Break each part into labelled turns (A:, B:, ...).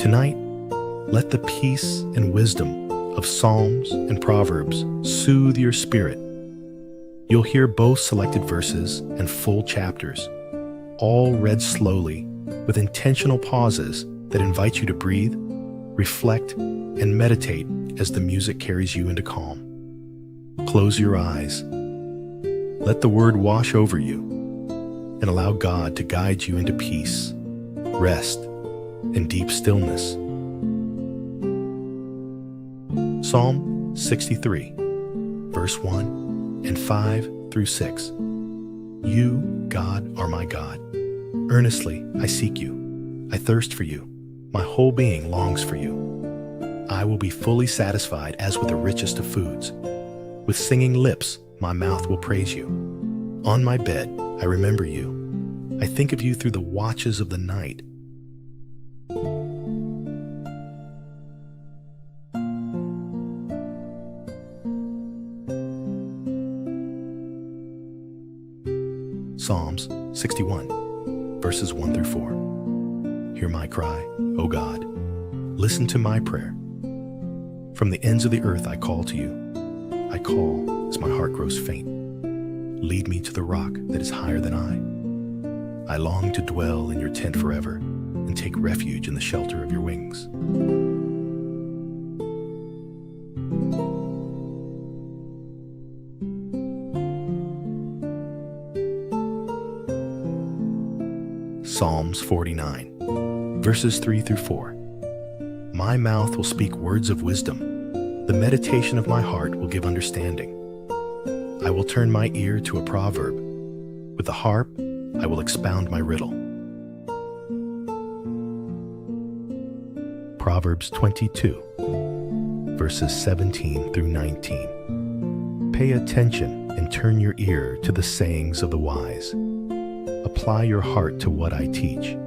A: Tonight, let the peace and wisdom of Psalms and Proverbs soothe your spirit. You'll hear both selected verses and full chapters, all read slowly with intentional pauses that invite you to breathe, reflect, and meditate as the music carries you into calm. Close your eyes. Let the word wash over you and allow God to guide you into peace, rest, and deep stillness. Psalm 63, verse 1 and 5 through 6. You, God, are my God. Earnestly I seek you. I thirst for you. My whole being longs for you. I will be fully satisfied as with the richest of foods. With singing lips, my mouth will praise you. On my bed, I remember you. I think of you through the watches of the night. Psalms 61, verses 1 through 4. Hear my cry, O God. Listen to my prayer. From the ends of the earth I call to you. I call as my heart grows faint. Lead me to the rock that is higher than I. I long to dwell in your tent forever and take refuge in the shelter of your wings. Psalms 49, verses 3 through 4. My mouth will speak words of wisdom. The meditation of my heart will give understanding. I will turn my ear to a proverb. With the harp, I will expound my riddle. Proverbs 22, verses 17 through 19. Pay attention and turn your ear to the sayings of the wise. Apply your heart to what I teach,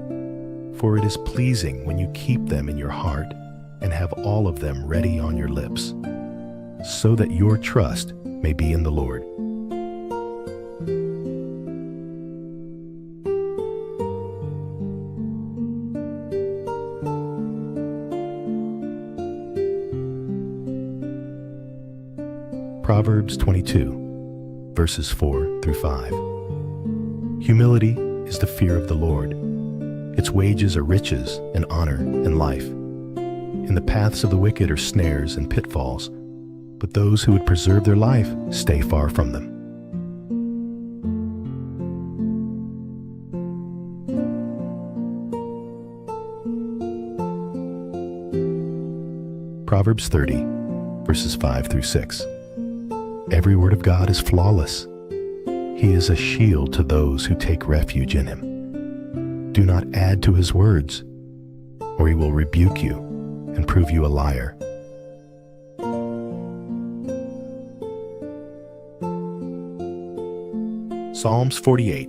A: for it is pleasing when you keep them in your heart and have all of them ready on your lips, so that your trust may be in the Lord. Proverbs 22, verses 4 through 5. Humility is the fear of the Lord. Its wages are riches and honor and life. In the paths of the wicked are snares and pitfalls, but those who would preserve their life stay far from them. Proverbs 30, verses 5 through 6. Every word of God is flawless. He is a shield to those who take refuge in him. Do not add to his words, or he will rebuke you and prove you a liar. Psalms 48,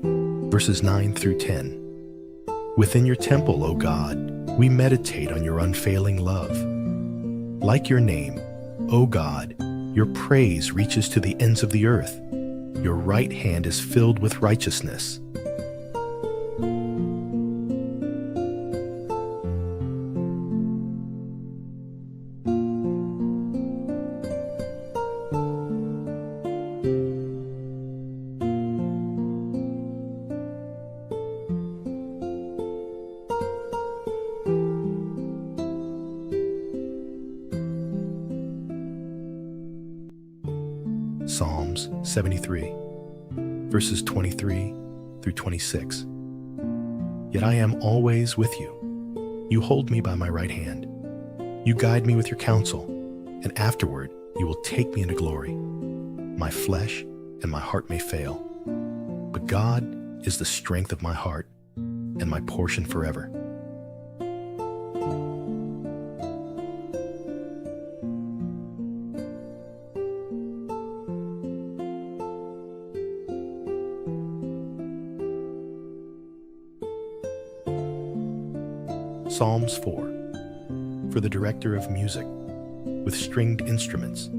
A: verses 9 through 10. Within your temple, O God, we meditate on your unfailing love. Like your name, O God, your praise reaches to the ends of the earth. Your right hand is filled with righteousness. Psalms 73, verses 23 through 26. Yet I am always with you. You hold me by my right hand. You guide me with your counsel, and afterward you will take me into glory. My flesh and my heart may fail, but God is the strength of my heart and my portion forever. Psalms 4, for the director of music, with stringed instruments,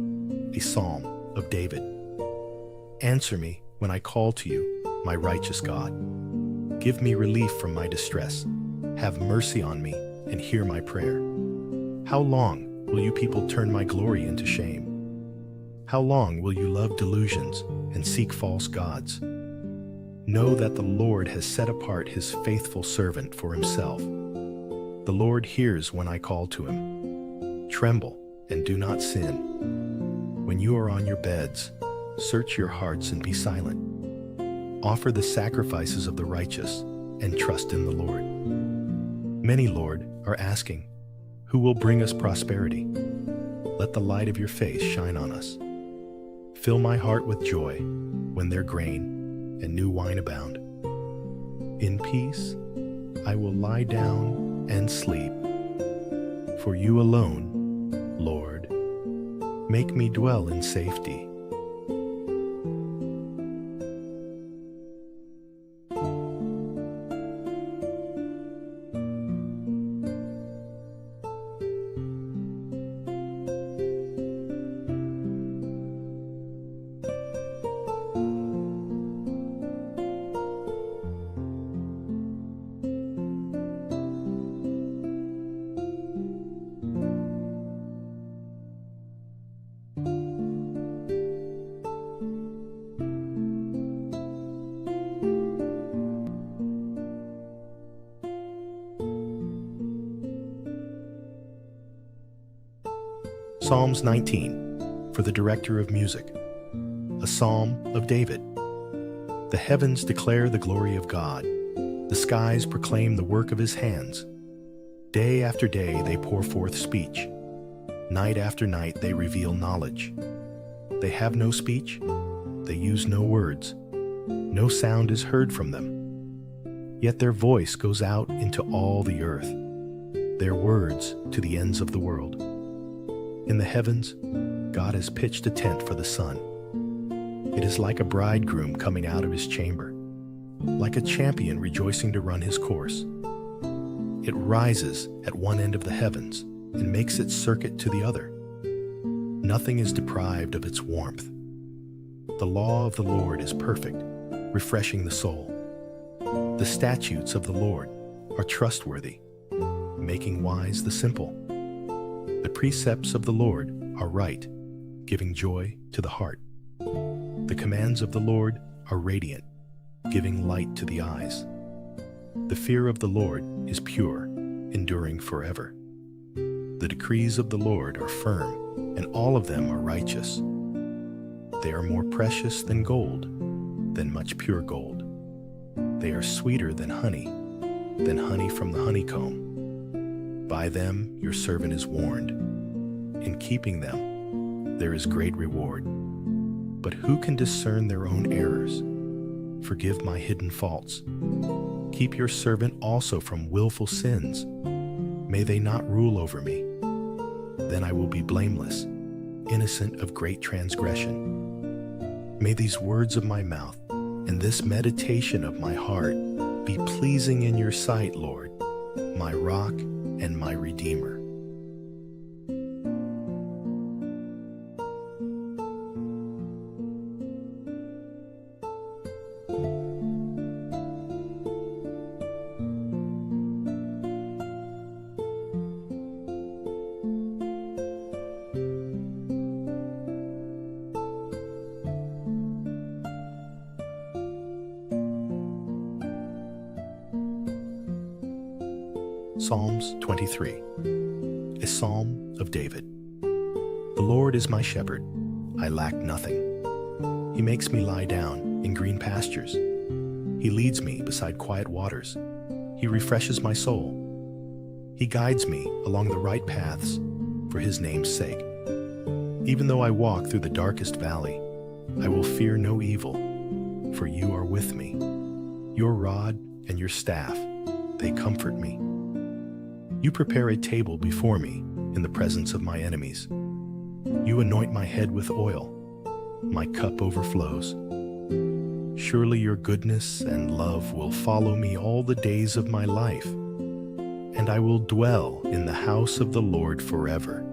A: a psalm of David. Answer me when I call to you, my righteous God. Give me relief from my distress. Have mercy on me and hear my prayer. How long will you people turn my glory into shame? How long will you love delusions and seek false gods? Know that the Lord has set apart his faithful servant for himself. The Lord hears when I call to him. Tremble and do not sin. When you are on your beds, search your hearts and be silent. Offer the sacrifices of the righteous and trust in the Lord. Many, Lord, are asking, who will bring us prosperity? Let the light of your face shine on us. Fill my heart with joy when their grain and new wine abound. In peace, I will lie down and sleep. For you alone, Lord, make me dwell in safety. Psalms 19, for the director of music, a psalm of David. The heavens declare the glory of God. The skies proclaim the work of his hands. Day after day they pour forth speech. Night after night they reveal knowledge. They have no speech. They use no words. No sound is heard from them. Yet their voice goes out into all the earth, their words to the ends of the world. In the heavens, God has pitched a tent for the sun. It is like a bridegroom coming out of his chamber, like a champion rejoicing to run his course. It rises at one end of the heavens and makes its circuit to the other. Nothing is deprived of its warmth. The law of the Lord is perfect, refreshing the soul. The statutes of the Lord are trustworthy, making wise the simple. The precepts of the Lord are right, giving joy to the heart. The commands of the Lord are radiant, giving light to the eyes. The fear of the Lord is pure, enduring forever. The decrees of the Lord are firm, and all of them are righteous. They are more precious than gold, than much pure gold. They are sweeter than honey from the honeycomb. By them your servant is warned. In keeping them, there is great reward. But who can discern their own errors? Forgive my hidden faults. Keep your servant also from willful sins. May they not rule over me. Then I will be blameless, innocent of great transgression. May these words of my mouth and this meditation of my heart be pleasing in your sight, Lord, my rock and my Redeemer. Psalms 23, a psalm of David. The Lord is my shepherd, I lack nothing. He makes me lie down in green pastures. He leads me beside quiet waters. He refreshes my soul. He guides me along the right paths for his name's sake. Even though I walk through the darkest valley, I will fear no evil, for you are with me. Your rod and your staff, they comfort me. You prepare a table before me in the presence of my enemies. You anoint my head with oil. My cup overflows. Surely your goodness and love will follow me all the days of my life, and I will dwell in the house of the Lord forever.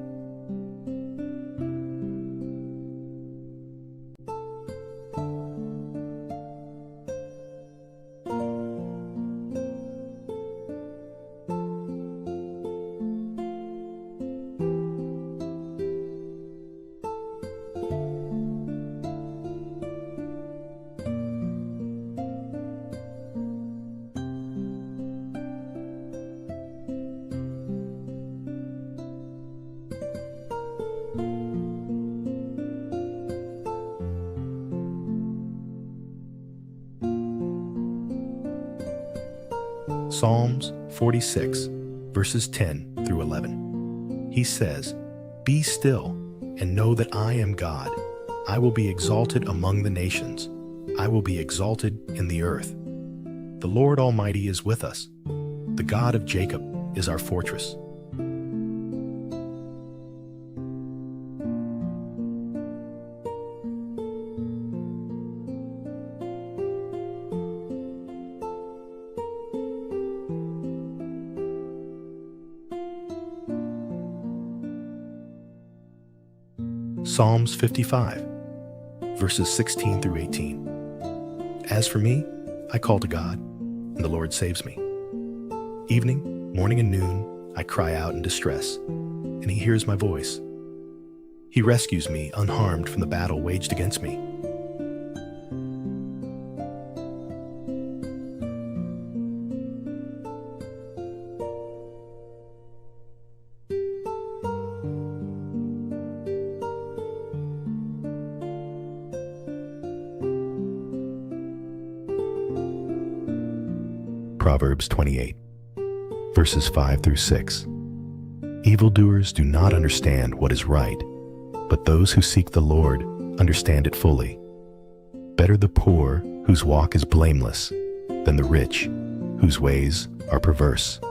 A: Psalms 46, verses 10 through 11. He says, "Be still and know that I am God. I will be exalted among the nations. I will be exalted in the earth. The Lord Almighty is with us. The God of Jacob is our fortress." Psalms 55, verses 16 through 18. As for me, I call to God, and the Lord saves me. Evening, morning, and noon, I cry out in distress, and he hears my voice. He rescues me unharmed from the battle waged against me. Proverbs 28, verses 5 through 6. Evildoers do not understand what is right, but those who seek the Lord understand it fully. Better the poor whose walk is blameless than the rich whose ways are perverse.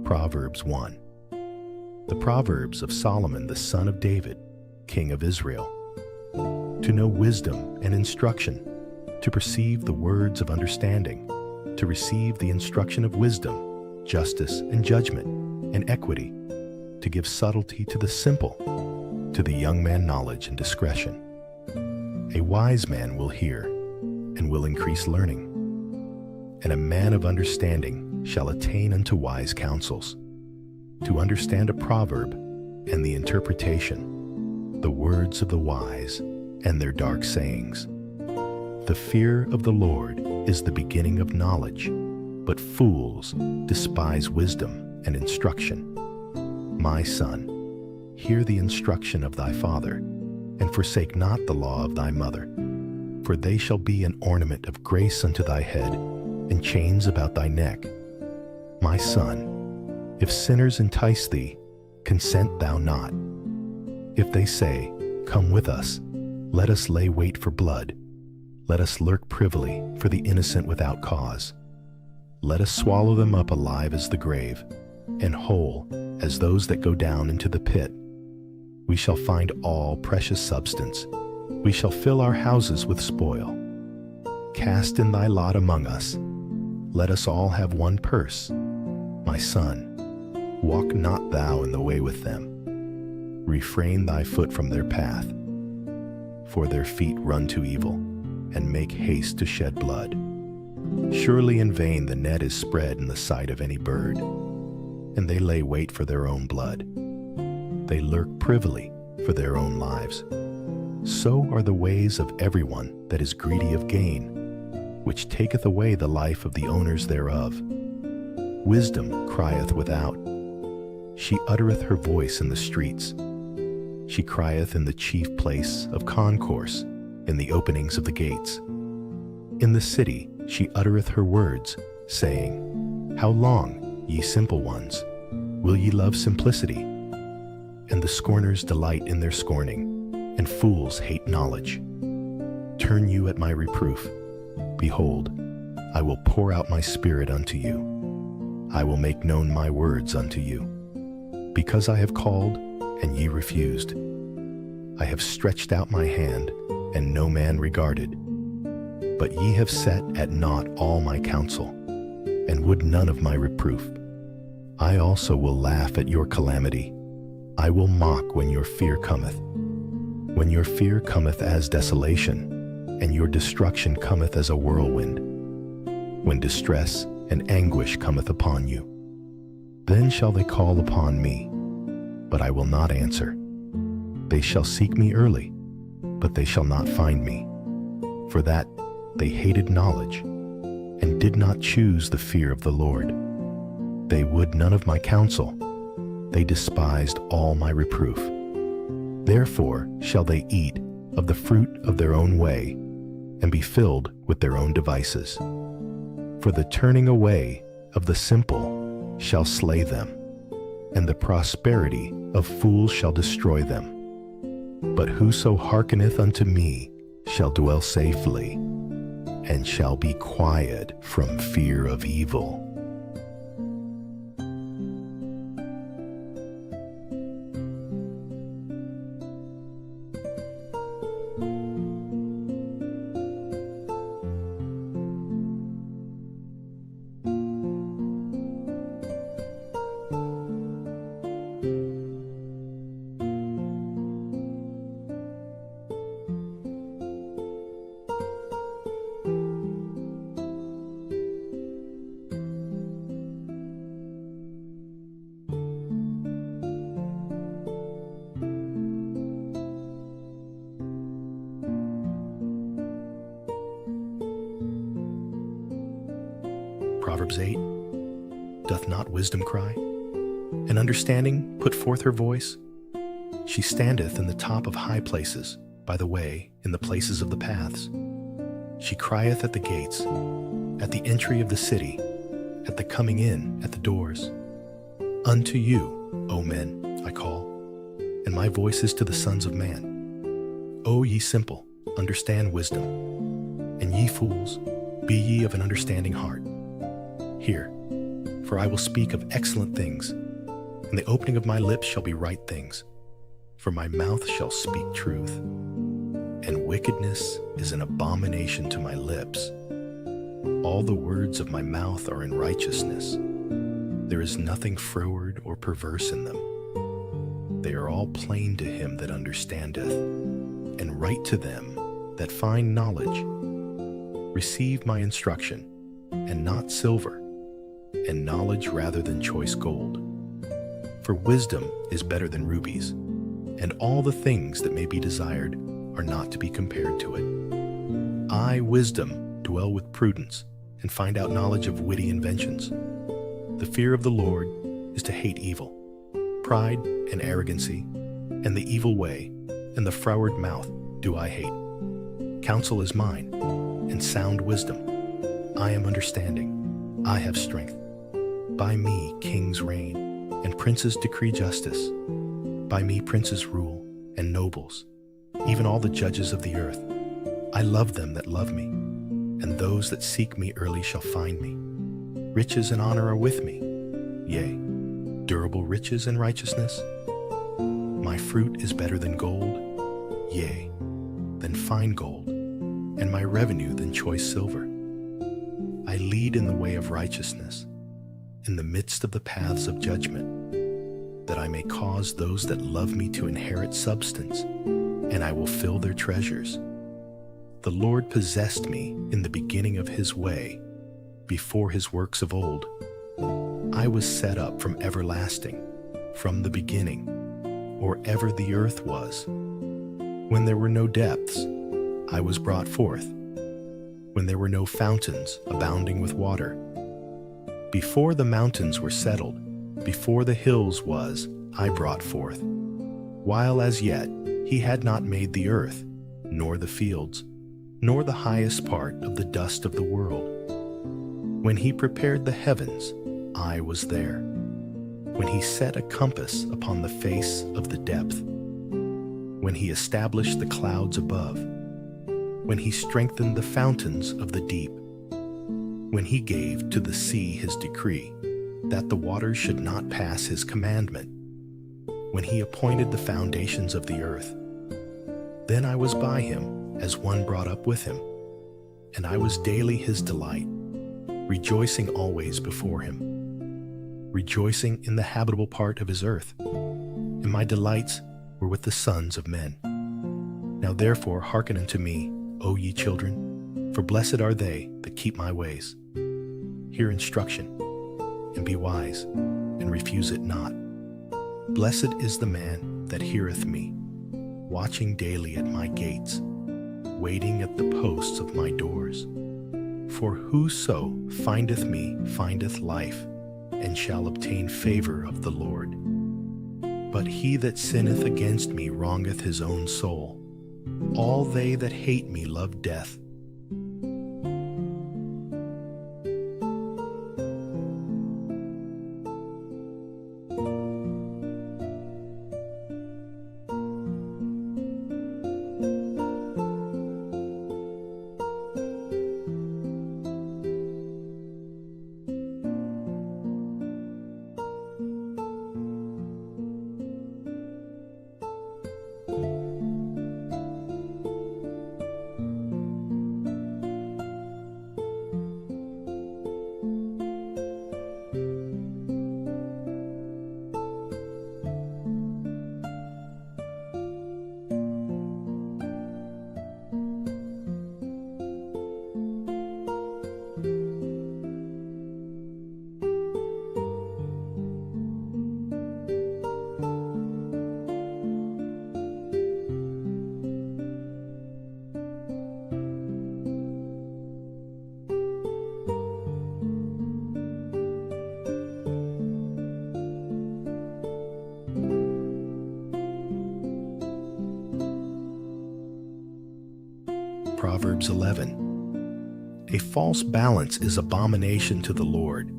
A: Proverbs 1. The Proverbs of Solomon the son of David, king of Israel. To know wisdom and instruction, to perceive the words of understanding, to receive the instruction of wisdom, justice and judgment, and equity, to give subtlety to the simple, to the young man knowledge and discretion. A wise man will hear and will increase learning, and a man of understanding shall attain unto wise counsels. To understand a proverb and the interpretation, the words of the wise and their dark sayings. The fear of the Lord is the beginning of knowledge, but fools despise wisdom and instruction. My son, hear the instruction of thy father, and forsake not the law of thy mother, for they shall be an ornament of grace unto thy head, and chains about thy neck. My son, if sinners entice thee, consent thou not. If they say, Come with us, let us lay wait for blood. Let us lurk privily for the innocent without cause. Let us swallow them up alive as the grave, and whole as those that go down into the pit. We shall find all precious substance. We shall fill our houses with spoil. Cast in thy lot among us. Let us all have one purse. My son, walk not thou in the way with them. Refrain thy foot from their path. For their feet run to evil, and make haste to shed blood. Surely in vain the net is spread in the sight of any bird, and they lay wait for their own blood. They lurk privily for their own lives. So are the ways of everyone that is greedy of gain, which taketh away the life of the owners thereof. Wisdom crieth without. She uttereth her voice in the streets. She crieth in the chief place of concourse, in the openings of the gates. In the city she uttereth her words, saying, How long, ye simple ones, will ye love simplicity? And the scorners delight in their scorning, and fools hate knowledge. turn you at my reproof. Behold, I will pour out my spirit unto you. I will make known my words unto you. Because I have called, and ye refused. I have stretched out my hand, and no man regarded. But ye have set at naught all my counsel, and would none of my reproof. I also will laugh at your calamity. I will mock when your fear cometh. When your fear cometh as desolation, and your destruction cometh as a whirlwind. When distress and anguish cometh upon you. Then shall they call upon me, but I will not answer. They shall seek me early, but they shall not find me. For that they hated knowledge, and did not choose the fear of the Lord. They would none of my counsel. They despised all my reproof. Therefore shall they eat of the fruit of their own way, and be filled with their own devices. For the turning away of the simple shall slay them, and the prosperity of fools shall destroy them. But whoso hearkeneth unto me shall dwell safely, and shall be quiet from fear of evil. Proverbs 8, doth not wisdom cry? And understanding put forth her voice? She standeth in the top of high places, by the way, in the places of the paths. She crieth at the gates, at the entry of the city, at the coming in at the doors. Unto you, O men, I call, and my voice is to the sons of man. O ye simple, understand wisdom, and ye fools, be ye of an understanding heart. Hear, for I will speak of excellent things, and the opening of my lips shall be right things. For my mouth shall speak truth, and wickedness is an abomination to my lips. All the words of my mouth are in righteousness. There is nothing froward or perverse in them. They are all plain to him that understandeth, and right to them that find knowledge. Receive my instruction, and not silver, and knowledge rather than choice gold. For wisdom is better than rubies, and all the things that may be desired are not to be compared to it. I, wisdom, dwell with prudence, and find out knowledge of witty inventions. The fear of the Lord is to hate evil, pride and arrogancy, and the evil way, and the froward mouth do I hate. Counsel is mine, and sound wisdom. I am understanding, I have strength. By me kings reign, and princes decree justice. By me princes rule, and nobles, even all the judges of the earth. I love them that love me, and those that seek me early shall find me. Riches and honor are with me, yea, durable riches and righteousness. My fruit is better than gold, yea, than fine gold, and my revenue than choice silver. I lead in the way of righteousness, in the midst of the paths of judgment, that I may cause those that love me to inherit substance, and I will fill their treasures. The Lord possessed me in the beginning of his way, before his works of old. I was set up from everlasting, from the beginning, or ever the earth was. When there were no depths, I was brought forth, when there were no fountains abounding with water. Before the mountains were settled, before the hills was, I brought forth. While as yet he had not made the earth, nor the fields, nor the highest part of the dust of the world. When he prepared the heavens, I was there. When he set a compass upon the face of the depth. When he established the clouds above. when he strengthened the fountains of the deep, when he gave to the sea his decree, that the waters should not pass his commandment, when he appointed the foundations of the earth. Then I was by him as one brought up with him, and I was daily his delight, rejoicing always before him, rejoicing in the habitable part of his earth, and my delights were with the sons of men. Now therefore hearken unto me, O ye children, for blessed are they that keep my ways. Hear instruction, and be wise, and refuse it not. Blessed is the man that heareth me, watching daily at my gates, waiting at the posts of my doors. For whoso findeth me findeth life, and shall obtain favor of the Lord. But he that sinneth against me wrongeth his own soul. All they that hate me love death. Proverbs 11. A false balance is abomination to the Lord,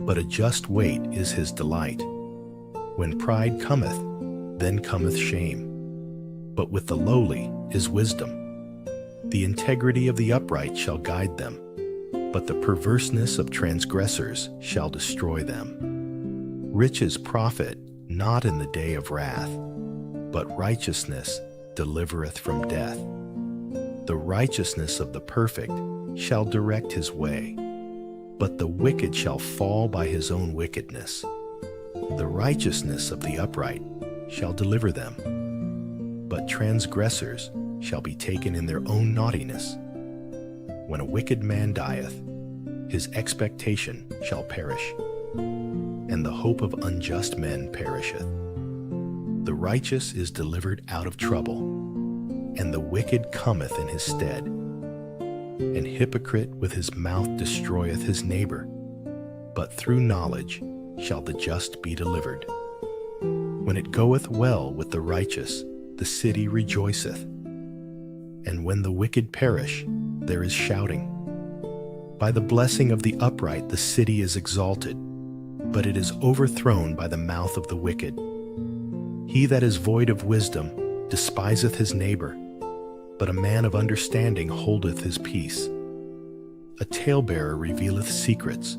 A: but a just weight is his delight. When pride cometh, then cometh shame, but with the lowly is wisdom. The integrity of the upright shall guide them, but the perverseness of transgressors shall destroy them. Riches profit not in the day of wrath, but righteousness delivereth from death. The righteousness of the perfect shall direct his way, but the wicked shall fall by his own wickedness. The righteousness of the upright shall deliver them, but transgressors shall be taken in their own naughtiness. When a wicked man dieth, his expectation shall perish, and the hope of unjust men perisheth. The righteous is delivered out of trouble, and the wicked cometh in his stead. An hypocrite with his mouth destroyeth his neighbor, but through knowledge shall the just be delivered. When it goeth well with the righteous, the city rejoiceth, and when the wicked perish, there is shouting. By the blessing of the upright the city is exalted, but it is overthrown by the mouth of the wicked. He that is void of wisdom despiseth his neighbor, but a man of understanding holdeth his peace. A talebearer revealeth secrets,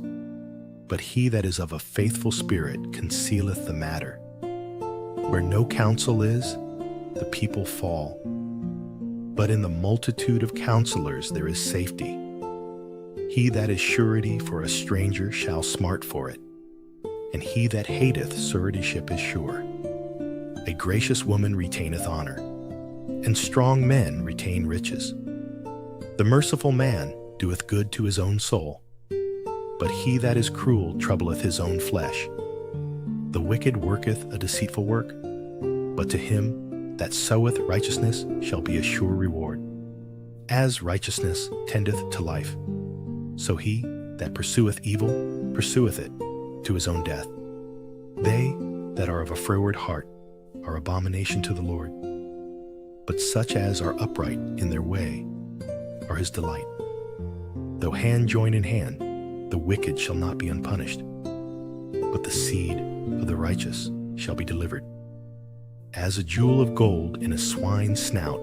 A: but he that is of a faithful spirit concealeth the matter. Where no counsel is, the people fall, but in the multitude of counselors there is safety. He that is surety for a stranger shall smart for it, and he that hateth suretyship is sure. A gracious woman retaineth honor, and strong men retain riches. The merciful man doeth good to his own soul, but he that is cruel troubleth his own flesh. The wicked worketh a deceitful work, but to him that soweth righteousness shall be a sure reward. As righteousness tendeth to life, so he that pursueth evil pursueth it to his own death. They that are of a froward heart are abomination to the Lord, but such as are upright in their way are his delight. Though hand join in hand, the wicked shall not be unpunished, but the seed of the righteous shall be delivered. As a jewel of gold in a swine's snout,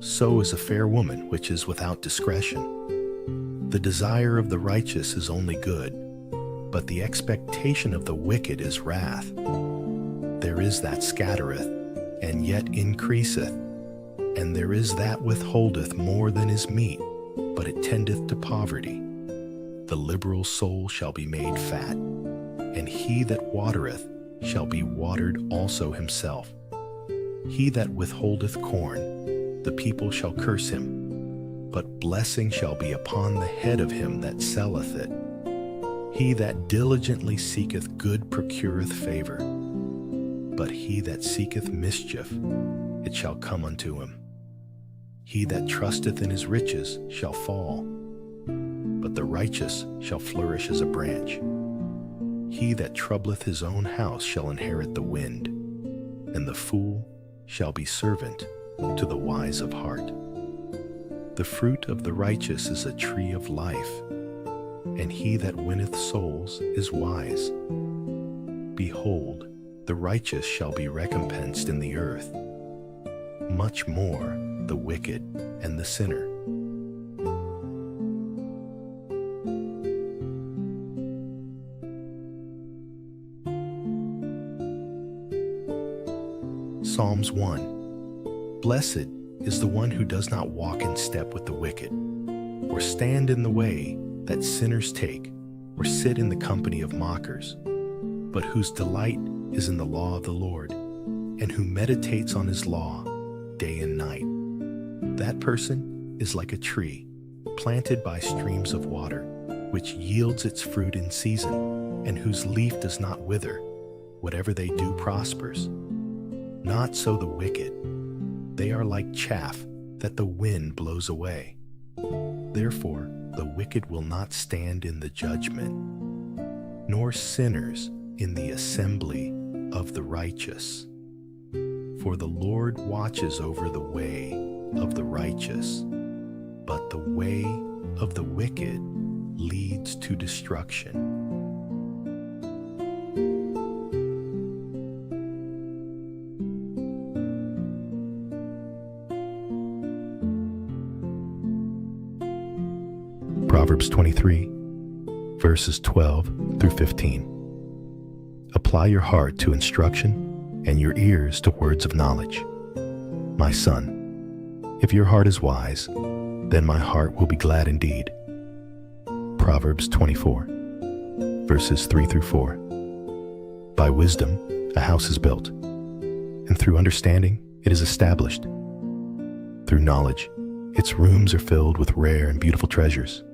A: so is a fair woman which is without discretion. The desire of the righteous is only good, but the expectation of the wicked is wrath. There is that scattereth, and yet increaseth, and there is that withholdeth more than is meet, but it tendeth to poverty. The liberal soul shall be made fat, and he that watereth shall be watered also himself. He that withholdeth corn, the people shall curse him, but blessing shall be upon the head of him that selleth it. He that diligently seeketh good procureth favor, but he that seeketh mischief, it shall come unto him. He that trusteth in his riches shall fall, but the righteous shall flourish as a branch. He that troubleth his own house shall inherit the wind, and the fool shall be servant to the wise of heart. The fruit of the righteous is a tree of life, and he that winneth souls is wise. Behold, the righteous shall be recompensed in the earth, much more the wicked and the sinner. Psalms 1. Blessed is the one who does not walk in step with the wicked, or stand in the way that sinners take, or sit in the company of mockers, but whose delight is in the law of the Lord, and who meditates on his law day and night. That person is like a tree planted by streams of water, which yields its fruit in season, and whose leaf does not wither. Whatever they do prospers. Not so the wicked. They are like chaff that the wind blows away. Therefore, the wicked will not stand in the judgment, nor sinners in the assembly of the righteous. For the Lord watches over the way of the righteous, but the way of the wicked leads to destruction. Proverbs 23, verses 12 through 15. Apply your heart to instruction and your ears to words of knowledge. My son, if your heart is wise, then my heart will be glad indeed. Proverbs 24, verses 3 through 4. By wisdom a house is built, and through understanding it is established. Through knowledge its rooms are filled with rare and beautiful treasures.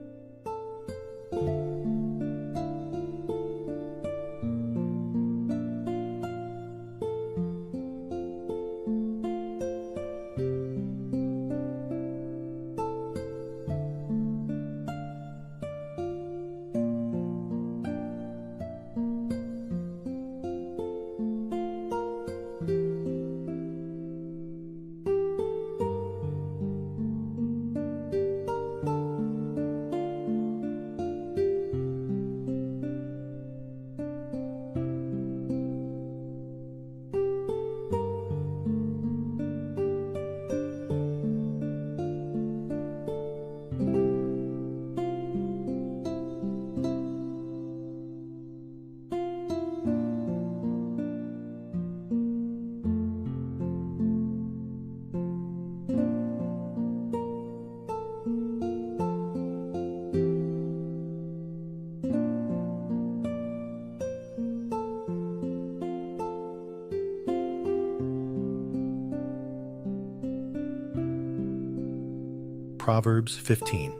A: Proverbs 15.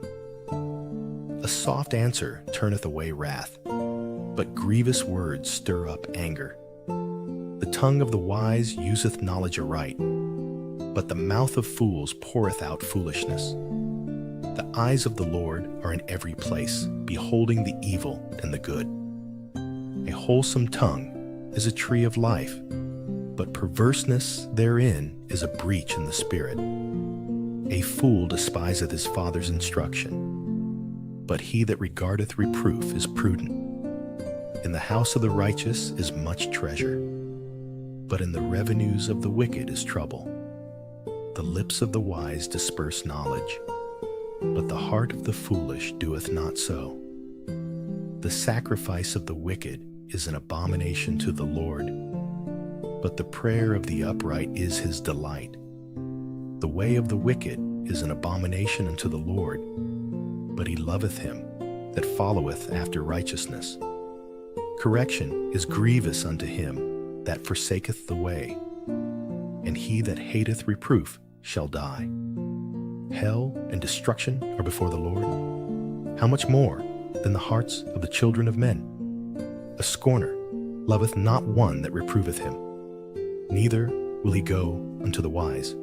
A: A soft answer turneth away wrath, but grievous words stir up anger. The tongue of the wise useth knowledge aright, but the mouth of fools poureth out foolishness. The eyes of the Lord are in every place, beholding the evil and the good. A wholesome tongue is a tree of life, but perverseness therein is a breach in the spirit. A fool despiseth his father's instruction, but he that regardeth reproof is prudent. In the house of the righteous is much treasure, but in the revenues of the wicked is trouble. The lips of the wise disperse knowledge, but the heart of the foolish doeth not so. The sacrifice of the wicked is an abomination to the Lord, but the prayer of the upright is his delight. The way of the wicked is an abomination unto the Lord, but he loveth him that followeth after righteousness. Correction is grievous unto him that forsaketh the way, and he that hateth reproof shall die. Hell and destruction are before the Lord. How much more than the hearts of the children of men? A scorner loveth not one that reproveth him, neither will he go unto the wise.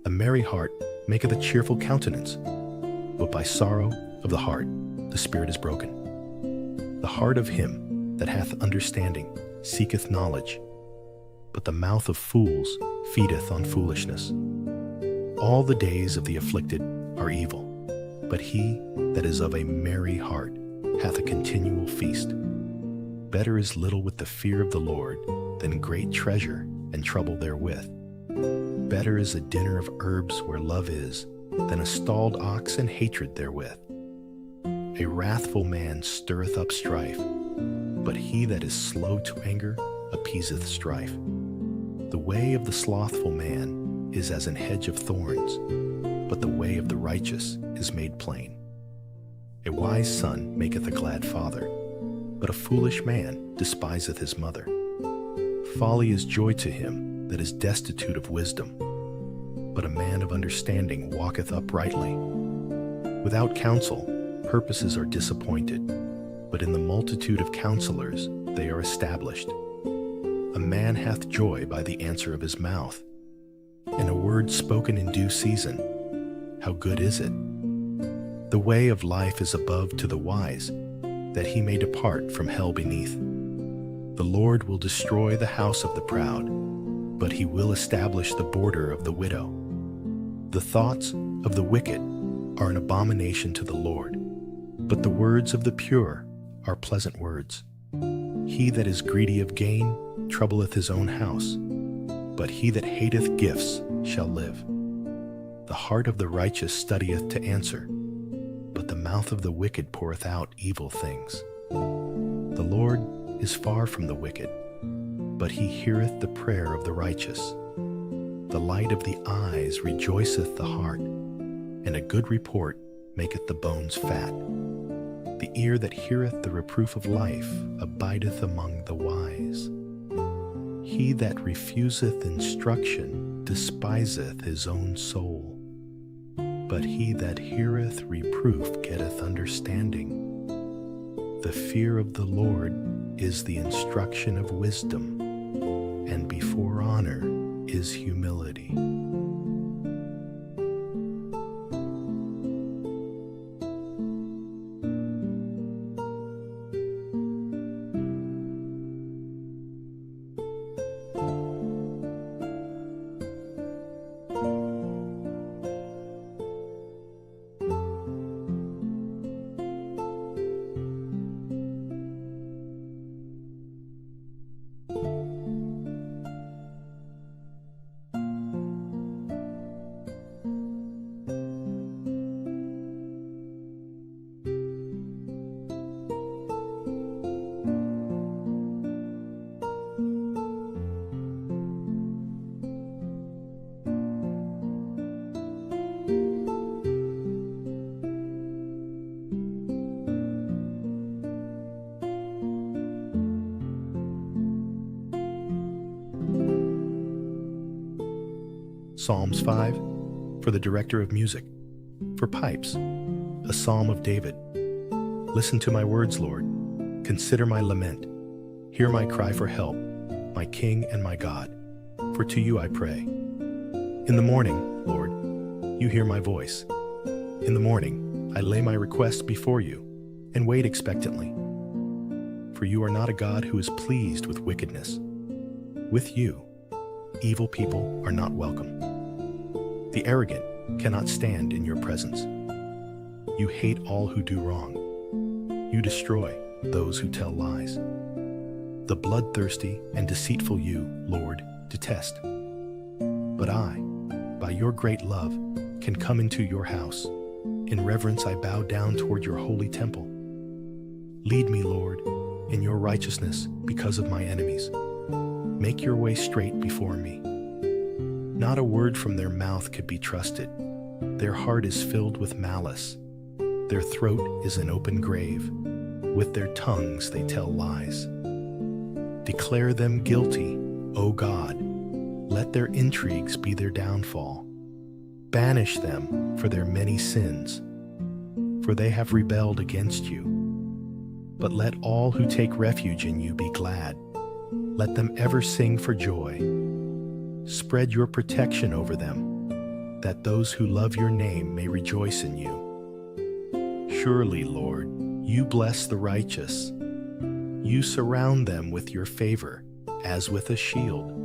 A: A merry heart maketh a cheerful countenance, but by sorrow of the heart the spirit is broken. The heart of him that hath understanding seeketh knowledge, but the mouth of fools feedeth on foolishness. All the days of the afflicted are evil, but he that is of a merry heart hath a continual feast. Better is little with the fear of the Lord than great treasure and trouble therewith. Better is a dinner of herbs where love is than a stalled ox and hatred therewith. A wrathful man stirreth up strife, but he that is slow to anger appeaseth strife. The way of the slothful man is as an hedge of thorns, but the way of the righteous is made plain. A wise son maketh a glad father, but a foolish man despiseth his mother. Folly is joy to him that is destitute of wisdom, but a man of understanding walketh uprightly. Without counsel, purposes are disappointed, but in the multitude of counselors they are established. A man hath joy by the answer of his mouth, and a word spoken in due season. How good is it? The way of life is above to the wise, that he may depart from hell beneath. The Lord will destroy the house of the proud, but he will establish the border of the widow. The thoughts of the wicked are an abomination to the Lord, but the words of the pure are pleasant words. He that is greedy of gain troubleth his own house, but he that hateth gifts shall live. The heart of the righteous studieth to answer, but the mouth of the wicked poureth out evil things. The Lord is far from the wicked, but he heareth the prayer of the righteous. The light of the eyes rejoiceth the heart, and a good report maketh the bones fat. The ear that heareth the reproof of life abideth among the wise. He that refuseth instruction despiseth his own soul, but he that heareth reproof getteth understanding. The fear of the Lord is the instruction of wisdom, and before honor is humility. Psalms 5, for the director of music, for pipes, a psalm of David. Listen to my words, Lord. Consider my lament. Hear my cry for help, my King and my God. For to you I pray. In the morning, Lord, you hear my voice. In the morning, I lay my request before you and wait expectantly. For you are not a God who is pleased with wickedness. With you, evil people are not welcome. The arrogant cannot stand in your presence. You hate all who do wrong. You destroy those who tell lies. The bloodthirsty and deceitful you, Lord, detest. But I, by your great love, can come into your house. In reverence I bow down toward your holy temple. Lead me, Lord, in your righteousness because of my enemies. Make your way straight before me. Not a word from their mouth could be trusted. Their heart is filled with malice. Their throat is an open grave. With their tongues they tell lies. Declare them guilty, O God. Let their intrigues be their downfall. Banish them for their many sins, for they have rebelled against you. But let all who take refuge in you be glad. Let them ever sing for joy. Spread your protection over them, that those who love your name may rejoice in you. Surely, Lord, you bless the righteous. You surround them with your favor, as with a shield.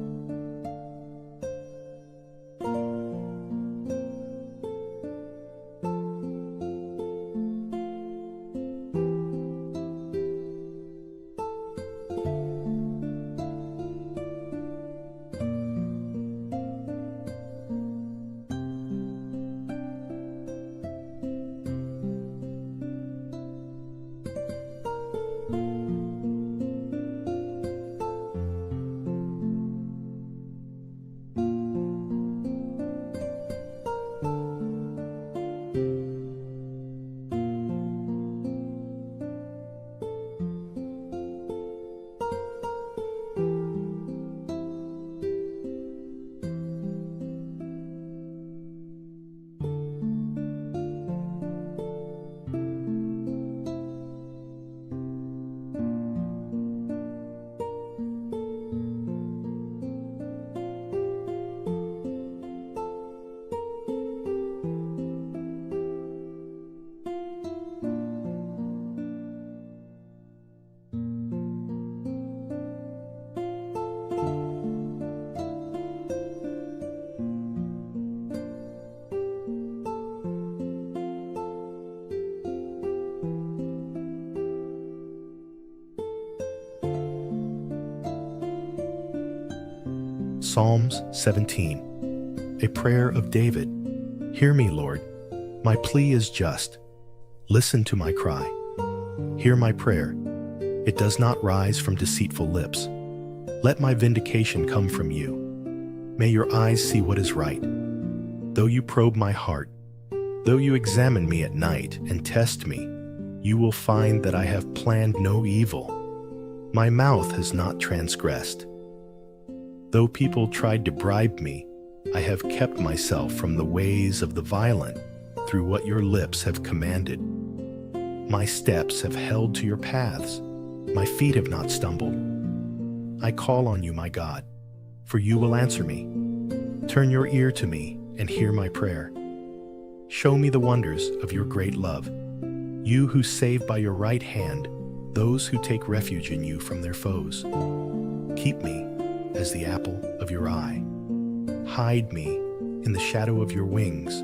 A: Psalms 17, a prayer of David. Hear me, Lord. My plea is just. Listen to my cry. Hear my prayer. It does not rise from deceitful lips. Let my vindication come from you. May your eyes see what is right. Though you probe my heart, though you examine me at night and test me, you will find that I have planned no evil. My mouth has not transgressed. Though people tried to bribe me, I have kept myself from the ways of the violent through what your lips have commanded. My steps have held to your paths. My feet have not stumbled. I call on you, my God, for you will answer me. Turn your ear to me and hear my prayer. Show me the wonders of your great love, you who save by your right hand those who take refuge in you from their foes. Keep me as the apple of your eye. Hide me in the shadow of your wings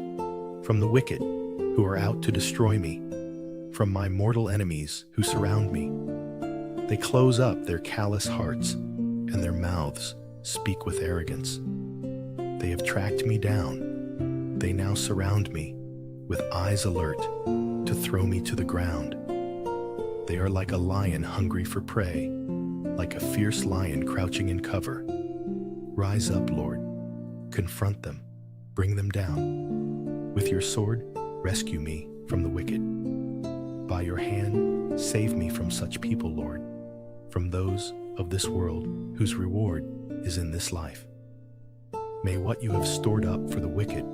A: from the wicked who are out to destroy me, from my mortal enemies who surround me. They close up their callous hearts, and their mouths speak with arrogance. They have tracked me down. They now surround me with eyes alert to throw me to the ground. They are like a lion hungry for prey, like a fierce lion crouching in cover. Rise up, Lord. Confront them. Bring them down. With your sword, rescue me from the wicked. By your hand, save me from such people, Lord, from those of this world whose reward is in this life. May what you have stored up for the wicked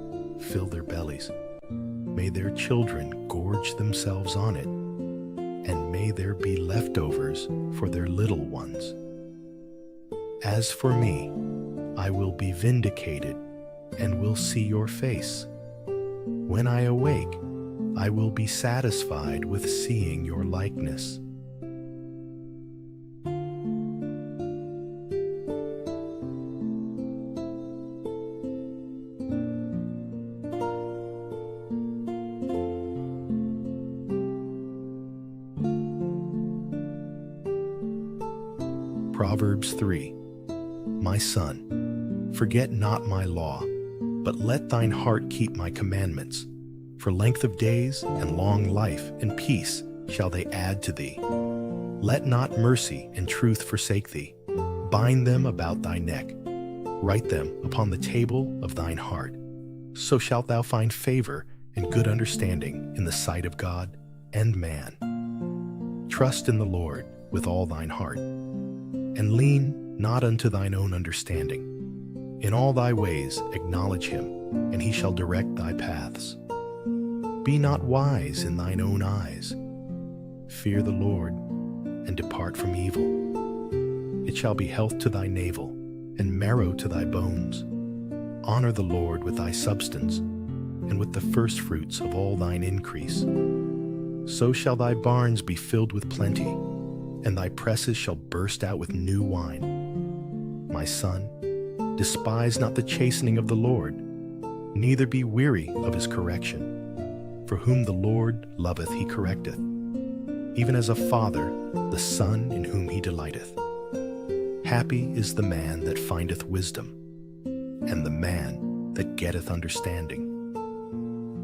A: fill their bellies. May their children gorge themselves on it, and may there be leftovers for their little ones. As for me, I will be vindicated and will see your face. When I awake, I will be satisfied with seeing your likeness. Proverbs 3. My son, forget not my law, But let thine heart keep my commandments, for length of days and long life and peace shall they add to thee. Let not mercy and truth forsake thee. Bind them about thy neck. Write them upon the table of thine heart. So shalt thou find favor and good understanding in the sight of God and man. Trust in the Lord with all thine heart, and lean not unto thine own understanding. In all thy ways acknowledge him, and he shall direct thy paths. Be not wise in thine own eyes. Fear the Lord, and depart from evil. It shall be health to thy navel, and marrow to thy bones. Honor the Lord with thy substance, and with the firstfruits of all thine increase. So shall thy barns be filled with plenty, and thy presses shall burst out with new wine. My son, despise not the chastening of the Lord, neither be weary of his correction. For whom the Lord loveth he correcteth, even as a father the son in whom he delighteth. Happy is the man that findeth wisdom, and the man that getteth understanding.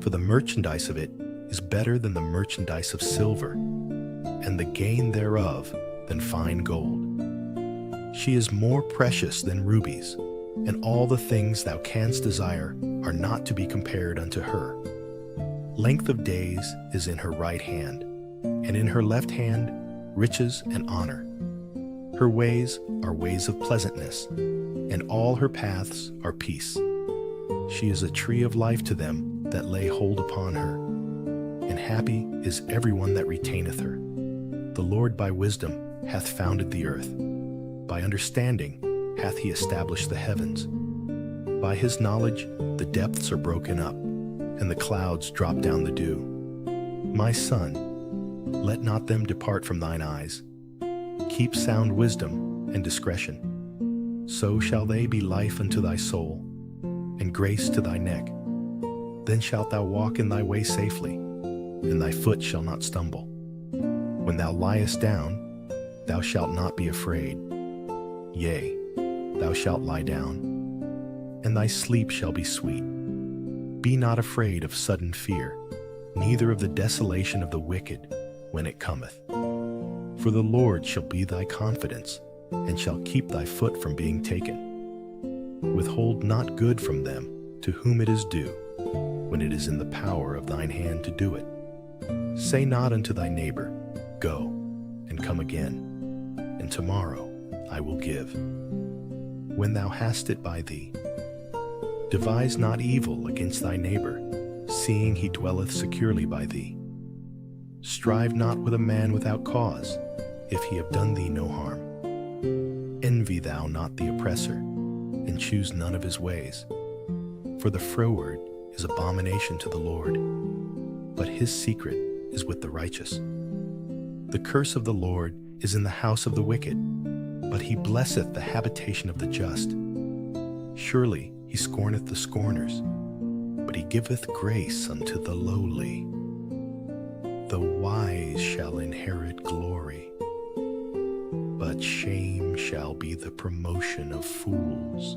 A: For the merchandise of it is better than the merchandise of silver, and the gain thereof than fine gold. She is more precious than rubies, and all the things thou canst desire are not to be compared unto her. Length of days is in her right hand, and in her left hand riches and honor. Her ways are ways of pleasantness, and all her paths are peace. She is a tree of life to them that lay hold upon her, and happy is everyone that retaineth her. The Lord by wisdom hath founded the earth. By understanding hath he established the heavens. By his knowledge the depths are broken up, and the clouds drop down the dew. My son, let not them depart from thine eyes. Keep sound wisdom and discretion. So shall they be life unto thy soul, and grace to thy neck. Then shalt thou walk in thy way safely, and thy foot shall not stumble. When thou liest down, thou shalt not be afraid. Yea, thou shalt lie down, and thy sleep shall be sweet. Be not afraid of sudden fear, neither of the desolation of the wicked when it cometh. For the Lord shall be thy confidence, and shall keep thy foot from being taken. Withhold not good from them to whom it is due, when it is in the power of thine hand to do it. Say not unto thy neighbor, Go, and come again, and tomorrow I will give. When thou hast it by thee, devise not evil against thy neighbor, seeing he dwelleth securely by thee. Strive not with a man without cause, if he have done thee no harm. Envy thou not the oppressor, and choose none of his ways. For the froward is abomination to the Lord, but his secret is with the righteous. The curse of the Lord is in the house of the wicked, but he blesseth the habitation of the just. Surely he scorneth the scorners, but he giveth grace unto the lowly. The wise shall inherit glory, but shame shall be the promotion of fools.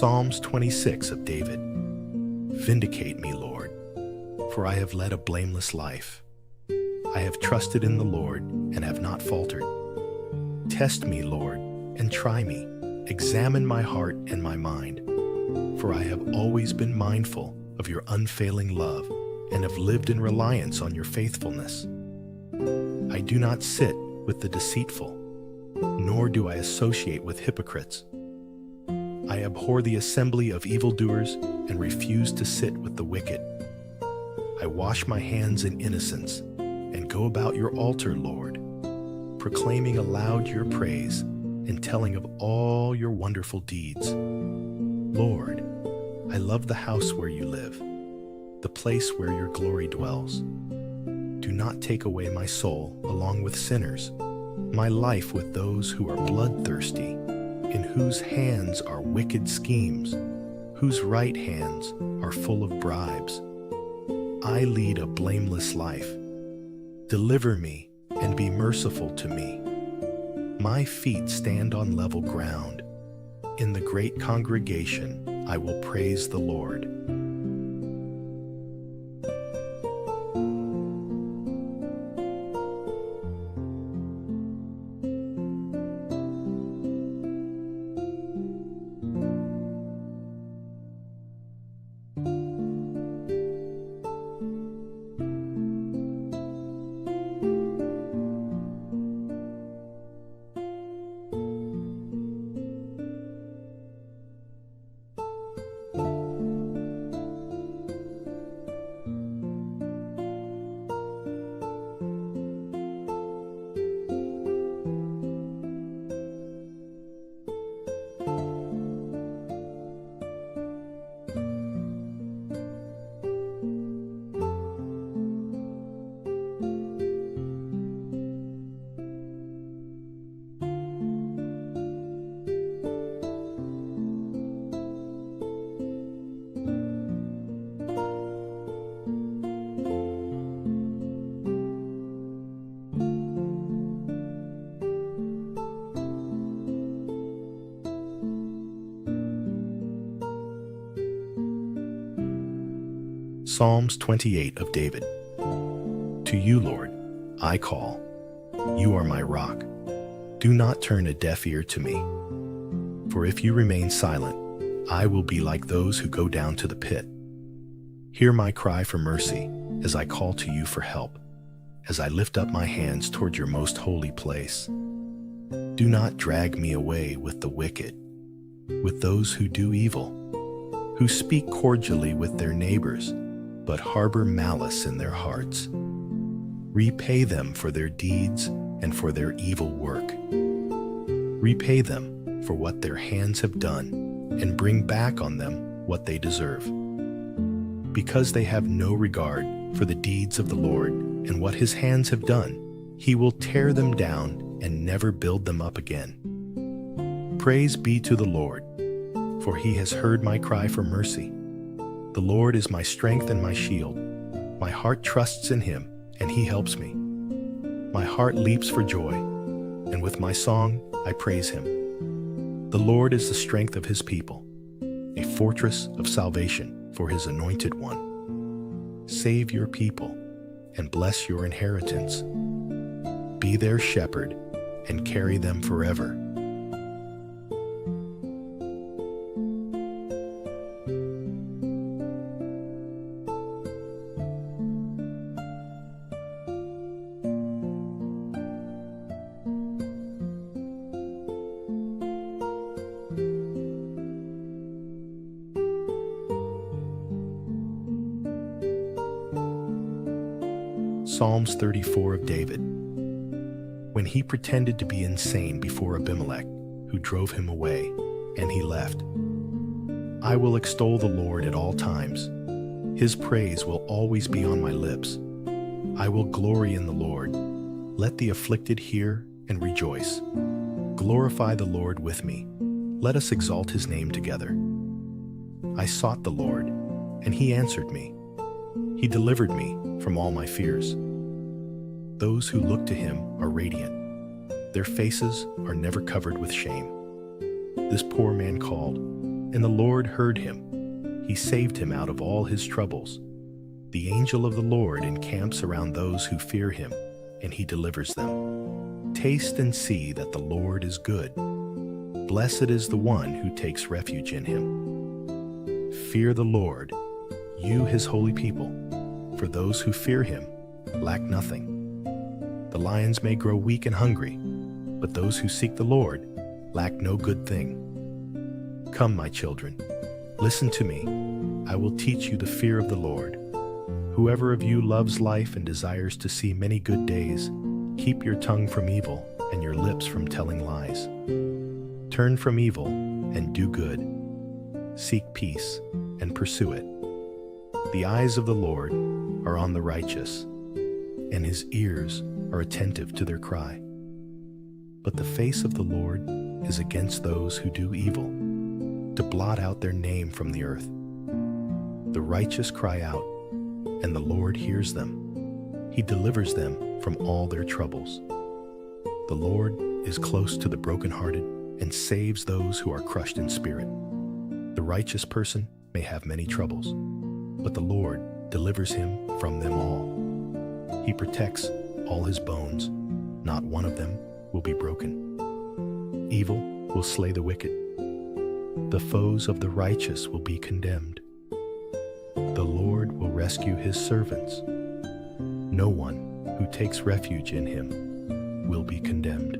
A: Psalms 26 of David. Vindicate me, Lord, for I have led a blameless life. I have trusted in the Lord and have not faltered. Test me, Lord, and try me. Examine my heart and my mind, for I have always been mindful of your unfailing love and have lived in reliance on your faithfulness. I do not sit with the deceitful, nor do I associate with hypocrites. I abhor the assembly of evildoers and refuse to sit with the wicked. I wash my hands in innocence and go about your altar, Lord, proclaiming aloud your praise and telling of all your wonderful deeds. Lord, I love the house where you live, the place where your glory dwells. Do not take away my soul along with sinners, my life with those who are bloodthirsty, in whose hands are wicked schemes, whose right hands are full of bribes. I lead a blameless life. Deliver me and be merciful to me. My feet stand on level ground. In the great congregation, I will praise the Lord. Psalms 28 of David. To you, Lord, I call. You are my rock. Do not turn a deaf ear to me. For if you remain silent, I will be like those who go down to the pit. Hear my cry for mercy as I call to you for help, as I lift up my hands toward your most holy place. Do not drag me away with the wicked, with those who do evil, who speak cordially with their neighbors, but harbor malice in their hearts. Repay them for their deeds and for their evil work. Repay them for what their hands have done, and bring back on them what they deserve. Because they have no regard for the deeds of the Lord and what his hands have done, he will tear them down and never build them up again. Praise be to the Lord, for he has heard my cry for mercy. The Lord is my strength and my shield. My heart trusts in him, and he helps me. My heart leaps for joy, and with my song I praise him. The Lord is the strength of his people, a fortress of salvation for his anointed one. Save your people and bless your inheritance. Be their shepherd and carry them forever. Psalms 34 of David. When he pretended to be insane before Abimelech, who drove him away, and he left. I will extol the Lord at all times. His praise will always be on my lips. I will glory in the Lord. Let the afflicted hear and rejoice. Glorify the Lord with me. Let us exalt his name together. I sought the Lord, and he answered me. He delivered me from all my fears. Those who look to him are radiant. Their faces are never covered with shame. This poor man called, and the Lord heard him. He saved him out of all his troubles. The angel of the Lord encamps around those who fear him, and he delivers them. Taste and see that the Lord is good. Blessed is the one who takes refuge in him. Fear the Lord, you his holy people, for those who fear him lack nothing. The lions may grow weak and hungry, but those who seek the Lord lack no good thing. Come, my children, listen to me. I will teach you the fear of the Lord. Whoever of you loves life and desires to see many good days, keep your tongue from evil and your lips from telling lies. Turn from evil and do good. Seek peace and pursue it. The eyes of the Lord are on the righteous, and his ears are attentive to their cry. But the face of the Lord is against those who do evil, to blot out their name from the earth. The righteous cry out, and the Lord hears them. He delivers them from all their troubles. The Lord is close to the brokenhearted and saves those who are crushed in spirit. The righteous person may have many troubles, but the Lord delivers him from them all. He protects all his bones. Not one of them will be broken. Evil will slay the wicked. The foes of the righteous will be condemned. The Lord will rescue his servants. No one who takes refuge in him will be condemned.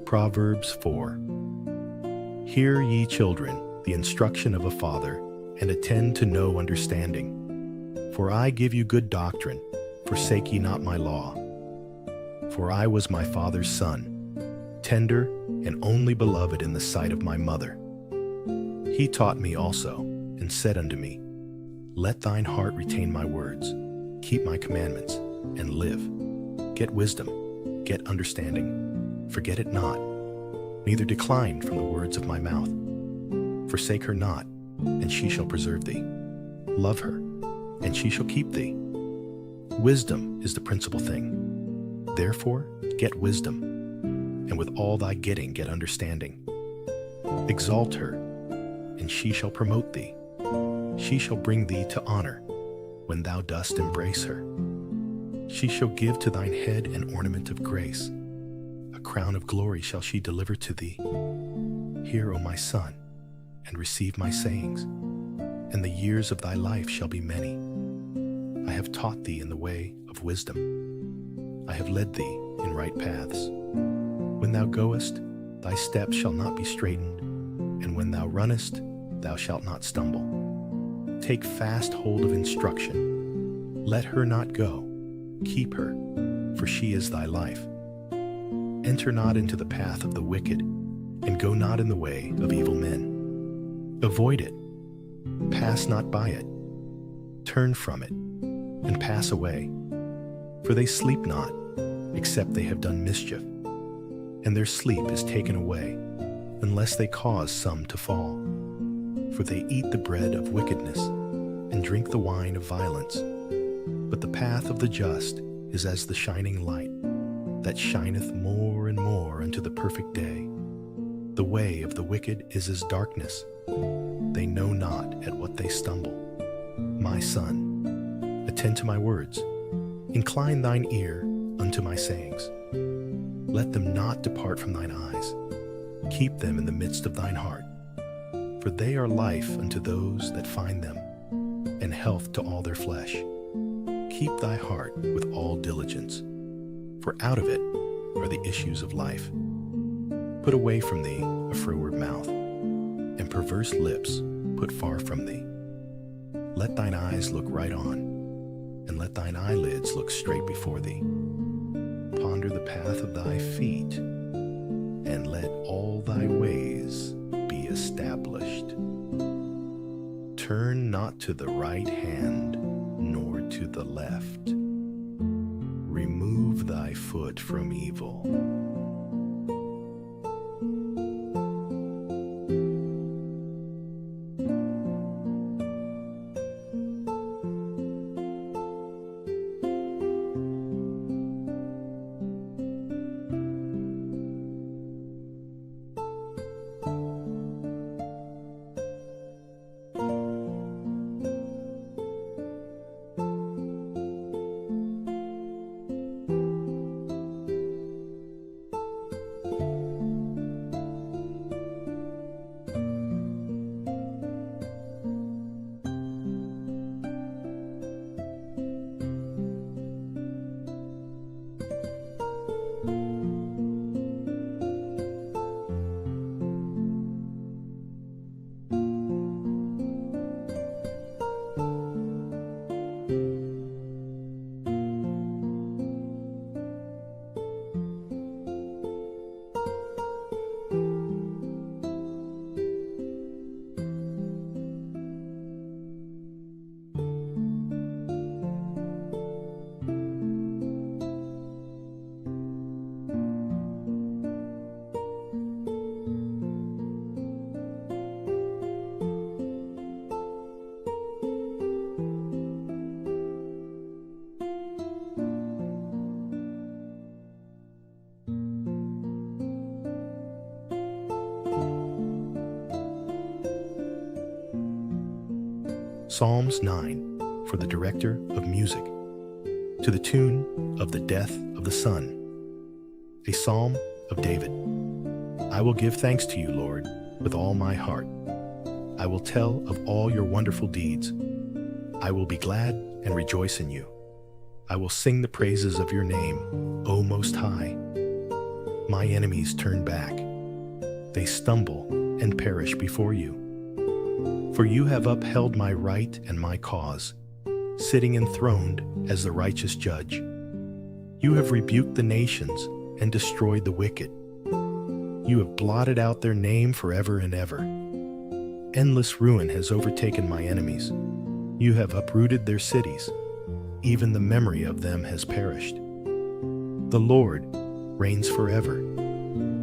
A: Proverbs 4. Hear, ye children, the instruction of a father, and attend to know understanding. For I give you good doctrine, forsake ye not my law. For I was my father's son, tender and only beloved in the sight of my mother. He taught me also, and said unto me, Let thine heart retain my words, keep my commandments, and live. Get wisdom, get understanding, forget it not, neither decline from the words of my mouth. Forsake her not, and she shall preserve thee. Love her, and she shall keep thee. Wisdom is the principal thing. Therefore, get wisdom, and with all thy getting get understanding. Exalt her, and she shall promote thee. She shall bring thee to honor when thou dost embrace her. She shall give to thine head an ornament of grace. A crown of glory shall she deliver to thee. Hear, O my son, and receive my sayings, and the years of thy life shall be many. I have taught thee in the way of wisdom. I have led thee in right paths. When thou goest, thy steps shall not be straitened, and when thou runnest, thou shalt not stumble. Take fast hold of instruction. Let her not go. Keep her, for she is thy life. Enter not into the path of the wicked, and go not in the way of evil men. Avoid it. Pass not by it. Turn from it, and pass away. For they sleep not, except they have done mischief, and their sleep is taken away, unless they cause some to fall. For they eat the bread of wickedness, and drink the wine of violence. But the path of the just is as the shining light, that shineth more and more unto the perfect day. The way of the wicked is as darkness. They know not at what they stumble. My son, attend to my words. Incline thine ear unto my sayings. Let them not depart from thine eyes. Keep them in the midst of thine heart. For they are life unto those that find them, and health to all their flesh. Keep thy heart with all diligence, for out of it are the issues of life. Put away from thee a froward mouth, and perverse lips put far from thee. Let thine eyes look right on, and let thine eyelids look straight before thee. Ponder the path of thy feet, and let all thy ways be established. Turn not to the right hand, nor to the left. Remove thy foot from evil. Psalms 9 for the director of music, to the tune of the death of the Son, a psalm of David. I will give thanks to you, Lord, with all my heart. I will tell of all your wonderful deeds. I will be glad and rejoice in you. I will sing the praises of your name, O Most High. My enemies turn back. They stumble and perish before you. For you have upheld my right and my cause, sitting enthroned as the righteous judge. You have rebuked the nations and destroyed the wicked. You have blotted out their name forever and ever. Endless ruin has overtaken my enemies. You have uprooted their cities. Even the memory of them has perished. The Lord reigns forever.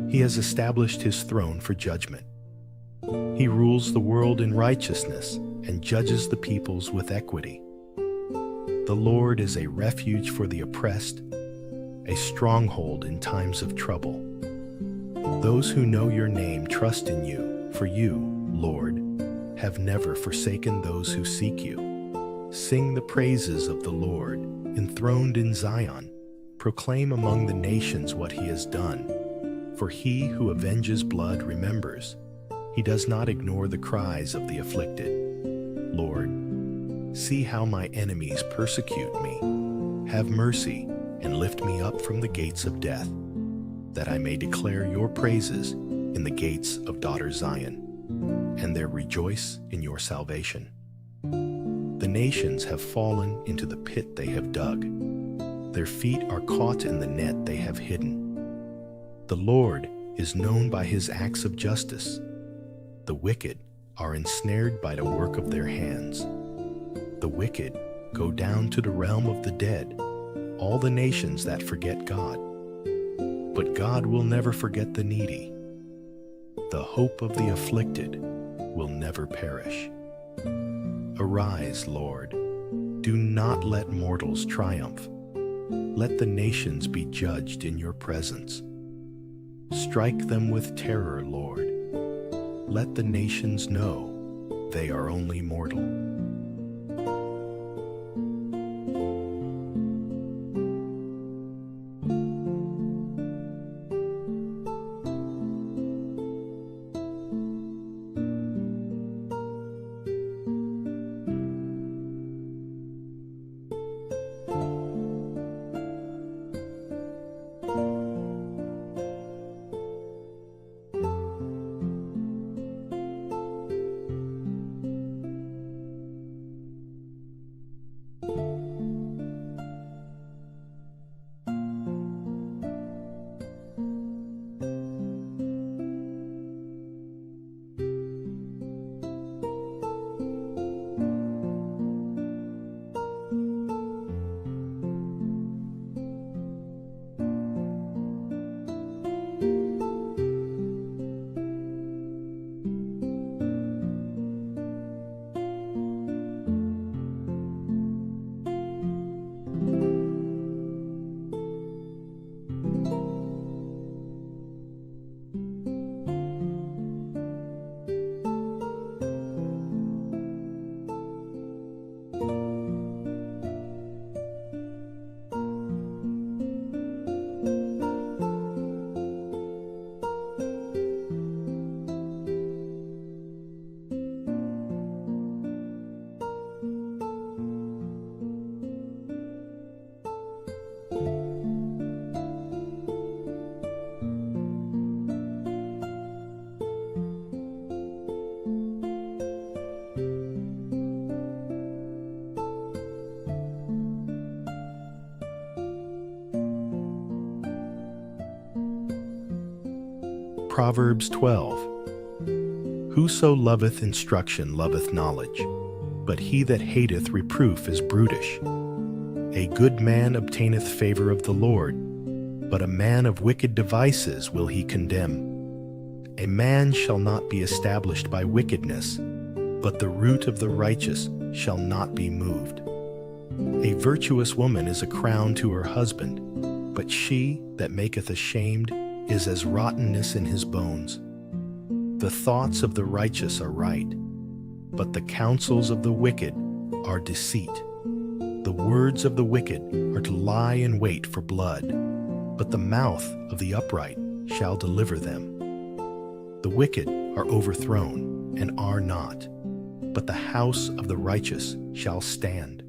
A: He has established his throne for judgment. He rules the world in righteousness and judges the peoples with equity. The Lord is a refuge for the oppressed, a stronghold in times of trouble. Those who know your name trust in you, for you, Lord, have never forsaken those who seek you. Sing the praises of the Lord, enthroned in Zion. Proclaim among the nations what he has done. For he who avenges blood remembers. He does not ignore the cries of the afflicted. Lord, see how my enemies persecute me. Have mercy and lift me up from the gates of death, that I may declare your praises in the gates of daughter Zion, and there rejoice in your salvation. The nations have fallen into the pit they have dug. Their feet are caught in the net they have hidden. The Lord is known by his acts of justice. The wicked are ensnared by the work of their hands. The wicked go down to the realm of the dead, all the nations that forget God. But God will never forget the needy. The hope of the afflicted will never perish. Arise, Lord. Do not let mortals triumph. Let the nations be judged in your presence. Strike them with terror, Lord. Let the nations know they are only mortal. Proverbs 12. Whoso loveth instruction loveth knowledge, but he that hateth reproof is brutish. A good man obtaineth favor of the Lord, but a man of wicked devices will he condemn. A man shall not be established by wickedness, but the root of the righteous shall not be moved. A virtuous woman is a crown to her husband, but she that maketh ashamed is as rottenness in his bones. The thoughts of the righteous are right, but the counsels of the wicked are deceit. The words of the wicked are to lie in wait for blood, but the mouth of the upright shall deliver them. The wicked are overthrown and are not, but the house of the righteous shall stand.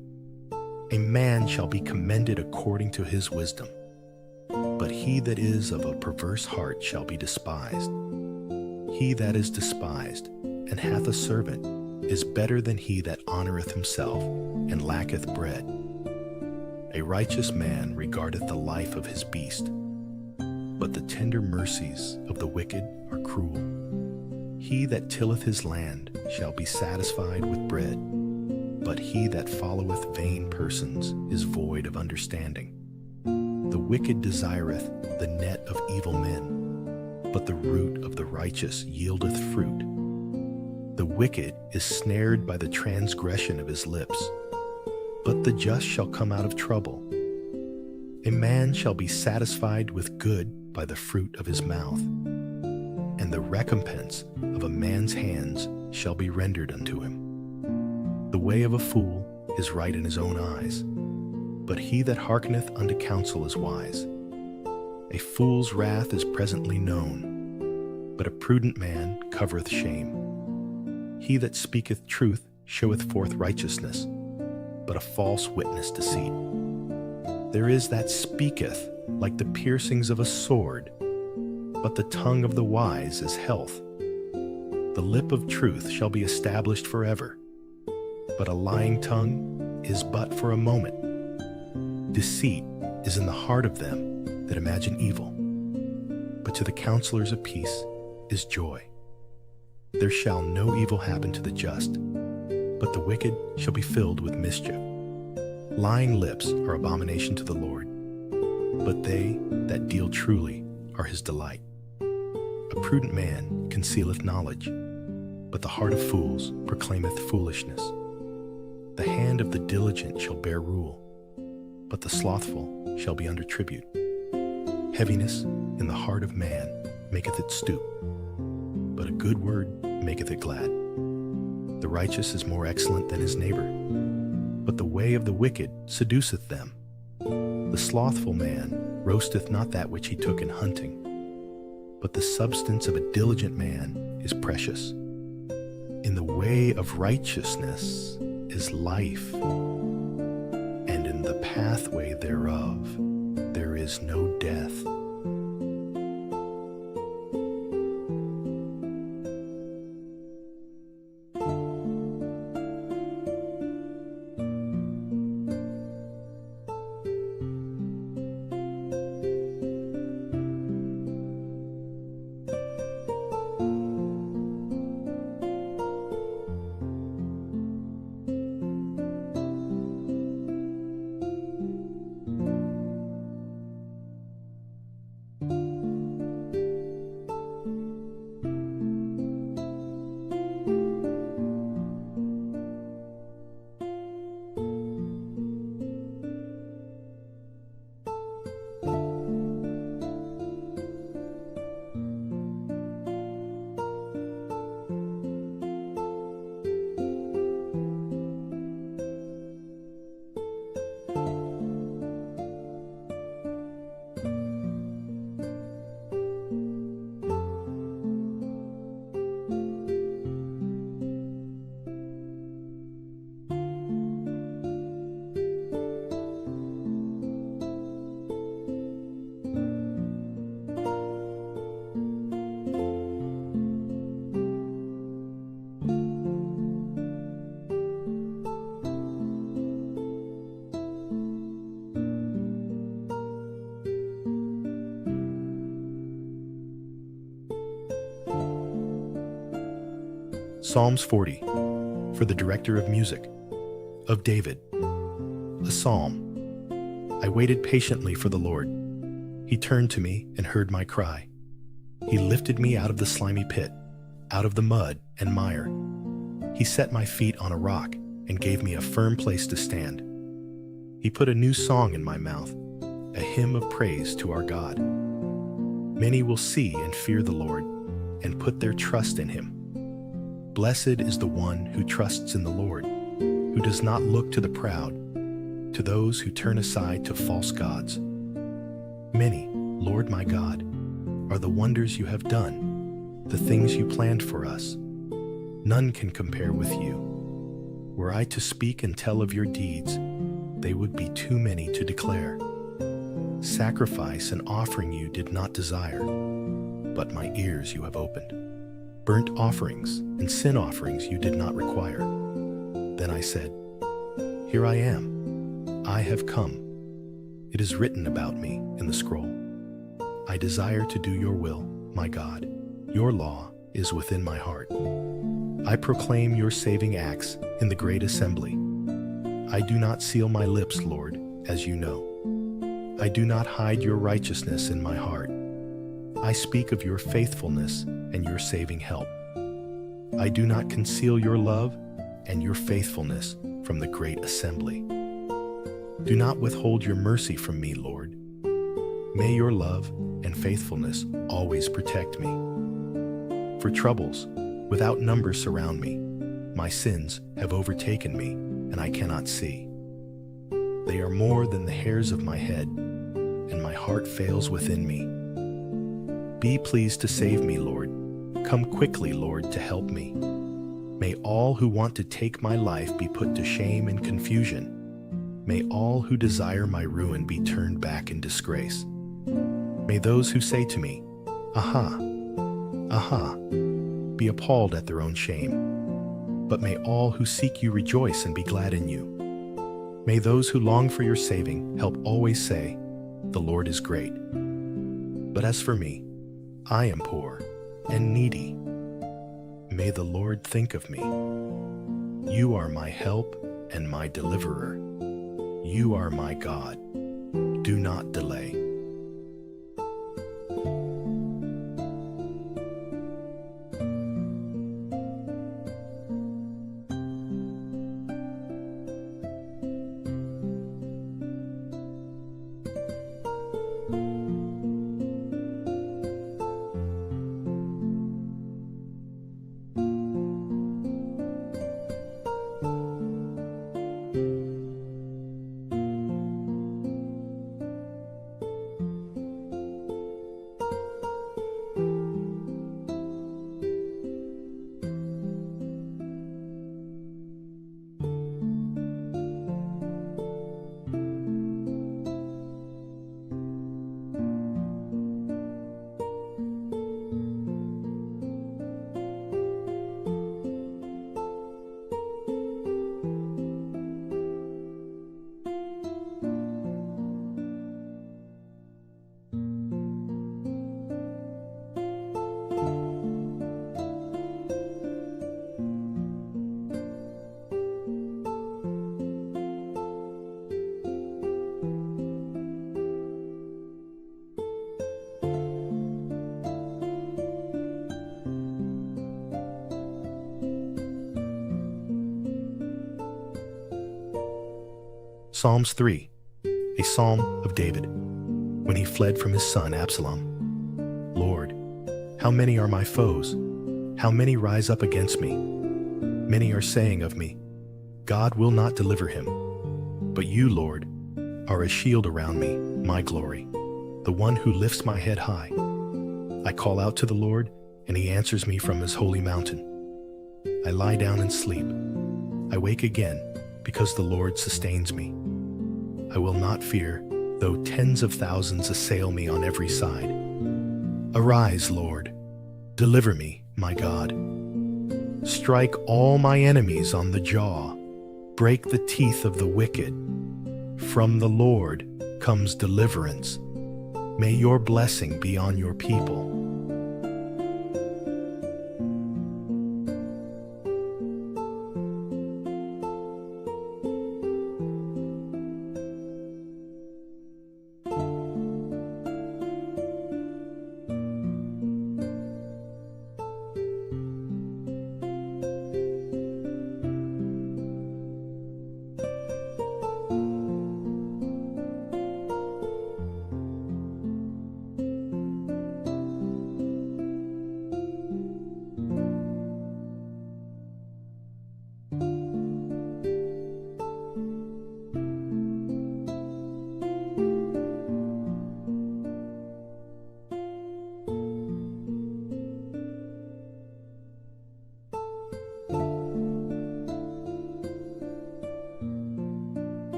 A: A man shall be commended according to his wisdom, but he that is of a perverse heart shall be despised. He that is despised and hath a servant is better than he that honoureth himself and lacketh bread. A righteous man regardeth the life of his beast, but the tender mercies of the wicked are cruel. He that tilleth his land shall be satisfied with bread, but he that followeth vain persons is void of understanding. The wicked desireth the net of evil men, but the root of the righteous yieldeth fruit. The wicked is snared by the transgression of his lips, but the just shall come out of trouble. A man shall be satisfied with good by the fruit of his mouth, and the recompense of a man's hands shall be rendered unto him. The way of a fool is right in his own eyes, but he that hearkeneth unto counsel is wise. A fool's wrath is presently known, but a prudent man covereth shame. He that speaketh truth showeth forth righteousness, but a false witness deceit. There is that speaketh like the piercings of a sword, but the tongue of the wise is health. The lip of truth shall be established forever, but a lying tongue is but for a moment. Deceit is in the heart of them that imagine evil, but to the counselors of peace is joy. There shall no evil happen to the just, but the wicked shall be filled with mischief. Lying lips are abomination to the Lord, but they that deal truly are his delight. A prudent man concealeth knowledge, but the heart of fools proclaimeth foolishness. The hand of the diligent shall bear rule, but the slothful shall be under tribute. Heaviness in the heart of man maketh it stoop, but a good word maketh it glad. The righteous is more excellent than his neighbor, but the way of the wicked seduceth them. The slothful man roasteth not that which he took in hunting, but the substance of a diligent man is precious. In the way of righteousness is life, and in the pathway thereof there is no death. Psalms 40, for the director of music, of David. A psalm. I waited patiently for the Lord. He turned to me and heard my cry. He lifted me out of the slimy pit, out of the mud and mire. He set my feet on a rock and gave me a firm place to stand. He put a new song in my mouth, a hymn of praise to our God. Many will see and fear the Lord and put their trust in him. Blessed is the one who trusts in the Lord, who does not look to the proud, to those who turn aside to false gods. Many, Lord my God, are the wonders you have done, the things you planned for us. None can compare with you. Were I to speak and tell of your deeds, they would be too many to declare. Sacrifice and offering you did not desire, but my ears you have opened. Burnt offerings and sin offerings you did not require. Then I said, Here I am. I have come. It is written about me in the scroll. I desire to do your will, my God. Your law is within my heart. I proclaim your saving acts in the great assembly. I do not seal my lips, Lord, as you know. I do not hide your righteousness in my heart. I speak of your faithfulness and your saving help. I do not conceal your love and your faithfulness from the great assembly. Do not withhold your mercy from me, Lord. May your love and faithfulness always protect me. For troubles without number surround me. My sins have overtaken me, and I cannot see. They are more than the hairs of my head, and my heart fails within me. Be pleased to save me, Lord. Come quickly, Lord, to help me. May all who want to take my life be put to shame and confusion. May all who desire my ruin be turned back in disgrace. May those who say to me, Aha, aha, be appalled at their own shame. But may all who seek you rejoice and be glad in you. May those who long for your saving help always say, The Lord is great. But as for me, I am poor and needy. May the Lord think of me. You are my help and my deliverer. You are my God. Do not delay. Psalms 3, a psalm of David, when he fled from his son Absalom. Lord, how many are my foes? How many rise up against me? Many are saying of me, God will not deliver him. But you, Lord, are a shield around me, my glory, the one who lifts my head high. I call out to the Lord, and he answers me from his holy mountain. I lie down and sleep. I wake again, because the Lord sustains me. I will not fear, though tens of thousands assail me on every side. Arise, Lord. Deliver me, my God. Strike all my enemies on the jaw. Break the teeth of the wicked. From the Lord comes deliverance. May your blessing be on your people.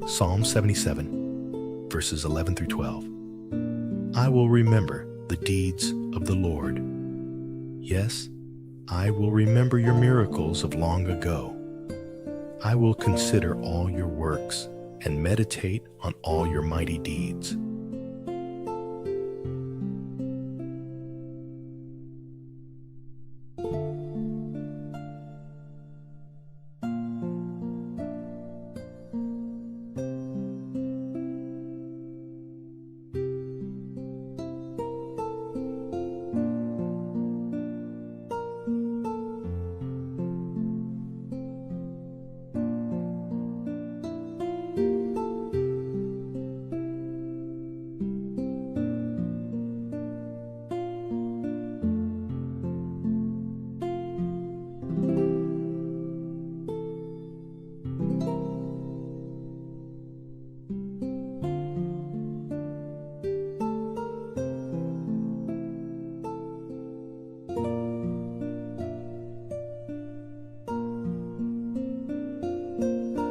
A: Psalm 77, verses 11 through 12. I will remember the deeds of the Lord. Yes, I will remember your miracles of long ago. I will consider all your works and meditate on all your mighty deeds.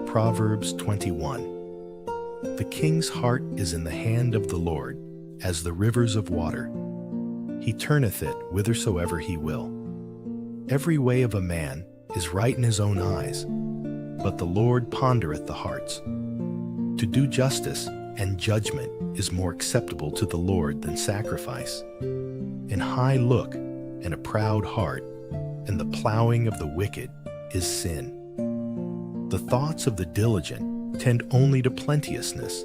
A: Proverbs 21. The king's heart is in the hand of the Lord, as the rivers of water. He turneth it whithersoever he will. Every way of a man is right in his own eyes, but the Lord pondereth the hearts. To do justice and judgment is more acceptable to the Lord than sacrifice. An high look and a proud heart, and the plowing of the wicked is sin. The thoughts of the diligent tend only to plenteousness,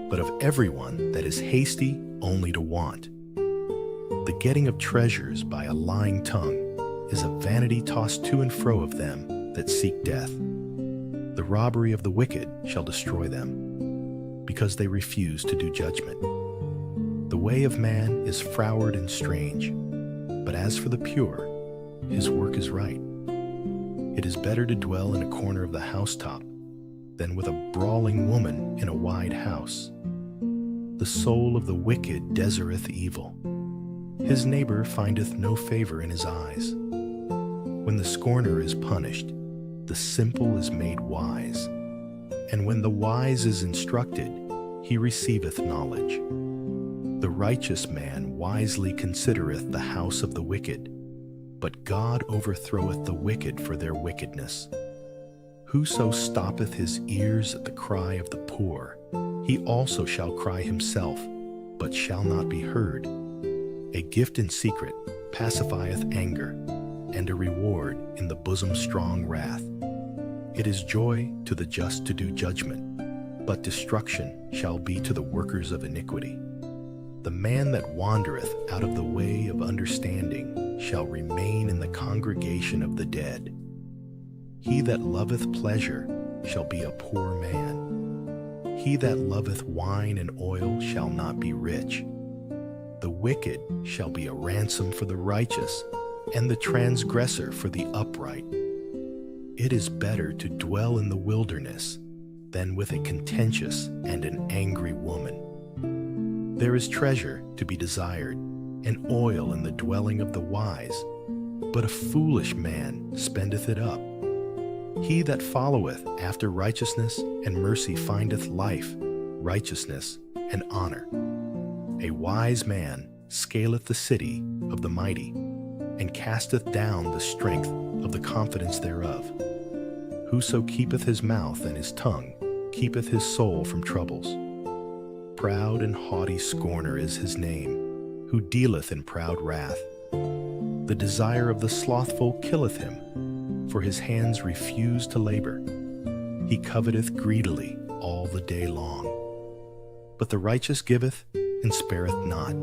A: but of everyone that is hasty only to want. The getting of treasures by a lying tongue is a vanity tossed to and fro of them that seek death. The robbery of the wicked shall destroy them, because they refuse to do judgment. The way of man is froward and strange, but as for the pure, his work is right. It is better to dwell in a corner of the housetop than with a brawling woman in a wide house. The soul of the wicked desireth evil. His neighbor findeth no favor in his eyes. When the scorner is punished, the simple is made wise. And when the wise is instructed, he receiveth knowledge. The righteous man wisely considereth the house of the wicked, but God overthroweth the wicked for their wickedness. Whoso stoppeth his ears at the cry of the poor, he also shall cry himself, but shall not be heard. A gift in secret pacifieth anger, and a reward in the bosom strong wrath. It is joy to the just to do judgment, but destruction shall be to the workers of iniquity. The man that wandereth out of the way of understanding shall remain in the congregation of the dead. He that loveth pleasure shall be a poor man. He that loveth wine and oil shall not be rich. The wicked shall be a ransom for the righteous, and the transgressor for the upright. It is better to dwell in the wilderness than with a contentious and an angry woman. There is treasure to be desired, and oil in the dwelling of the wise, but a foolish man spendeth it up. He that followeth after righteousness and mercy findeth life, righteousness, and honor. A wise man scaleth the city of the mighty, and casteth down the strength of the confidence thereof. Whoso keepeth his mouth and his tongue keepeth his soul from troubles. Proud and haughty scorner is his name, who dealeth in proud wrath. The desire of the slothful killeth him, for his hands refuse to labor. He coveteth greedily all the day long. But the righteous giveth and spareth not.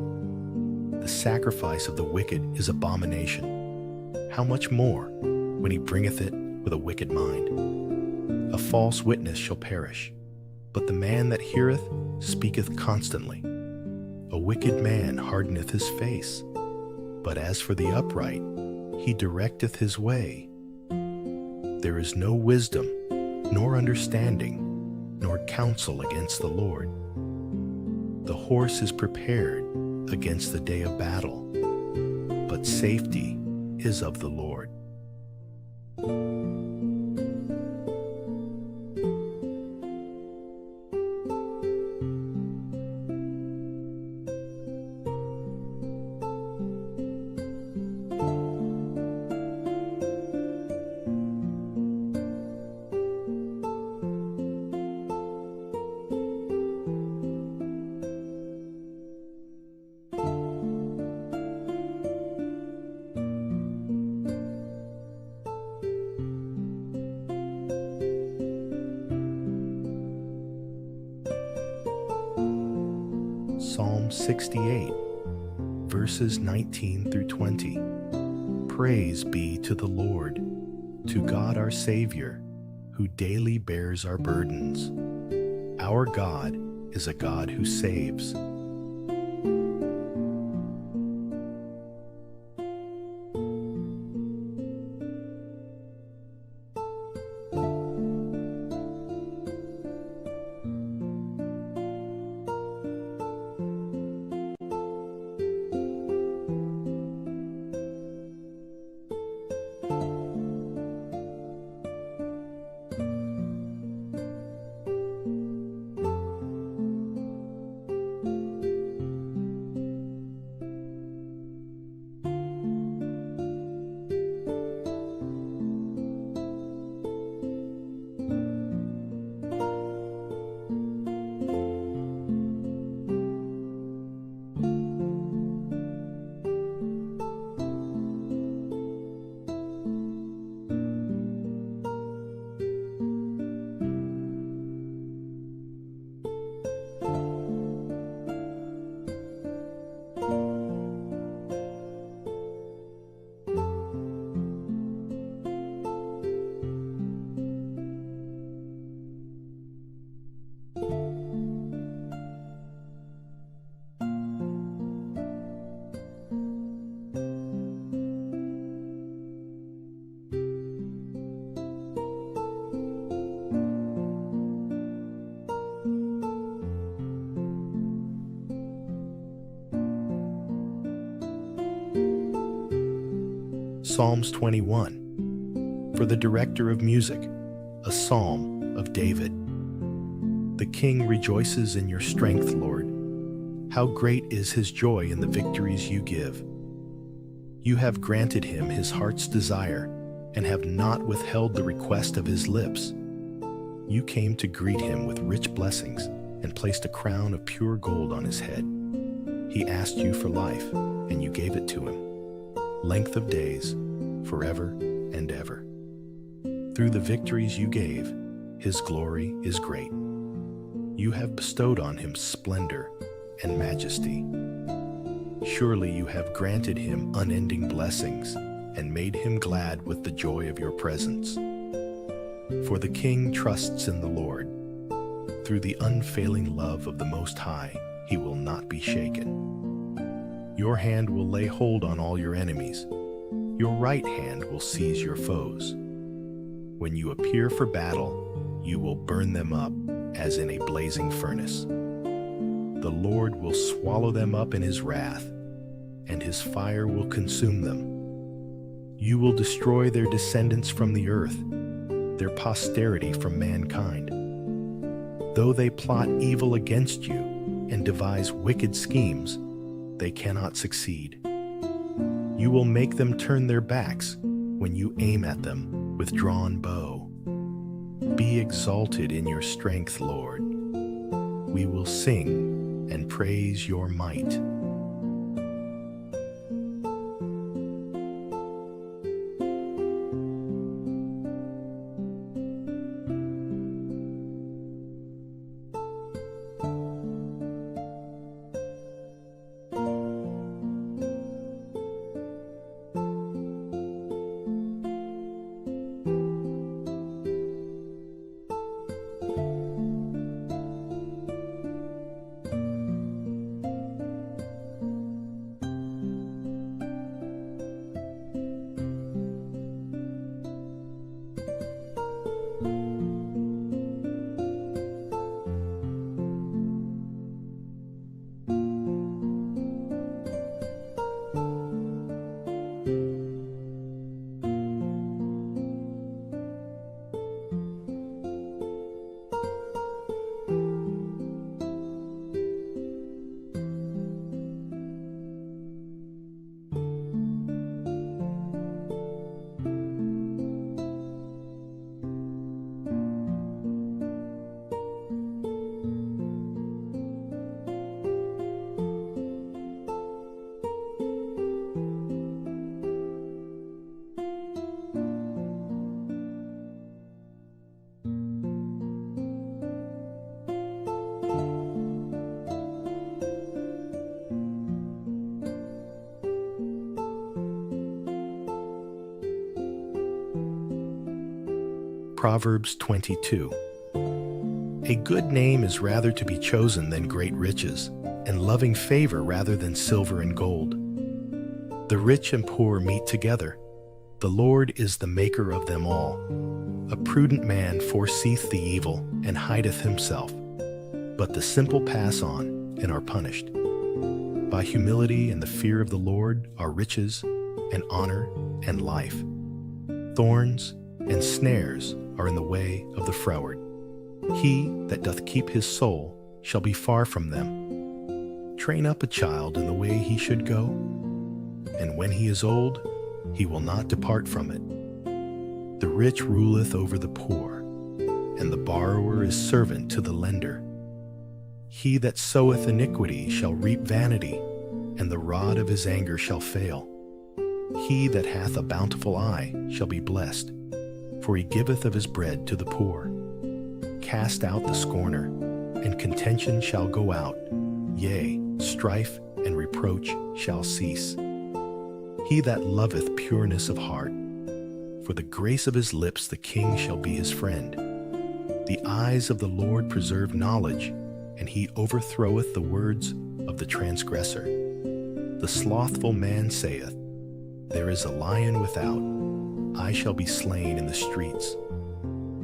A: The sacrifice of the wicked is abomination. How much more when he bringeth it with a wicked mind? A false witness shall perish, but the man that heareth speaketh constantly. A wicked man hardeneth his face, but as for the upright, he directeth his way. There is no wisdom, nor understanding, nor counsel against the Lord. The horse is prepared against the day of battle, but safety is of the Lord. 68, verses 19 through 20. Praise be to the Lord, to God our Savior, who daily bears our burdens. Our God is a God who saves. Psalms 21. For the director of music, a psalm of David. The king rejoices in your strength, Lord. How great is his joy in the victories you give. You have granted him his heart's desire and have not withheld the request of his lips. You came to greet him with rich blessings and placed a crown of pure gold on his head. He asked you for life, and you gave it to him. Length of days, forever and ever. Through the victories you gave, his glory is great. You have bestowed on him splendor and majesty. Surely you have granted him unending blessings and made him glad with the joy of your presence. For the king trusts in the Lord. Through the unfailing love of the Most High, he will not be shaken. Your hand will lay hold on all your enemies. Your right hand will seize your foes. When you appear for battle, you will burn them up as in a blazing furnace. The Lord will swallow them up in his wrath, and his fire will consume them. You will destroy their descendants from the earth, their posterity from mankind. Though they plot evil against you and devise wicked schemes, they cannot succeed. You will make them turn their backs when you aim at them with drawn bow. Be exalted in your strength, Lord. We will sing and praise your might. Proverbs 22. A good name is rather to be chosen than great riches, and loving favor rather than silver and gold. The rich and poor meet together. The Lord is the maker of them all. A prudent man foreseeth the evil, and hideth himself. But the simple pass on, and are punished. By humility and the fear of the Lord are riches, and honor, and life. Thorns and snares are in the way of the froward. He that doth keep his soul shall be far from them. Train up a child in the way he should go, and when he is old, he will not depart from it. The rich ruleth over the poor, and the borrower is servant to the lender. He that soweth iniquity shall reap vanity, and the rod of his anger shall fail. He that hath a bountiful eye shall be blessed, for he giveth of his bread to the poor. Cast out the scorner, and contention shall go out, yea, strife and reproach shall cease. He that loveth pureness of heart, for the grace of his lips the king shall be his friend. The eyes of the Lord preserve knowledge, and he overthroweth the words of the transgressor. The slothful man saith, There is a lion without, I shall be slain in the streets.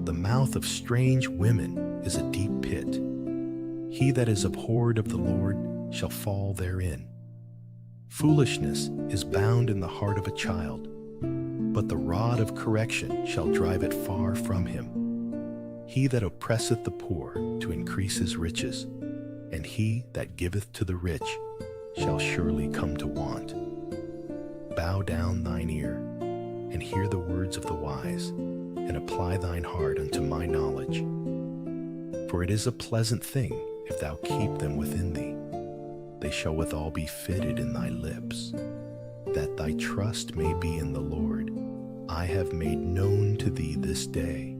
A: The mouth of strange women is a deep pit. He that is abhorred of the Lord shall fall therein. Foolishness is bound in the heart of a child, but the rod of correction shall drive it far from him. He that oppresseth the poor to increase his riches, and he that giveth to the rich shall surely come to want. Bow down thine ear, and hear the words of the wise, and apply thine heart unto my knowledge. For it is a pleasant thing if thou keep them within thee. They shall withal be fitted in thy lips. That thy trust may be in the Lord, I have made known to thee this day,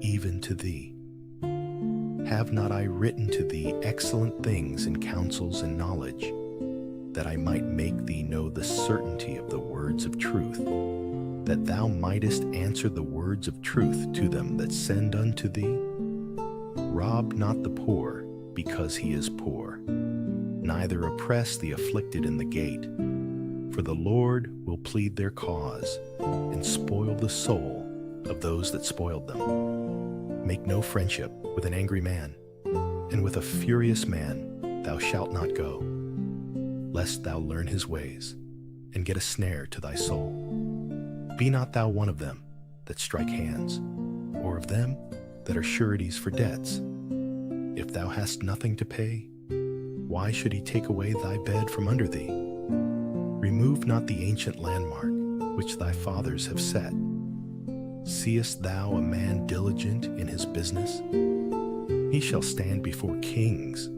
A: even to thee. Have not I written to thee excellent things in counsels and knowledge, that I might make thee know the certainty of the words of truth, that thou mightest answer the words of truth to them that send unto thee? Rob not the poor, because he is poor, neither oppress the afflicted in the gate. For the Lord will plead their cause, and spoil the soul of those that spoiled them. Make no friendship with an angry man, and with a furious man thou shalt not go, lest thou learn his ways, and get a snare to thy soul. Be not thou one of them that strike hands, or of them that are sureties for debts. If thou hast nothing to pay, why should he take away thy bed from under thee? Remove not the ancient landmark which thy fathers have set. Seest thou a man diligent in his business? He shall stand before kings.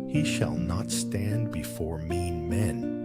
A: He shall not stand before mean men.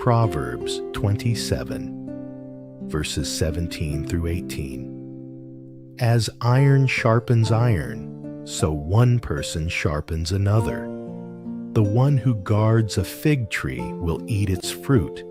A: Proverbs 27, verses 17 through 18. As iron sharpens iron, so one person sharpens another. The one who guards a fig tree will eat its fruit.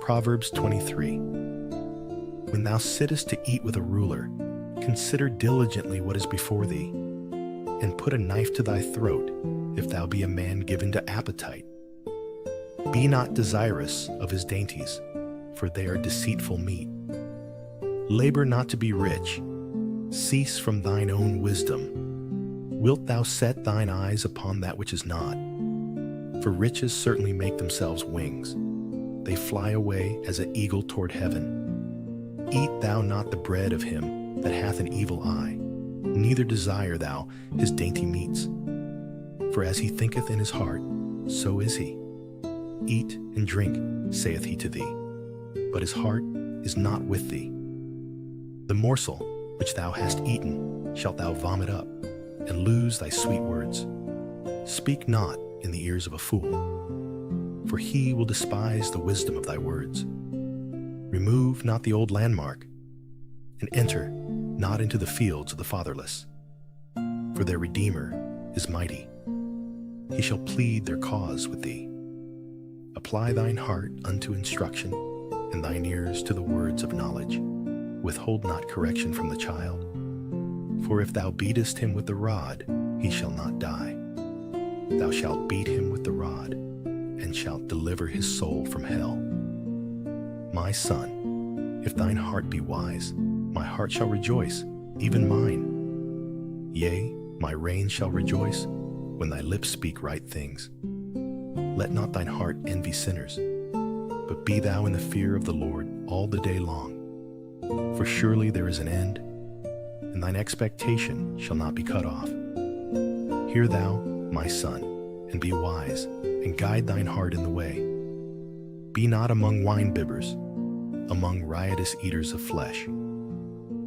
A: Proverbs 23. When thou sittest to eat with a ruler, consider diligently what is before thee, and put a knife to thy throat, if thou be a man given to appetite. Be not desirous of his dainties, for they are deceitful meat. Labor not to be rich. Cease from thine own wisdom. Wilt thou set thine eyes upon that which is not? For riches certainly make themselves wings. They fly away as an eagle toward heaven. Eat thou not the bread of him that hath an evil eye, neither desire thou his dainty meats. For as he thinketh in his heart, so is he. Eat and drink, saith he to thee, but his heart is not with thee. The morsel which thou hast eaten shalt thou vomit up, and lose thy sweet words. Speak not in the ears of a fool, for he will despise the wisdom of thy words. Remove not the old landmark, and enter not into the fields of the fatherless. For their Redeemer is mighty. He shall plead their cause with thee. Apply thine heart unto instruction, and thine ears to the words of knowledge. Withhold not correction from the child. For if thou beatest him with the rod, he shall not die. Thou shalt beat him with the rod, and shalt deliver his soul from hell. My son, if thine heart be wise, my heart shall rejoice, even mine. Yea, my reign shall rejoice when thy lips speak right things. Let not thine heart envy sinners, but be thou in the fear of the Lord all the day long. For surely there is an end, and thine expectation shall not be cut off. Hear thou, my son, and be wise, and guide thine heart in the way. Be not among wine-bibbers, among riotous eaters of flesh.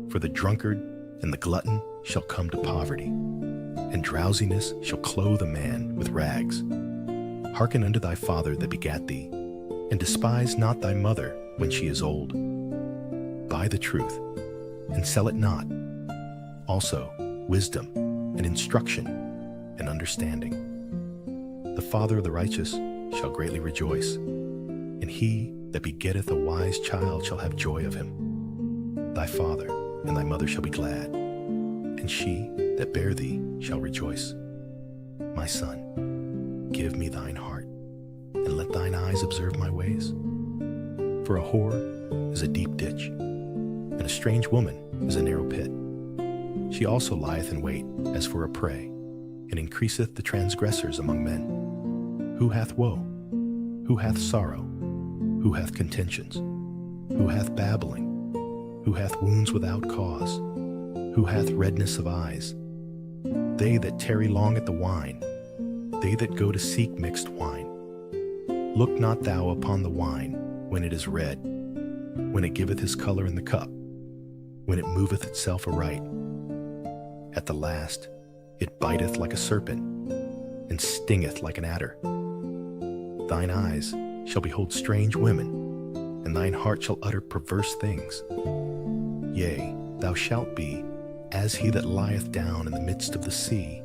A: For the drunkard and the glutton shall come to poverty, and drowsiness shall clothe a man with rags. Hearken unto thy father that begat thee, and despise not thy mother when she is old. Buy the truth, and sell it not. Also wisdom, and instruction, and understanding. The father of the righteous shall greatly rejoice, and he that begetteth a wise child shall have joy of him. Thy father and thy mother shall be glad, and she that bare thee shall rejoice. My son, give me thine heart, and let thine eyes observe my ways. For a whore is a deep ditch, and a strange woman is a narrow pit. She also lieth in wait as for a prey, and increaseth the transgressors among men. Who hath woe? Who hath sorrow? Who hath contentions? Who hath babbling? Who hath wounds without cause? Who hath redness of eyes? They that tarry long at the wine, they that go to seek mixed wine. Look not thou upon the wine when it is red, when it giveth his color in the cup, when it moveth itself aright. At the last it biteth like a serpent, and stingeth like an adder. Thine eyes shall behold strange women, and thine heart shall utter perverse things. Yea, thou shalt be as he that lieth down in the midst of the sea,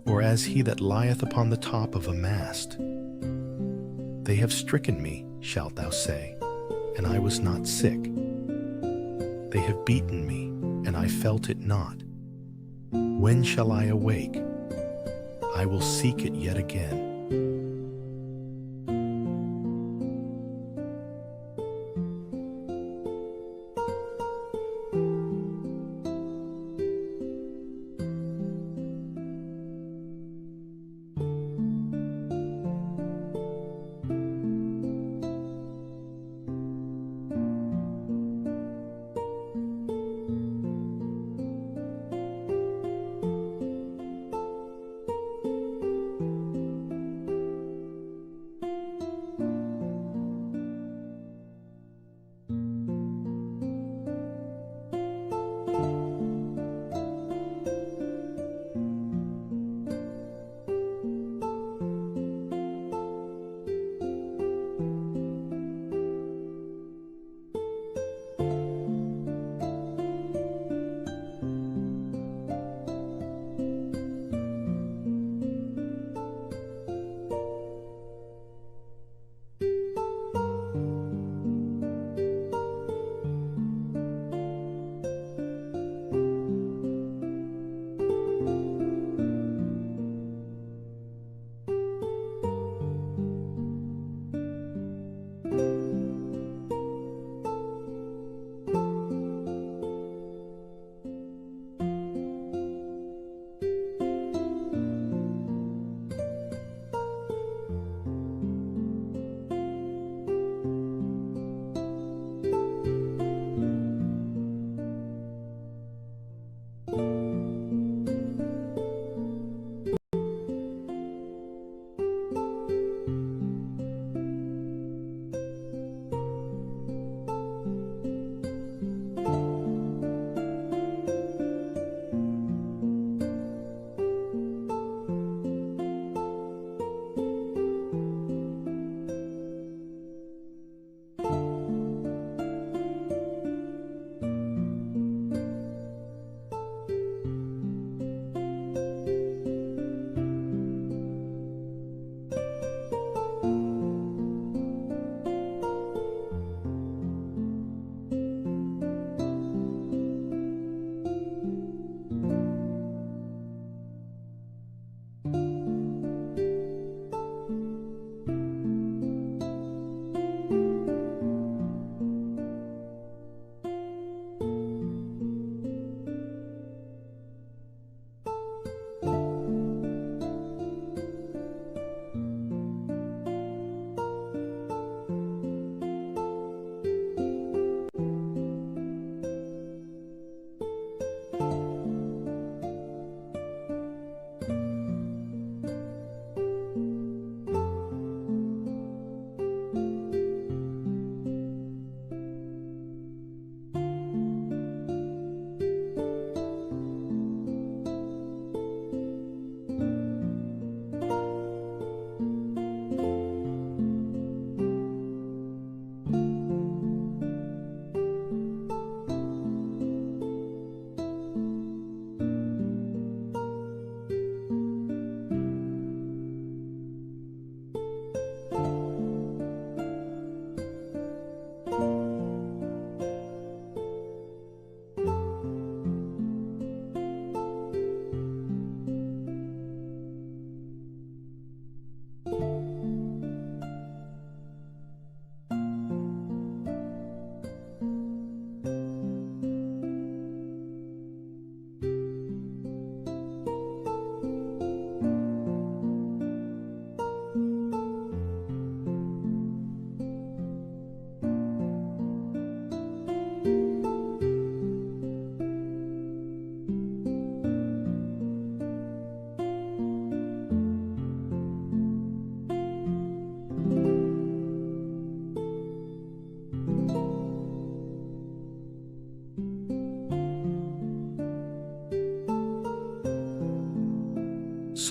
A: or as he that lieth upon the top of a mast. They have stricken me, shalt thou say, and I was not sick. They have beaten me, and I felt it not. When shall I awake? I will seek it yet again.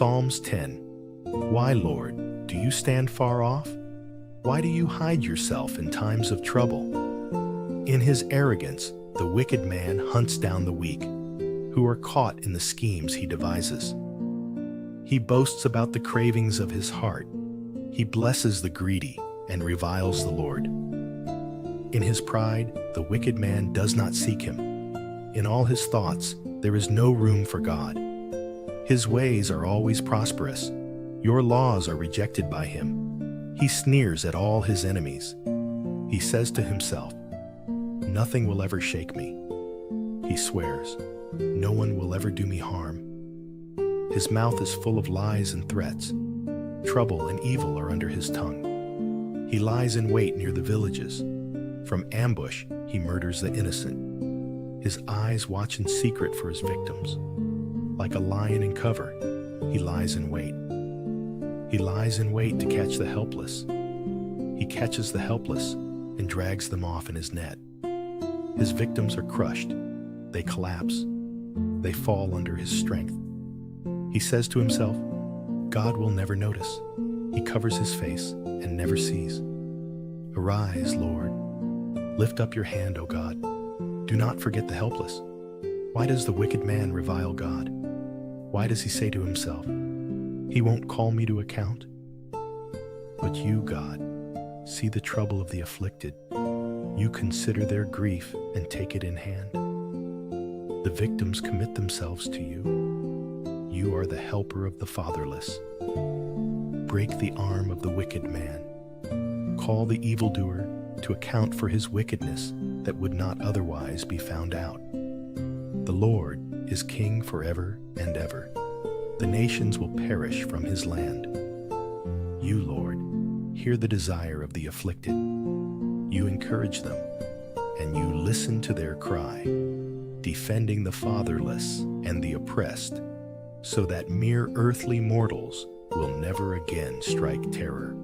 A: Psalms 10. Why, Lord, do you stand far off? Why do you hide yourself in times of trouble? In his arrogance, the wicked man hunts down the weak, who are caught in the schemes he devises. He boasts about the cravings of his heart. He blesses the greedy and reviles the Lord. In his pride, the wicked man does not seek him. In all his thoughts, there is no room for God. His ways are always prosperous. Your laws are rejected by him. He sneers at all his enemies. He says to himself, "Nothing will ever shake me." He swears, "No one will ever do me harm." His mouth is full of lies and threats. Trouble and evil are under his tongue. He lies in wait near the villages. From ambush, he murders the innocent. His eyes watch in secret for his victims. Like a lion in cover, he lies in wait. He lies in wait to catch the helpless. He catches the helpless and drags them off in his net. His victims are crushed. They collapse. They fall under his strength. He says to himself, "God will never notice." He covers his face and never sees. Arise, Lord. Lift up your hand, O God. Do not forget the helpless. Why does the wicked man revile God? Why does he say to himself, "He won't call me to account"? But you, God, see the trouble of the afflicted. You consider their grief and take it in hand. The victims commit themselves to you. You are the helper of the fatherless. Break the arm of the wicked man. Call the evildoer to account for his wickedness that would not otherwise be found out. The Lord is king forever and ever. The nations will perish from his land. You, Lord, hear the desire of the afflicted. You encourage them, and you listen to their cry, defending the fatherless and the oppressed, so that mere earthly mortals will never again strike terror.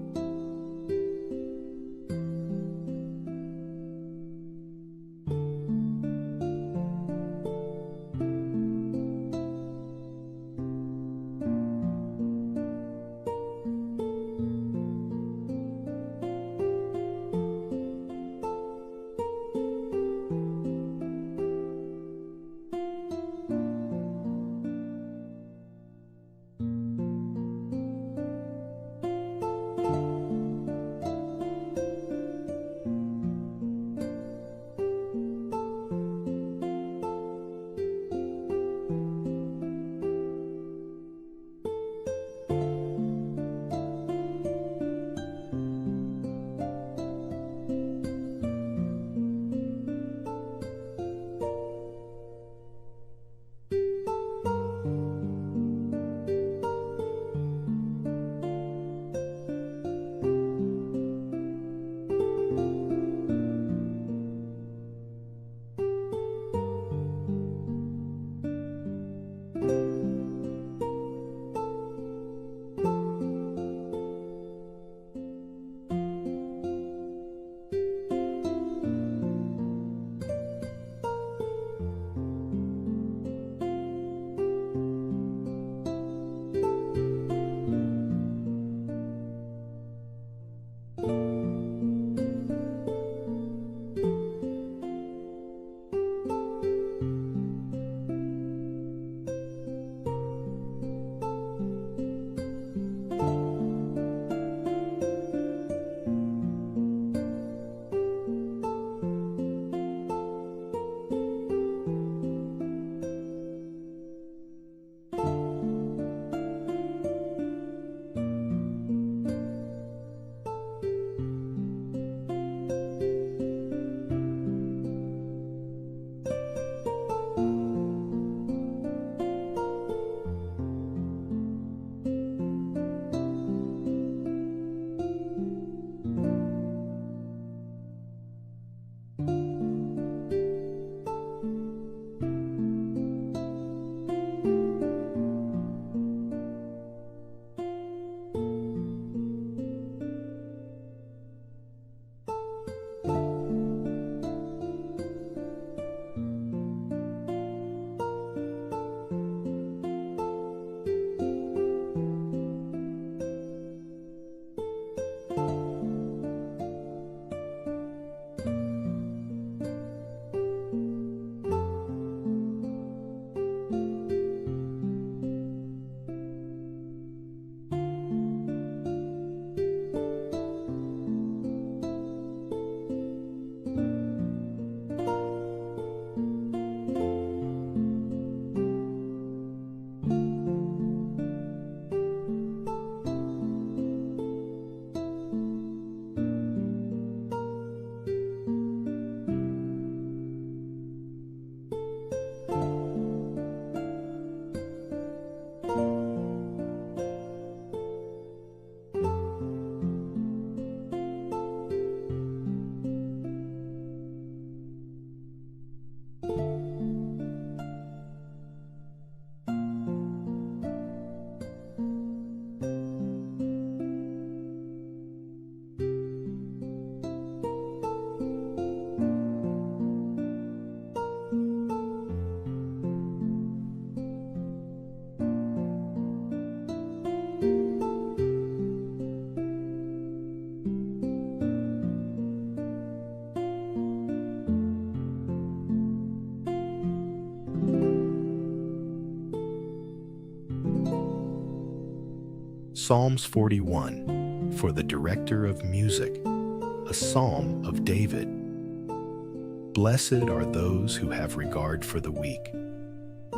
A: Psalms 41, for the director of music, a psalm of David. Blessed are those who have regard for the weak.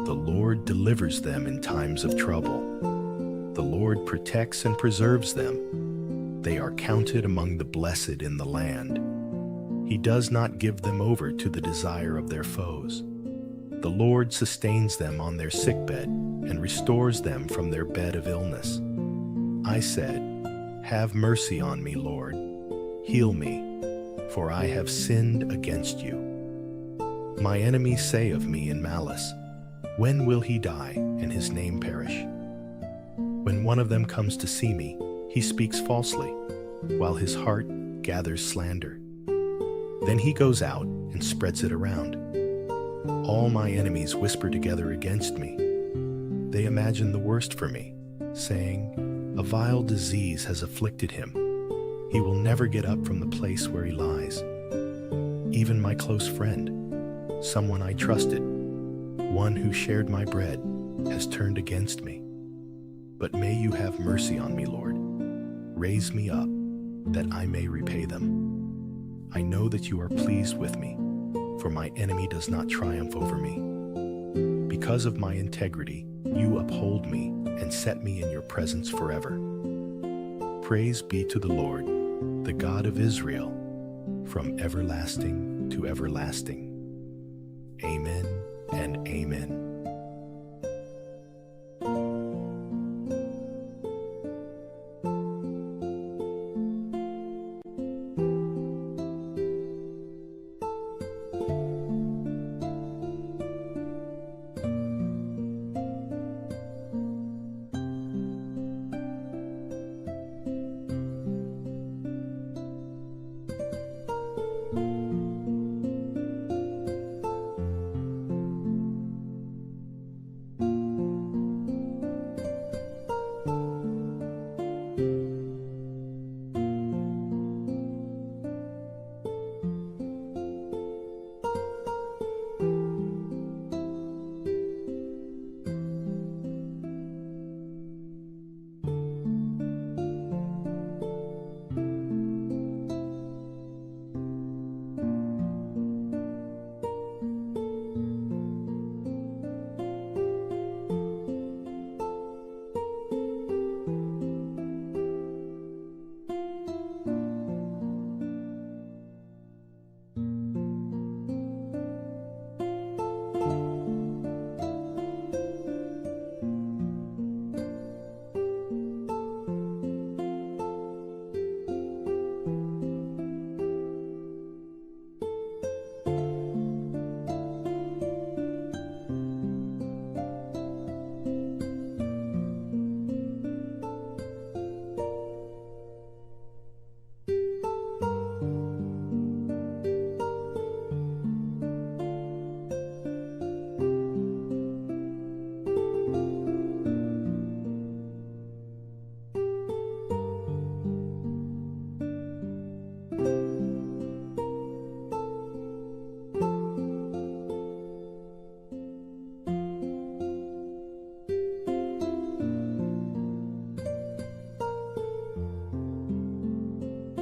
A: The Lord delivers them in times of trouble. The Lord protects and preserves them. They are counted among the blessed in the land. He does not give them over to the desire of their foes. The Lord sustains them on their sickbed and restores them from their bed of illness. I said, "Have mercy on me, Lord. Heal me, for I have sinned against you." My enemies say of me in malice, "When will he die and his name perish?" When one of them comes to see me, he speaks falsely, while his heart gathers slander. Then he goes out and spreads it around. All my enemies whisper together against me. They imagine the worst for me, saying, "A vile disease has afflicted him. He will never get up from the place where he lies." Even my close friend, someone I trusted, one who shared my bread, has turned against me. But may you have mercy on me, Lord. Raise me up, that I may repay them. I know that you are pleased with me, for my enemy does not triumph over me. Because of my integrity, you uphold me and set me in your presence forever. Praise be to the Lord, the God of Israel, from everlasting to everlasting. Amen and amen.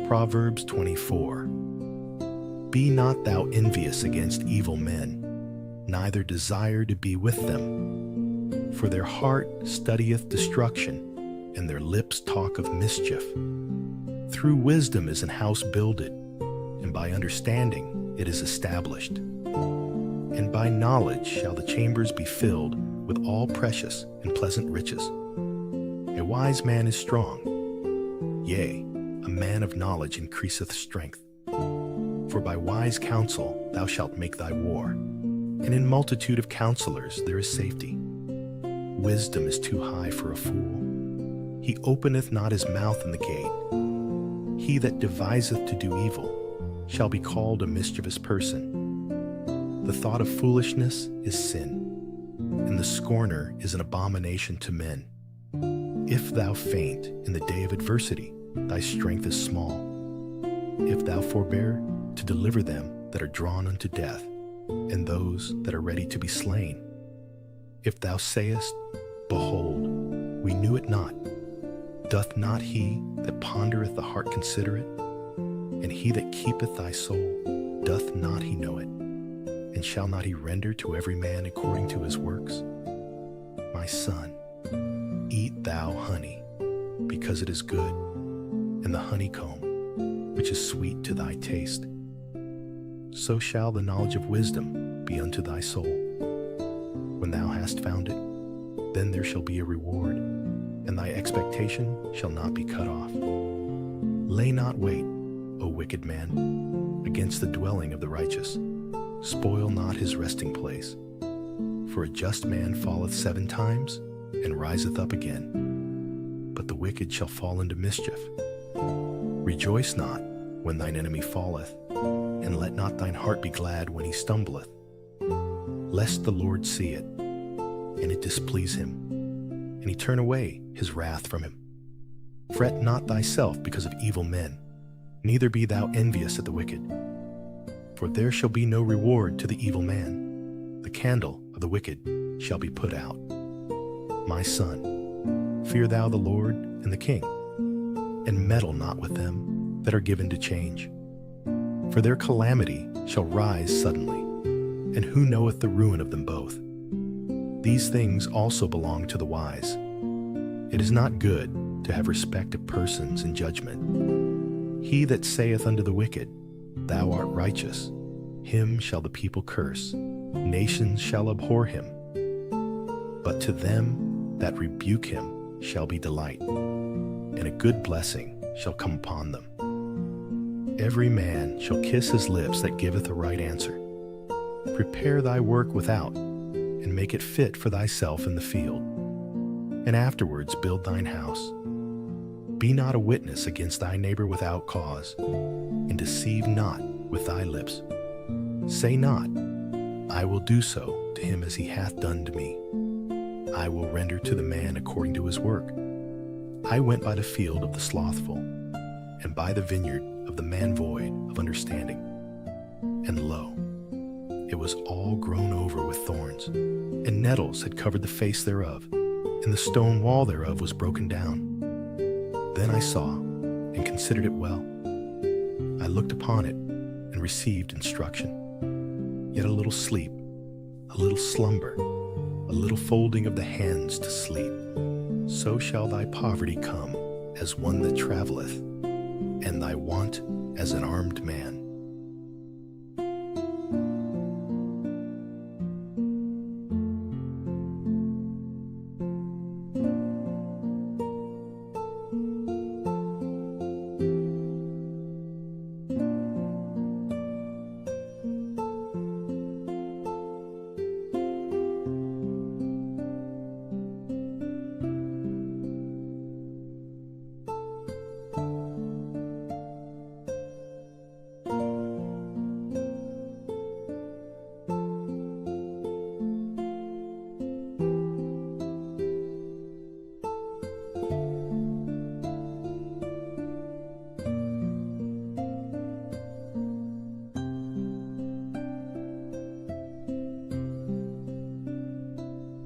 A: Proverbs 24. Be not thou envious against evil men, neither desire to be with them. For their heart studieth destruction, and their lips talk of mischief. Through wisdom is an house builded, and by understanding it is established. And by knowledge shall the chambers be filled with all precious and pleasant riches. A wise man is strong, yea, a man of knowledge increaseth strength. For by wise counsel thou shalt make thy war, and in multitude of counselors there is safety. Wisdom is too high for a fool. He openeth not his mouth in the gate. He that deviseth to do evil shall be called a mischievous person. The thought of foolishness is sin, and the scorner is an abomination to men. If thou faint in the day of adversity, thy strength is small. If thou forbear to deliver them that are drawn unto death, and those that are ready to be slain. If thou sayest, Behold, we knew it not, Doth not he that pondereth the heart consider it? And he that keepeth thy soul, doth not he know it? And shall not he render to every man according to his works? My son, eat thou honey, because it is good, and the honeycomb, which is sweet to thy taste. So shall the knowledge of wisdom be unto thy soul. When thou hast found it, then there shall be a reward, and thy expectation shall not be cut off. Lay not wait, O wicked man, against the dwelling of the righteous. Spoil not his resting place. For a just man falleth 7 times, and riseth up again. But the wicked shall fall into mischief. Rejoice not when thine enemy falleth, and let not thine heart be glad when he stumbleth. Lest the Lord see it, and it displease him, and he turn away his wrath from him. Fret not thyself because of evil men, neither be thou envious at the wicked. For there shall be no reward to the evil man. The candle of the wicked shall be put out. My son, fear thou the Lord and the king, and meddle not with them that are given to change. For their calamity shall rise suddenly, and who knoweth the ruin of them both? These things also belong to the wise. It is not good to have respect of persons in judgment. He that saith unto the wicked, Thou art righteous, him shall the people curse, nations shall abhor him. But to them that rebuke him shall be delight, and a good blessing shall come upon them. Every man shall kiss his lips that giveth a right answer. Prepare thy work without, and make it fit for thyself in the field, and afterwards build thine house. Be not a witness against thy neighbor without cause, and deceive not with thy lips. Say not, I will do so to him as he hath done to me. I will render to the man according to his work. I went by the field of the slothful, and by the vineyard of the man void of understanding. And lo, it was all grown over with thorns, and nettles had covered the face thereof, and the stone wall thereof was broken down. Then I saw, and considered it well. I looked upon it, and received instruction. Yet a little sleep, a little slumber, a little folding of the hands to sleep. So shall thy poverty come as one that travelleth, and thy want as an armed man.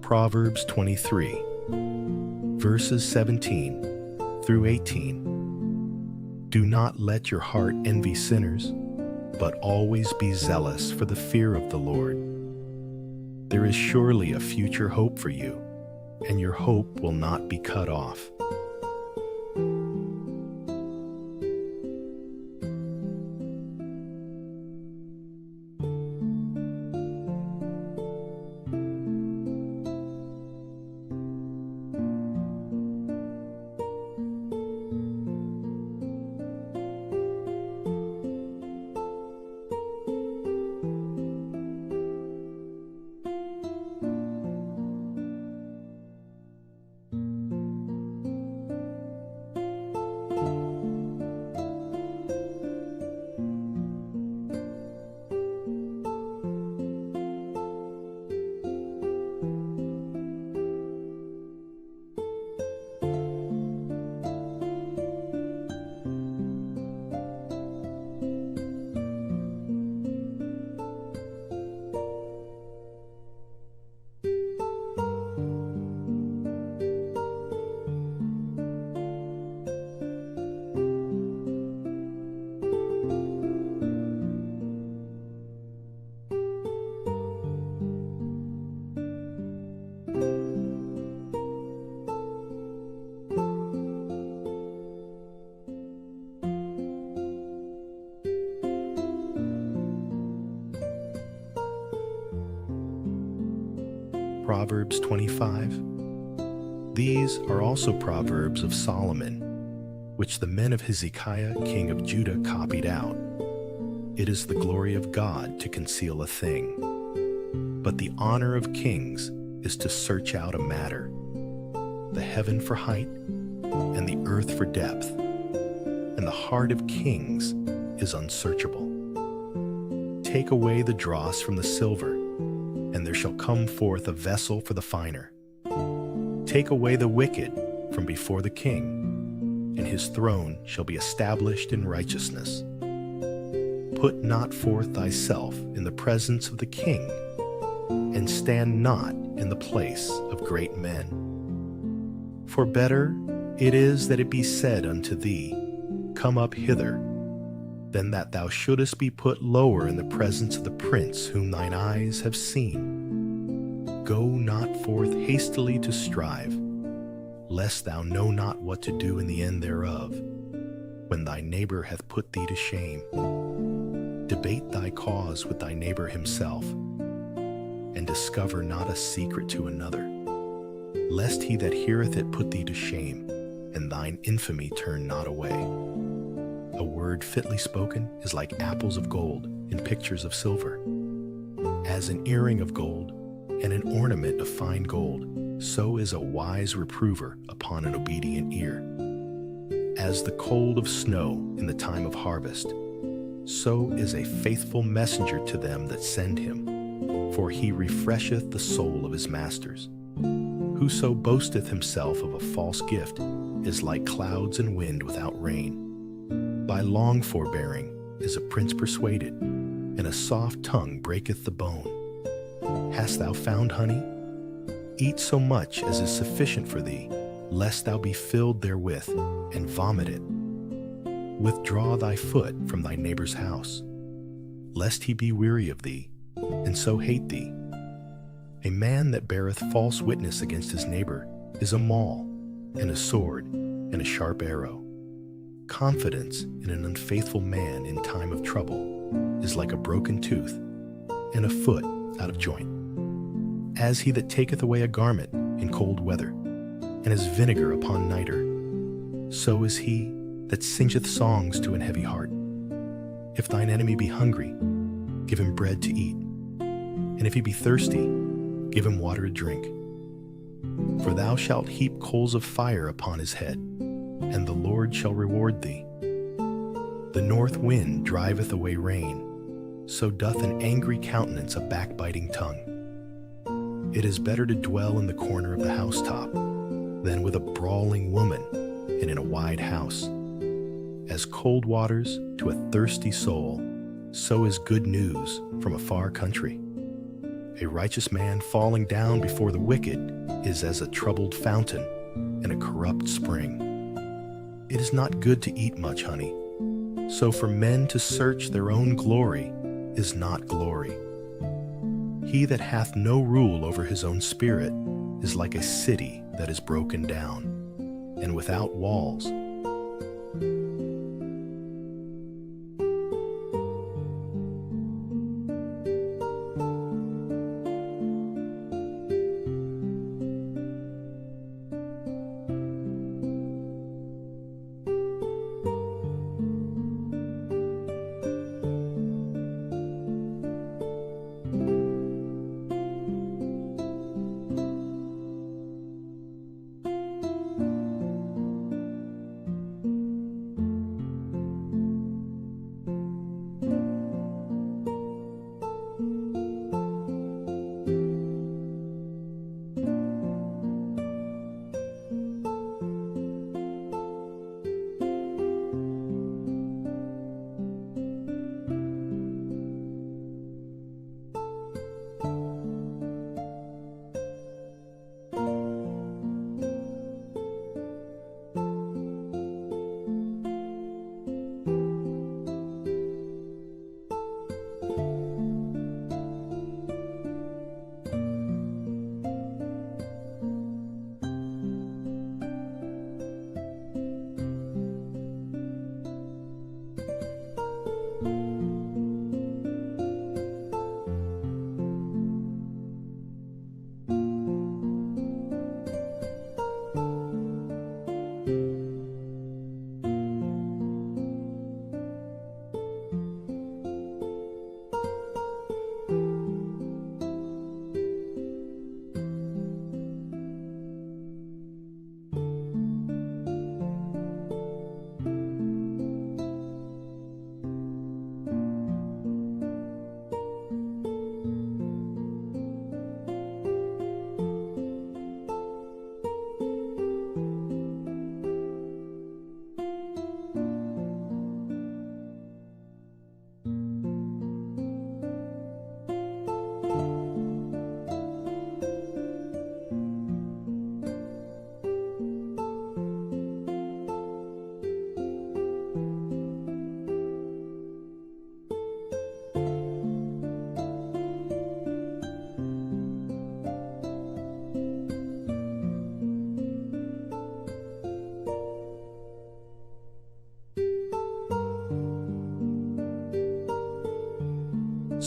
A: Proverbs 23, verses 17 through 18. Do not let your heart envy sinners, but always be zealous for the fear of the Lord. There is surely a future hope for you, and your hope will not be cut off. Proverbs 25. These are also Proverbs of Solomon, which the men of Hezekiah, king of Judah, copied out. It is the glory of God to conceal a thing, but the honor of kings is to search out a matter. The heaven for height, and the earth for depth, and the heart of kings is unsearchable. Take away the dross from the silver, and there shall come forth a vessel for the finer. Take away the wicked from before the king, and his throne shall be established in righteousness. Put not forth thyself in the presence of the king, and stand not in the place of great men. For better it is that it be said unto thee, Come up hither, than that thou shouldest be put lower in the presence of the prince whom thine eyes have seen. Go not forth hastily to strive, lest thou know not what to do in the end thereof, when thy neighbor hath put thee to shame. Debate thy cause with thy neighbor himself, and discover not a secret to another, lest he that heareth it put thee to shame, and thine infamy turn not away. A word fitly spoken is like apples of gold in pictures of silver. As an earring of gold and an ornament of fine gold, so is a wise reprover upon an obedient ear. As the cold of snow in the time of harvest, so is a faithful messenger to them that send him, for he refresheth the soul of his masters. Whoso boasteth himself of a false gift is like clouds and wind without rain. By long forbearing is a prince persuaded, and a soft tongue breaketh the bone. Hast thou found honey? Eat so much as is sufficient for thee, lest thou be filled therewith, and vomit it. Withdraw thy foot from thy neighbor's house, lest he be weary of thee, and so hate thee. A man that beareth false witness against his neighbor is a maul, and a sword, and a sharp arrow. Confidence in an unfaithful man in time of trouble is like a broken tooth, and a foot out of joint. As he that taketh away a garment in cold weather, and as vinegar upon nitre, so is he that singeth songs to an heavy heart. If thine enemy be hungry, give him bread to eat, and if he be thirsty, give him water to drink. For thou shalt heap coals of fire upon his head, and the Lord shall reward thee. The north wind driveth away rain, so doth an angry countenance a backbiting tongue. It is better to dwell in the corner of the housetop than with a brawling woman and in a wide house. As cold waters to a thirsty soul, so is good news from a far country. A righteous man falling down before the wicked is as a troubled fountain and a corrupt spring. It is not good to eat much honey, so for men to search their own glory is not glory. He that hath no rule over his own spirit is like a city that is broken down, and without walls.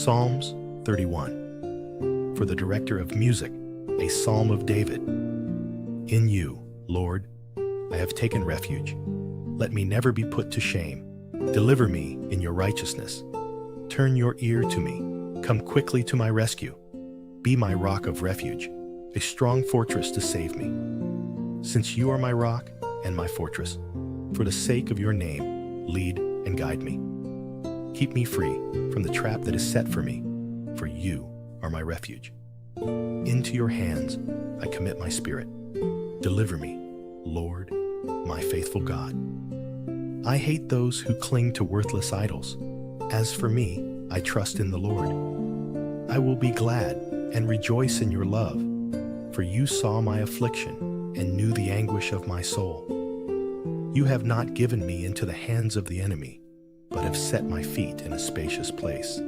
A: Psalms 31. For the director of music, a psalm of David. In you, Lord, I have taken refuge. Let me never be put to shame. Deliver me in your righteousness. Turn your ear to me. Come quickly to my rescue. Be my rock of refuge, a strong fortress to save me. Since you are my rock and my fortress, for the sake of your name, lead and guide me. Keep me free from the trap that is set for me, for you are my refuge. Into your hands I commit my spirit. Deliver me, Lord, my faithful God. I hate those who cling to worthless idols. As for me, I trust in the Lord. I will be glad and rejoice in your love, for you saw my affliction and knew the anguish of my soul. You have not given me into the hands of the enemy, but have set my feet in a spacious place.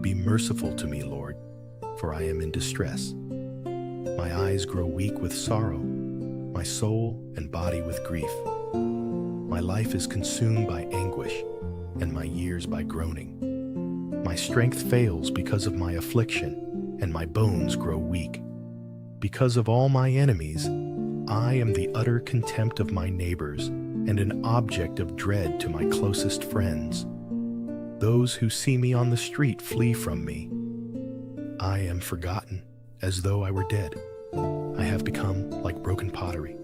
A: Be merciful to me, Lord, for I am in distress. My eyes grow weak with sorrow, my soul and body with grief. My life is consumed by anguish, and my years by groaning. My strength fails because of my affliction, and my bones grow weak. Because of all my enemies, I am the utter contempt of my neighbors, and an object of dread to my closest friends. Those who see me on the street flee from me. I am forgotten, as though I were dead. I have become like broken pottery,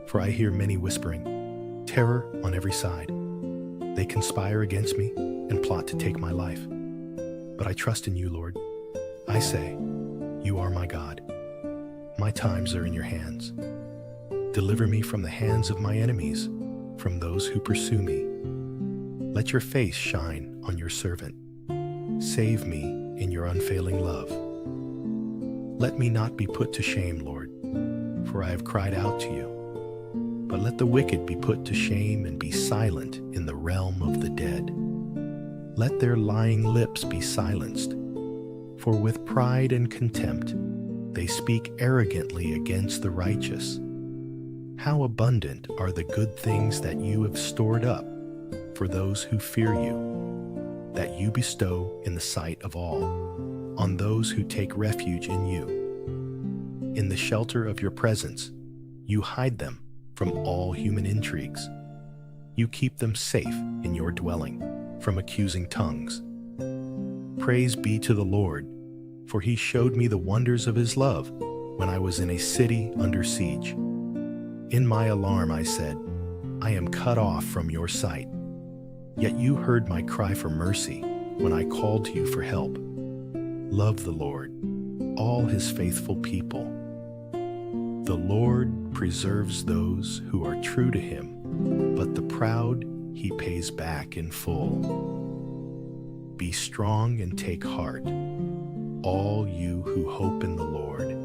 A: for I hear many whispering, terror on every side. They conspire against me and plot to take my life. But I trust in you, Lord. I say, you are my God. My times are in your hands. Deliver me from the hands of my enemies, from those who pursue me. Let your face shine on your servant. Save me in your unfailing love. Let me not be put to shame, Lord, for I have cried out to you. But let the wicked be put to shame and be silent in the realm of the dead. Let their lying lips be silenced, for with pride and contempt they speak arrogantly against the righteous. How abundant are the good things that you have stored up for those who fear you, that you bestow in the sight of all, on those who take refuge in you. In the shelter of your presence, you hide them from all human intrigues. You keep them safe in your dwelling from accusing tongues. Praise be to the Lord, for he showed me the wonders of his love when I was in a city under siege. In my alarm I said, I am cut off from your sight. Yet you heard my cry for mercy when I called to you for help. Love the Lord, all his faithful people. The Lord preserves those who are true to him, but the proud he pays back in full. Be strong and take heart, all you who hope in the Lord.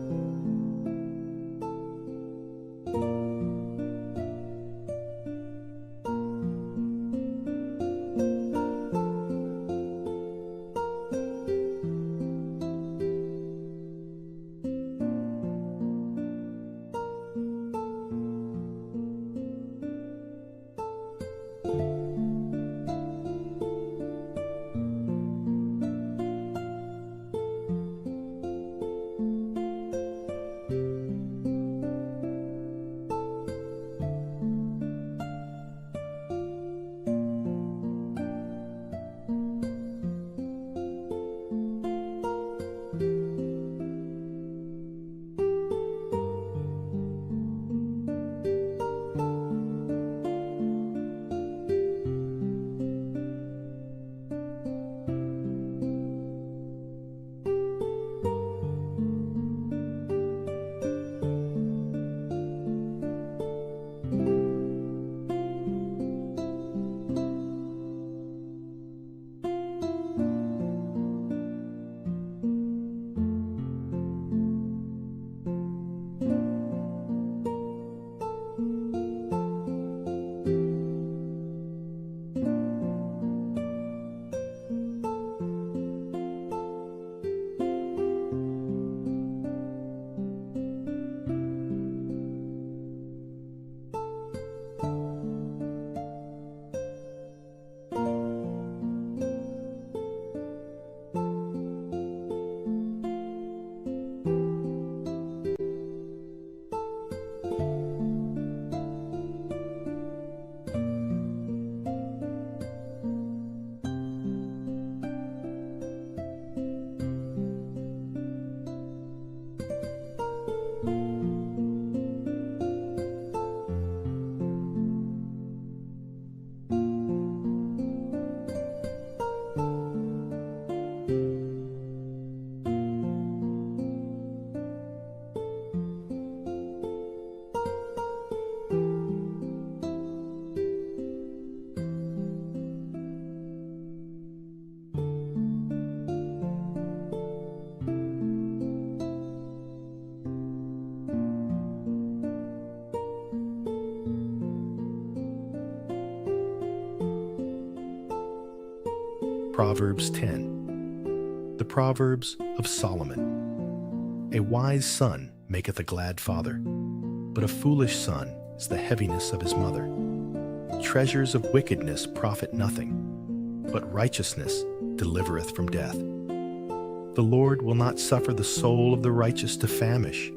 A: Proverbs 10. The Proverbs of Solomon. A wise son maketh a glad father, but a foolish son is the heaviness of his mother. Treasures of wickedness profit nothing, but righteousness delivereth from death. The Lord will not suffer the soul of the righteous to famish,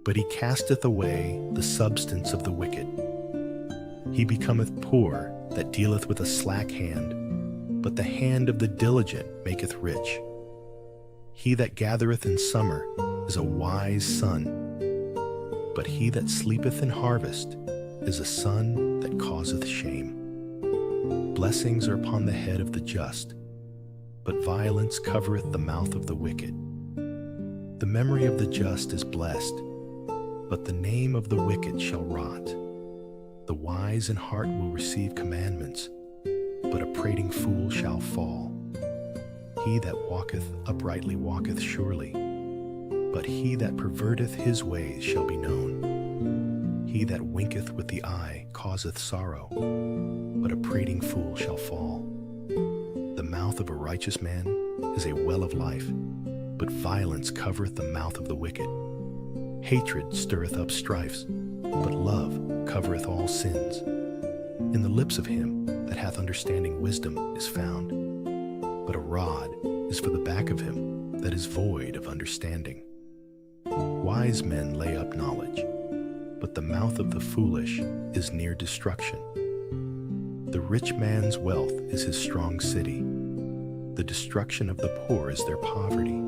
A: but he casteth away the substance of the wicked. He becometh poor that dealeth with a slack hand, but the hand of the diligent maketh rich. He that gathereth in summer is a wise son, but he that sleepeth in harvest is a son that causeth shame. Blessings are upon the head of the just, but violence covereth the mouth of the wicked. The memory of the just is blessed, but the name of the wicked shall rot. The wise in heart will receive commandments, but a prating fool shall fall. He that walketh uprightly walketh surely, but he that perverteth his ways shall be known. He that winketh with the eye causeth sorrow, but a prating fool shall fall. The mouth of a righteous man is a well of life, but violence covereth the mouth of the wicked. Hatred stirreth up strifes, but love covereth all sins. In the lips of him that hath understanding wisdom is found, but a rod is for the back of him that is void of understanding. Wise men lay up knowledge, but the mouth of the foolish is near destruction. The rich man's wealth is his strong city. The destruction of the poor is their poverty.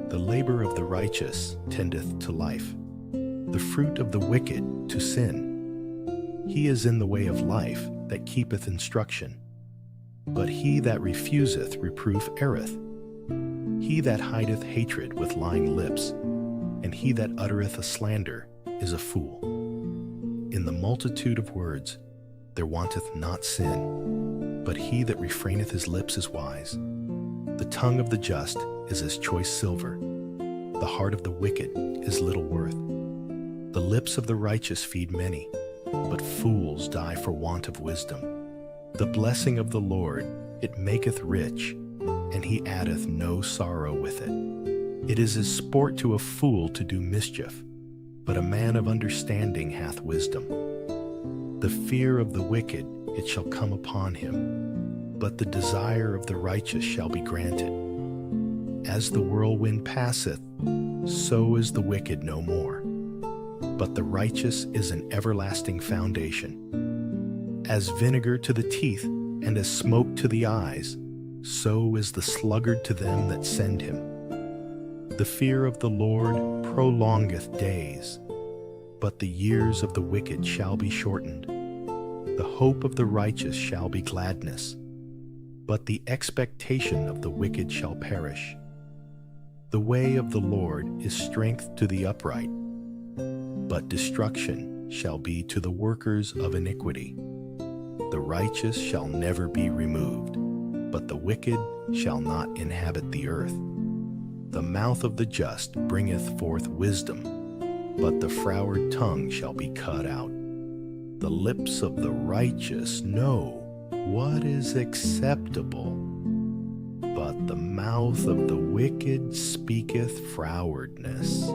A: The labor of the righteous tendeth to life, the fruit of the wicked to sin. He is in the way of life that keepeth instruction, but he that refuseth reproof erreth. He that hideth hatred with lying lips, and he that uttereth a slander is a fool. In the multitude of words there wanteth not sin, but he that refraineth his lips is wise. The tongue of the just is as choice silver, the heart of the wicked is little worth. The lips of the righteous feed many, but fools die for want of wisdom. The blessing of the Lord, it maketh rich, and he addeth no sorrow with it. It is as sport to a fool to do mischief, but a man of understanding hath wisdom. The fear of the wicked, it shall come upon him, but the desire of the righteous shall be granted. As the whirlwind passeth, so is the wicked no more, but the righteous is an everlasting foundation. As vinegar to the teeth, and as smoke to the eyes, so is the sluggard to them that send him. The fear of the Lord prolongeth days, but the years of the wicked shall be shortened. The hope of the righteous shall be gladness, but the expectation of the wicked shall perish. The way of the Lord is strength to the upright, but destruction shall be to the workers of iniquity. The righteous shall never be removed, but the wicked shall not inhabit the earth. The mouth of the just bringeth forth wisdom, but the froward tongue shall be cut out. The lips of the righteous know what is acceptable, but the mouth of the wicked speaketh frowardness.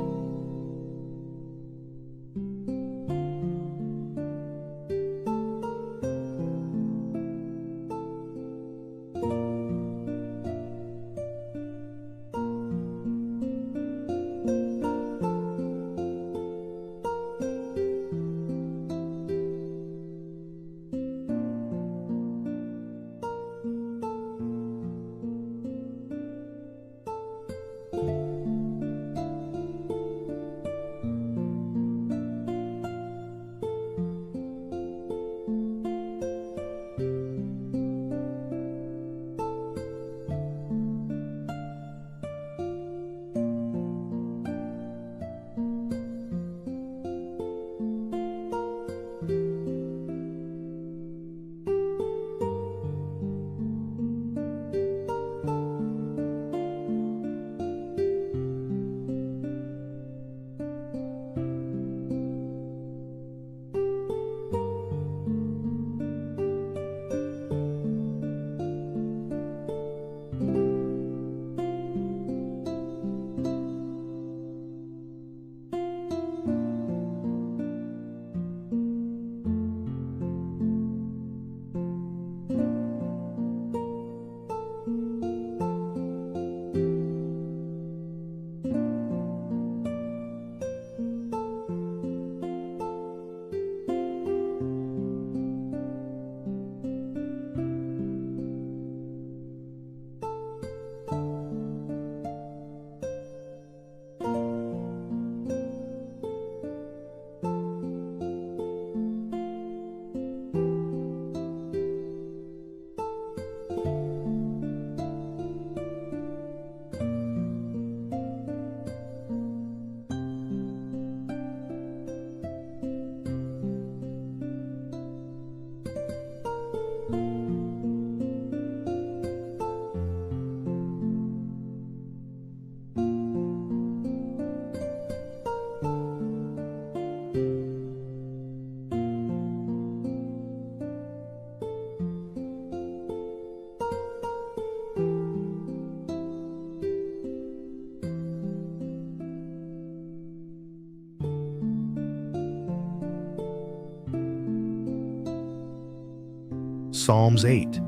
A: Psalms 8,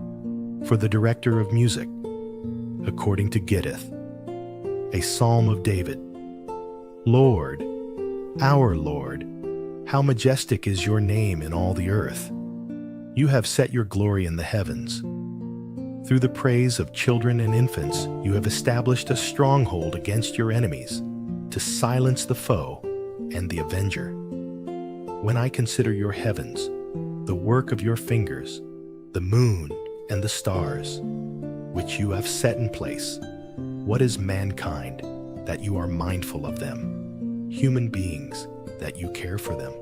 A: for the director of music, according to Gittith. A psalm of David. Lord, our Lord, how majestic is your name in all the earth. You have set your glory in the heavens. Through the praise of children and infants, you have established a stronghold against your enemies, to silence the foe and the avenger. When I consider your heavens, the work of your fingers, the moon and the stars, which you have set in place, what is mankind that you are mindful of them, human beings that you care for them?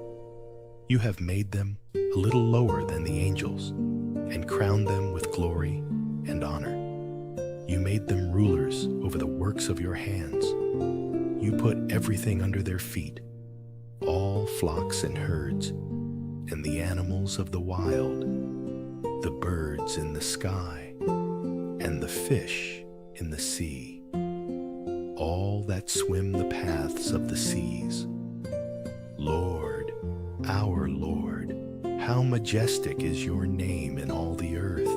A: You have made them a little lower than the angels, and crowned them with glory and honor. You made them rulers over the works of your hands. You put everything under their feet, all flocks and herds, and the animals of the wild, the birds in the sky, and the fish in the sea, all that swim the paths of the seas. Lord, our Lord, how majestic is your name in all the earth.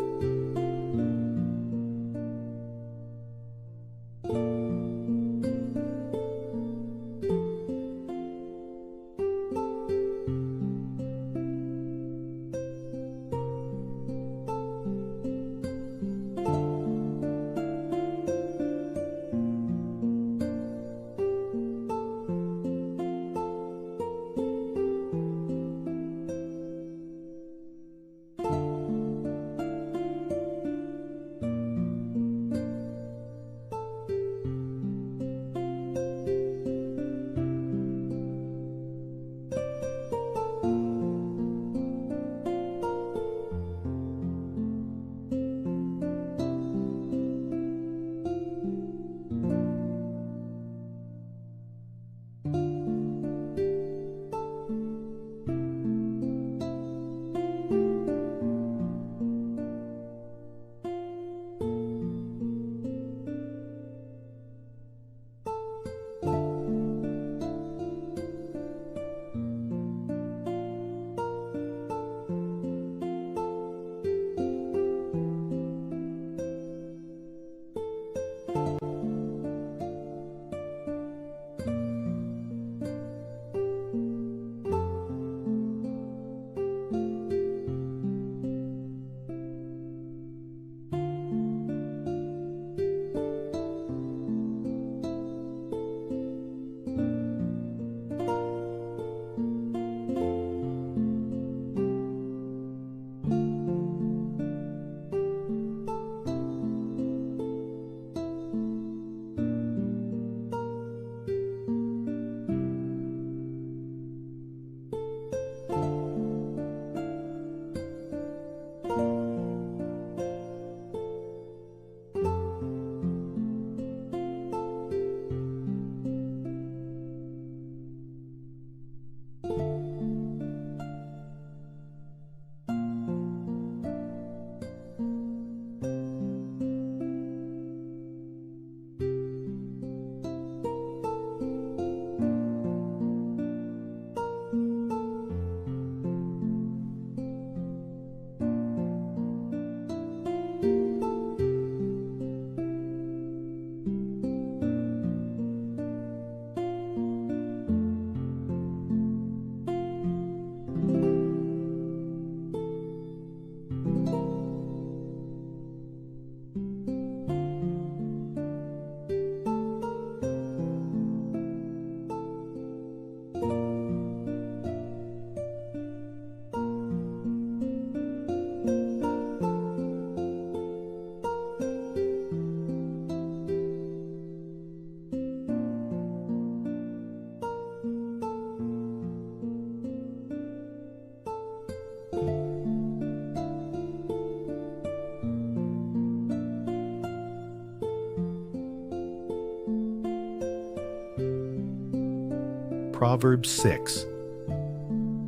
A: Proverbs 6.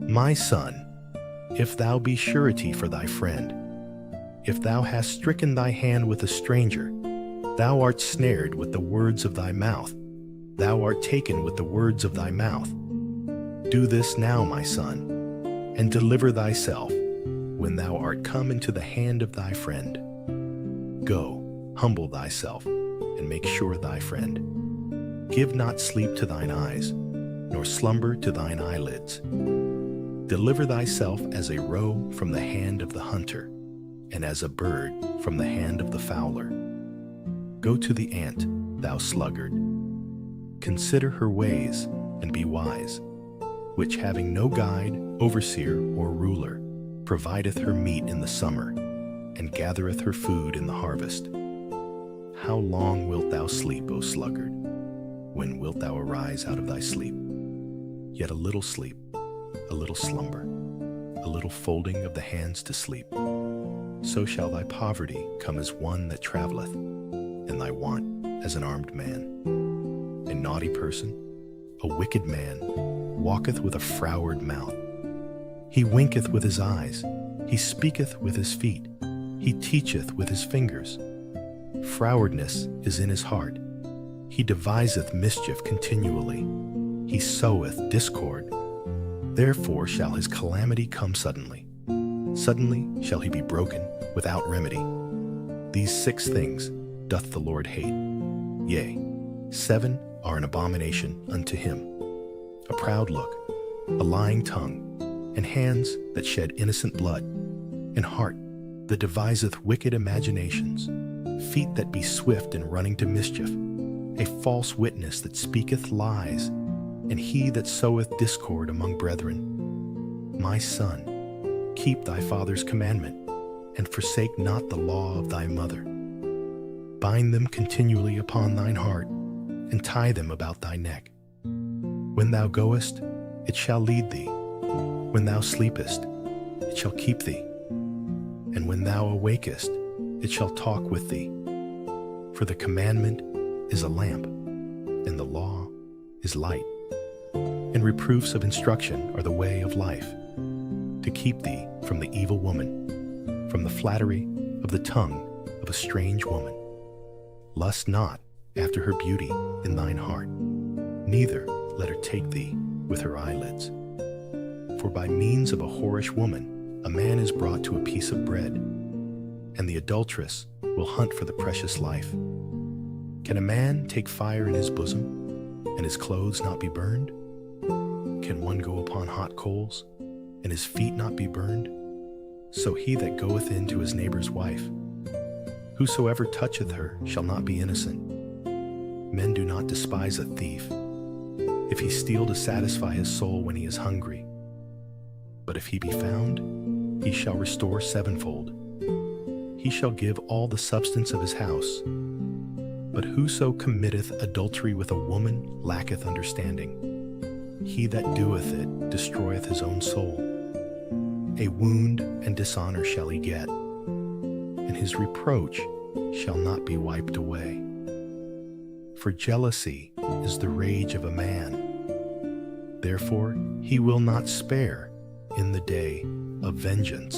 A: My son, if thou be surety for thy friend, if thou hast stricken thy hand with a stranger, thou art snared with the words of thy mouth, thou art taken with the words of thy mouth. Do this now, my son, and deliver thyself. when thou art come into the hand of thy friend. Go, humble thyself, and make sure thy friend. Give not sleep to thine eyes, nor slumber to thine eyelids. Deliver thyself as a roe from the hand of the hunter, and as a bird from the hand of the fowler. Go to the ant, thou sluggard. Consider her ways, and be wise, which having no guide, overseer, or ruler, provideth her meat in the summer, and gathereth her food in the harvest. How long wilt thou sleep, O sluggard? When wilt thou arise out of thy sleep? Yet a little sleep, a little slumber, a little folding of the hands to sleep. So shall thy poverty come as one that travelleth, and thy want as an armed man. A naughty person, a wicked man, walketh with a froward mouth. He winketh with his eyes, he speaketh with his feet, he teacheth with his fingers. Frowardness is in his heart, he deviseth mischief continually, he soweth discord. Therefore shall his calamity come suddenly. Suddenly shall he be broken without remedy. These 6 things doth the Lord hate. Yea, 7 are an abomination unto him: a proud look, a lying tongue, and hands that shed innocent blood, and heart that deviseth wicked imaginations, feet that be swift in running to mischief, a false witness that speaketh lies, and he that soweth discord among brethren. My son, keep thy father's commandment, and forsake not the law of thy mother. Bind them continually upon thine heart, and tie them about thy neck. When thou goest, it shall lead thee. When thou sleepest, it shall keep thee. And when thou awakest, it shall talk with thee. For the commandment is a lamp, and the law is light. And reproofs of instruction are the way of life, to keep thee from the evil woman, from the flattery of the tongue of a strange woman. Lust not after her beauty in thine heart, neither let her take thee with her eyelids. For by means of a whorish woman a man is brought to a piece of bread, and the adulteress will hunt for the precious life. Can a man take fire in his bosom, and his clothes not be burned? Can one go upon hot coals, and his feet not be burned? So he that goeth in to his neighbor's wife, whosoever toucheth her shall not be innocent. Men do not despise a thief, if he steal to satisfy his soul when he is hungry. But if he be found, he shall restore sevenfold. He shall give all the substance of his house. But whoso committeth adultery with a woman lacketh understanding. He that doeth it destroyeth his own soul. A wound and dishonor shall he get, and his reproach shall not be wiped away. For jealousy is the rage of a man. Therefore he will not spare in the day of vengeance.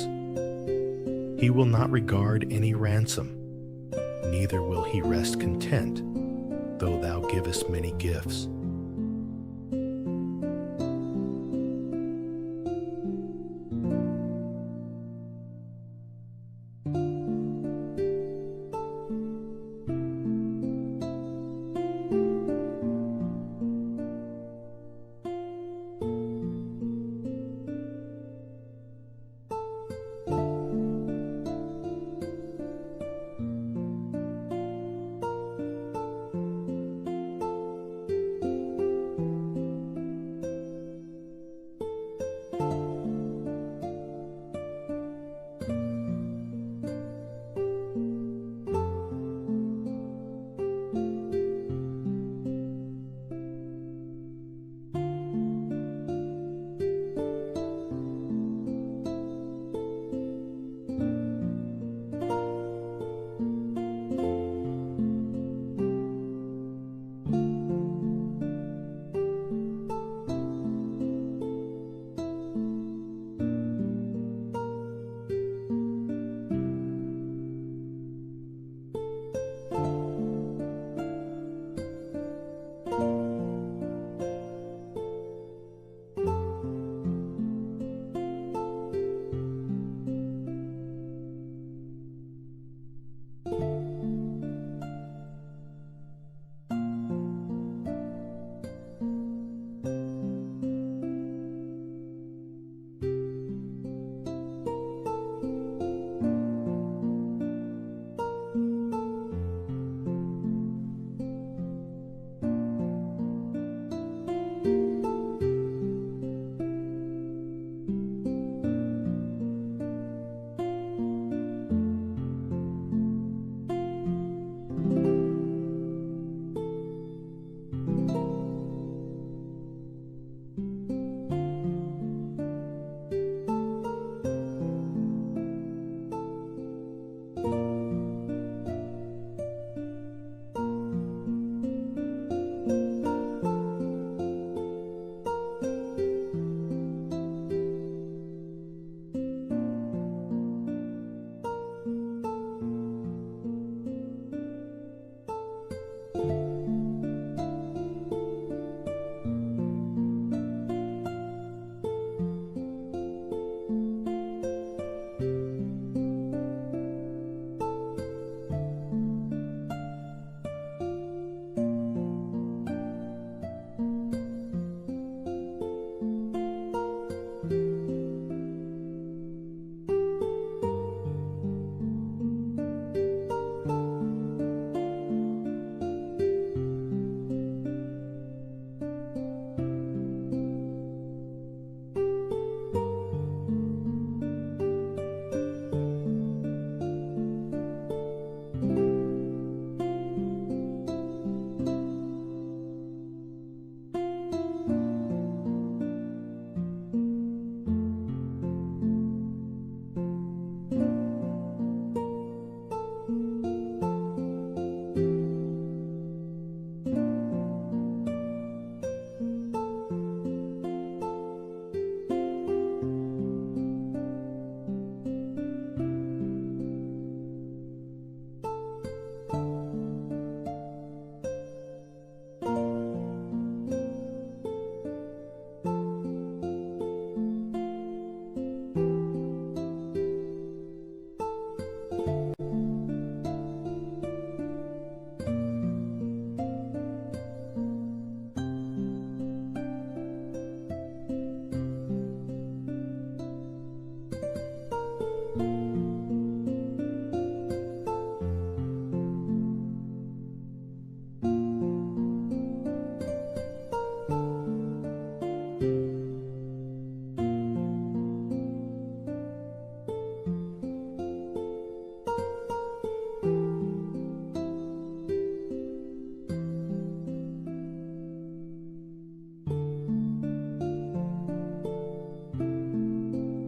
A: He will not regard any ransom, neither will he rest content, though thou givest many gifts.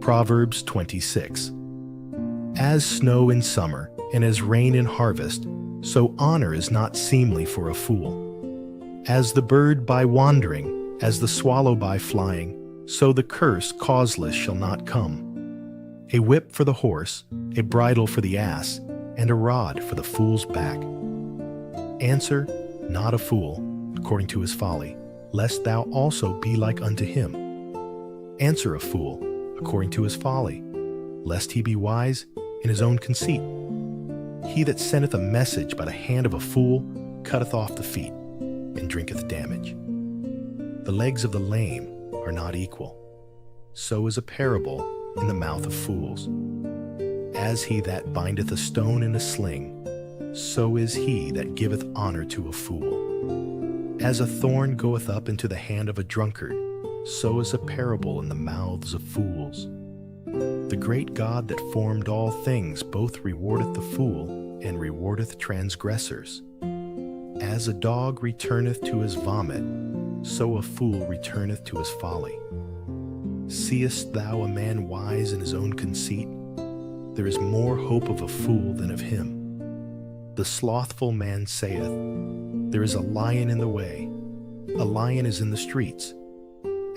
A: Proverbs 26. As snow in summer and as rain in harvest, so honor is not seemly for a fool. As the bird by wandering, as the swallow by flying, so the curse causeless shall not come. A whip for the horse, a bridle for the ass, and a rod for the fool's back. Answer not a fool, according to his folly, lest thou also be like unto him. Answer a fool, according to his folly, lest he be wise in his own conceit. He that sendeth a message by the hand of a fool cutteth off the feet, and drinketh damage. The legs of the lame are not equal. So is a parable in the mouth of fools. As he that bindeth a stone in a sling, so is he that giveth honor to a fool. As a thorn goeth up into the hand of a drunkard, so is a parable in the mouths of fools. The great God that formed all things both rewardeth the fool and rewardeth transgressors. As a dog returneth to his vomit, so a fool returneth to his folly. Seest thou a man wise in his own conceit? There is more hope of a fool than of him. The slothful man saith, there is a lion in the way, a lion is in the streets.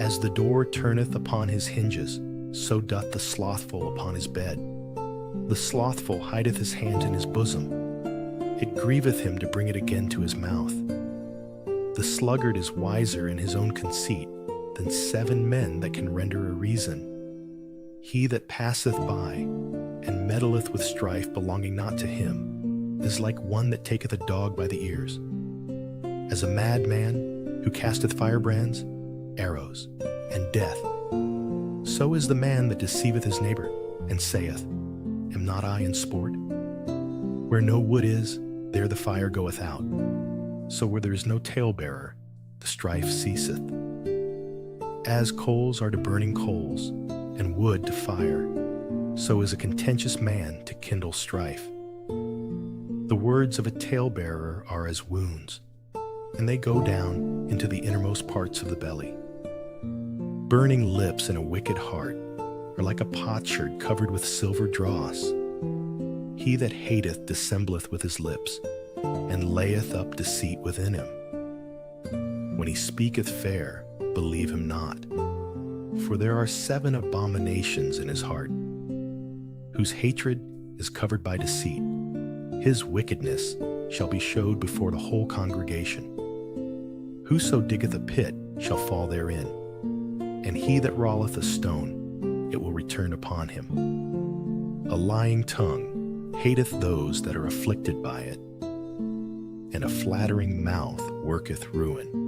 A: As the door turneth upon his hinges, so doth the slothful upon his bed. The slothful hideth his hand in his bosom. It grieveth him to bring it again to his mouth. The sluggard is wiser in his own conceit than 7 men that can render a reason. He that passeth by and meddleth with strife belonging not to him is like one that taketh a dog by the ears. As a madman who casteth firebrands, arrows, and death, so is the man that deceiveth his neighbor, and saith, am not I in sport? Where no wood is, there the fire goeth out. So where there is no talebearer, the strife ceaseth. As coals are to burning coals, and wood to fire, so is a contentious man to kindle strife. The words of a talebearer are as wounds, and they go down into the innermost parts of the belly. Burning lips and a wicked heart are like a potsherd covered with silver dross. He that hateth dissembleth with his lips, and layeth up deceit within him. When he speaketh fair, believe him not, for there are 7 abominations in his heart, whose hatred is covered by deceit. His wickedness shall be showed before the whole congregation. Whoso diggeth a pit shall fall therein, and he that rolleth a stone, it will return upon him. A lying tongue hateth those that are afflicted by it, and a flattering mouth worketh ruin.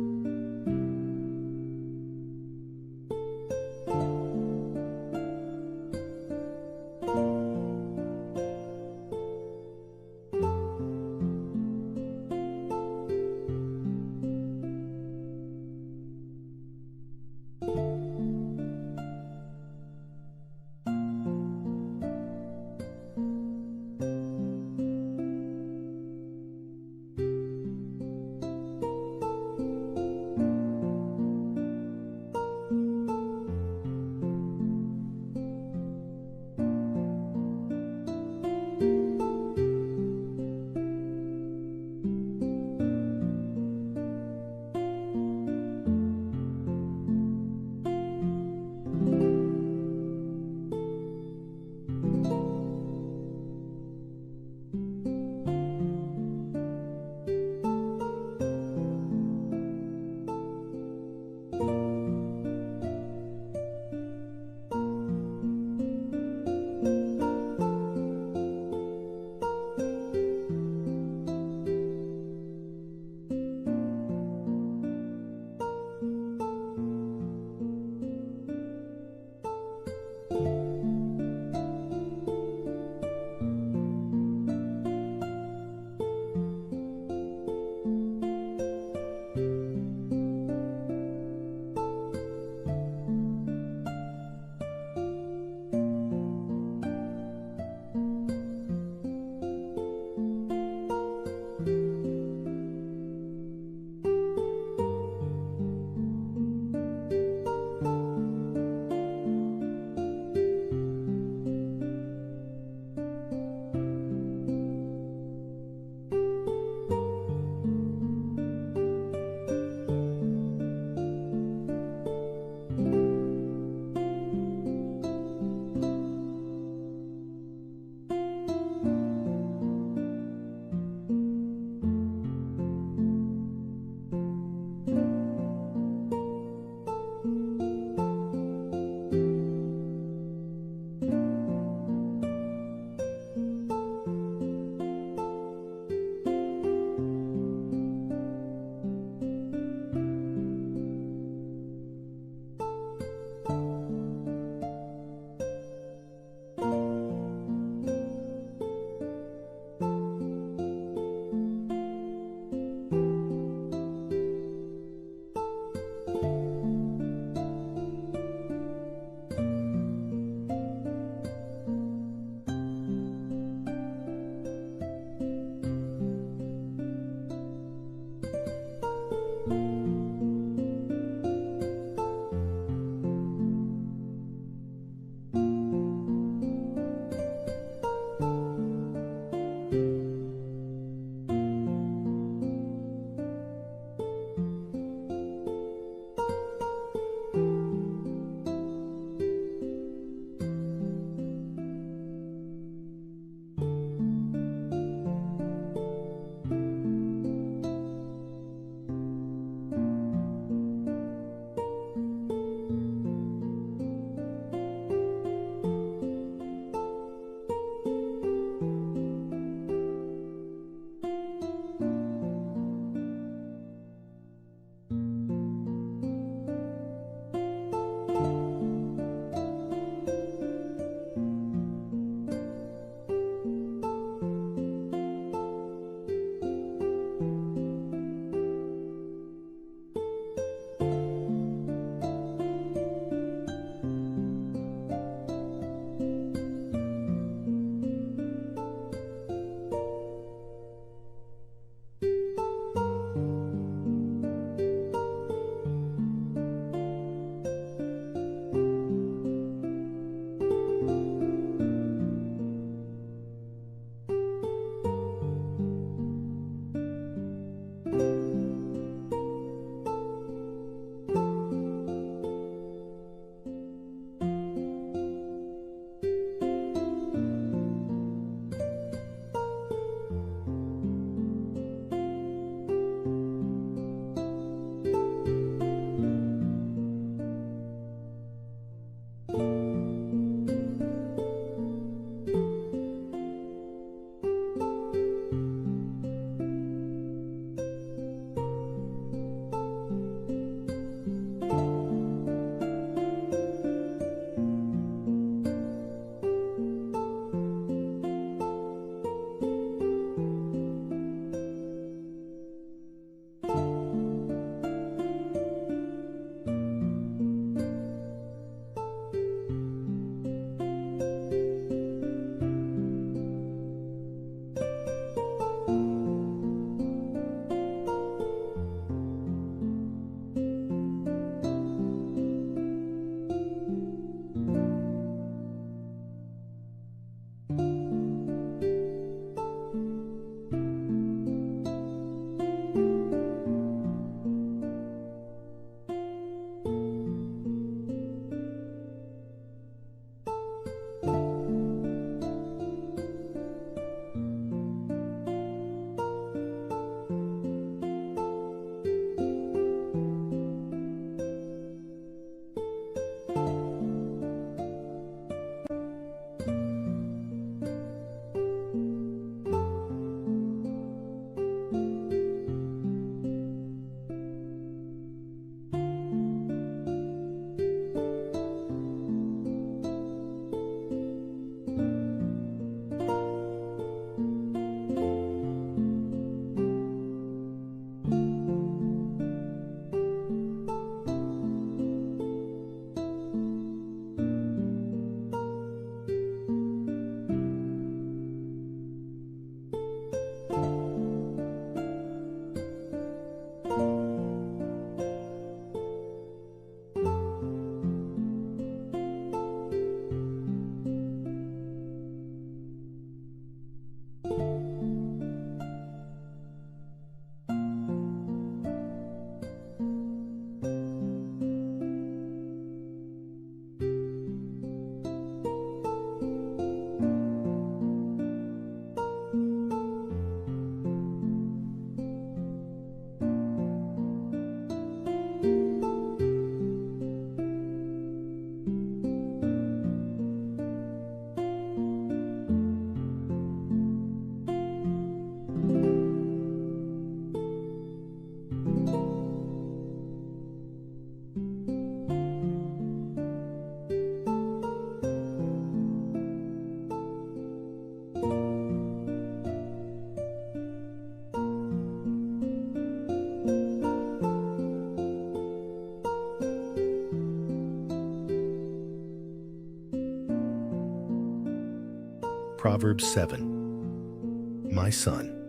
A: Proverbs 7. My son,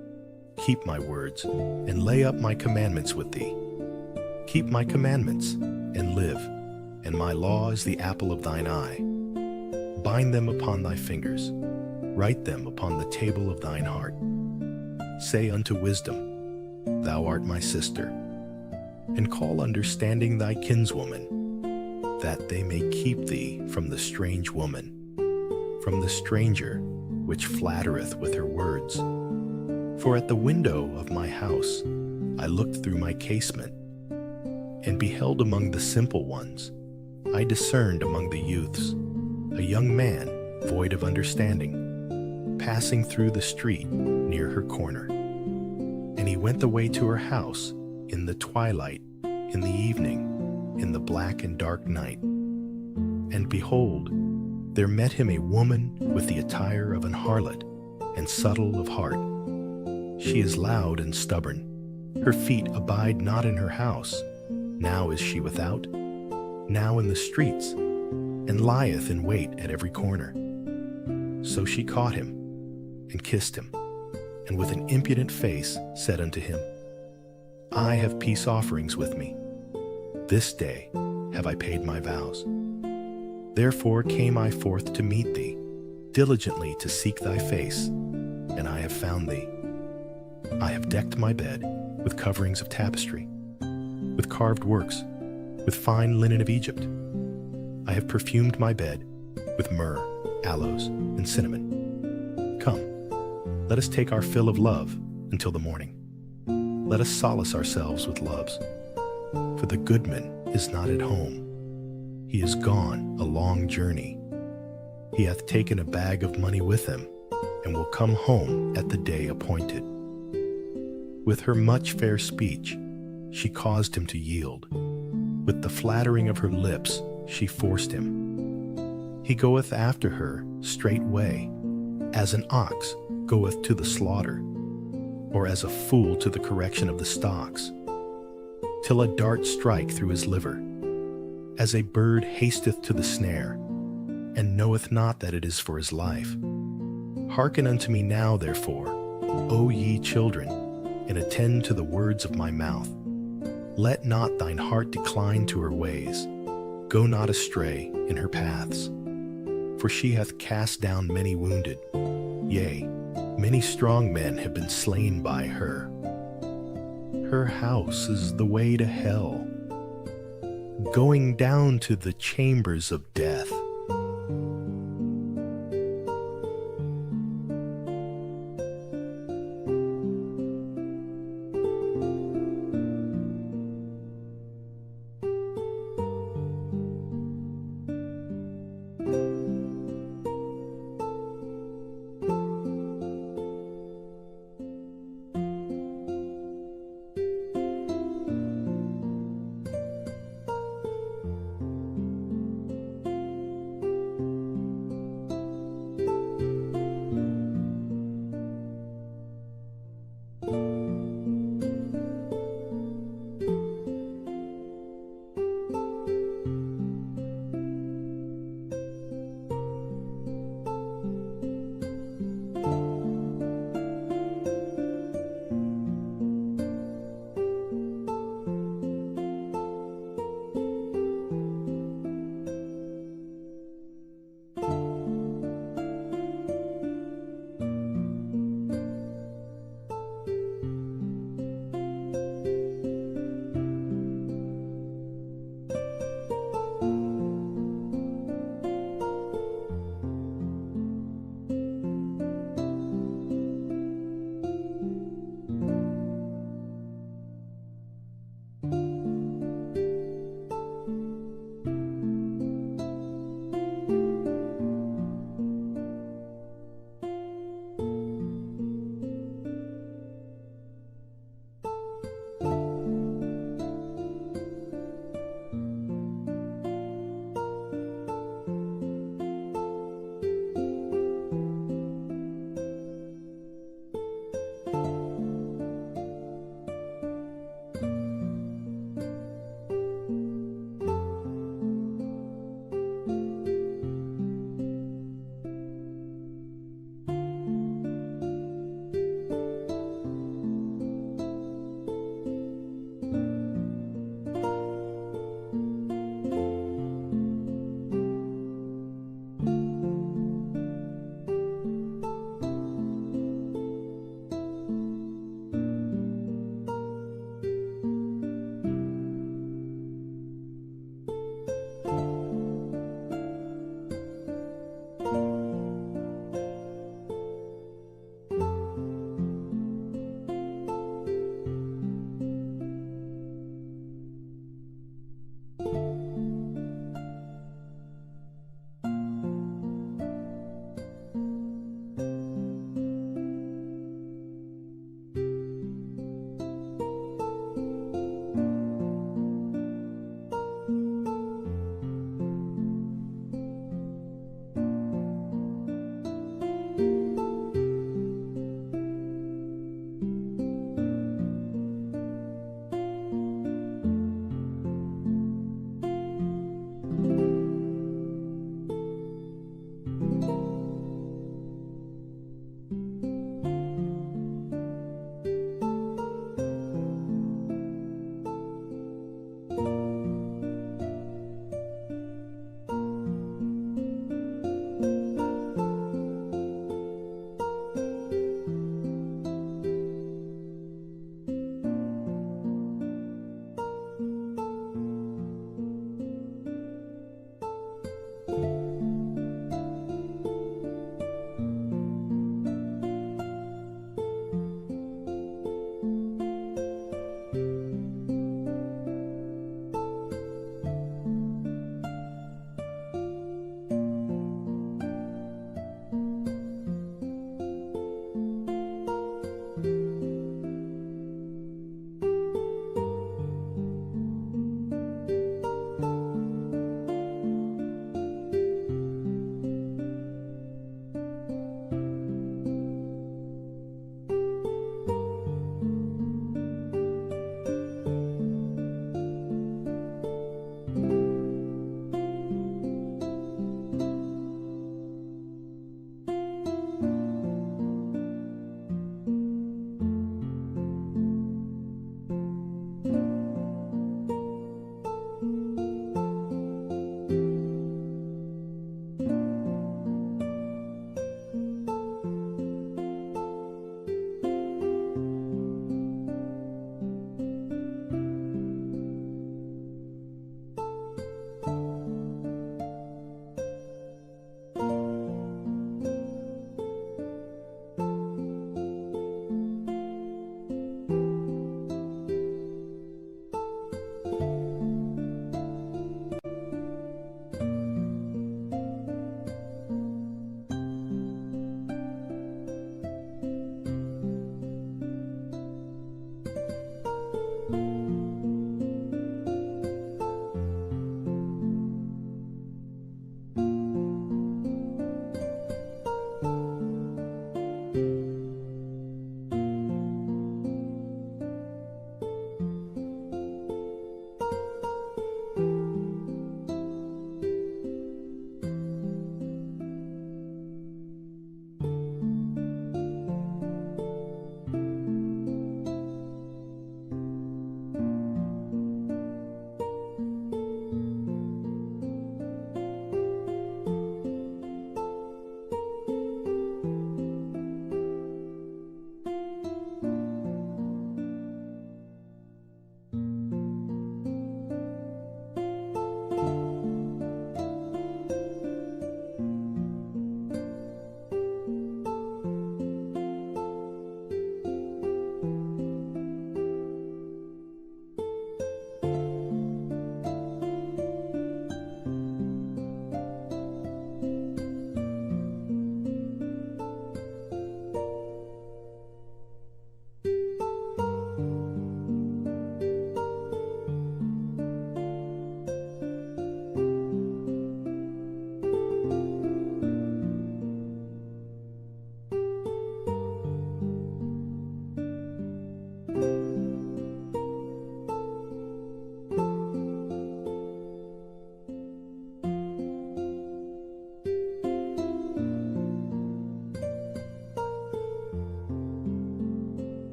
A: keep my words, and lay up my commandments with thee. Keep my commandments, and live, and my law is the apple of thine eye. Bind them upon thy fingers, write them upon the table of thine heart. Say unto wisdom, Thou art my sister, and call understanding thy kinswoman, that they may keep thee from the strange woman, from the stranger which flattereth with her words. For at the window of my house I looked through my casement, and beheld among the simple ones, I discerned among the youths, a young man void of understanding, passing through the street near her corner. And he went the way to her house in the twilight, in the evening, in the black and dark night. And behold, there met him a woman with the attire of an harlot, and subtle of heart. She is loud and stubborn. Her feet abide not in her house. Now is she without, now in the streets, and lieth in wait at every corner. So she caught him, and kissed him, and with an impudent face said unto him, I have peace offerings with me. This day have I paid my vows. Therefore came I forth to meet thee, diligently to seek thy face, and I have found thee. I have decked my bed with coverings of tapestry, with carved works, with fine linen of Egypt. I have perfumed my bed with myrrh, aloes, and cinnamon. Come, let us take our fill of love until the morning. Let us solace ourselves with loves. For the goodman is not at home. He is gone a long journey. He hath taken a bag of money with him, and will come home at the day appointed. With her much fair speech, she caused him to yield. With the flattering of her lips, she forced him. He goeth after her straightway, as an ox goeth to the slaughter, or as a fool to the correction of the stocks, till a dart strike through his liver, as a bird hasteth to the snare, and knoweth not that it is for his life. Hearken unto me now, therefore, O ye children, and attend to the words of my mouth. Let not thine heart decline to her ways. Go not astray in her paths. For she hath cast down many wounded. Yea, many strong men have been slain by her. Her house is the way to hell, going down to the chambers of death.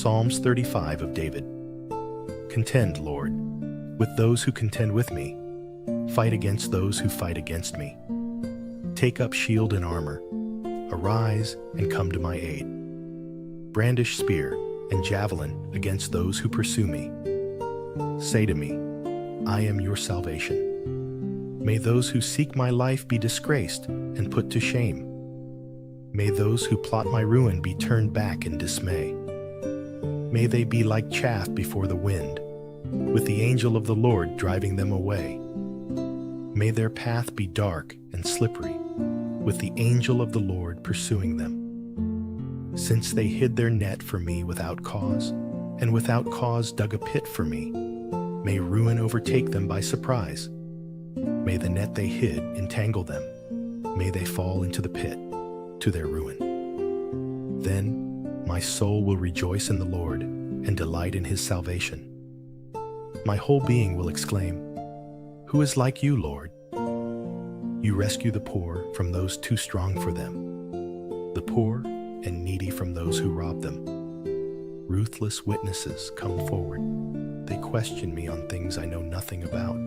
A: Psalms 35 of David. Contend, Lord, with those who contend with me. Fight against those who fight against me. Take up shield and armor. Arise and come to my aid. Brandish spear and javelin against those who pursue me. Say to me, I am your salvation. May those who seek my life be disgraced and put to shame. May those who plot my ruin be turned back in dismay. May they be like chaff before the wind, with the angel of the Lord driving them away. May their path be dark and slippery, with the angel of the Lord pursuing them. Since they hid their net for me without cause, and without cause dug a pit for me, may ruin overtake them by surprise. May the net they hid entangle them. May they fall into the pit, to their ruin. Then my soul will rejoice in the Lord and delight in his salvation. My whole being will exclaim, Who is like you, Lord? You rescue the poor from those too strong for them, the poor and needy from those who rob them. Ruthless witnesses come forward. They question me on things I know nothing about.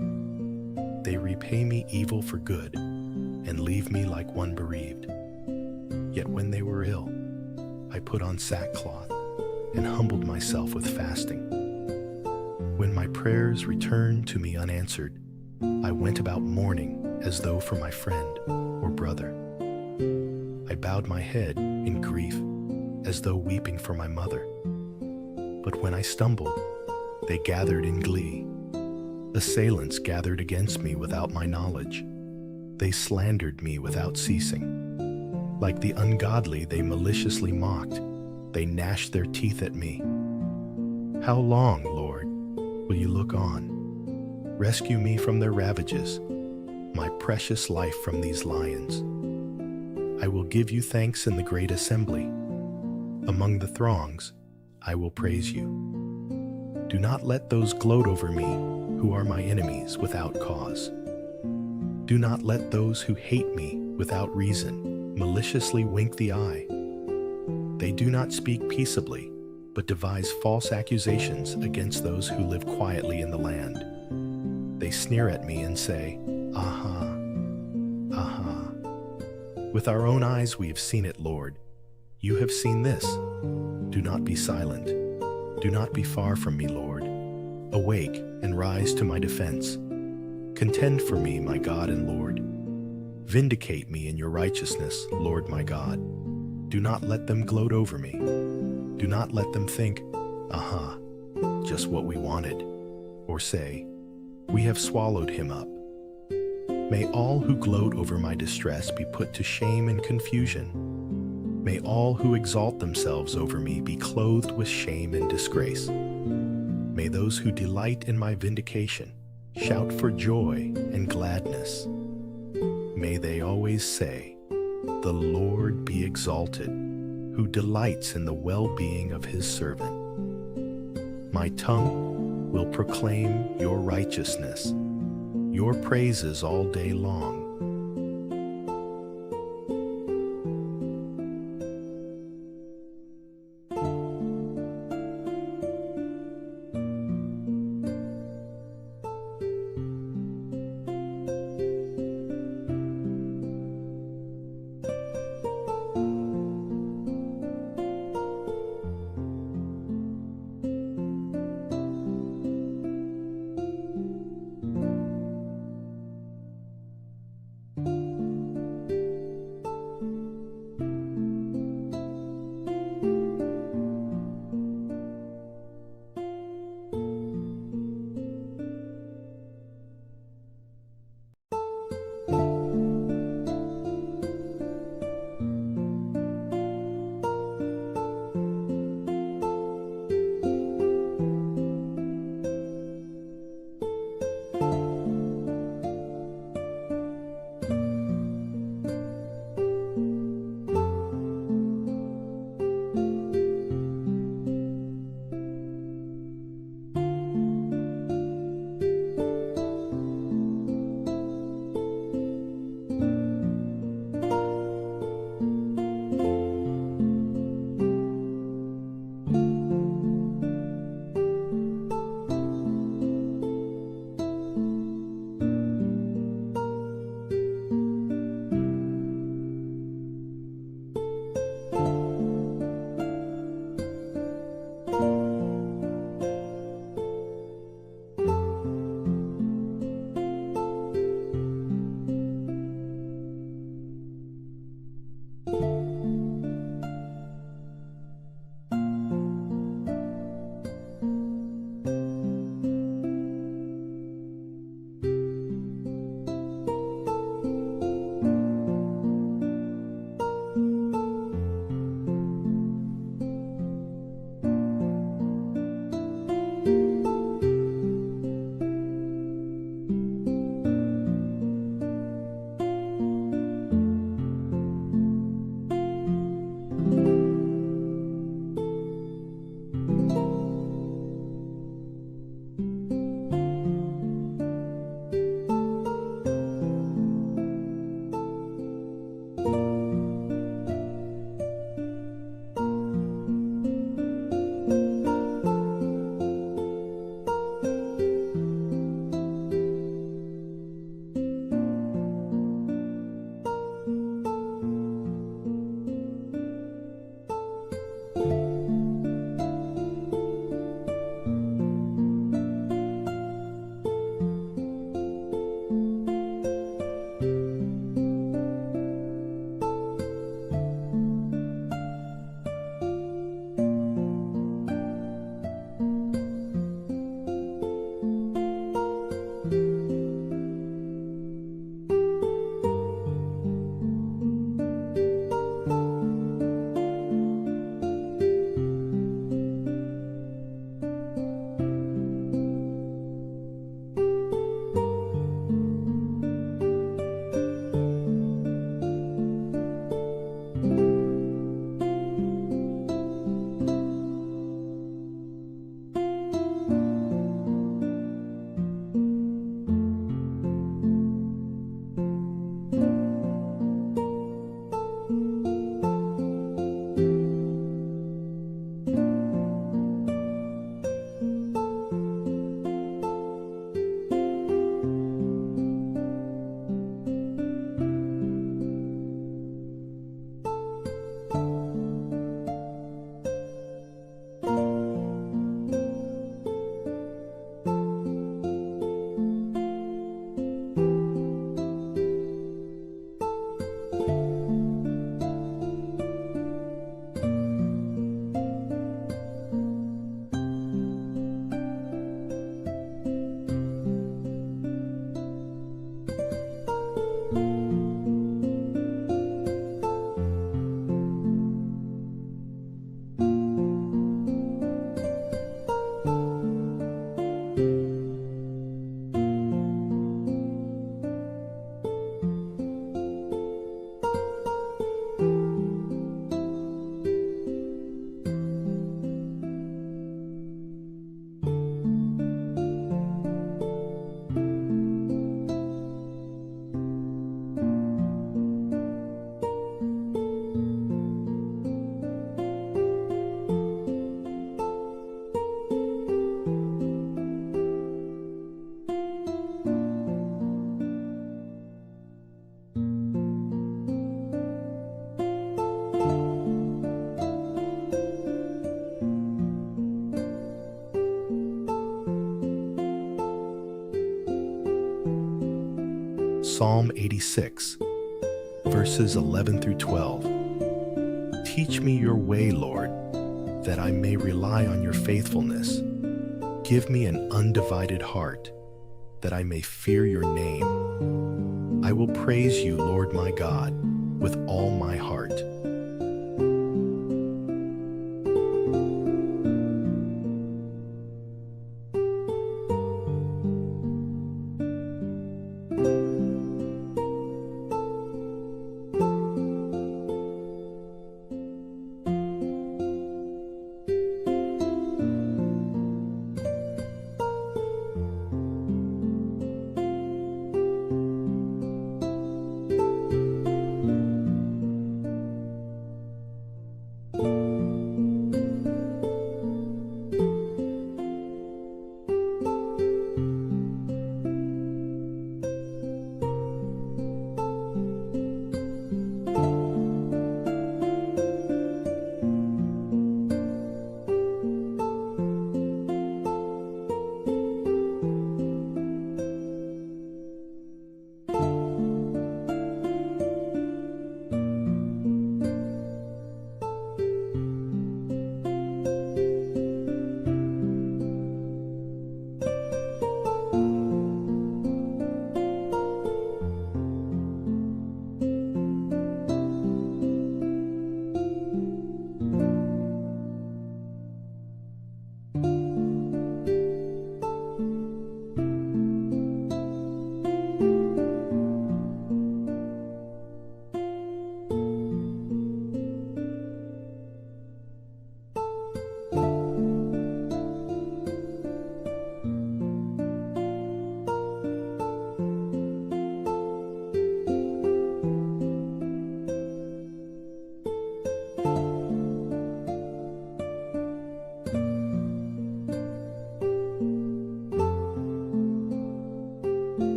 A: They repay me evil for good and leave me like one bereaved. Yet when they were ill, I put on sackcloth and humbled myself with fasting. When my prayers returned to me unanswered, I went about mourning as though for my friend or brother. I bowed my head in grief as though weeping for my mother. But when I stumbled, they gathered in glee. Assailants gathered against me without my knowledge. They slandered me without ceasing. Like the ungodly, they maliciously mocked. They gnashed their teeth at me. How long, Lord, will you look on? Rescue me from their ravages, my precious life from these lions. I will give you thanks in the great assembly. Among the throngs, I will praise you. Do not let those gloat over me who are my enemies without cause. Do not let those who hate me without reason maliciously wink the eye. They do not speak peaceably, but devise false accusations against those who live quietly in the land. They sneer at me and say, Aha, aha. With our own eyes we have seen it, Lord. You have seen this. Do not be silent. Do not be far from me, Lord. Awake and rise to my defense. Contend for me, my God and Lord. Vindicate me in your righteousness, Lord my God. Do not let them gloat over me. Do not let them think, Aha, just what we wanted. Or say, We have swallowed him up. May all who gloat over my distress be put to shame and confusion. May all who exalt themselves over me be clothed with shame and disgrace. May those who delight in my vindication shout for joy and gladness. May they always say, The Lord be exalted, who delights in the well-being of his servant. My tongue will proclaim your righteousness, your praises all day long. Psalm 86, verses 11 through 12. Teach me your way, Lord, that I may rely on your faithfulness. Give me an undivided heart, that I may fear your name. I will praise you, Lord my God, with all my heart.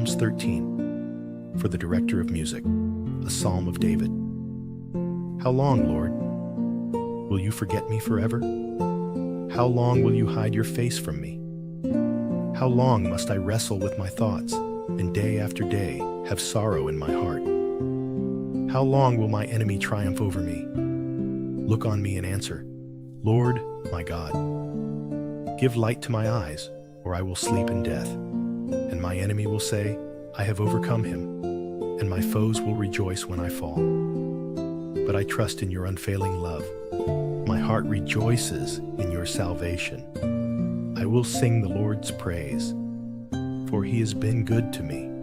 A: Psalms 13, for the director of music, a psalm of David. How long, Lord? Will you forget me forever? How long will you hide your face from me? How long must I wrestle with my thoughts, and day after day have sorrow in my heart? How long will my enemy triumph over me? Look on me and answer, Lord, my God. Give light to my eyes, or I will sleep in death. And my enemy will say, I have overcome him, and my foes will rejoice when I fall. But I trust in your unfailing love. My heart rejoices in your salvation. I will sing the Lord's praise, for he has been good to me.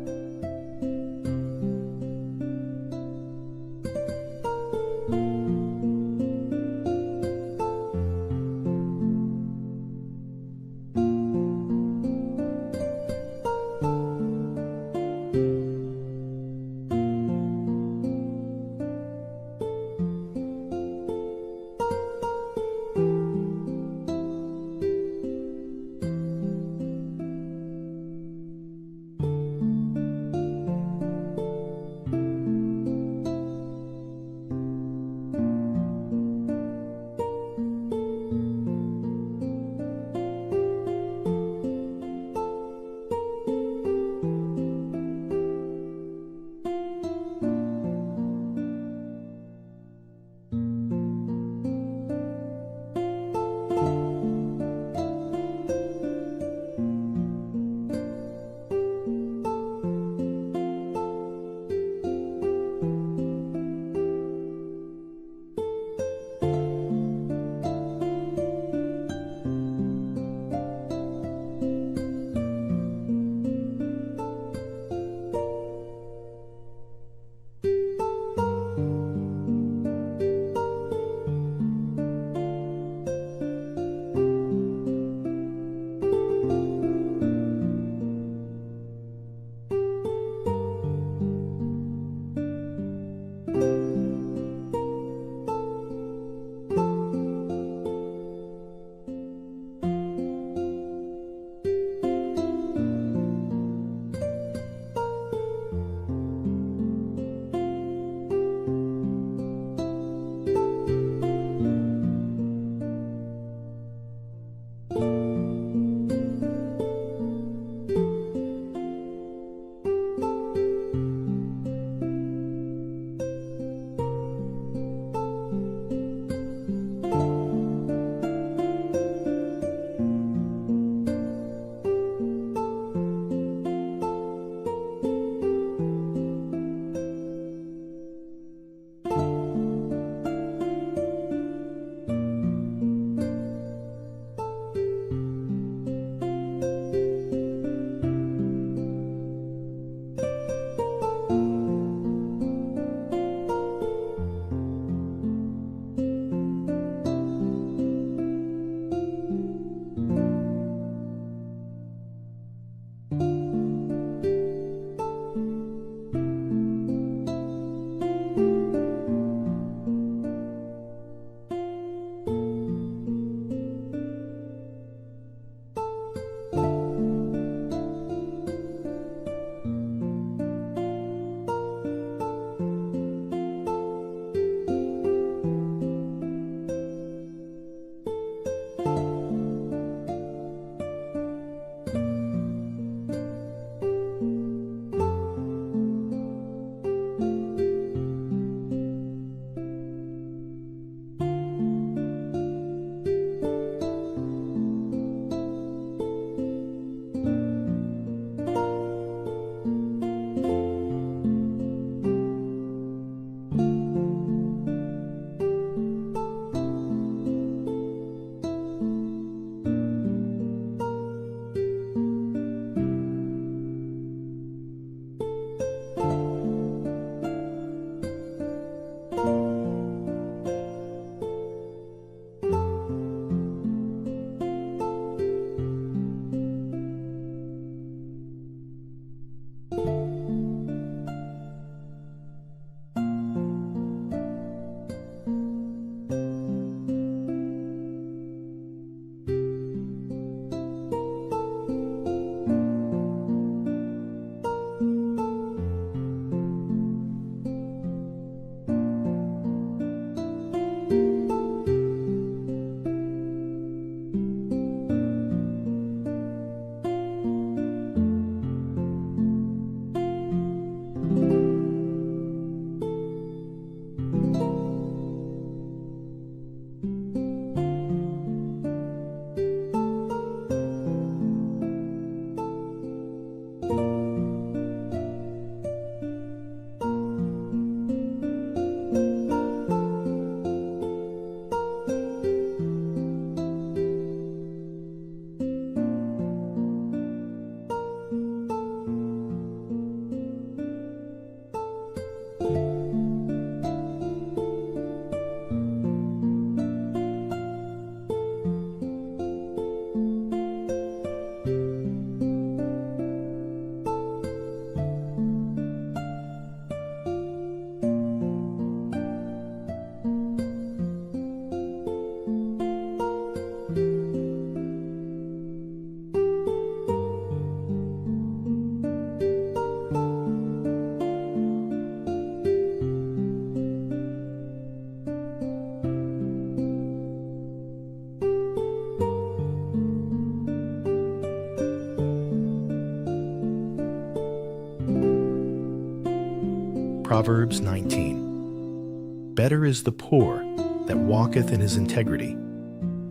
A: Proverbs 19. Better is the poor that walketh in his integrity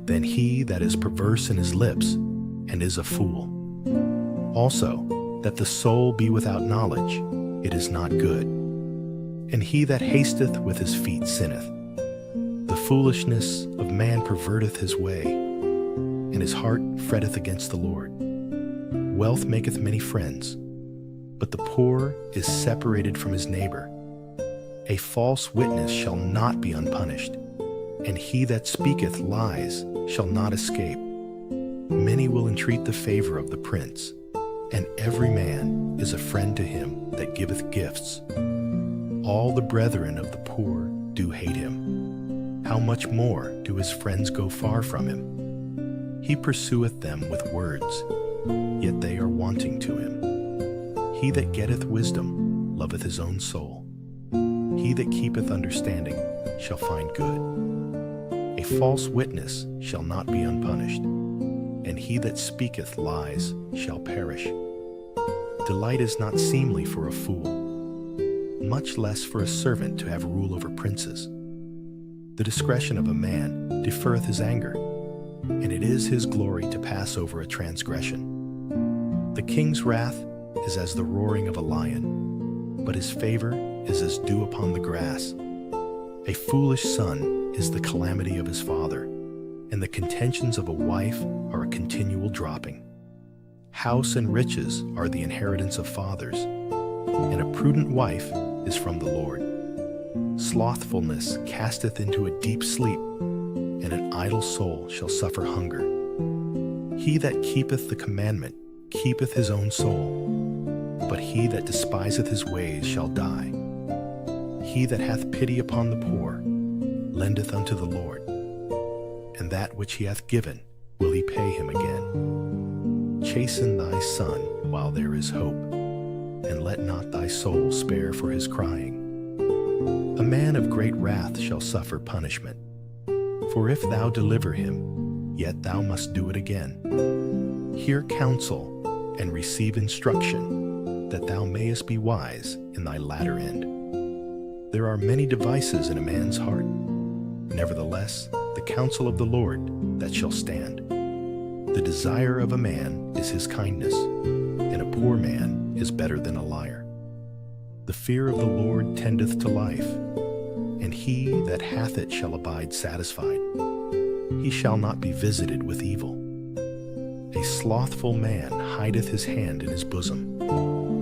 A: than he that is perverse in his lips and is a fool. Also, that the soul be without knowledge, it is not good. And he that hasteth with his feet sinneth. The foolishness of man perverteth his way, and his heart fretteth against the Lord. Wealth maketh many friends, but the poor is separated from his neighbor. A false witness shall not be unpunished, and he that speaketh lies shall not escape. Many will entreat the favor of the prince, and every man is a friend to him that giveth gifts. All the brethren of the poor do hate him. How much more do his friends go far from him? He pursueth them with words, yet they are wanting to him. He that getteth wisdom loveth his own soul. He that keepeth understanding shall find good. A false witness shall not be unpunished, and he that speaketh lies shall perish. Delight is not seemly for a fool, much less for a servant to have rule over princes. The discretion of a man deferreth his anger, and it is his glory to pass over a transgression. The king's wrath is as the roaring of a lion, but his favor is as dew upon the grass. A foolish son is the calamity of his father, and the contentions of a wife are a continual dropping. House and riches are the inheritance of fathers, and a prudent wife is from the Lord. Slothfulness casteth into a deep sleep, and an idle soul shall suffer hunger. He that keepeth the commandment keepeth his own soul, but he that despiseth his ways shall die. He that hath pity upon the poor lendeth unto the Lord, and that which he hath given will he pay him again. Chasten thy son while there is hope, and let not thy soul spare for his crying. A man of great wrath shall suffer punishment, for if thou deliver him, yet thou must do it again. Hear counsel and receive instruction, that thou mayest be wise in thy latter end. There are many devices in a man's heart, nevertheless the counsel of the Lord that shall stand. The desire of a man is his kindness, and a poor man is better than a liar. The fear of the Lord tendeth to life, and he that hath it shall abide satisfied. He shall not be visited with evil. A slothful man hideth his hand in his bosom,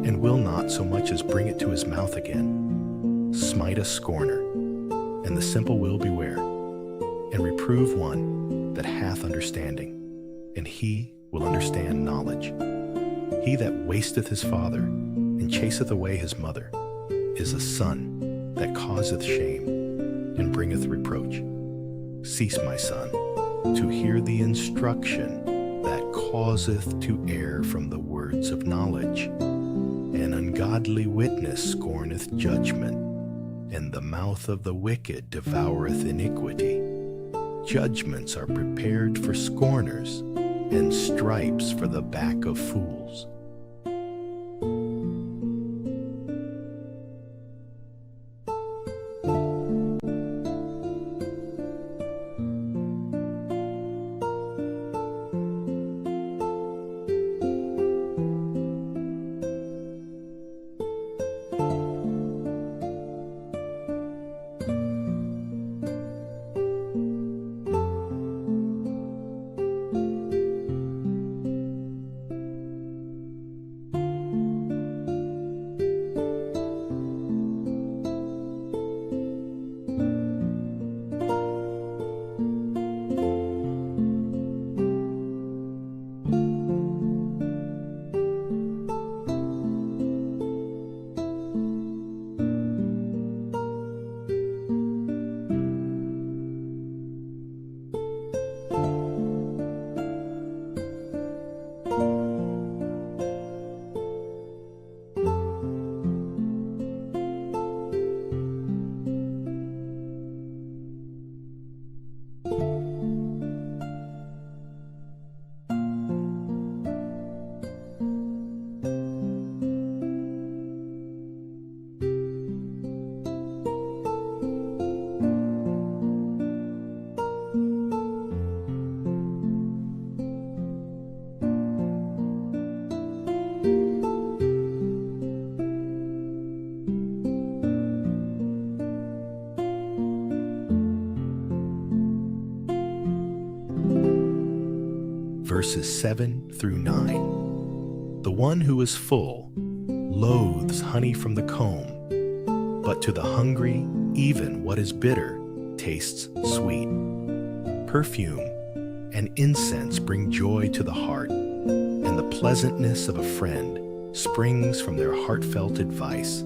A: and will not so much as bring it to his mouth again. Smite a scorner, and the simple will beware, and reprove one that hath understanding, and he will understand knowledge. He that wasteth his father, and chaseth away his mother, is a son that causeth shame, and bringeth reproach. Cease, my son, to hear the instruction that causeth to err from the words of knowledge. An ungodly witness scorneth judgment, and the mouth of the wicked devoureth iniquity. Judgments are prepared for scorners, and stripes for the back of fools. verses 7 through 9. The one who is full loathes honey from the comb, but to the hungry, even what is bitter tastes sweet. Perfume and incense bring joy to the heart, and the pleasantness of a friend springs from their heartfelt advice.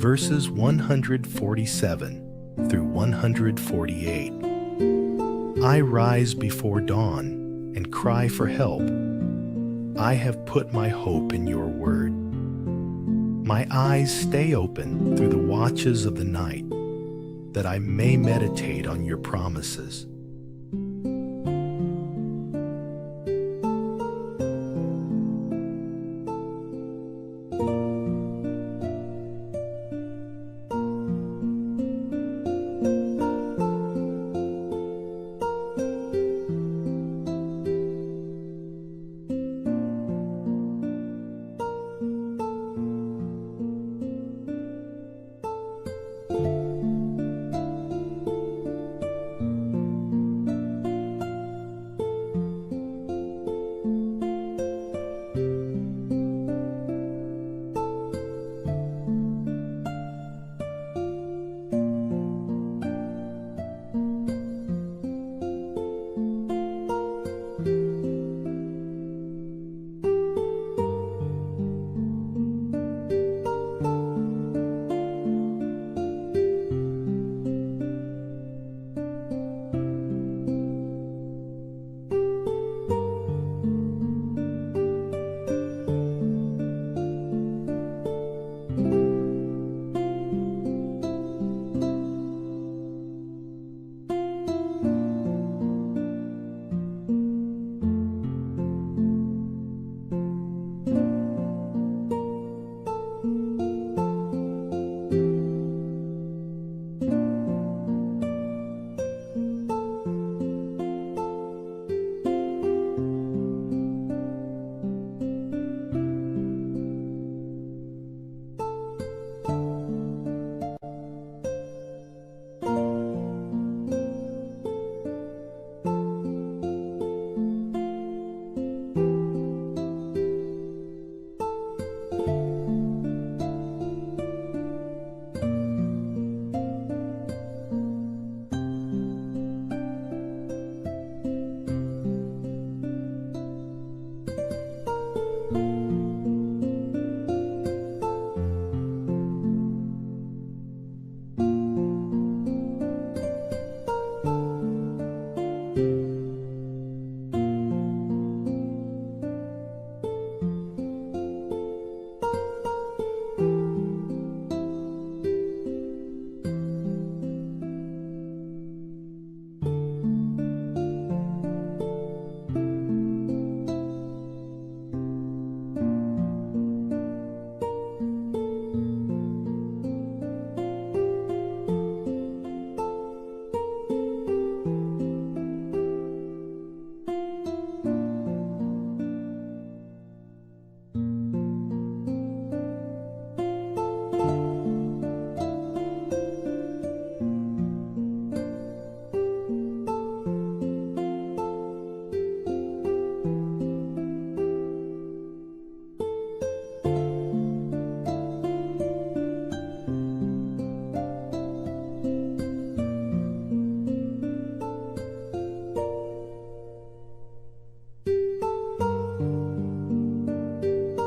A: verses 147 through 148. I rise before dawn and cry for help. I have put my hope in your word. My eyes stay open through the watches of the night, that I may meditate on your promises.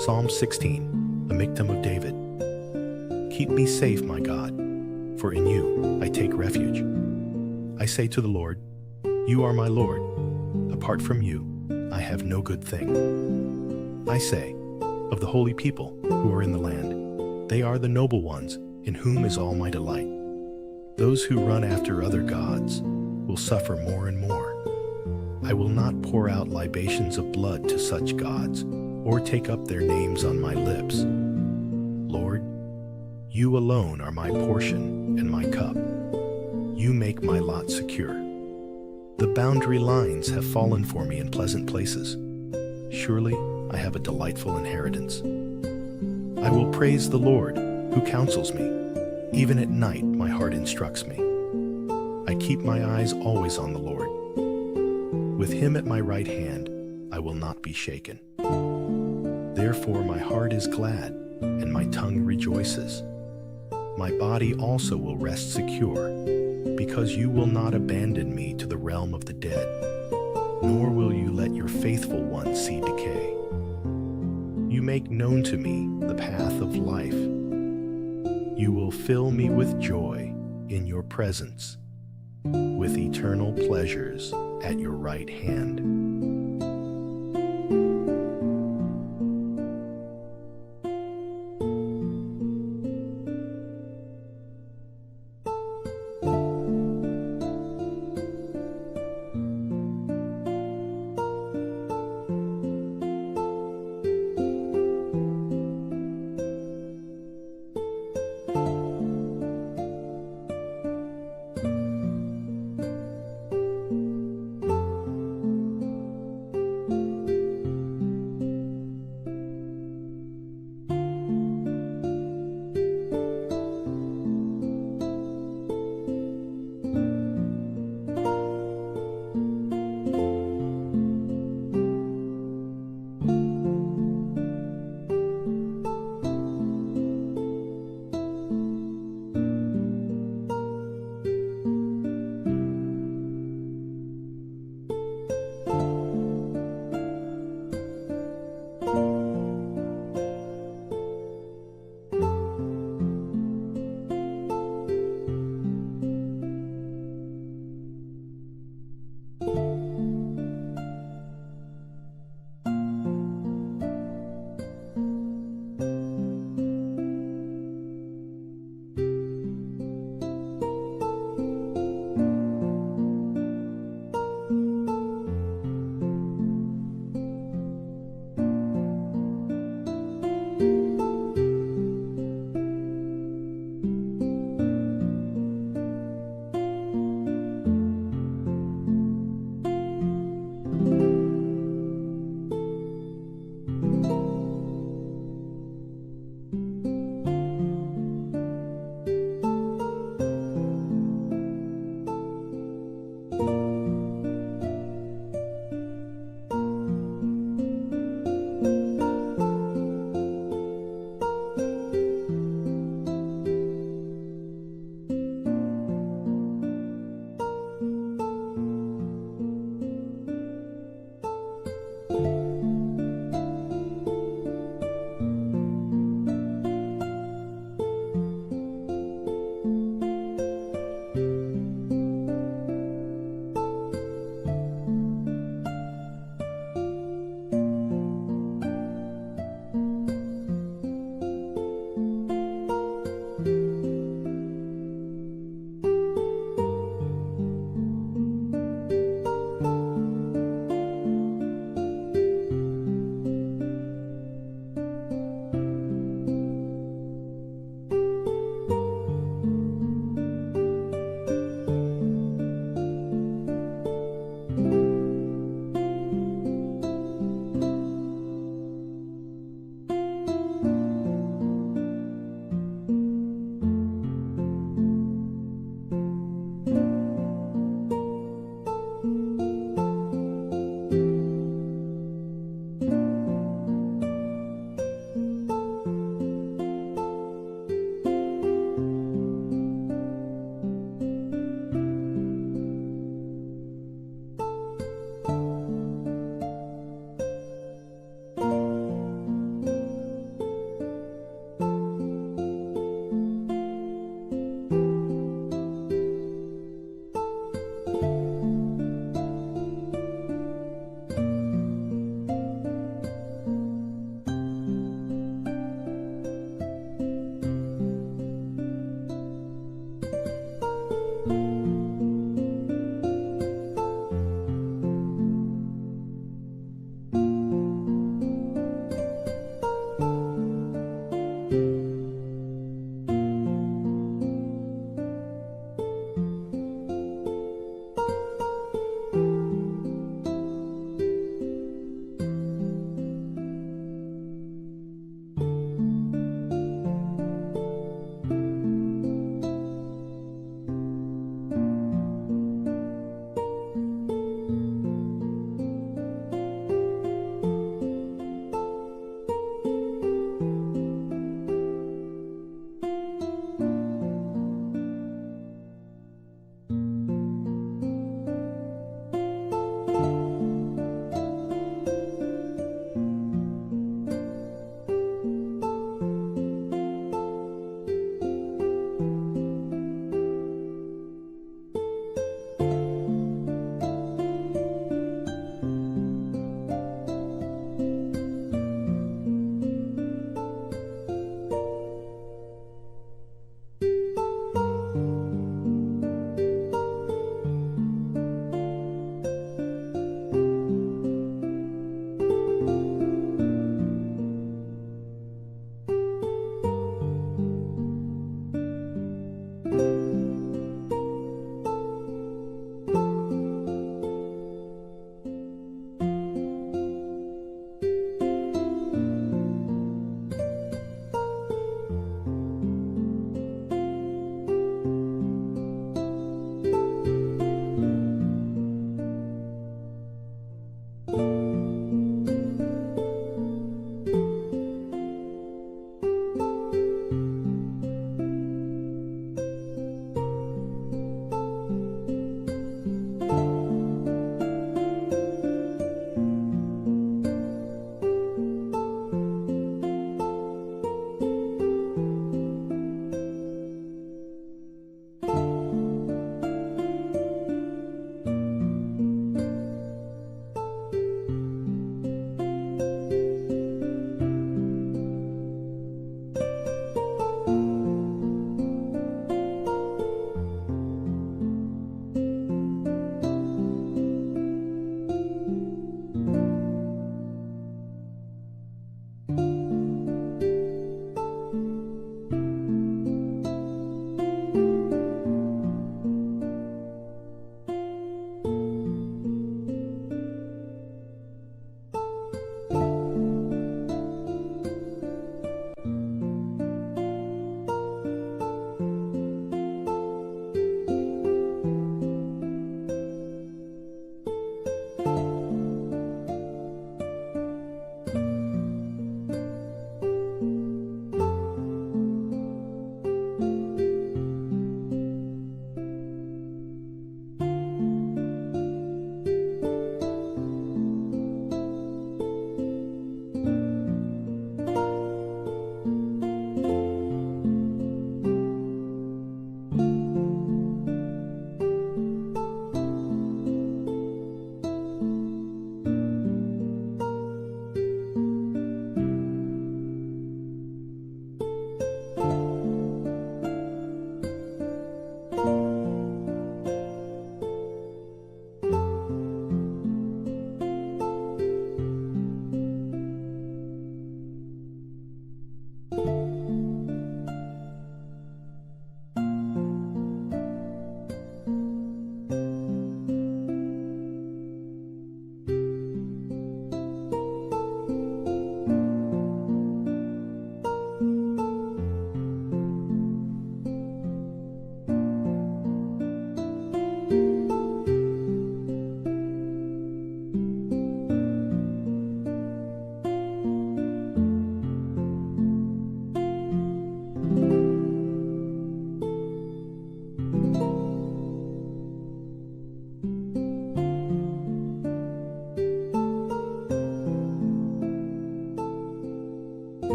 A: Psalm 16, a Miktam of David. Keep me safe, my God, for in you I take refuge. I say to the Lord, you are my Lord. Apart from you, I have no good thing. I say, of the holy people who are in the land, they are the noble ones, in whom is all my delight. Those who run after other gods will suffer more and more. I will not pour out libations of blood to such gods, or take up their names on my lips. Lord, you alone are my portion and my cup. You make my lot secure. The boundary lines have fallen for me in pleasant places. Surely I have a delightful inheritance. I will praise the Lord, who counsels me. Even at night my heart instructs me. I keep my eyes always on the Lord. With him at my right hand, I will not be shaken. Therefore my heart is glad, and my tongue rejoices. My body also will rest secure, because you will not abandon me to the realm of the dead, nor will you let your faithful one see decay. You make known to me the path of life. You will fill me with joy in your presence, with eternal pleasures at your right hand.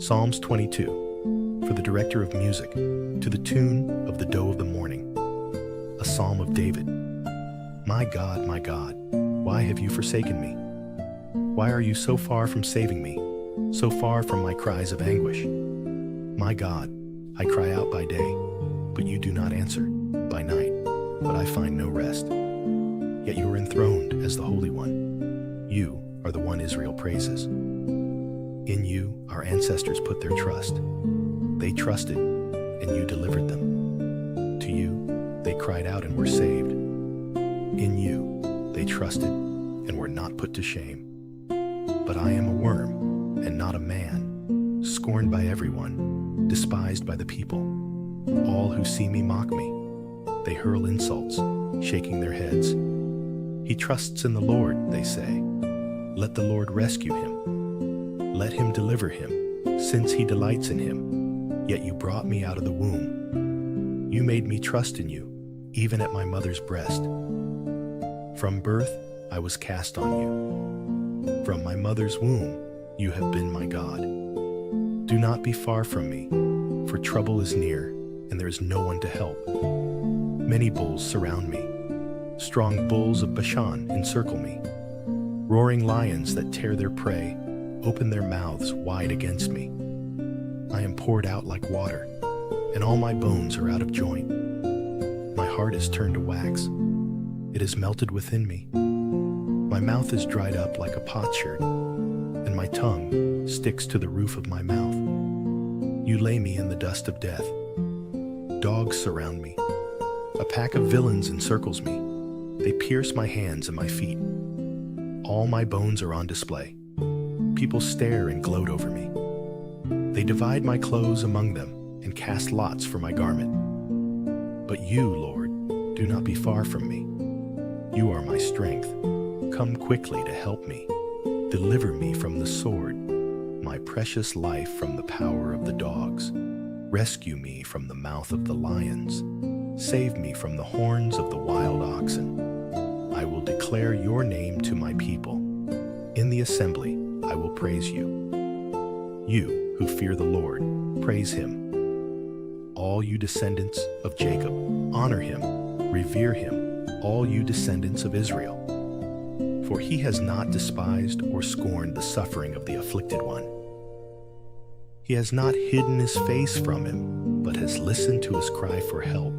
A: Psalms 22, for the director of music, to the tune of the doe of the morning, a psalm of David. My God, why have you forsaken me? Why are you so far from saving me, so far from my cries of anguish? My God, I cry out by day, but you do not answer, by night, but I find no rest. Yet you are enthroned as the Holy One. You are the one Israel praises. In you our ancestors put their trust. They trusted, and you delivered them. To you they cried out and were saved. In you they trusted and were not put to shame. But I am a worm and not a man, scorned by everyone, despised by the people. All who see me mock me. They hurl insults, shaking their heads. He trusts in the Lord, they say. Let the Lord rescue him. Let him deliver him, since he delights in him. Yet you brought me out of the womb. You made me trust in you, even at my mother's breast. From birth I was cast on you. From my mother's womb you have been my God. Do not be far from me, for trouble is near, and there is no one to help. Many bulls surround me. Strong bulls of Bashan encircle me. Roaring lions that tear their prey open their mouths wide against me. I am poured out like water, and all my bones are out of joint. My heart is turned to wax. It is melted within me. My mouth is dried up like a potsherd, and my tongue sticks to the roof of my mouth. You lay me in the dust of death. Dogs surround me. A pack of villains encircles me. They pierce my hands and my feet. All my bones are on display. People stare and gloat over me. They divide my clothes among them and cast lots for my garment. But you, Lord, do not be far from me. You are my strength. Come quickly to help me. Deliver me from the sword, my precious life from the power of the dogs. Rescue me from the mouth of the lions. Save me from the horns of the wild oxen. I will declare your name to my people. In the assembly, I will praise you. You who fear the Lord, praise him. All you descendants of Jacob, honor him, revere him, all you descendants of Israel. For he has not despised or scorned the suffering of the afflicted one. He has not hidden his face from him, but has listened to his cry for help.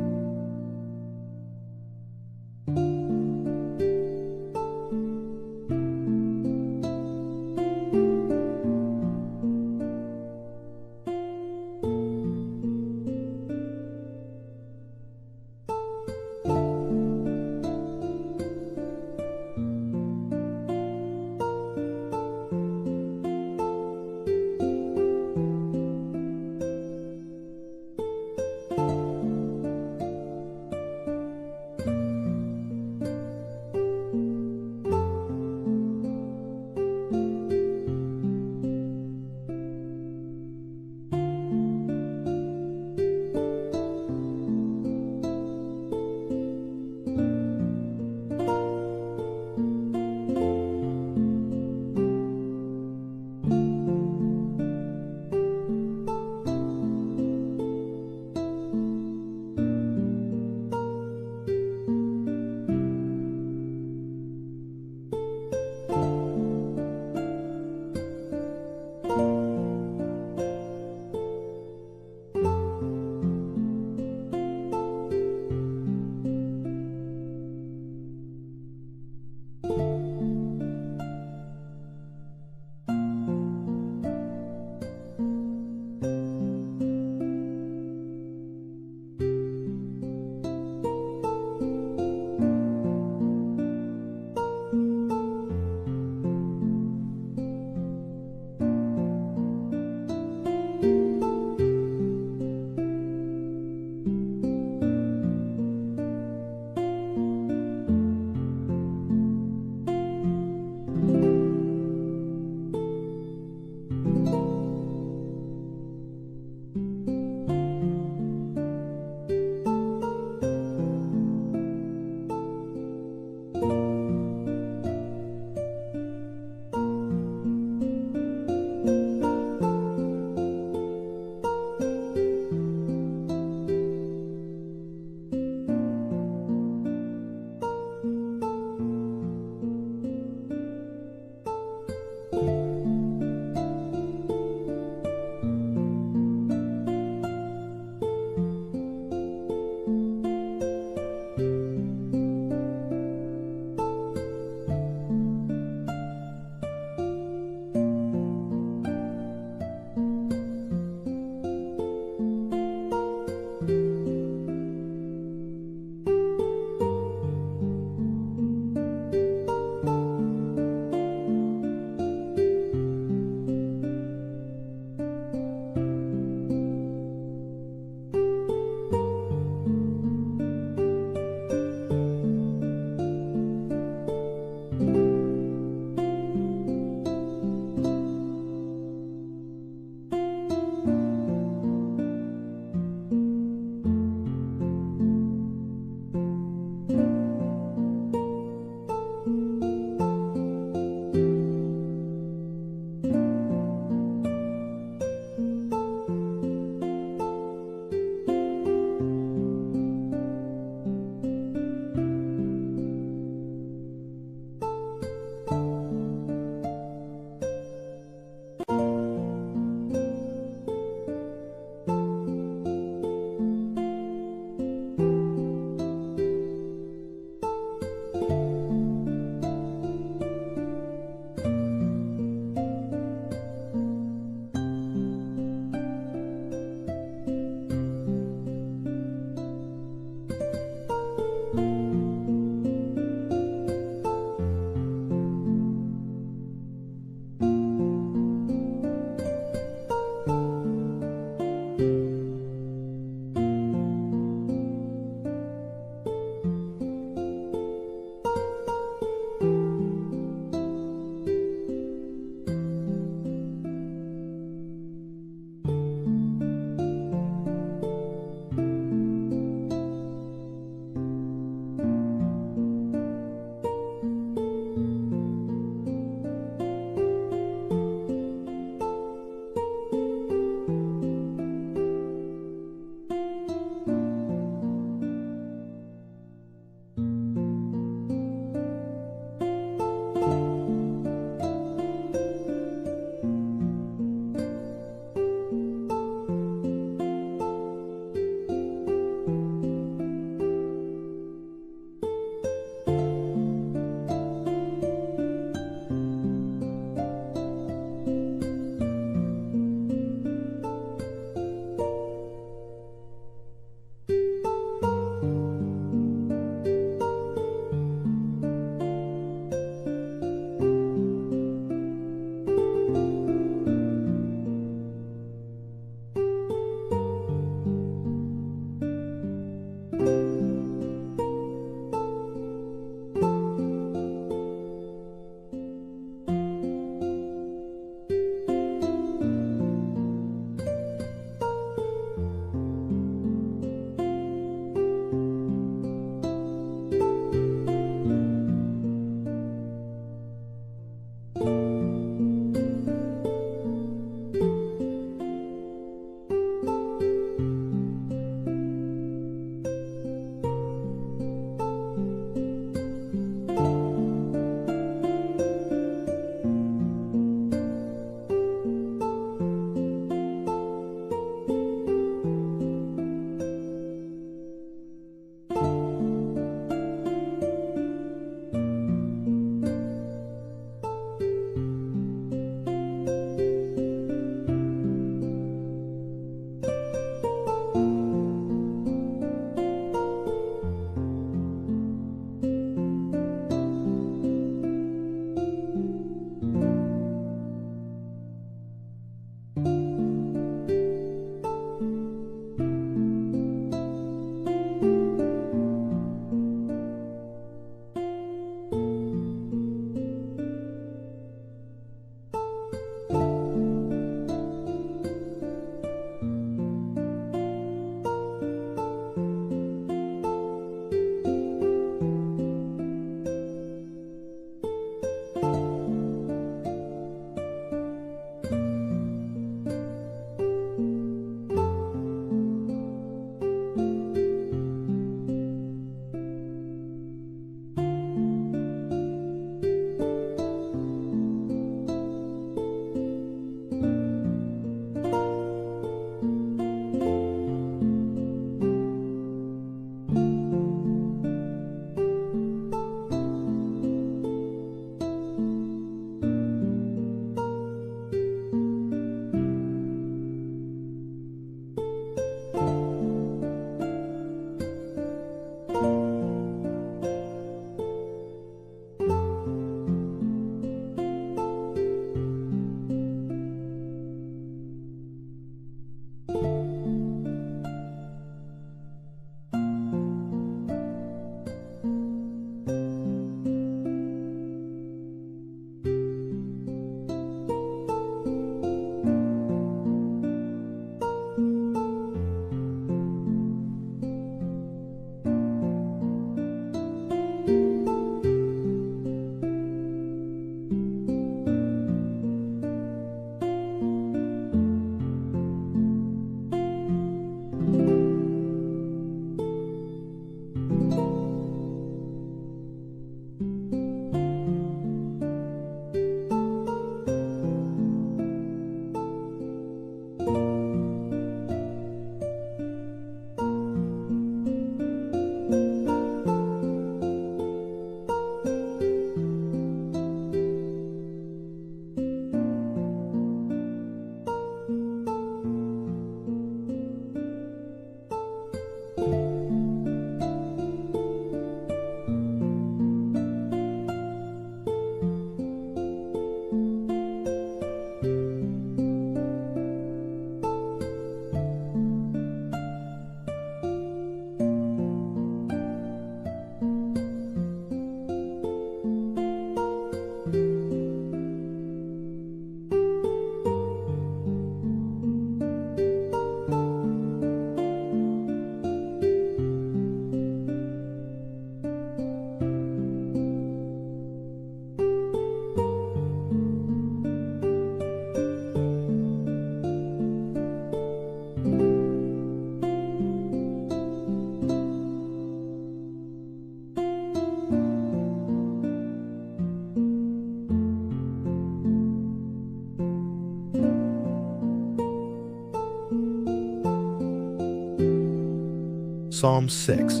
A: Psalm 6,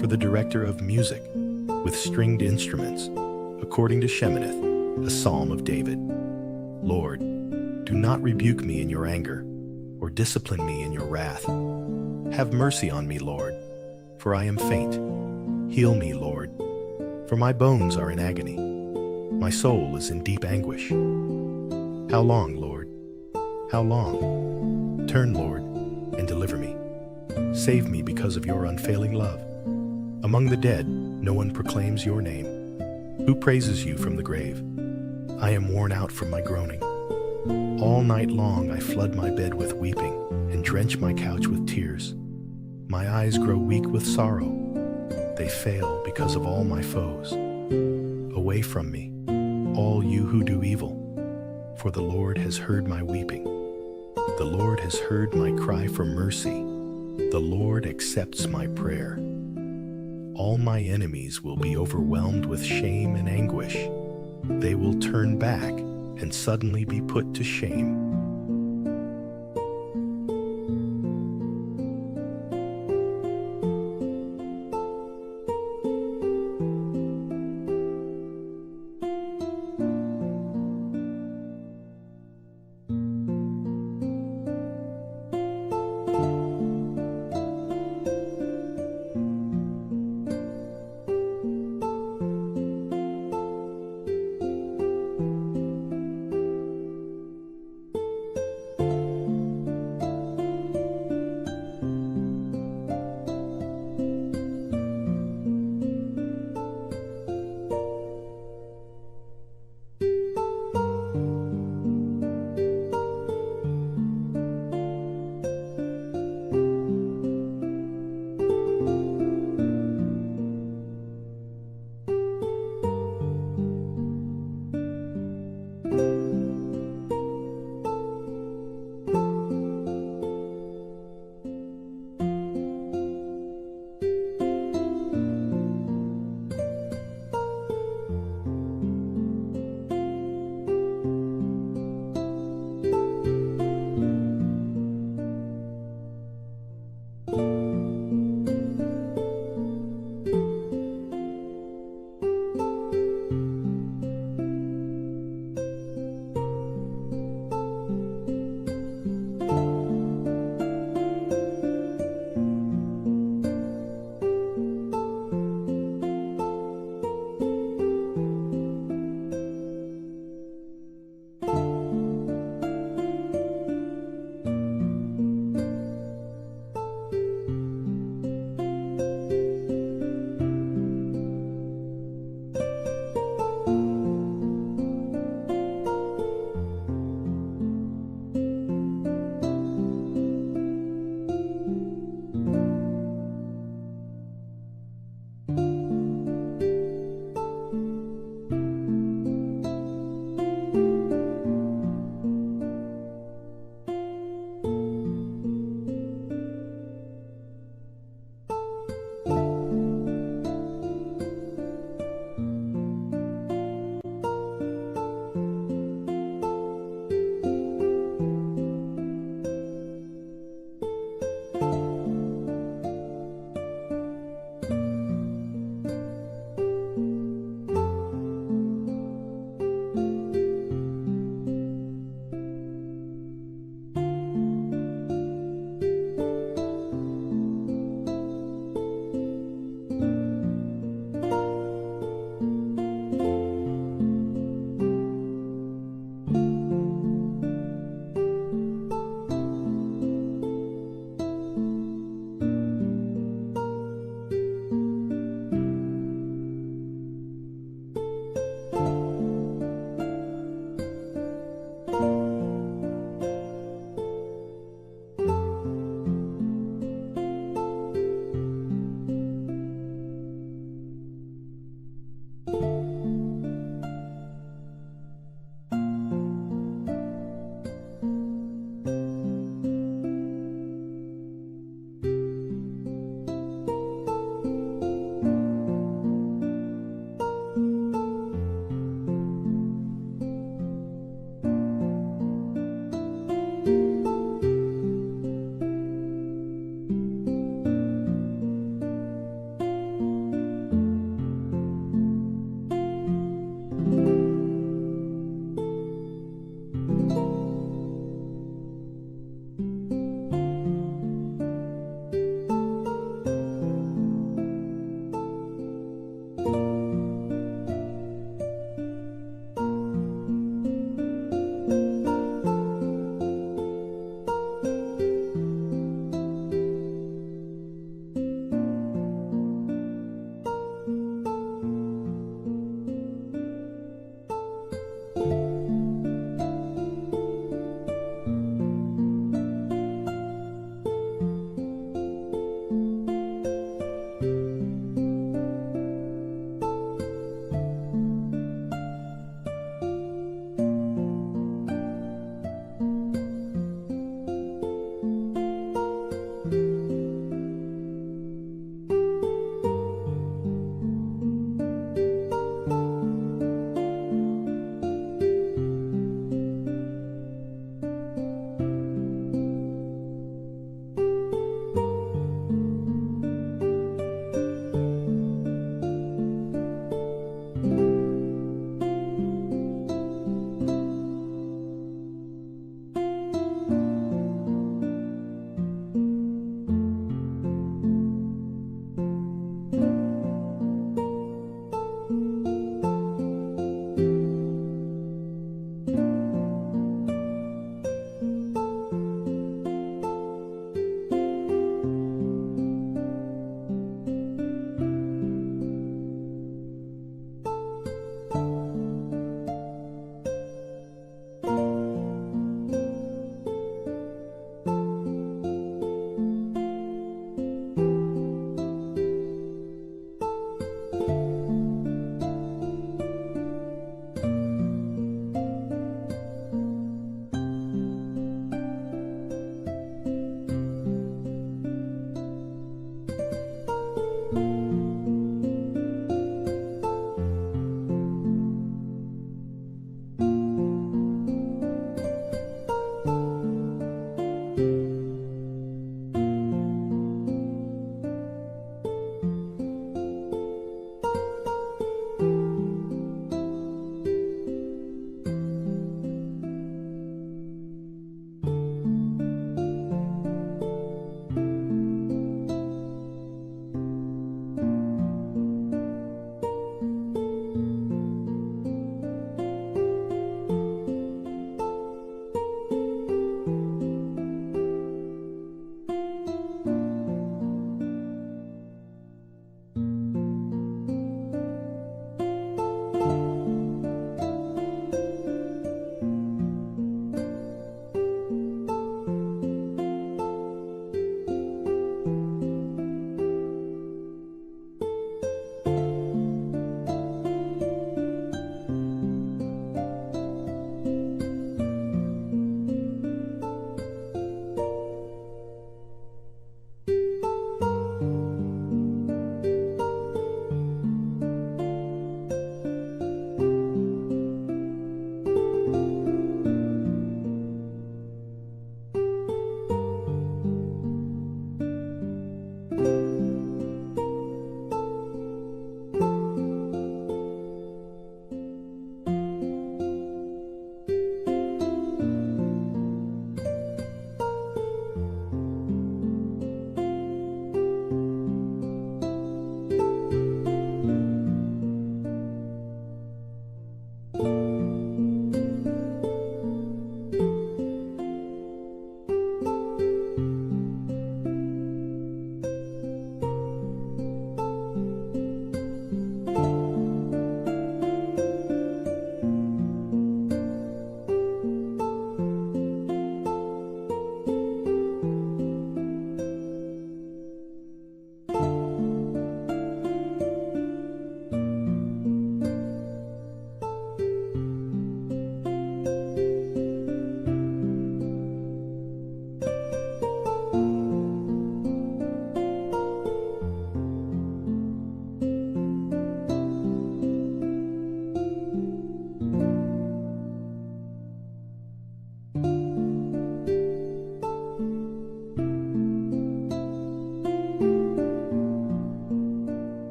A: for the director of music, with stringed instruments, according to Sheminith, a psalm of David. Lord, do not rebuke me in your anger, or discipline me in your wrath. Have mercy on me, Lord, for I am faint. Heal me, Lord, for my bones are in agony. My soul is in deep anguish. How long, Lord? How long? Turn, Lord, and deliver me. Save me because of your unfailing love. Among the dead, no one proclaims your name. Who praises you from the grave? I am worn out from my groaning. All night long I flood my bed with weeping and drench my couch with tears. My eyes grow weak with sorrow. They fail because of all my foes. Away from me, all you who do evil, for the Lord has heard my weeping. The Lord has heard my cry for mercy. The Lord accepts my prayer. All my enemies will be overwhelmed with shame and anguish. They will turn back and suddenly be put to shame.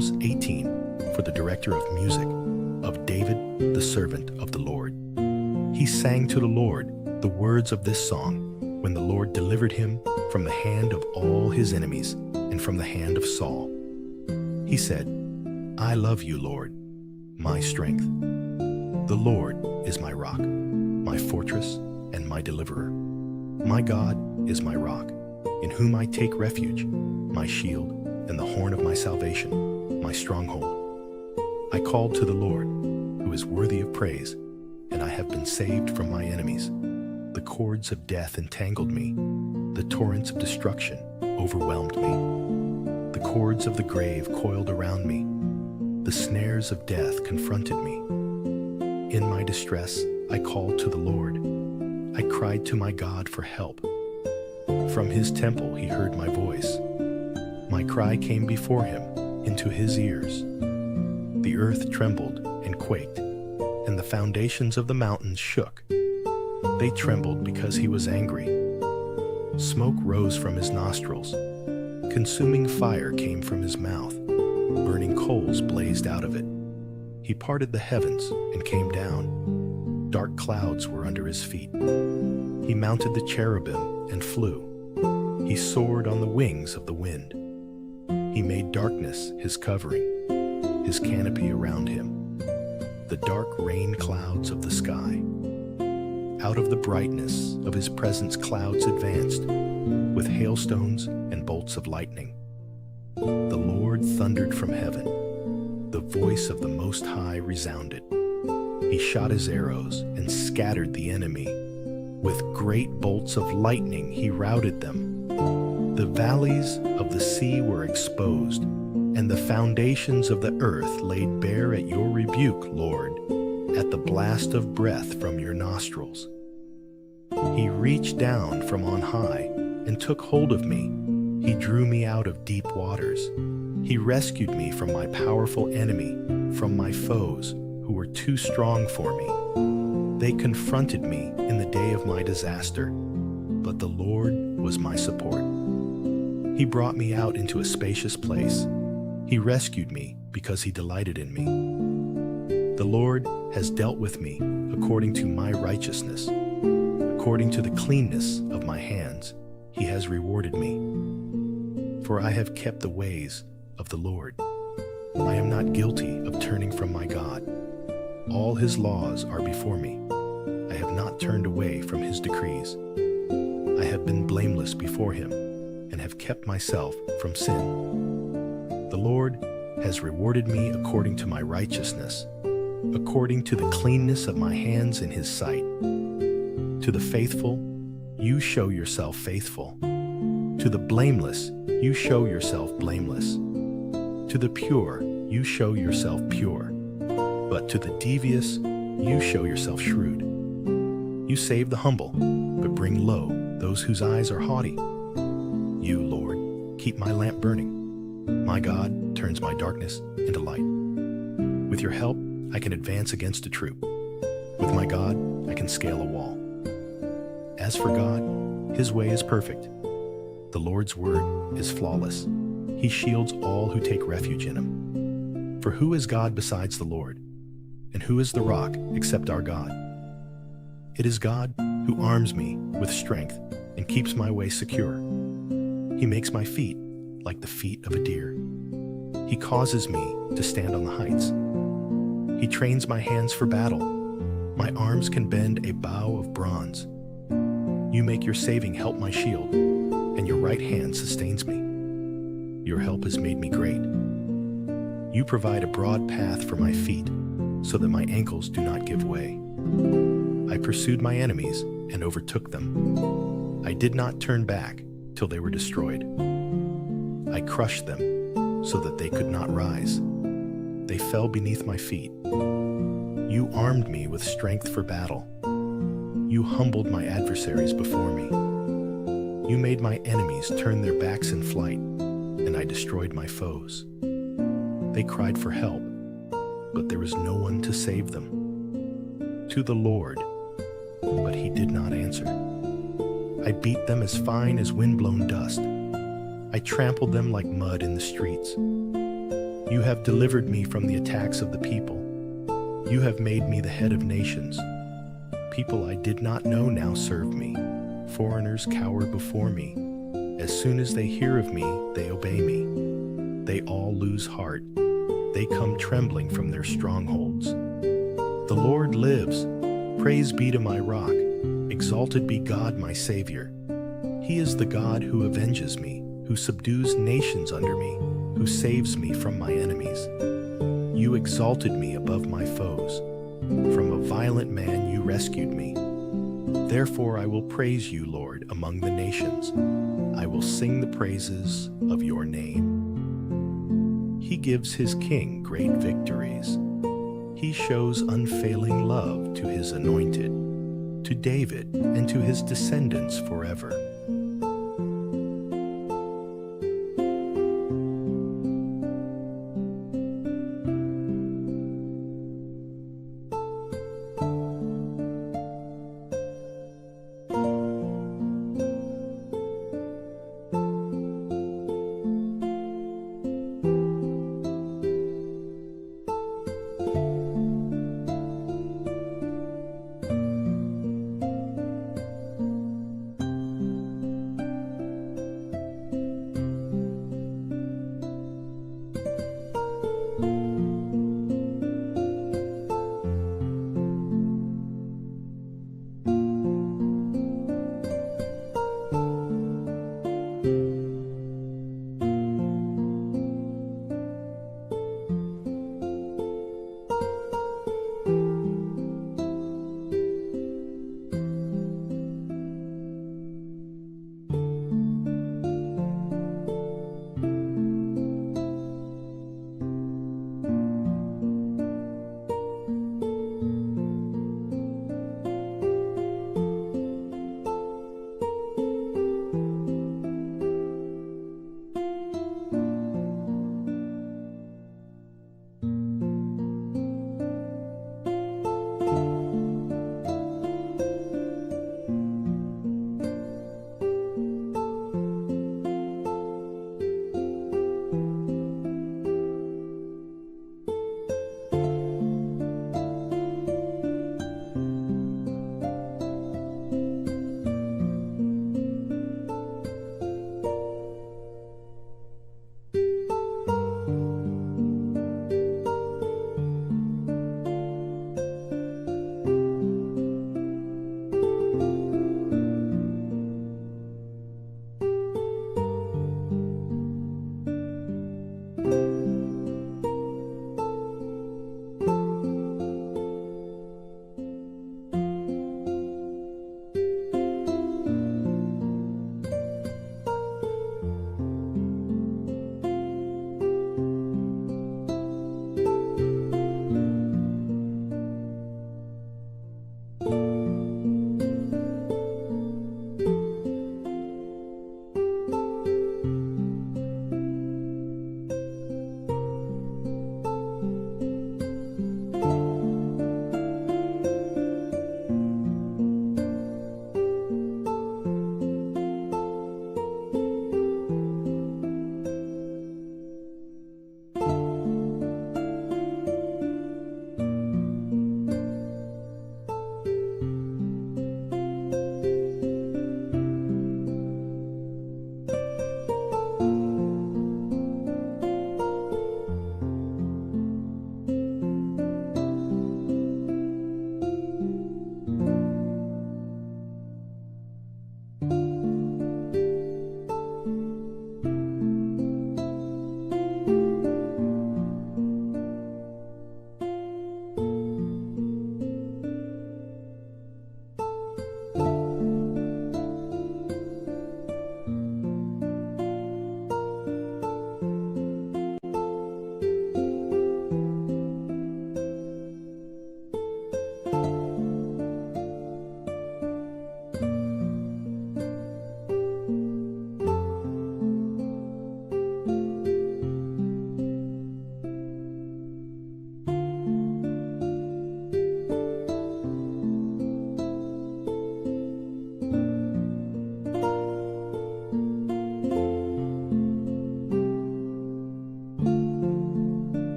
A: Psalms 18 for the director of music, of David, the servant of the Lord. He sang to the Lord the words of this song when the Lord delivered him from the hand of all his enemies and from the hand of Saul. He said, I love you, Lord, my strength. The Lord is my rock, my fortress, and my deliverer. My God is my rock, in whom I take refuge, my shield, and the horn of my salvation, my stronghold. I called to the Lord, who is worthy of praise, and I have been saved from my enemies. The cords of death entangled me. The torrents of destruction overwhelmed me. The cords of the grave coiled around me. The snares of death confronted me. In my distress, I called to the Lord. I cried to my God for help. From his temple he heard my voice. My cry came before him into his ears. The earth trembled and quaked, and the foundations of the mountains shook. They trembled because he was angry. Smoke rose from his nostrils. Consuming fire came from his mouth. Burning coals blazed out of it. He parted the heavens and came down. Dark clouds were under his feet. He mounted the cherubim and flew. He soared on the wings of the wind. He made darkness his covering, his canopy around him, the dark rain clouds of the sky. Out of the brightness of his presence clouds advanced, with hailstones and bolts of lightning. The Lord thundered from heaven. The voice of the Most High resounded. He shot his arrows and scattered the enemy. With great bolts of lightning he routed them. The valleys of the sea were exposed, and the foundations of the earth laid bare at your rebuke, Lord, at the blast of breath from your nostrils. He reached down from on high and took hold of me. He drew me out of deep waters. He rescued me from my powerful enemy, from my foes who were too strong for me. They confronted me in the day of my disaster, but the Lord was my support. He brought me out into a spacious place. He rescued me because he delighted in me. The Lord has dealt with me according to my righteousness. According to the cleanness of my hands, he has rewarded me. For I have kept the ways of the Lord. I am not guilty of turning from my God. All his laws are before me. I have not turned away from his decrees. I have been blameless before him and have kept myself from sin. The Lord has rewarded me according to my righteousness, according to the cleanness of my hands in his sight. To the faithful, you show yourself faithful. To the blameless, you show yourself blameless. To the pure, you show yourself pure. But to the devious, you show yourself shrewd. You save the humble, but bring low those whose eyes are haughty. You, Lord, keep my lamp burning. My God turns my darkness into light. With your help, I can advance against a troop. With my God, I can scale a wall. As for God, his way is perfect. The Lord's word is flawless. He shields all who take refuge in him. For who is God besides the Lord? And who is the rock except our God? It is God who arms me with strength and keeps my way secure. He makes my feet like the feet of a deer. He causes me to stand on the heights. He trains my hands for battle. My arms can bend a bow of bronze. You make your saving help my shield, and your right hand sustains me. Your help has made me great. You provide a broad path for my feet, so that my ankles do not give way. I pursued my enemies and overtook them. I did not turn back till they were destroyed. I crushed them so that they could not rise. They fell beneath my feet. You armed me with strength for battle. You humbled my adversaries before me. You made my enemies turn their backs in flight, and I destroyed my foes. They cried for help, but there was no one to save them. To the Lord, but he did not answer. I beat them as fine as wind-blown dust. I trampled them like mud in the streets. You have delivered me from the attacks of the people. You have made me the head of nations. People I did not know now serve me. Foreigners cower before me. As soon as they hear of me, they obey me. They all lose heart. They come trembling from their strongholds. The Lord lives. Praise be to my rock. Exalted be God my Savior. He is the God who avenges me, who subdues nations under me, who saves me from my enemies. You exalted me above my foes. From a violent man you rescued me. Therefore I will praise you, Lord, among the nations. I will sing the praises of your name. He gives his king great victories. He shows unfailing love to his anointed, to David and to his descendants forever.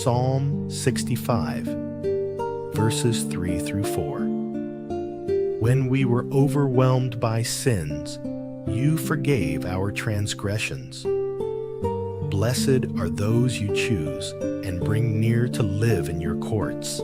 A: Psalm 65, verses 3 through 4. When we were overwhelmed by sins, you forgave our transgressions. Blessed are those you choose and bring near to live in your courts.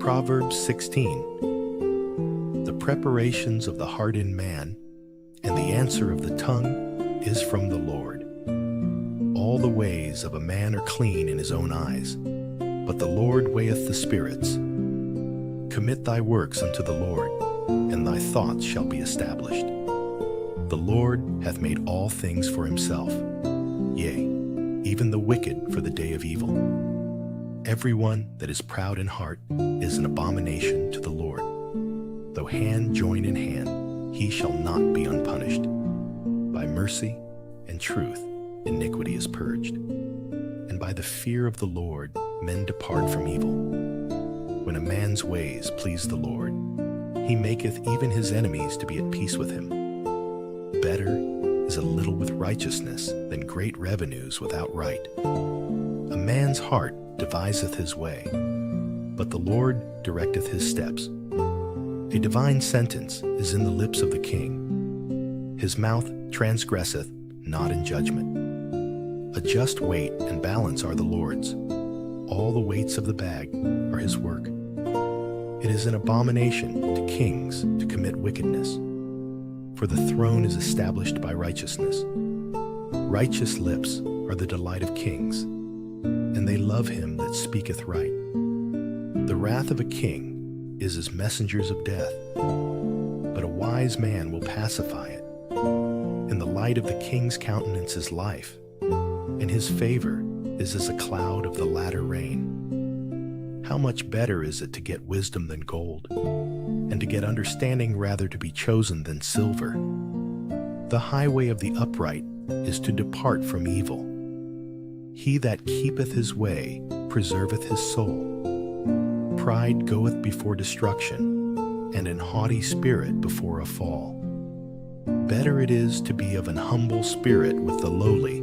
A: Proverbs 16. The preparations of the heart in man, and the answer of the tongue is from the Lord. All the ways of a man are clean in his own eyes, but the Lord weigheth the spirits. Commit thy works unto the Lord, and thy thoughts shall be established. The Lord hath made all things for himself, yea, even the wicked for the day of evil. Everyone that is proud in heart is an abomination to the Lord. Though hand join in hand, he shall not be unpunished. By mercy and truth iniquity is purged, and by the fear of the Lord men depart from evil. When a man's ways please the Lord, he maketh even his enemies to be at peace with him. Better is a little with righteousness than great revenues without right. A man's heart deviseth his way, but the Lord directeth his steps. A divine sentence is in the lips of the king. His mouth transgresseth not in judgment. A just weight and balance are the Lord's. All the weights of the bag are his work. It is an abomination to kings to commit wickedness, for the throne is established by righteousness. Righteous lips are the delight of kings, and they love him that speaketh right. The wrath of a king is as messengers of death, but a wise man will pacify it. In the light of the king's countenance is life, and his favor is as a cloud of the latter rain. How much better is it to get wisdom than gold, and to get understanding rather to be chosen than silver. The highway of the upright is to depart from evil. He that keepeth his way preserveth his soul. Pride goeth before destruction, and an haughty spirit before a fall. Better it is to be of an humble spirit with the lowly,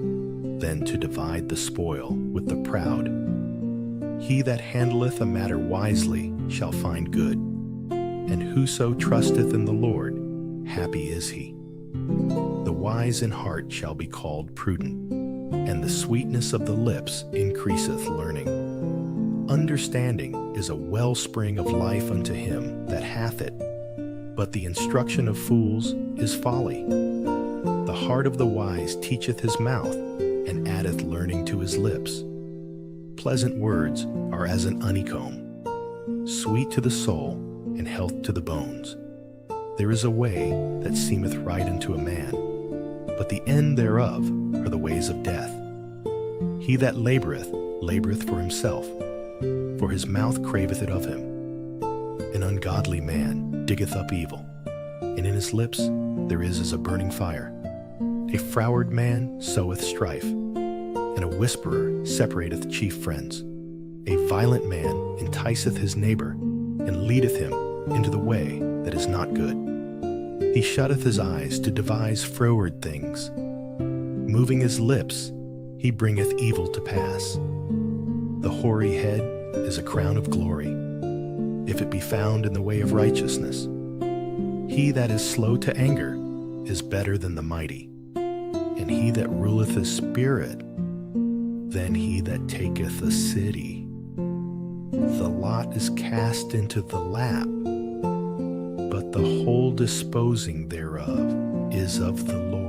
A: than to divide the spoil with the proud. He that handleth a matter wisely shall find good, and whoso trusteth in the Lord, happy is he. The wise in heart shall be called prudent, and the sweetness of the lips increaseth learning. Understanding is a wellspring of life unto him that hath it, but the instruction of fools is folly. The heart of the wise teacheth his mouth, and addeth learning to his lips. Pleasant words are as an honeycomb, sweet to the soul and health to the bones. There is a way that seemeth right unto a man, but the end thereof are the ways of death. He that laboureth, laboureth for himself, for his mouth craveth it of him. An ungodly man diggeth up evil, and in his lips there is as a burning fire. A froward man soweth strife, and a whisperer separateth chief friends. A violent man enticeth his neighbor, and leadeth him into the way that is not good. He shutteth his eyes to devise froward things. Moving his lips, he bringeth evil to pass. The hoary head is a crown of glory, if it be found in the way of righteousness. He that is slow to anger is better than the mighty, and he that ruleth his spirit than he that taketh a city. The lot is cast into the lap, but the whole disposing thereof is of the Lord.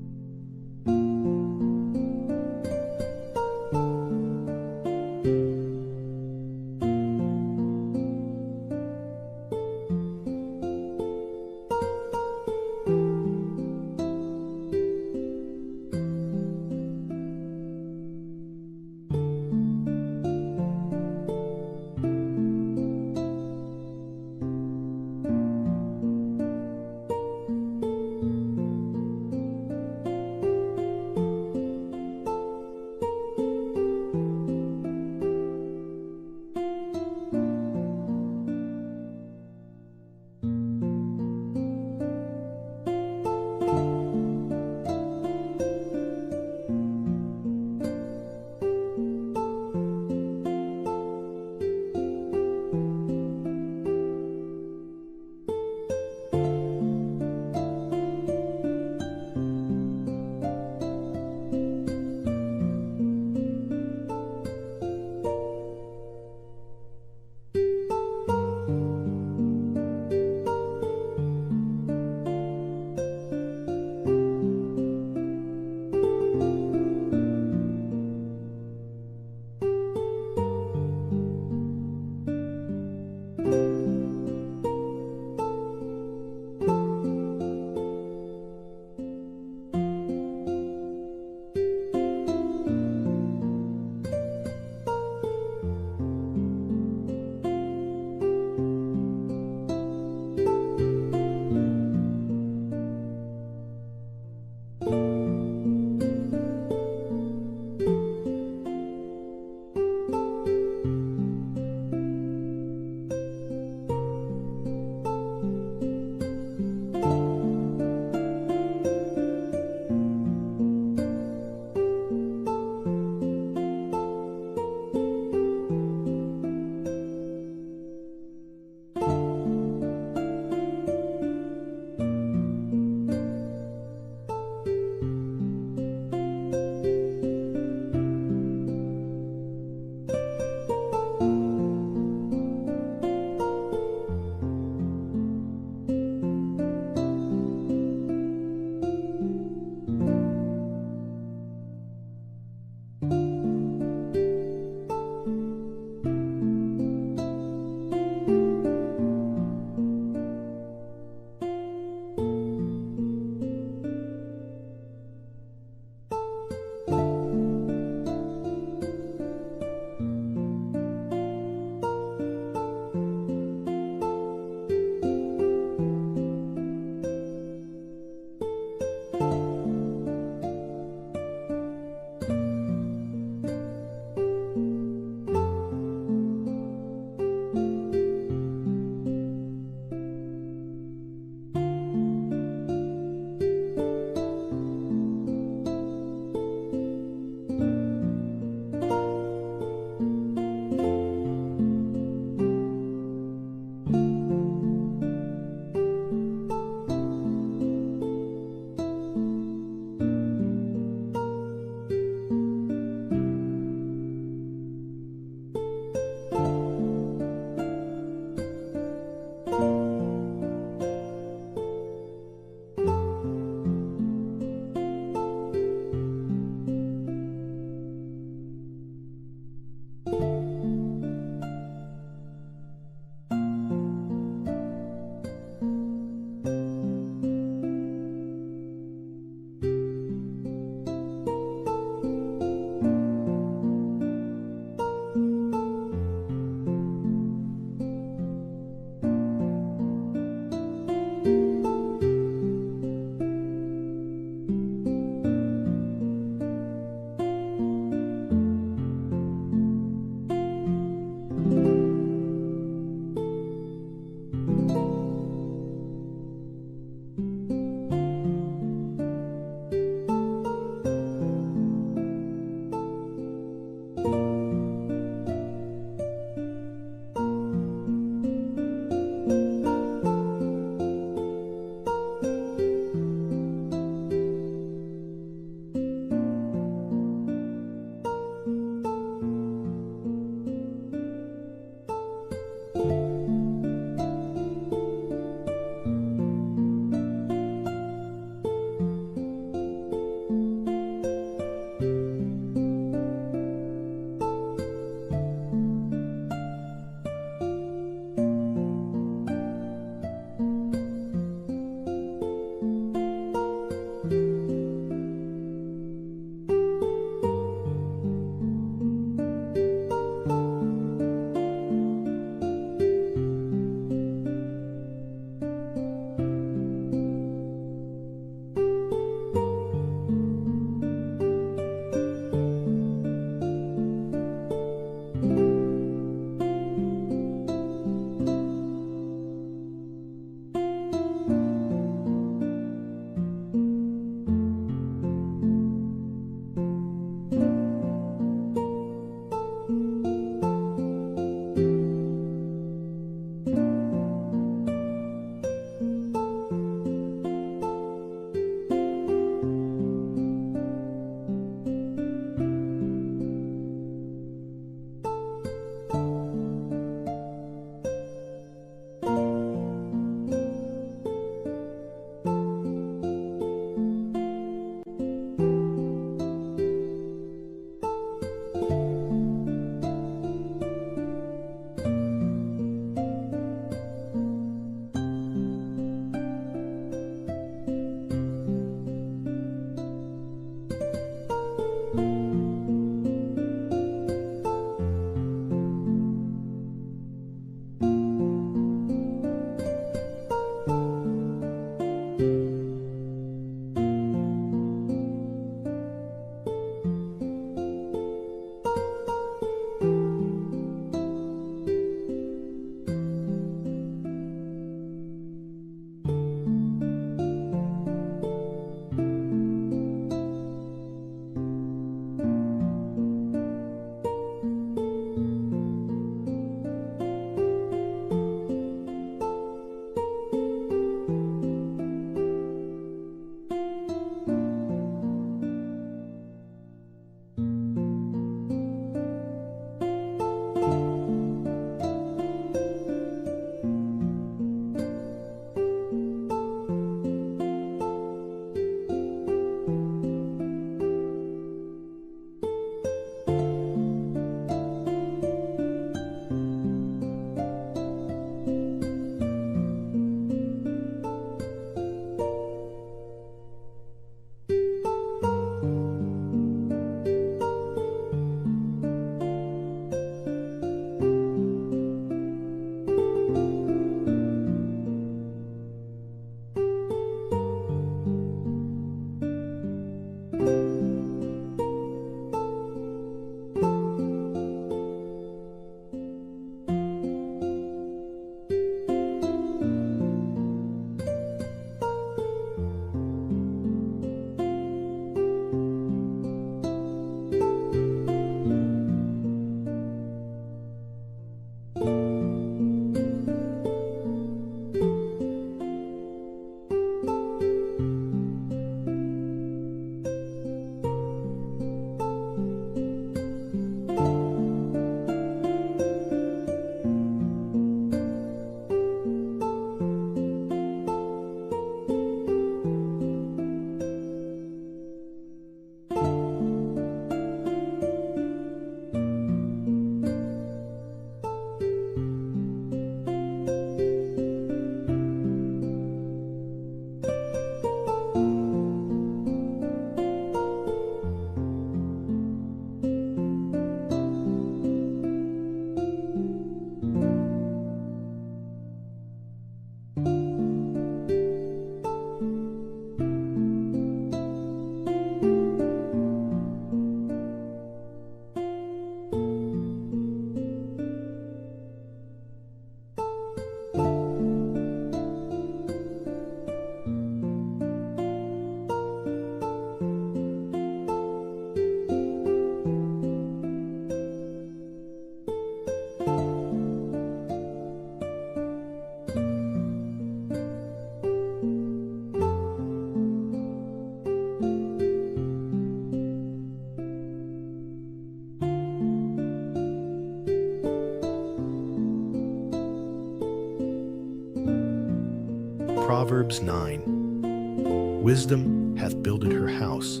A: Proverbs 9. Wisdom hath builded her house.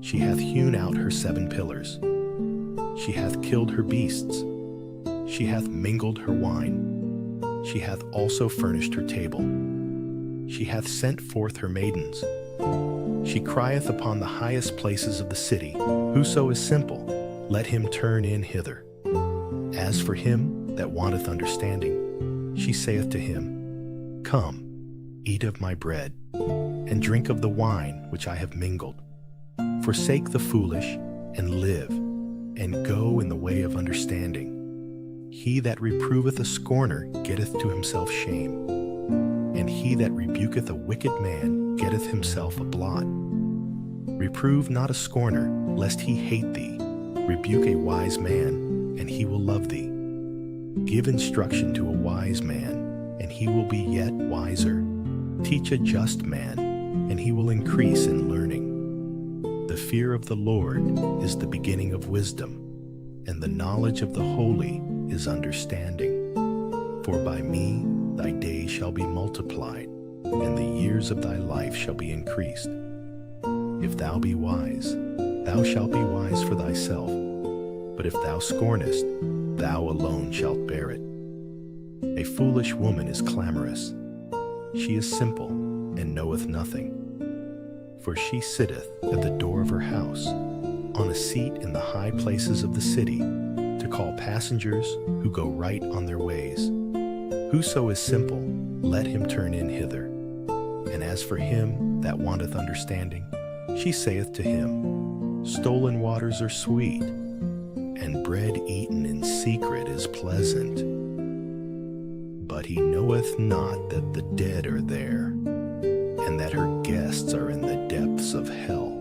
A: She hath hewn out her 7 pillars. She hath killed her beasts. She hath mingled her wine. She hath also furnished her table. She hath sent forth her maidens. She crieth upon the highest places of the city. Whoso is simple, let him turn in hither. As for him that wanteth understanding, she saith to him, Come, eat of my bread, and drink of the wine which I have mingled. Forsake the foolish, and live, and go in the way of understanding. He that reproveth a scorner getteth to himself shame, and he that rebuketh a wicked man getteth himself a blot. Reprove not a scorner, lest he hate thee. Rebuke a wise man, and he will love thee. Give instruction to a wise man, and he will be yet wiser. Teach a just man, and he will increase in learning. The fear of the Lord is the beginning of wisdom, and the knowledge of the holy is understanding. For by me thy days shall be multiplied, and the years of thy life shall be increased. If thou be wise, thou shalt be wise for thyself, but if thou scornest, thou alone shalt bear it. A foolish woman is clamorous. She is simple, and knoweth nothing. For she sitteth at the door of her house, on a seat in the high places of the city, to call passengers who go right on their ways. Whoso is simple, let him turn in hither. And as for him that wanteth understanding, she saith to him, Stolen waters are sweet, and bread eaten in secret is pleasant. But he knoweth not that the dead are there, and that her guests are in the depths of hell.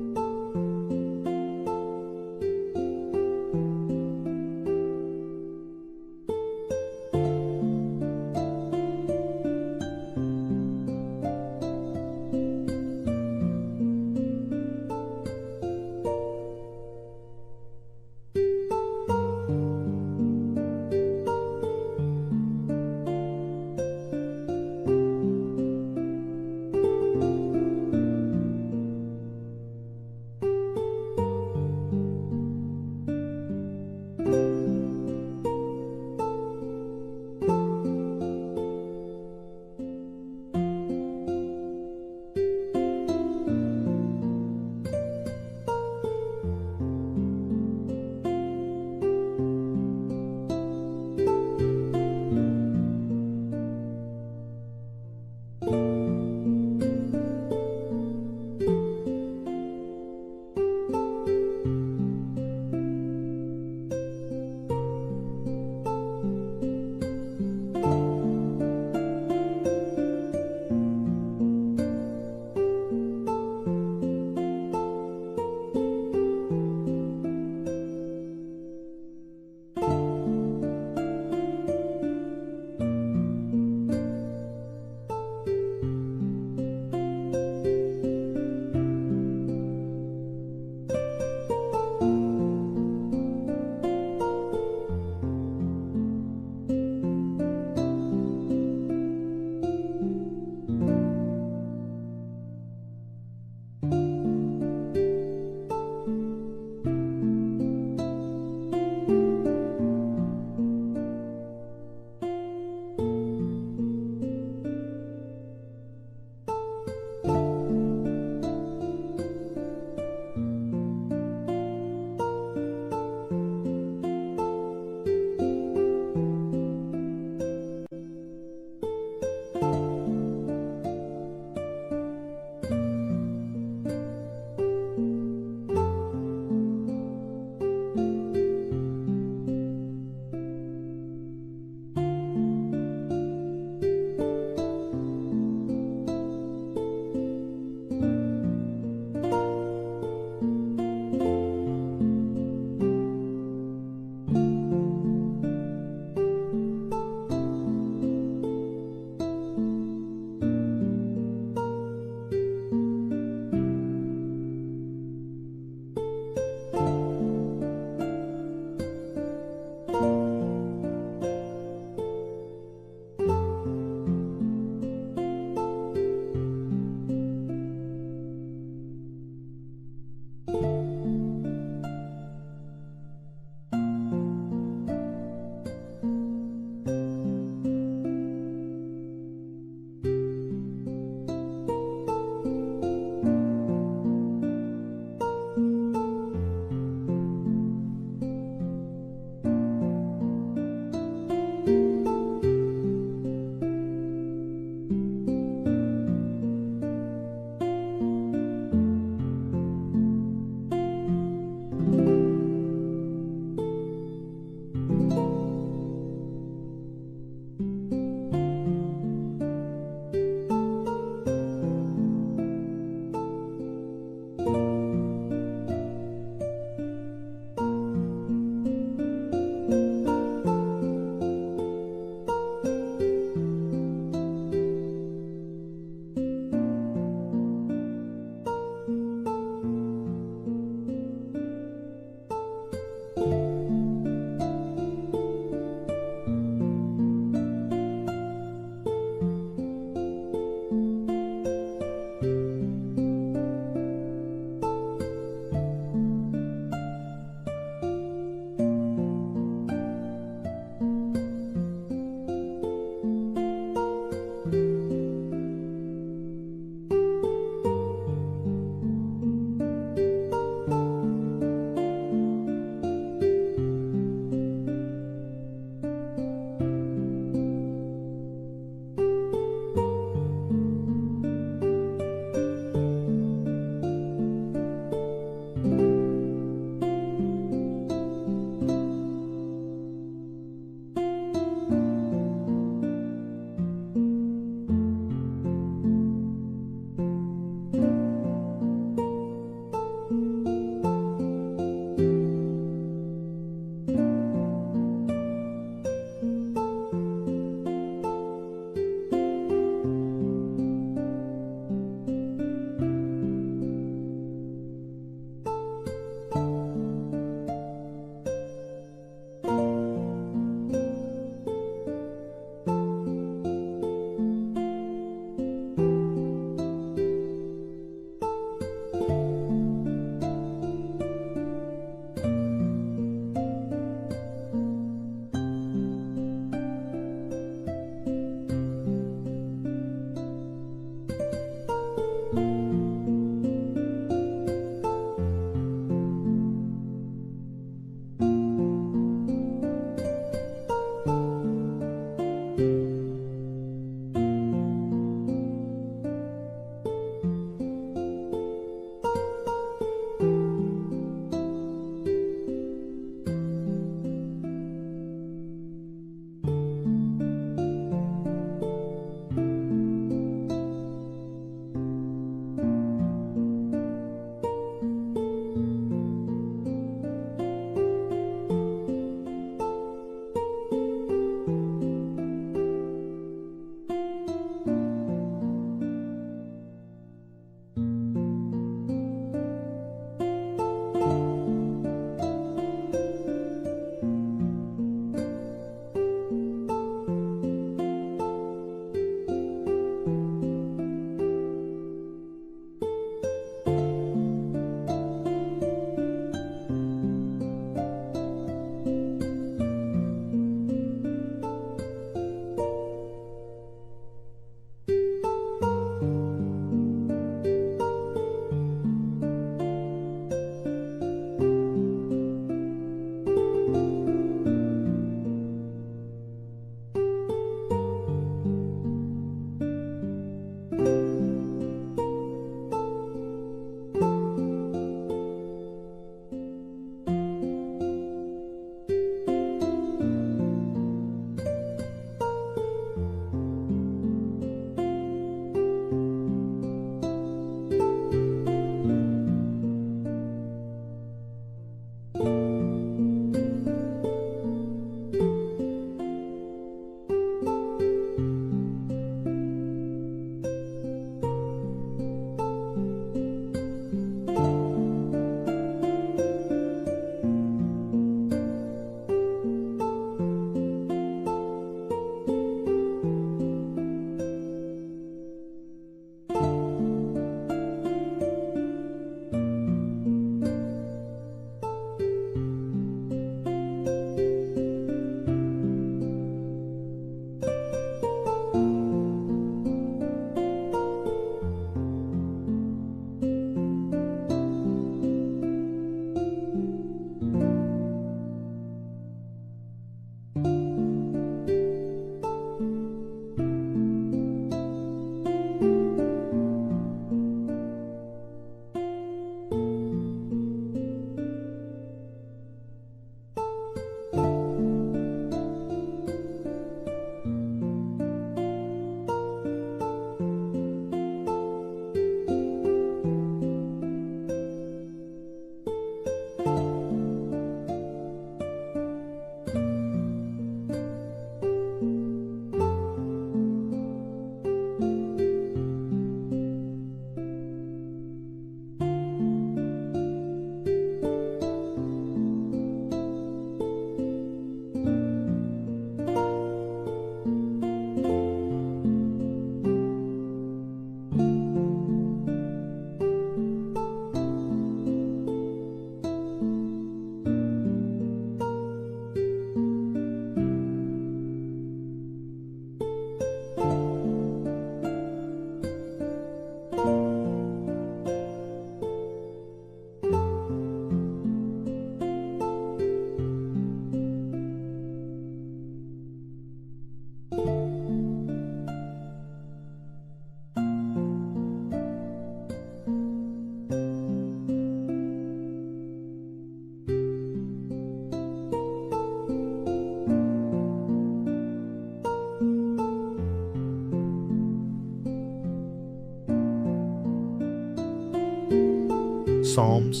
A: Psalms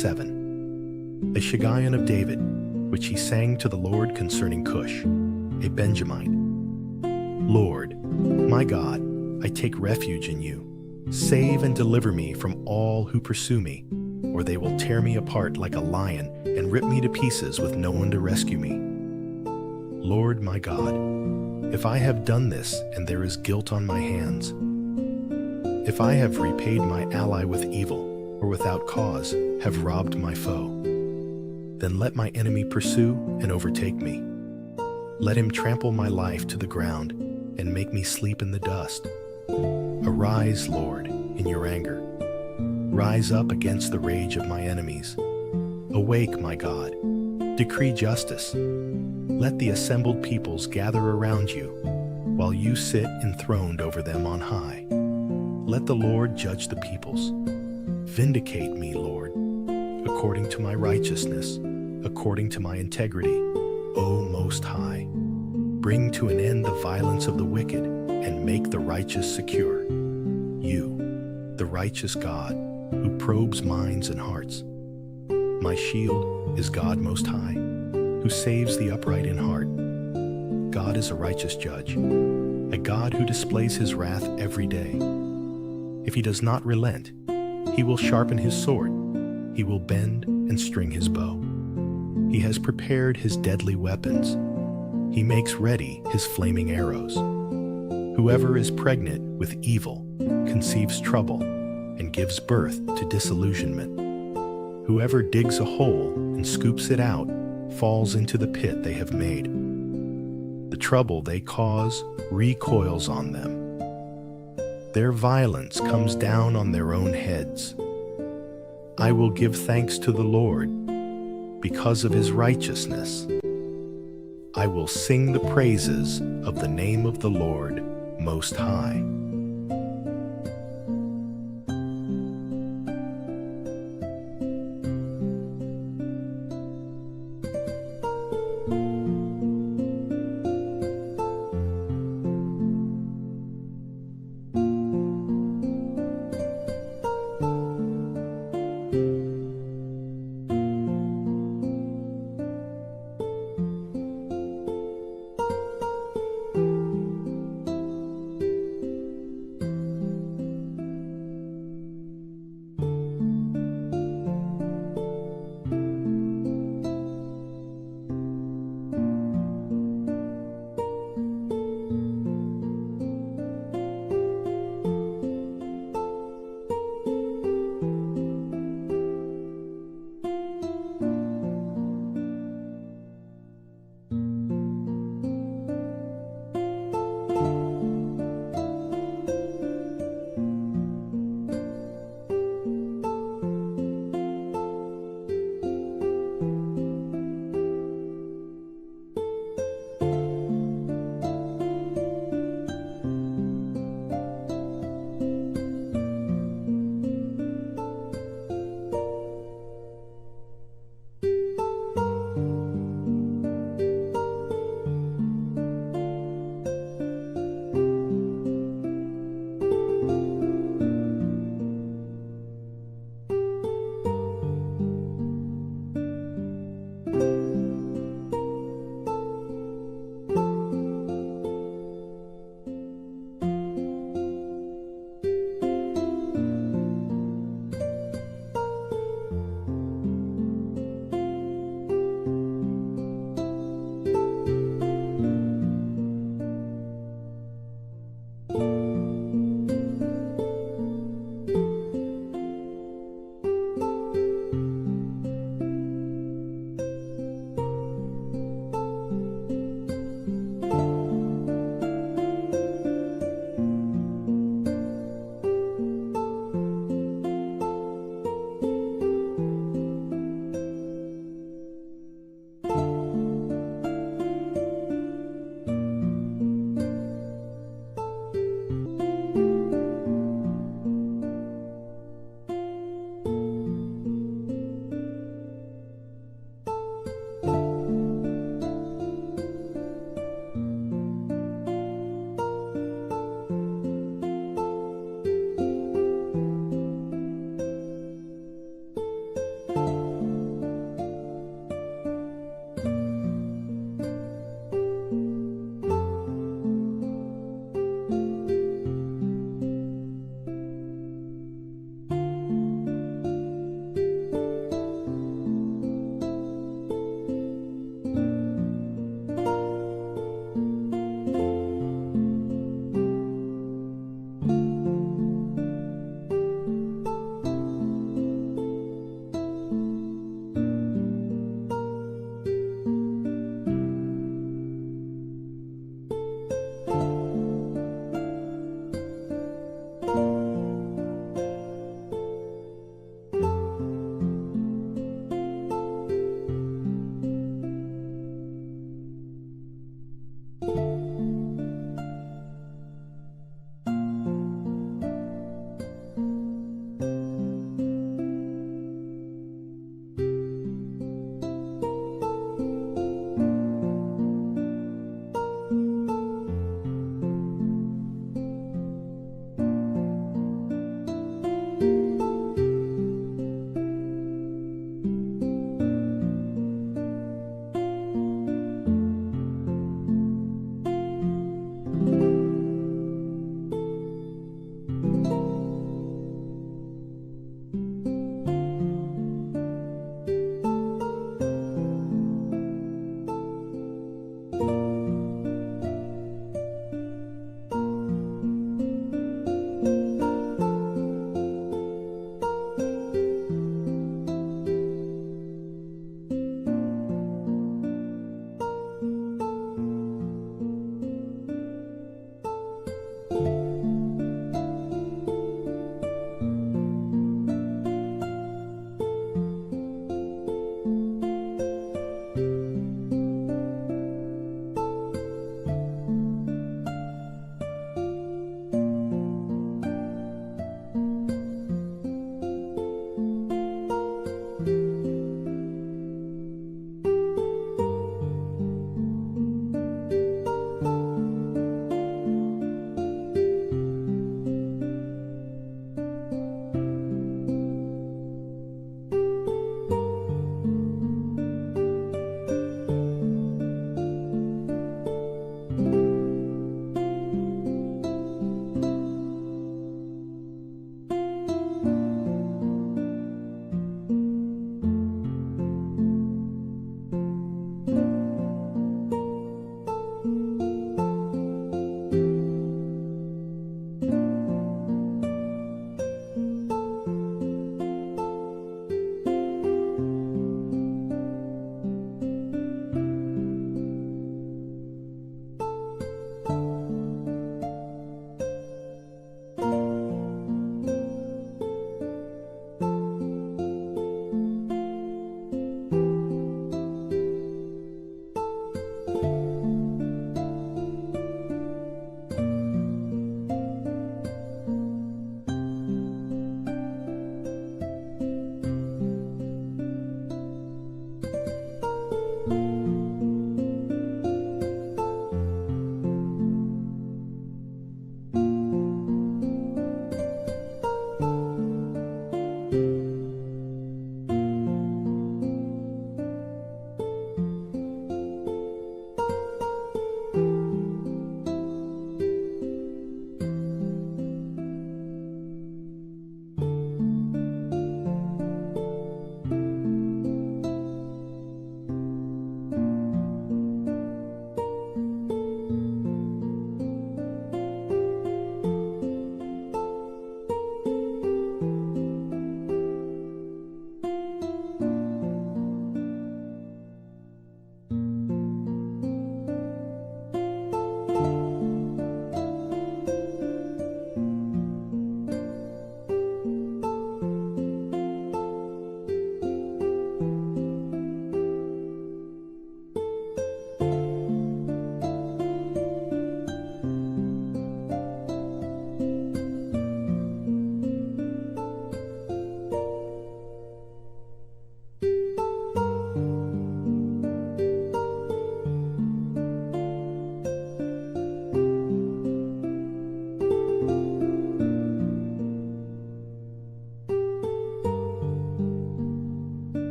A: 7. A Shiggaion of David, which he sang to the Lord concerning Cush, a Benjamite. Lord, my God, I take refuge in you. Save and deliver me from all who pursue me, or they will tear me apart like a lion and rip me to pieces with no one to rescue me. Lord, my God, if I have done this and there is guilt on my hands, if I have repaid my ally with evil, or without cause have robbed my foe, then let my enemy pursue and overtake me. Let him trample my life to the ground and make me sleep in the dust. Arise, Lord, in your anger. Rise up against the rage of my enemies. Awake, my God. Decree justice. Let the assembled peoples gather around you, while you sit enthroned over them on high. Let the Lord judge the peoples. Vindicate me, Lord, according to my righteousness, according to my integrity, O Most High. Bring to an end the violence of the wicked, and make the righteous secure. You, the righteous God, who probes minds and hearts. My shield is God Most High, who saves the upright in heart. God is a righteous judge, a God who displays his wrath every day. If he does not relent, he will sharpen his sword. He will bend and string his bow. He has prepared his deadly weapons. He makes ready his flaming arrows. Whoever is pregnant with evil conceives trouble and gives birth to disillusionment. Whoever digs a hole and scoops it out falls into the pit they have made. The trouble they cause recoils on them. Their violence comes down on their own heads. I will give thanks to the Lord because of his righteousness. I will sing the praises of the name of the Lord Most High.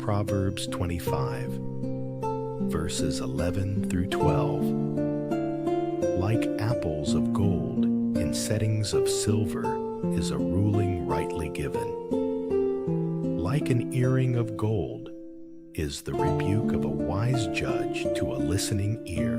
A: Proverbs 25, verses 11 through 12. Like apples of gold in settings of silver is a ruling rightly given. Like an earring of gold is the rebuke of a wise judge to a listening ear.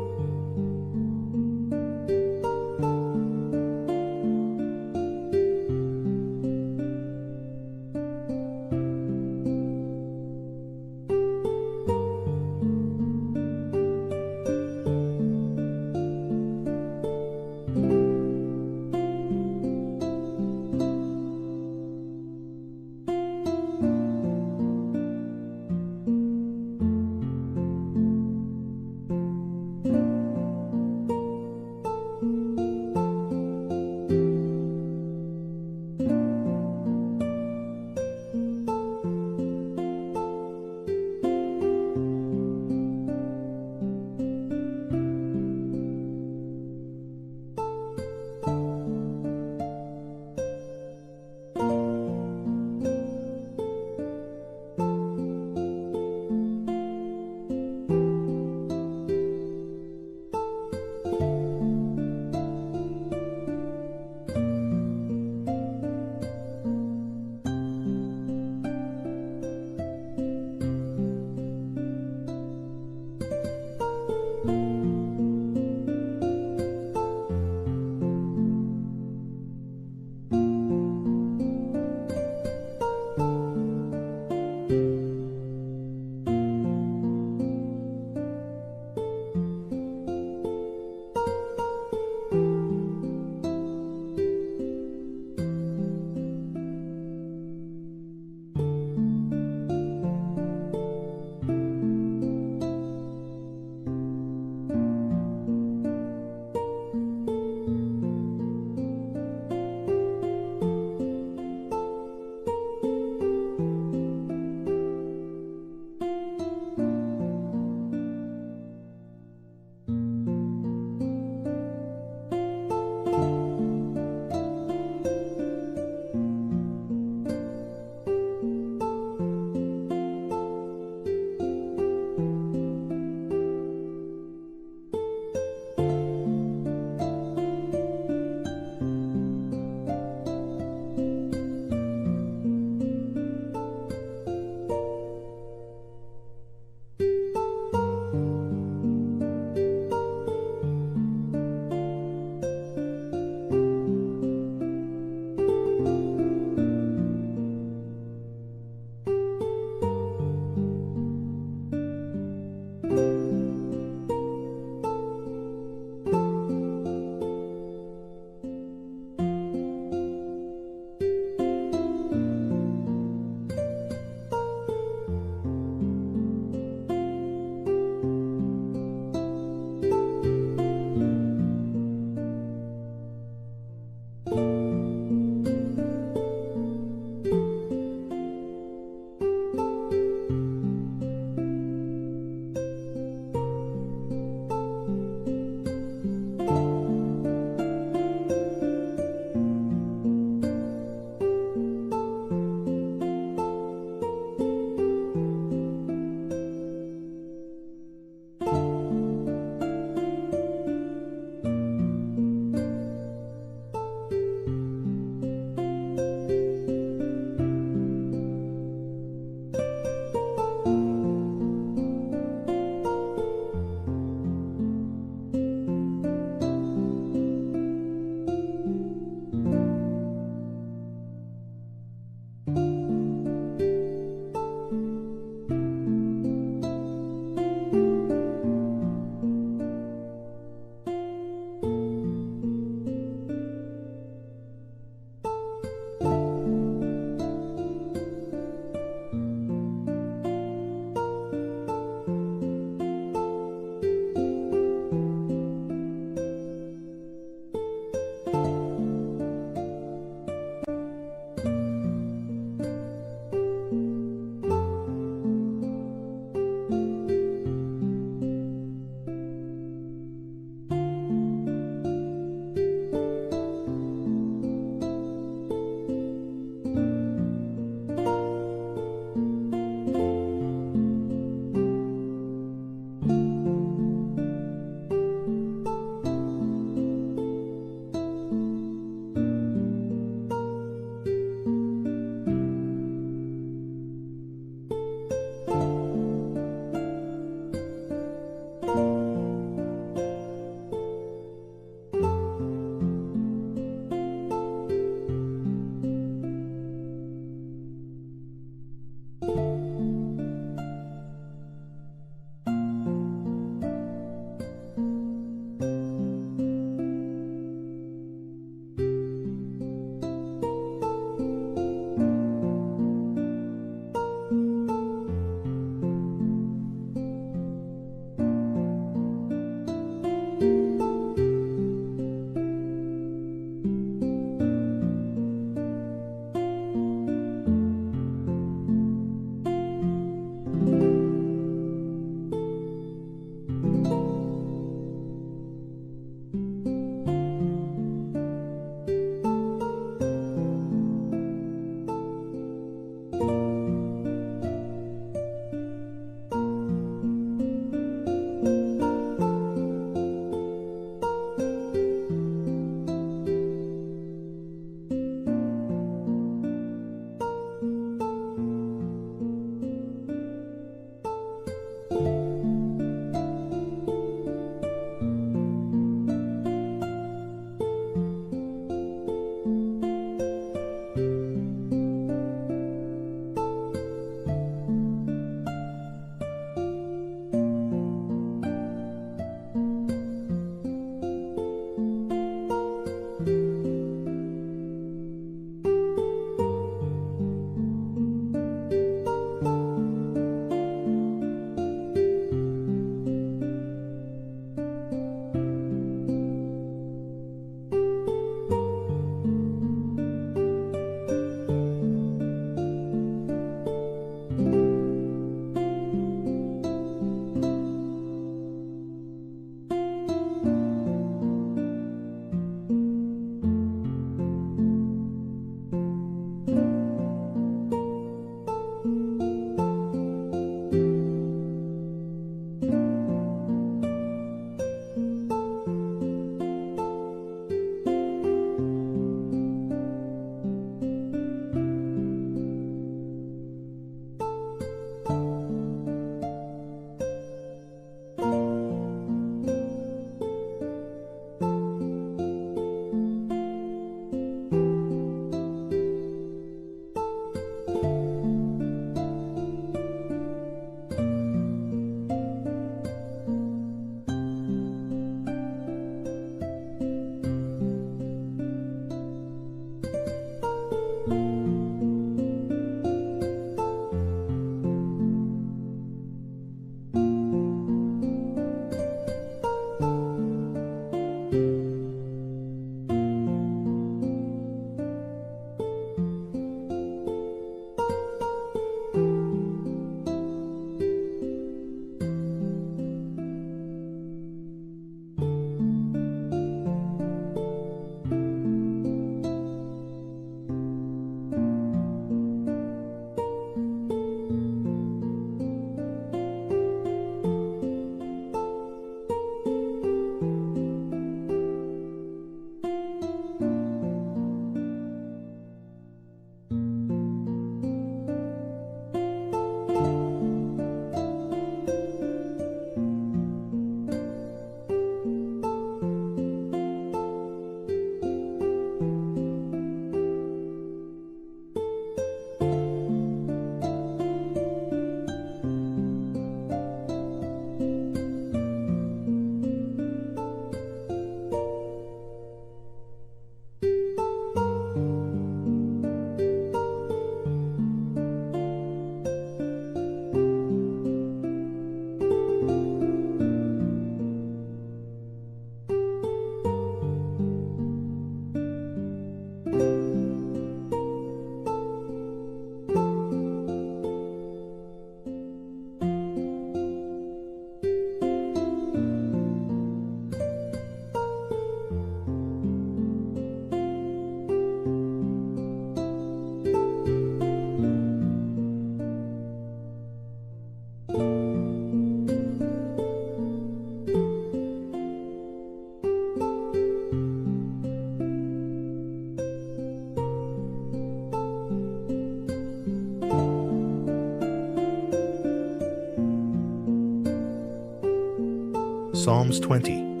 A: Psalms 20,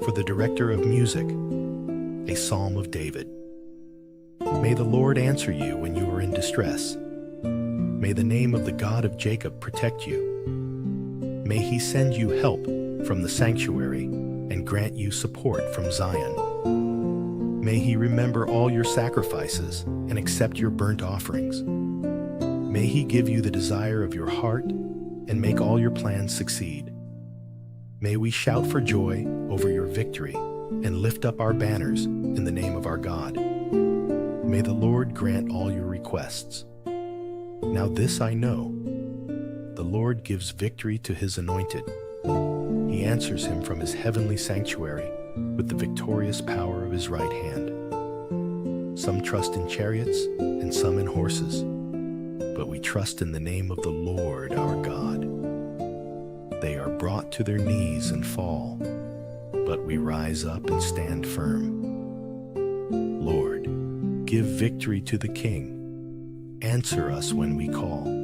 A: for the director of music, a psalm of David. May the Lord answer you when you are in distress. May the name of the God of Jacob protect you. May he send you help from the sanctuary and grant you support from Zion. May he remember all your sacrifices and accept your burnt offerings. May he give you the desire of your heart and make all your plans succeed. May we shout for joy over your victory and lift up our banners in the name of our God. May the Lord grant all your requests. Now this I know, the Lord gives victory to his anointed. He answers him from his heavenly sanctuary with the victorious power of his right hand. Some trust in chariots and some in horses, but we trust in the name of the Lord our God. They are brought to their knees and fall, but we rise up and stand firm. Lord, give victory to the King. Answer us when we call.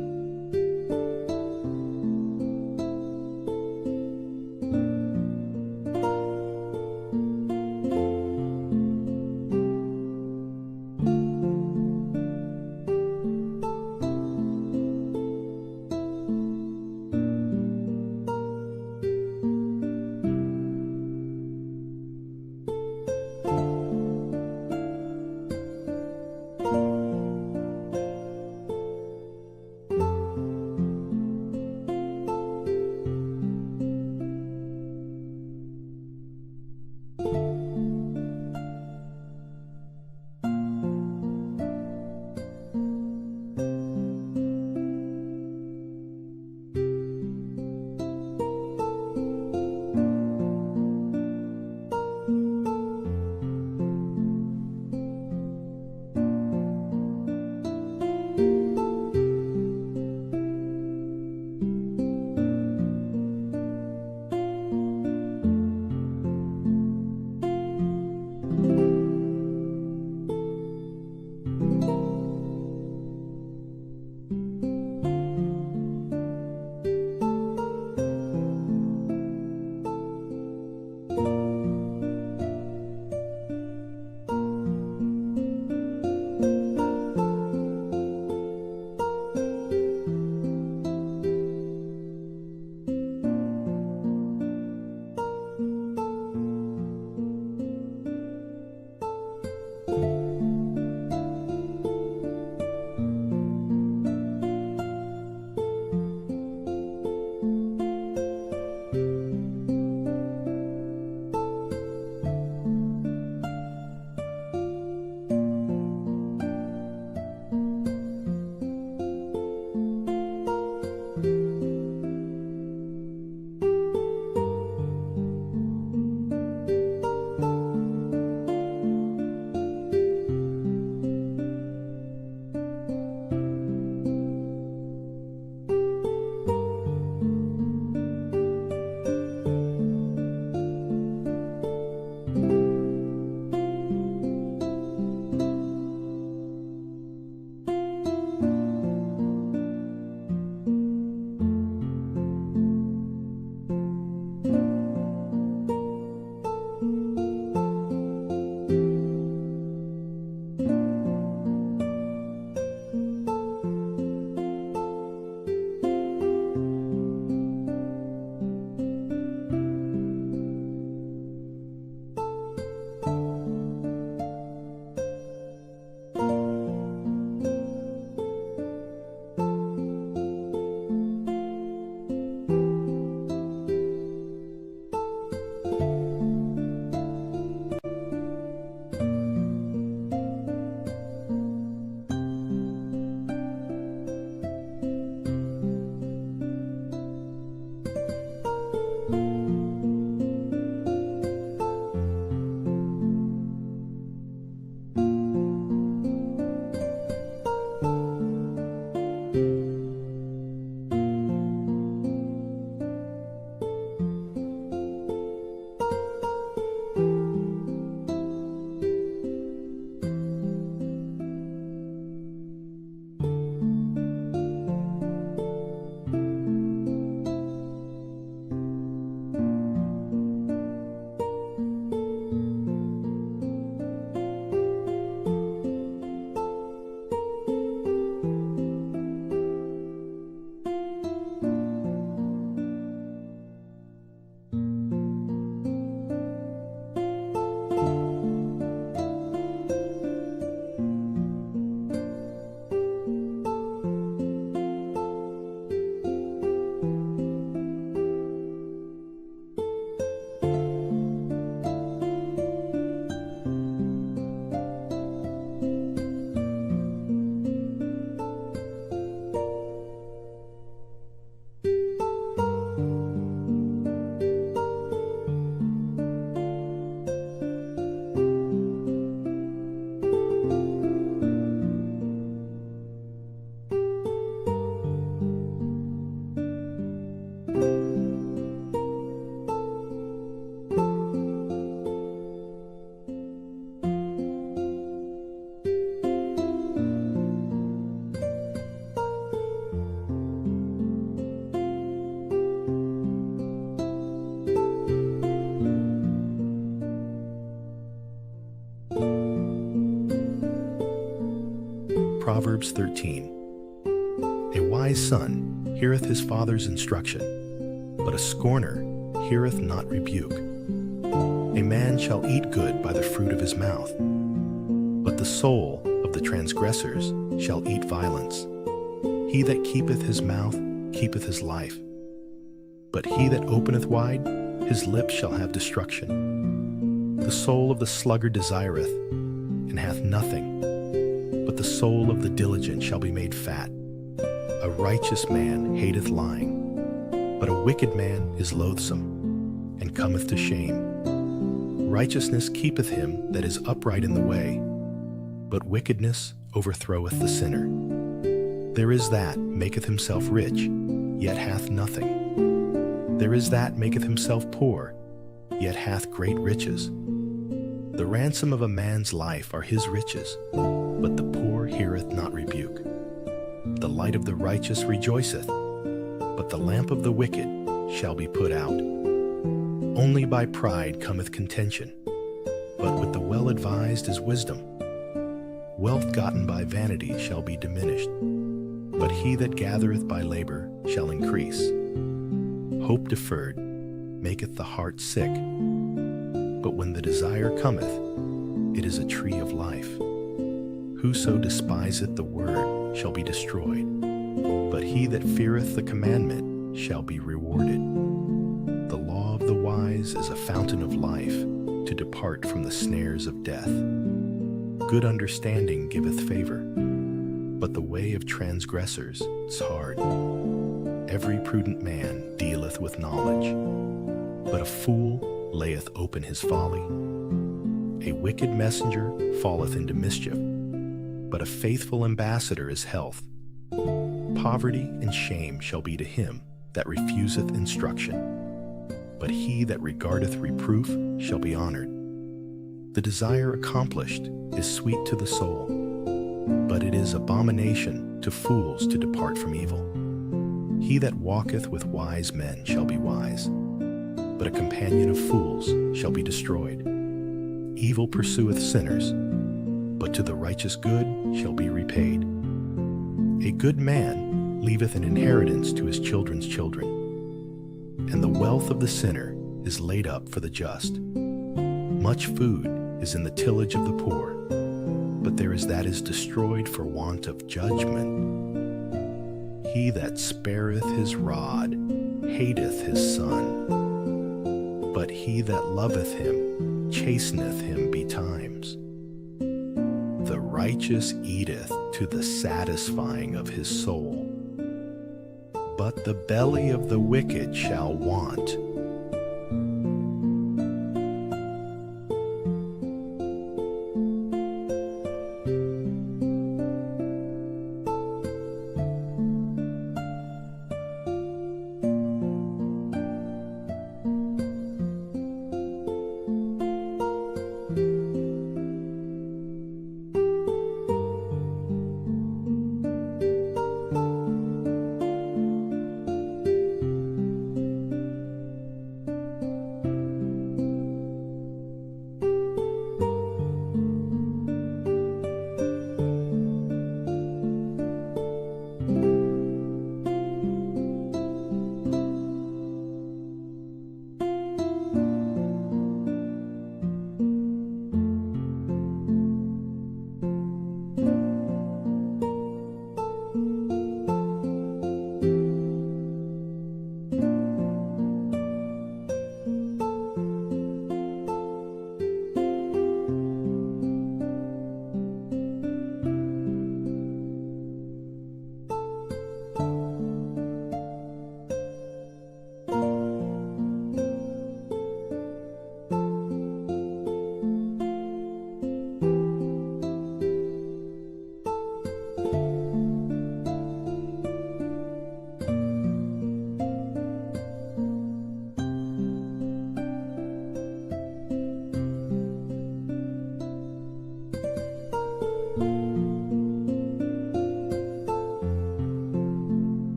A: Proverbs 13. A wise son heareth his father's instruction, but a scorner heareth not rebuke. A man shall eat good by the fruit of his mouth, but the soul of the transgressors shall eat violence. He that keepeth his mouth keepeth his life, but he that openeth wide, his lips shall have destruction. The soul of the sluggard desireth, and hath nothing, but the soul of the diligent shall be made fat. A righteous man hateth lying, but a wicked man is loathsome, and cometh to shame. Righteousness keepeth him that is upright in the way, but wickedness overthroweth the sinner. There is that maketh himself rich, yet hath nothing. There is that maketh himself poor, yet hath great riches. The ransom of a man's life are his riches, but the poor heareth not rebuke. The light of the righteous rejoiceth, but the lamp of the wicked shall be put out. Only by pride cometh contention, but with the well-advised is wisdom. Wealth gotten by vanity shall be diminished, but he that gathereth by labor shall increase. Hope deferred maketh the heart sick, but when the desire cometh, it is a tree of life. Whoso despiseth the word shall be destroyed, but he that feareth the commandment shall be rewarded. The law of the wise is a fountain of life, to depart from the snares of death. Good understanding giveth favor, but the way of transgressors is hard. Every prudent man dealeth with knowledge, but a fool layeth open his folly. A wicked messenger falleth into mischief, but a faithful ambassador is health. Poverty and shame shall be to him that refuseth instruction, but he that regardeth reproof shall be honored. The desire accomplished is sweet to the soul, but it is abomination to fools to depart from evil. He that walketh with wise men shall be wise, but a companion of fools shall be destroyed. Evil pursueth sinners, but to the righteous good shall be repaid. A good man leaveth an inheritance to his children's children, and the wealth of the sinner is laid up for the just. Much food is in the tillage of the poor, but there is that is destroyed for want of judgment. He that spareth his rod hateth his son, but he that loveth him chasteneth him betimes. The righteous eateth to the satisfying of his soul, but the belly of the wicked shall want.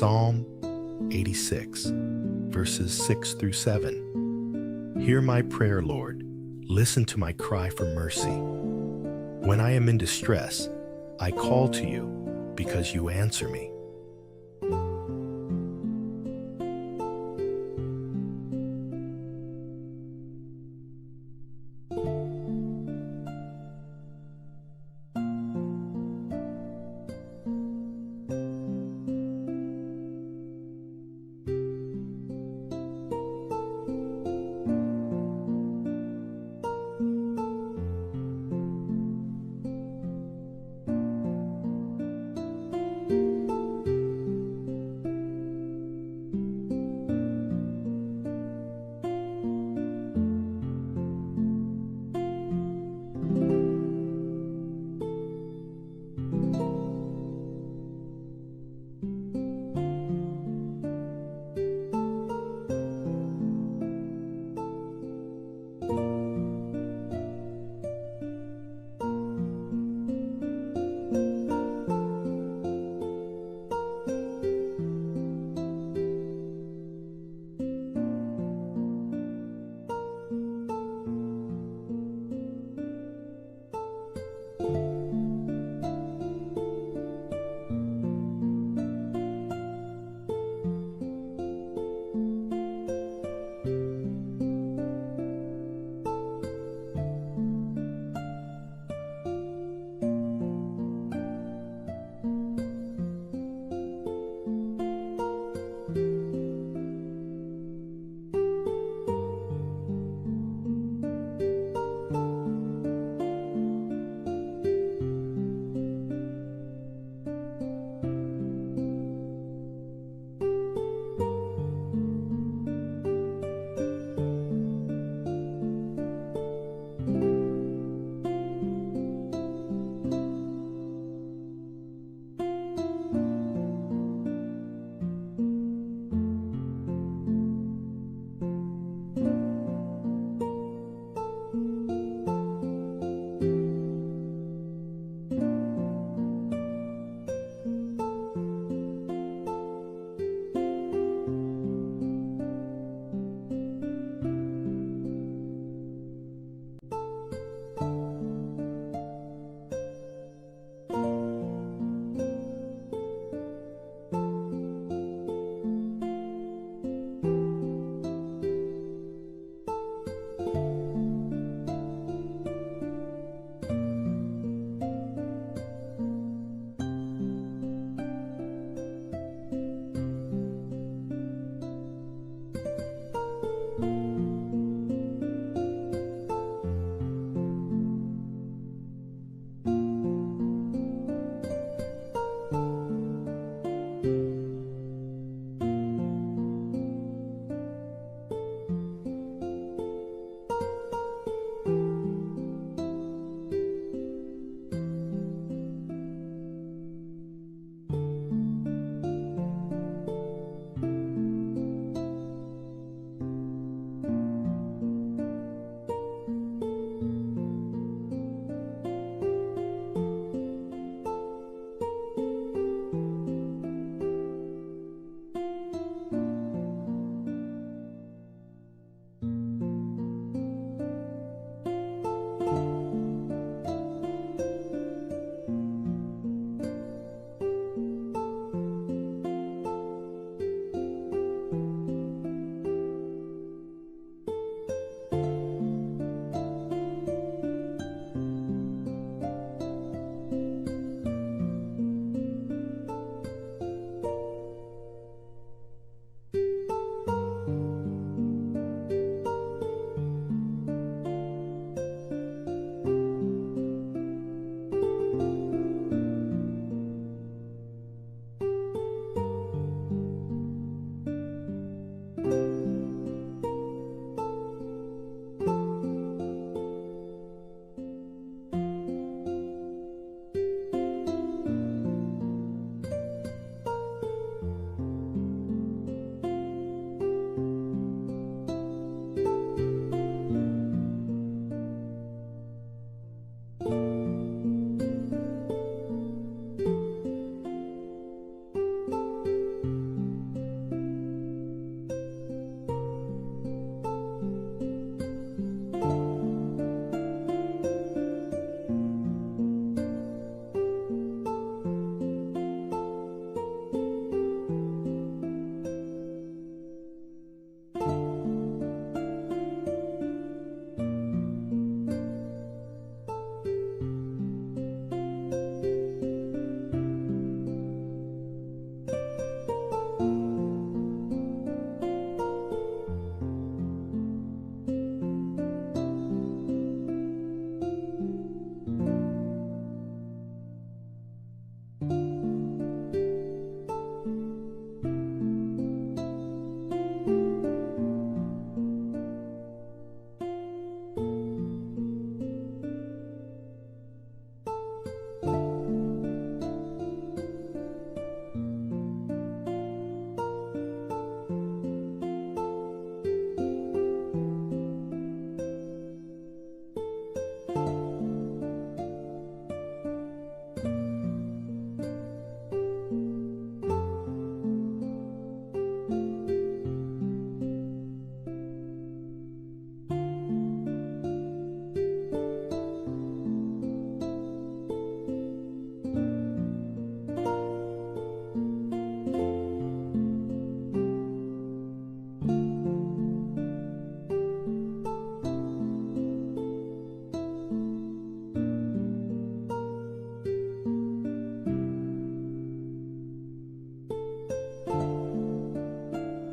A: Psalm 86, verses 6 through 7. Hear my prayer, Lord. Listen to my cry for mercy. When I am in distress, I call to you because you answer me.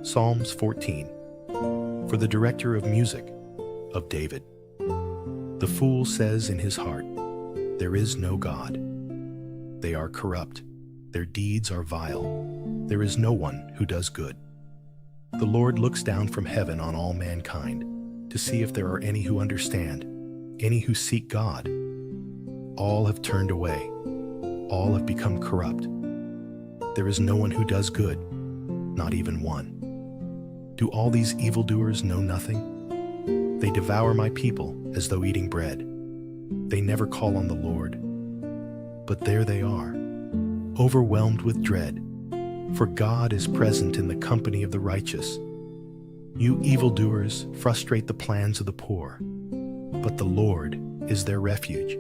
A: Psalms 14. For the director of music, of David. The fool says in his heart, "There is no God." They are corrupt. Their deeds are vile. There is no one who does good. The Lord looks down from heaven on all mankind to see if there are any who understand, any who seek God. All have turned away. All have become corrupt. There is no one who does good, not even one. Do all these evildoers know nothing? They devour my people as though eating bread. They never call on the Lord. But there they are, overwhelmed with dread, for God is present in the company of the righteous. You evildoers frustrate the plans of the poor, but the Lord is their refuge.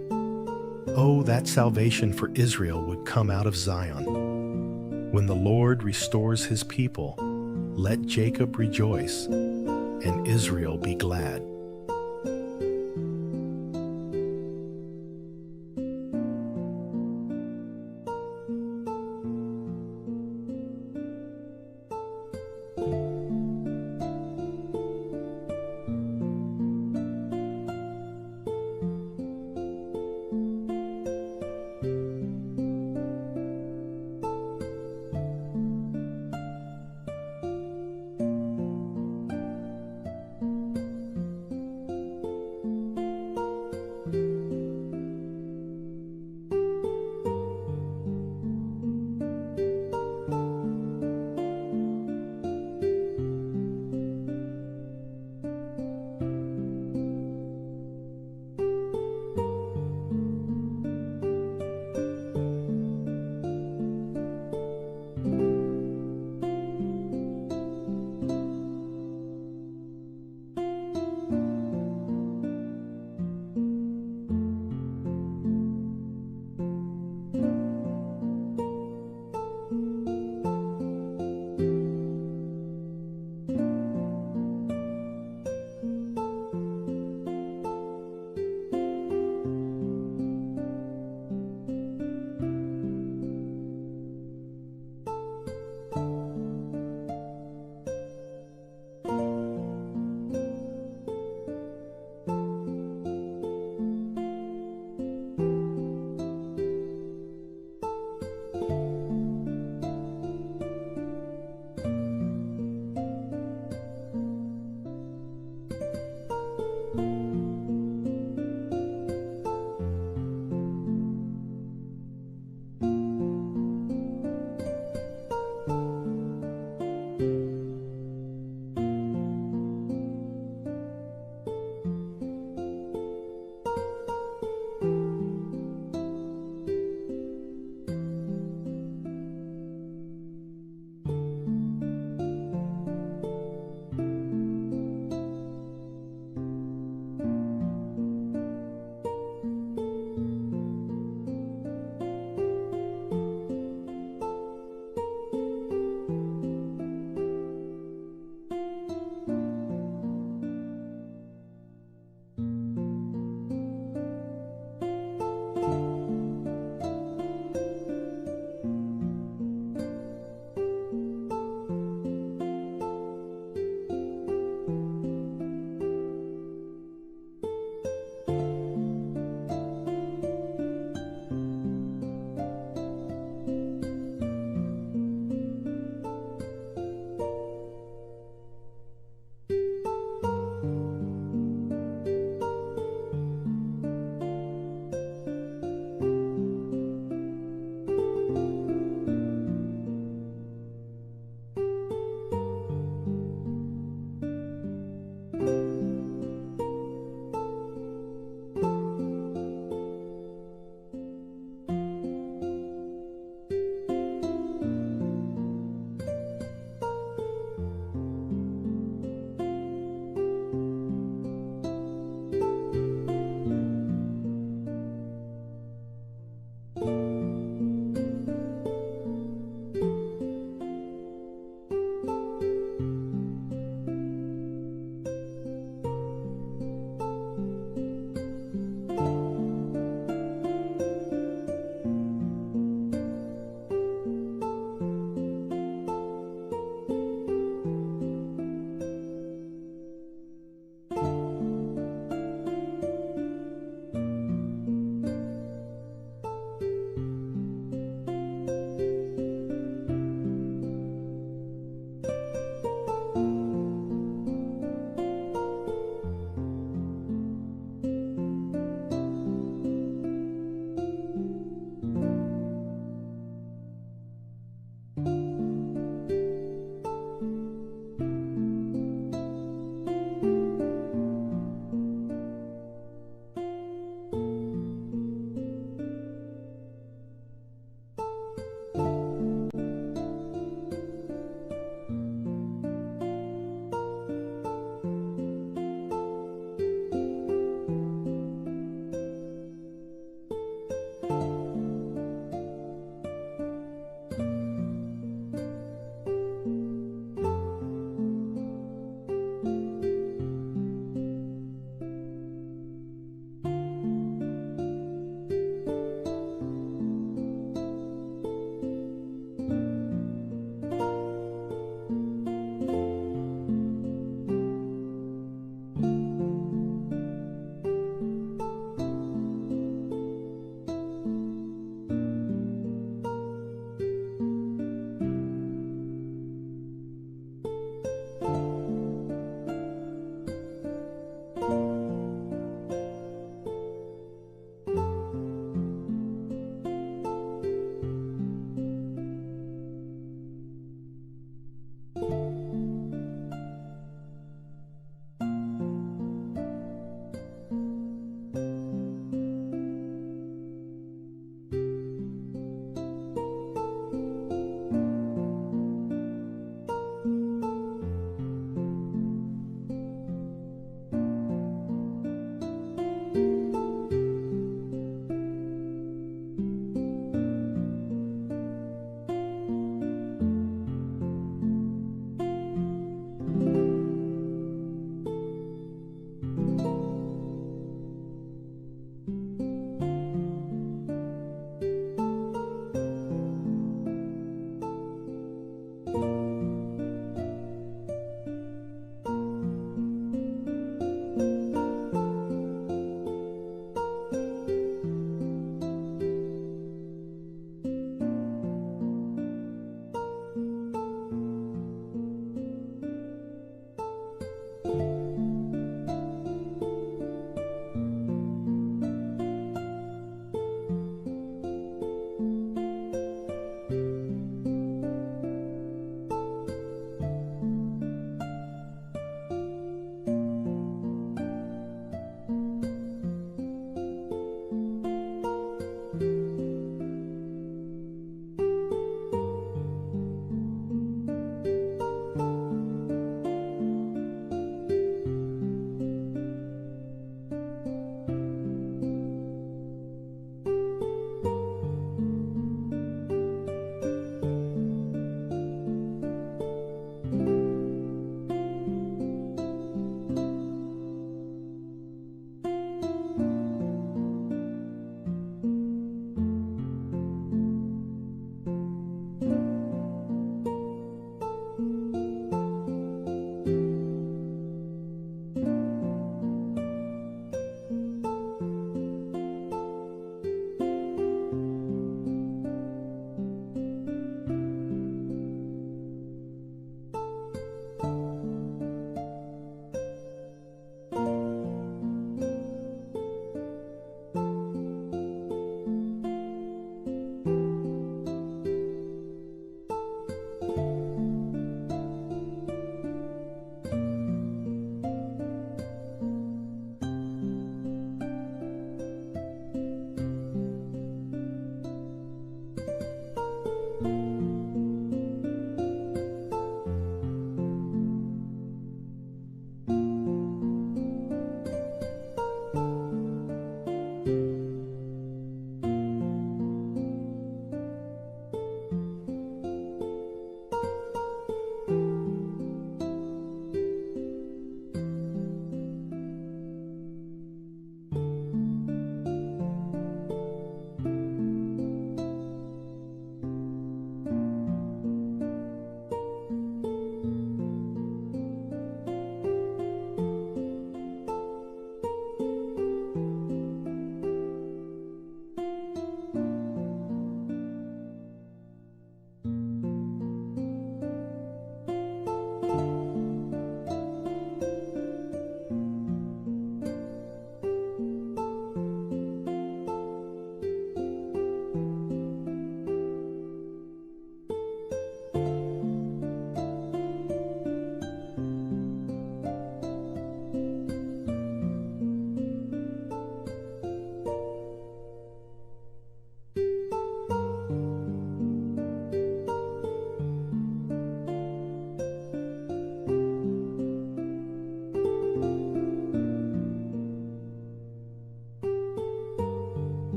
A: Oh, that salvation for Israel would come out of Zion. When the Lord restores his people, let Jacob rejoice and Israel be glad.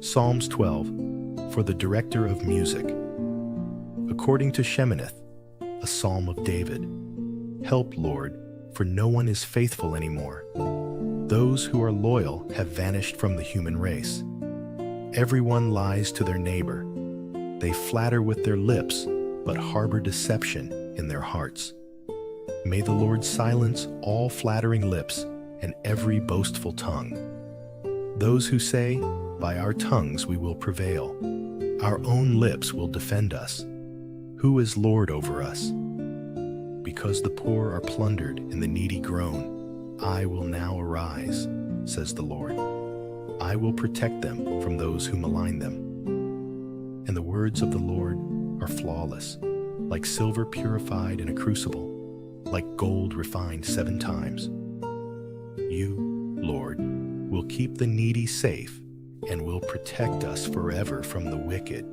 A: Psalms 12, for the director of music. According to Sheminith, a psalm of David. Help, Lord, for no one is faithful anymore. Those who are loyal have vanished from the human race. Everyone lies to their neighbor. They flatter with their lips, but harbor deception in their hearts. May the Lord silence all flattering lips and every boastful tongue. Those who say, by our tongues we will prevail. Our own lips will defend us. Who is Lord over us? Because the poor are plundered and the needy groan, I will now arise, says the Lord. I will protect them from those who malign them. And the words of the Lord are flawless, like silver purified in a crucible, like gold refined 7 times. You, Lord, will keep the needy safe and will protect us forever from the wicked,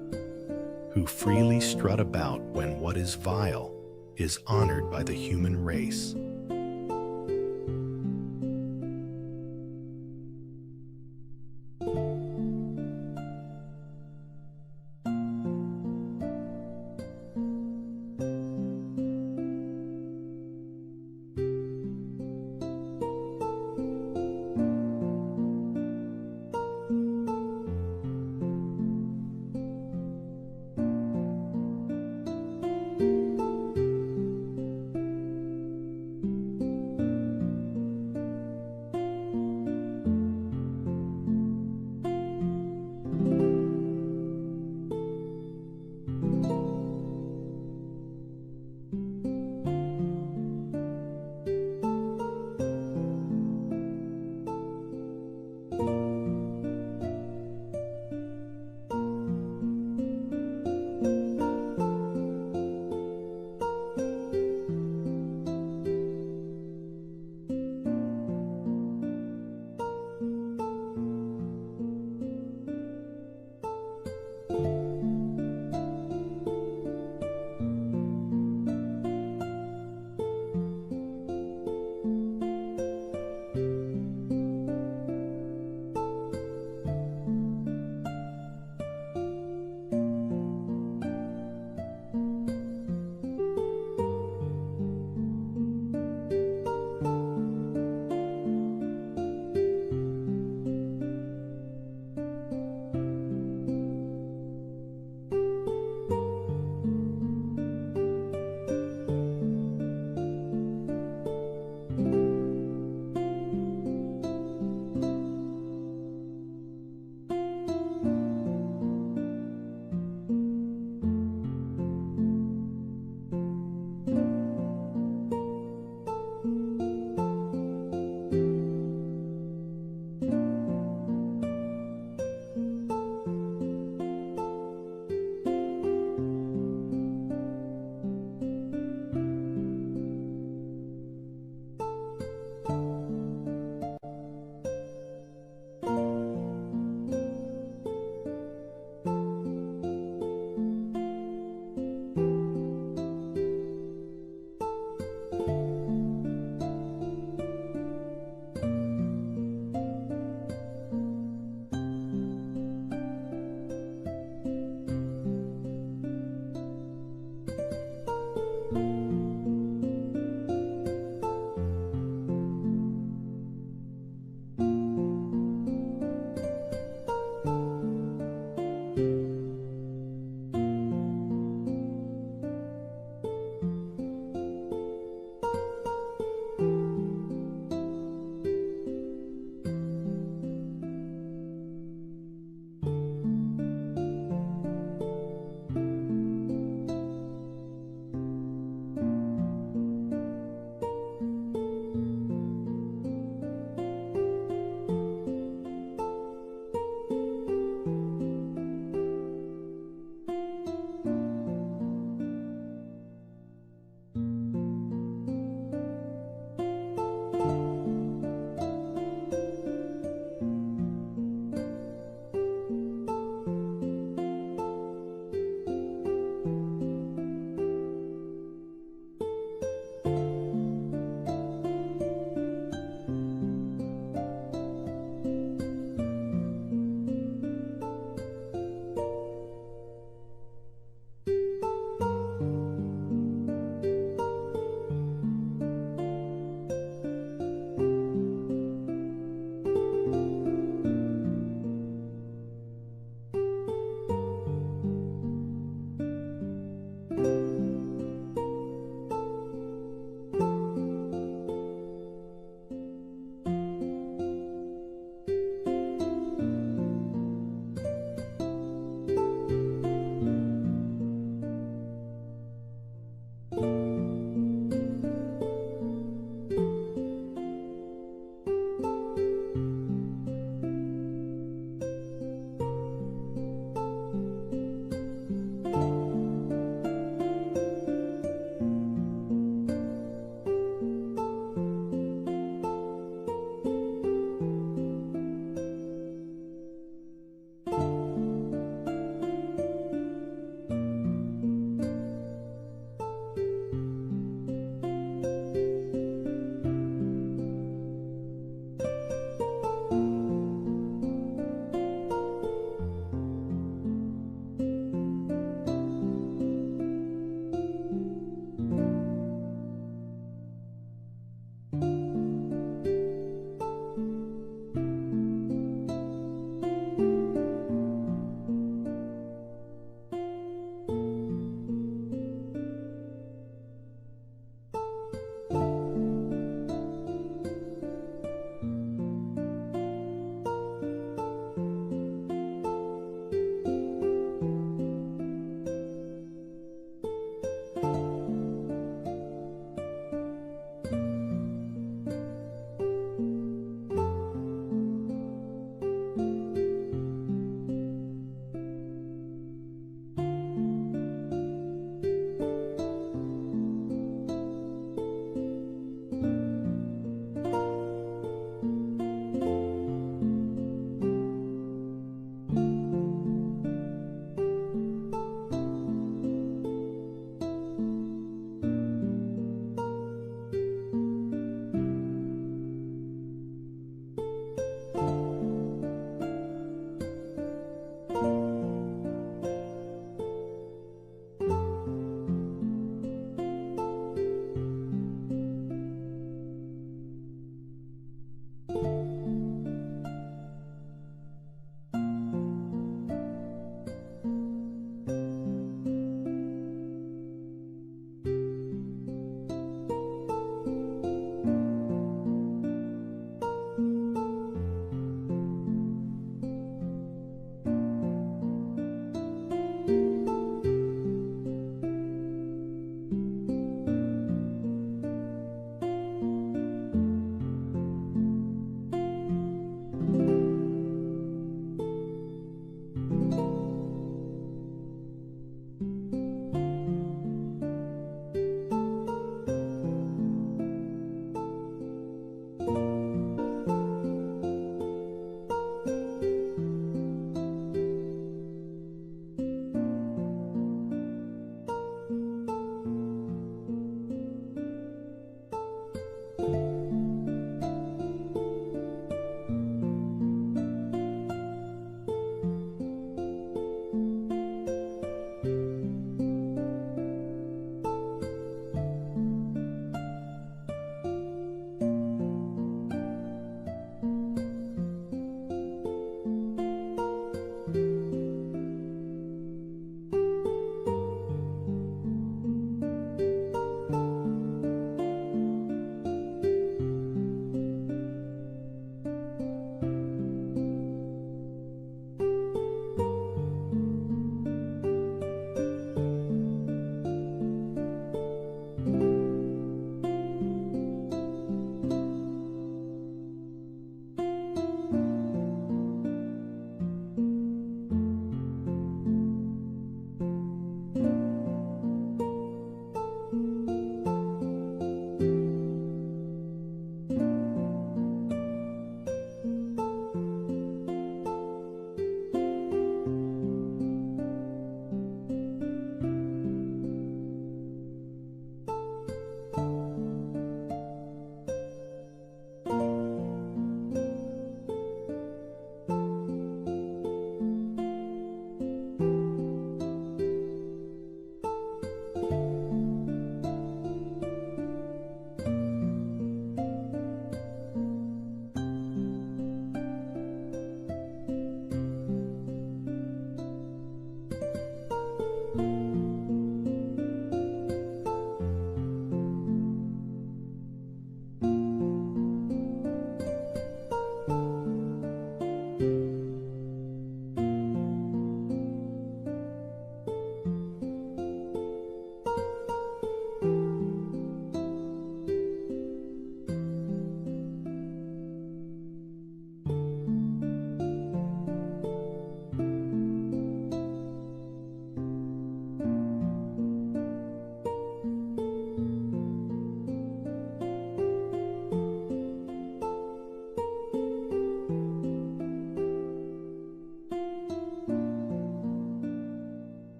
A: who freely strut about when what is vile is honored by the human race.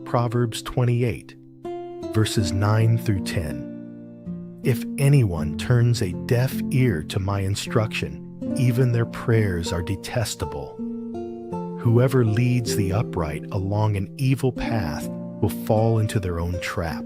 A: Proverbs 28, verses 9 through 10. If anyone turns a deaf ear to my instruction, even their prayers are detestable. Whoever leads the upright along an evil path will fall into their own trap.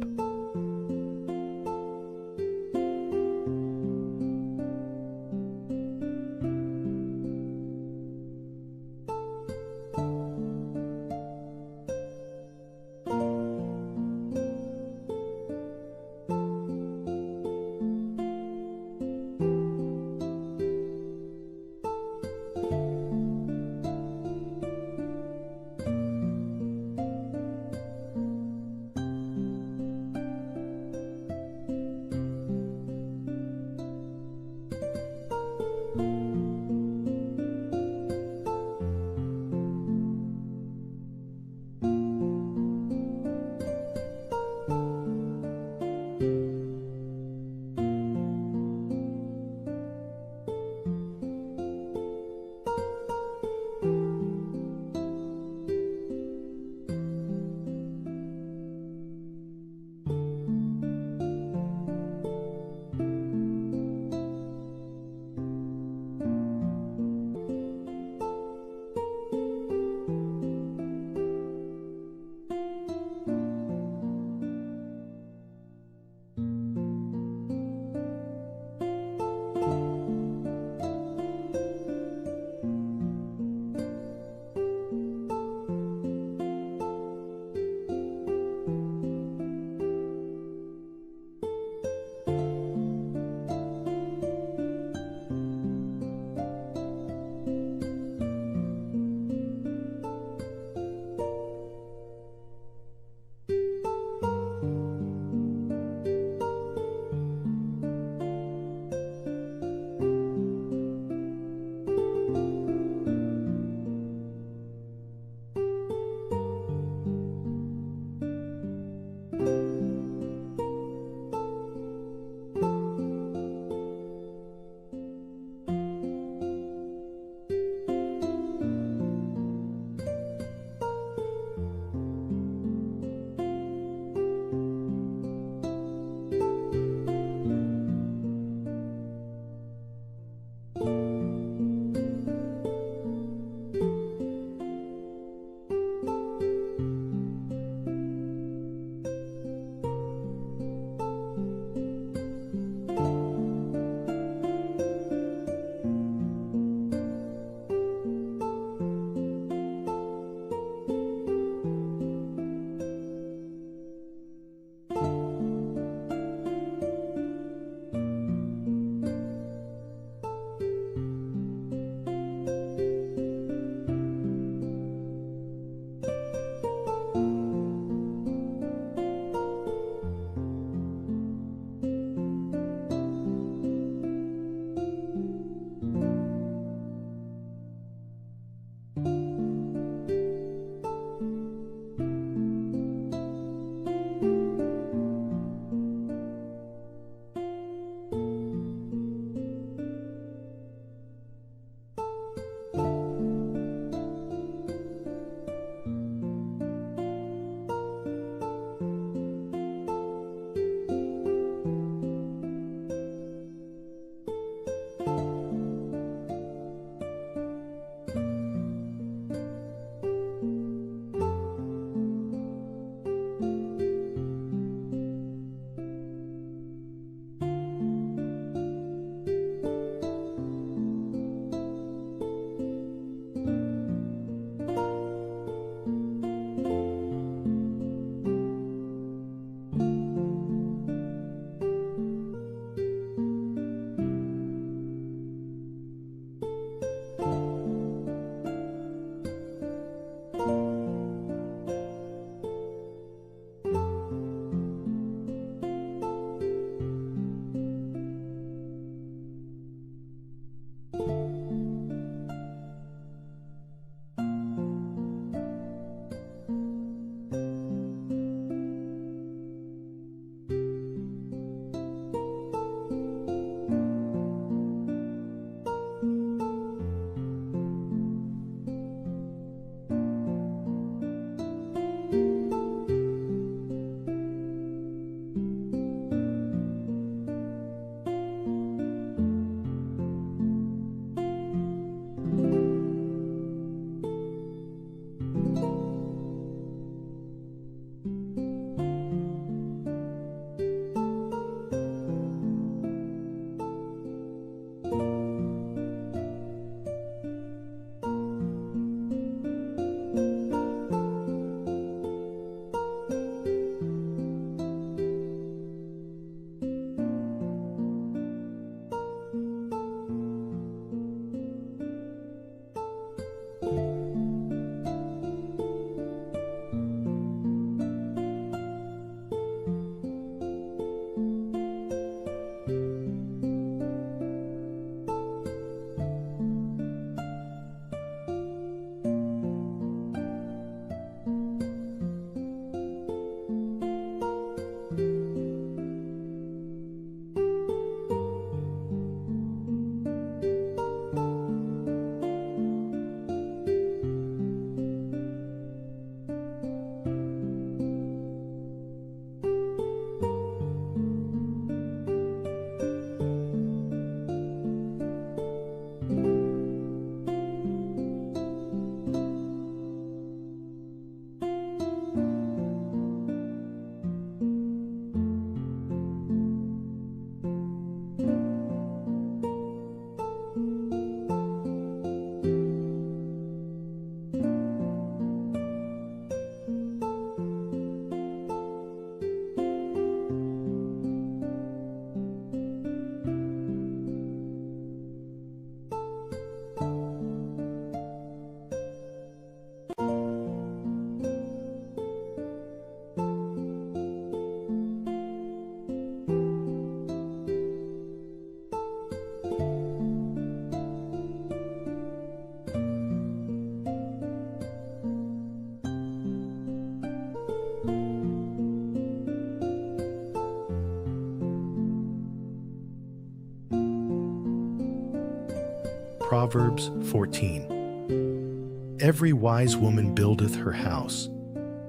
A: Proverbs 14. Every wise woman buildeth her house,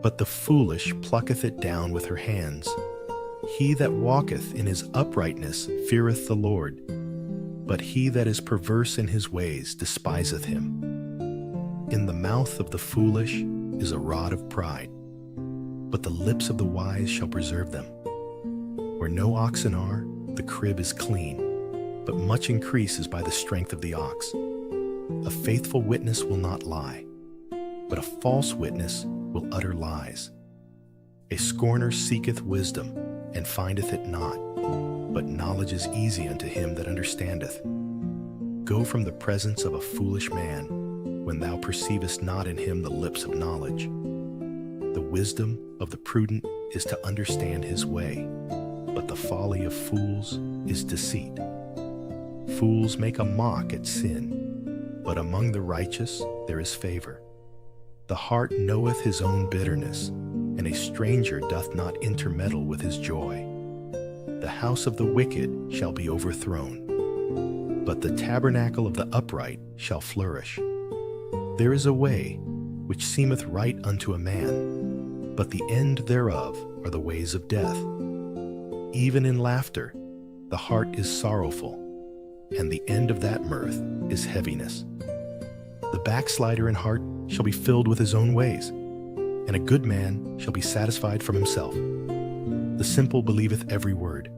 A: but the foolish plucketh it down with her hands. He that walketh in his uprightness feareth the Lord, but he that is perverse in his ways despiseth him. In the mouth of the foolish is a rod of pride, but the lips of the wise shall preserve them. Where no oxen are, the crib is clean, but much increase is by the strength of the ox. A faithful witness will not lie, but a false witness will utter lies. A scorner seeketh wisdom, and findeth it not, but knowledge is easy unto him that understandeth. Go from the presence of a foolish man, when thou perceivest not in him the lips of knowledge. The wisdom of the prudent is to understand his way, but the folly of fools is deceit. Fools make a mock at sin, but among the righteous there is favor. The heart knoweth his own bitterness, and a stranger doth not intermeddle with his joy. The house of the wicked shall be overthrown, but the tabernacle of the upright shall flourish. There is a way which seemeth right unto a man, but the end thereof are the ways of death. Even in laughter the heart is sorrowful, and the end of that mirth is heaviness. The backslider in heart shall be filled with his own ways, and a good man shall be satisfied from himself. The simple believeth every word,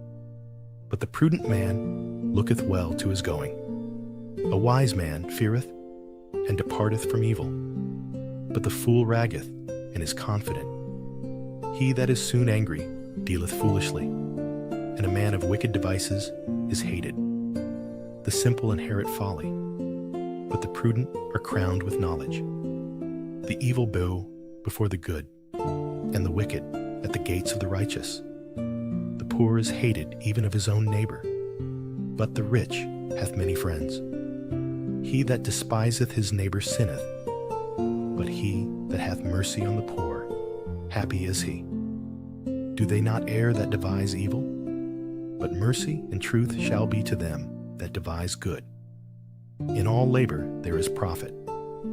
A: but the prudent man looketh well to his going. A wise man feareth and departeth from evil, but the fool raggeth and is confident. He that is soon angry dealeth foolishly, and a man of wicked devices is hated. The simple inherit folly, but the prudent are crowned with knowledge. The evil bow before the good, and the wicked at the gates of the righteous. The poor is hated even of his own neighbor, but the rich hath many friends. He that despiseth his neighbor sinneth, but he that hath mercy on the poor, happy is he. Do they not err that devise evil? But mercy and truth shall be to them that devise good. In all labor there is profit,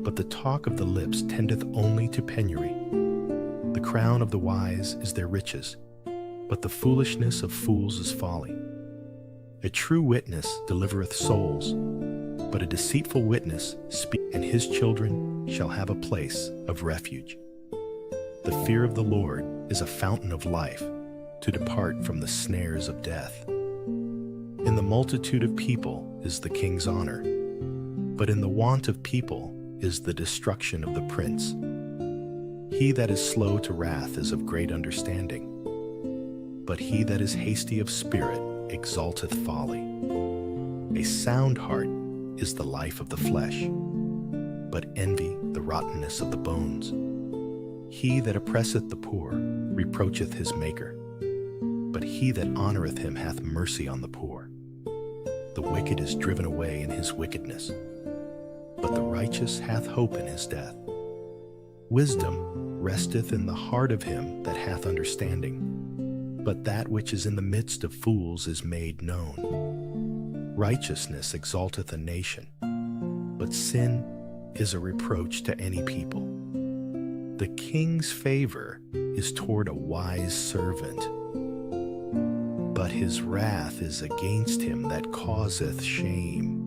A: but the talk of the lips tendeth only to penury. The crown of the wise is their riches, but the foolishness of fools is folly. A true witness delivereth souls, but a deceitful witness speaks, and his children shall have a place of refuge. The fear of the Lord is a fountain of life, to depart from the snares of death. In the multitude of people is the king's honor, but in the want of people is the destruction of the prince. He that is slow to wrath is of great understanding, but he that is hasty of spirit exalteth folly. A sound heart is the life of the flesh, but envy the rottenness of the bones. He that oppresseth the poor reproacheth his maker, but he that honoreth him hath mercy on the poor. The wicked is driven away in his wickedness, but the righteous hath hope in his death. Wisdom resteth in the heart of him that hath understanding, but that which is in the midst of fools is made known. Righteousness exalteth a nation, but sin is a reproach to any people. The king's favor is toward a wise servant, but his wrath is against him that causeth shame.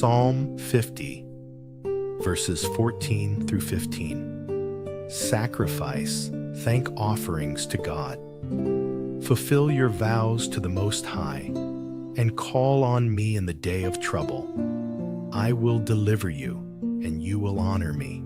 A: Psalm 50, verses 14 through 15. Sacrifice thank offerings to God. Fulfill your vows to the Most High, and call on me in the day of trouble. I will deliver you, and you will honor me.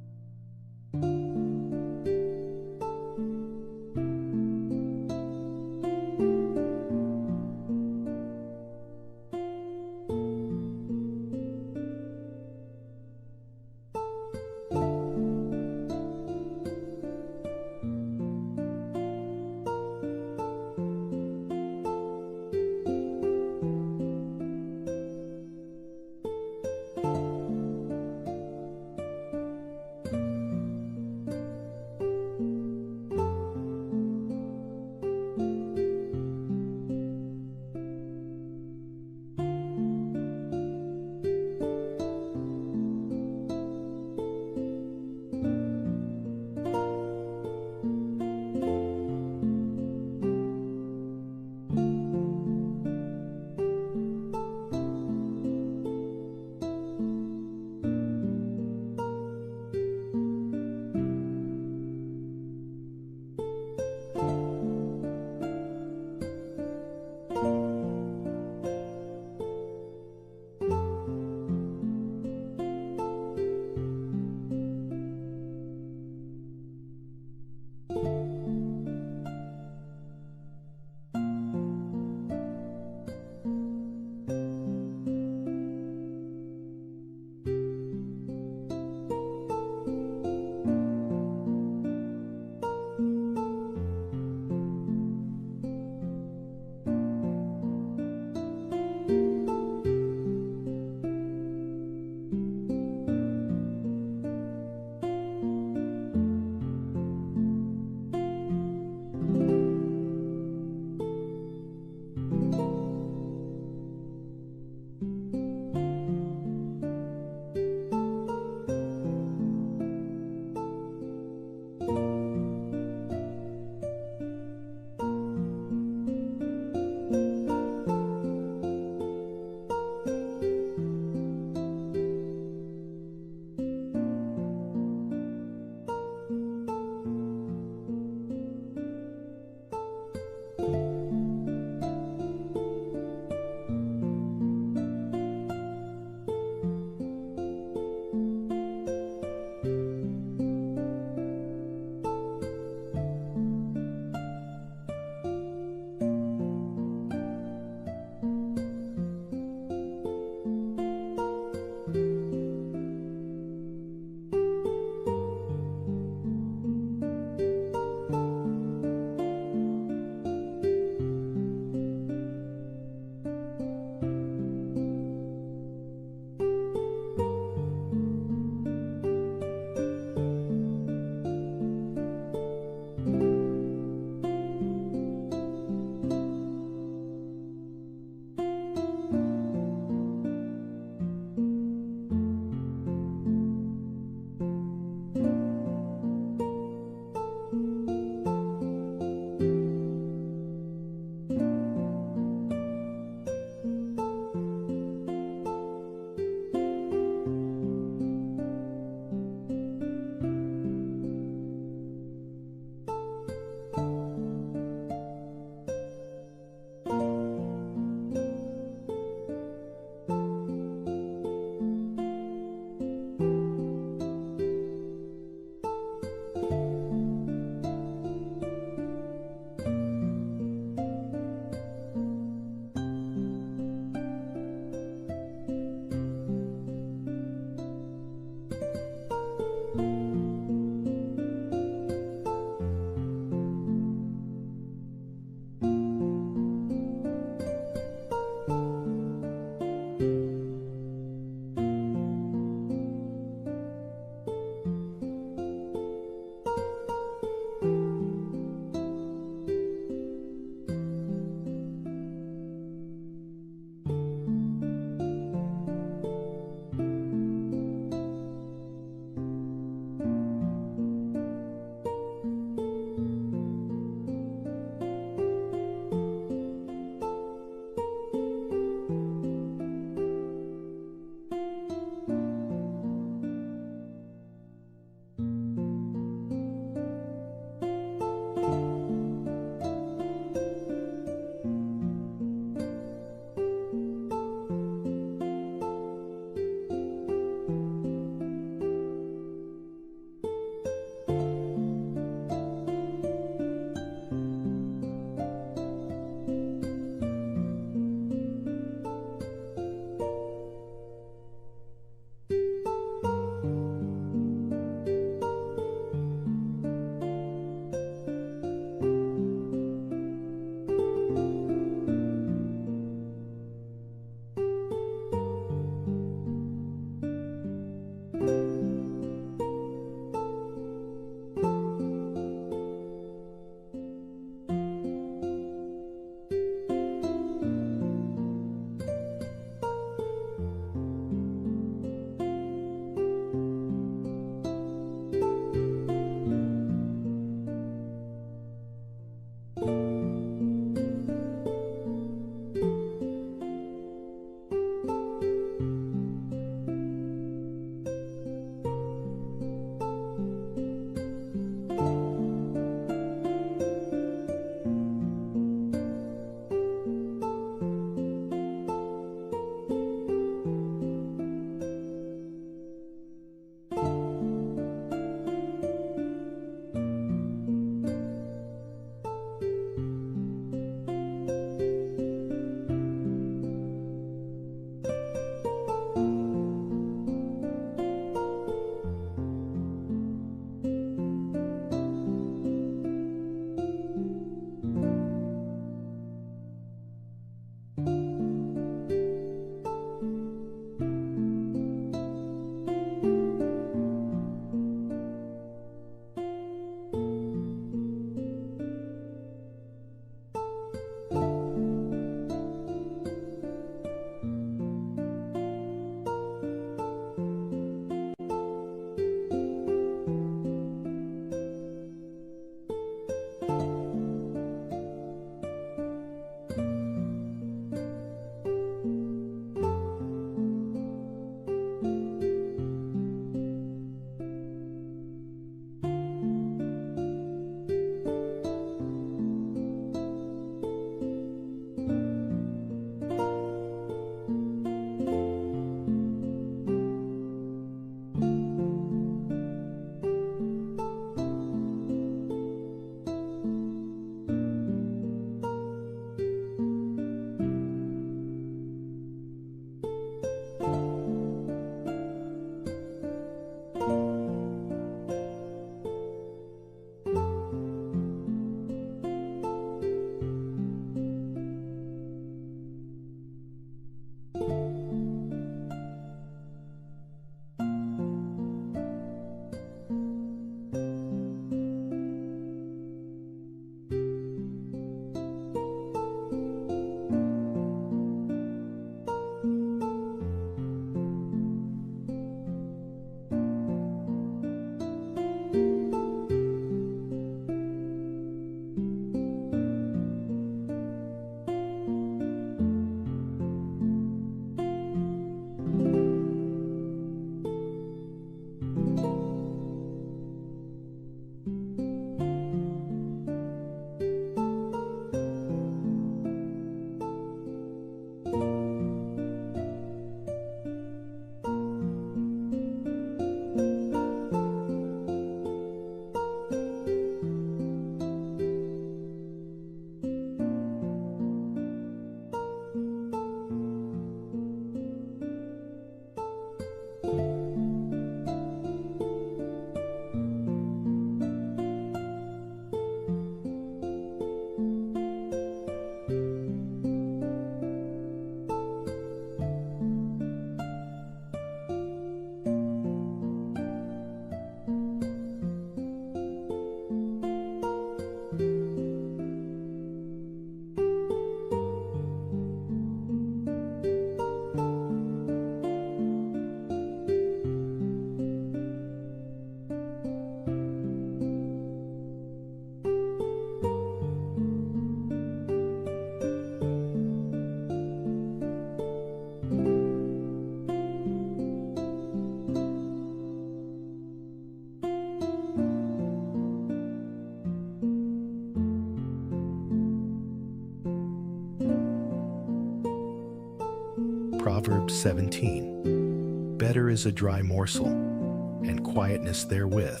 A: Proverbs 17. Better is a dry morsel, and quietness therewith,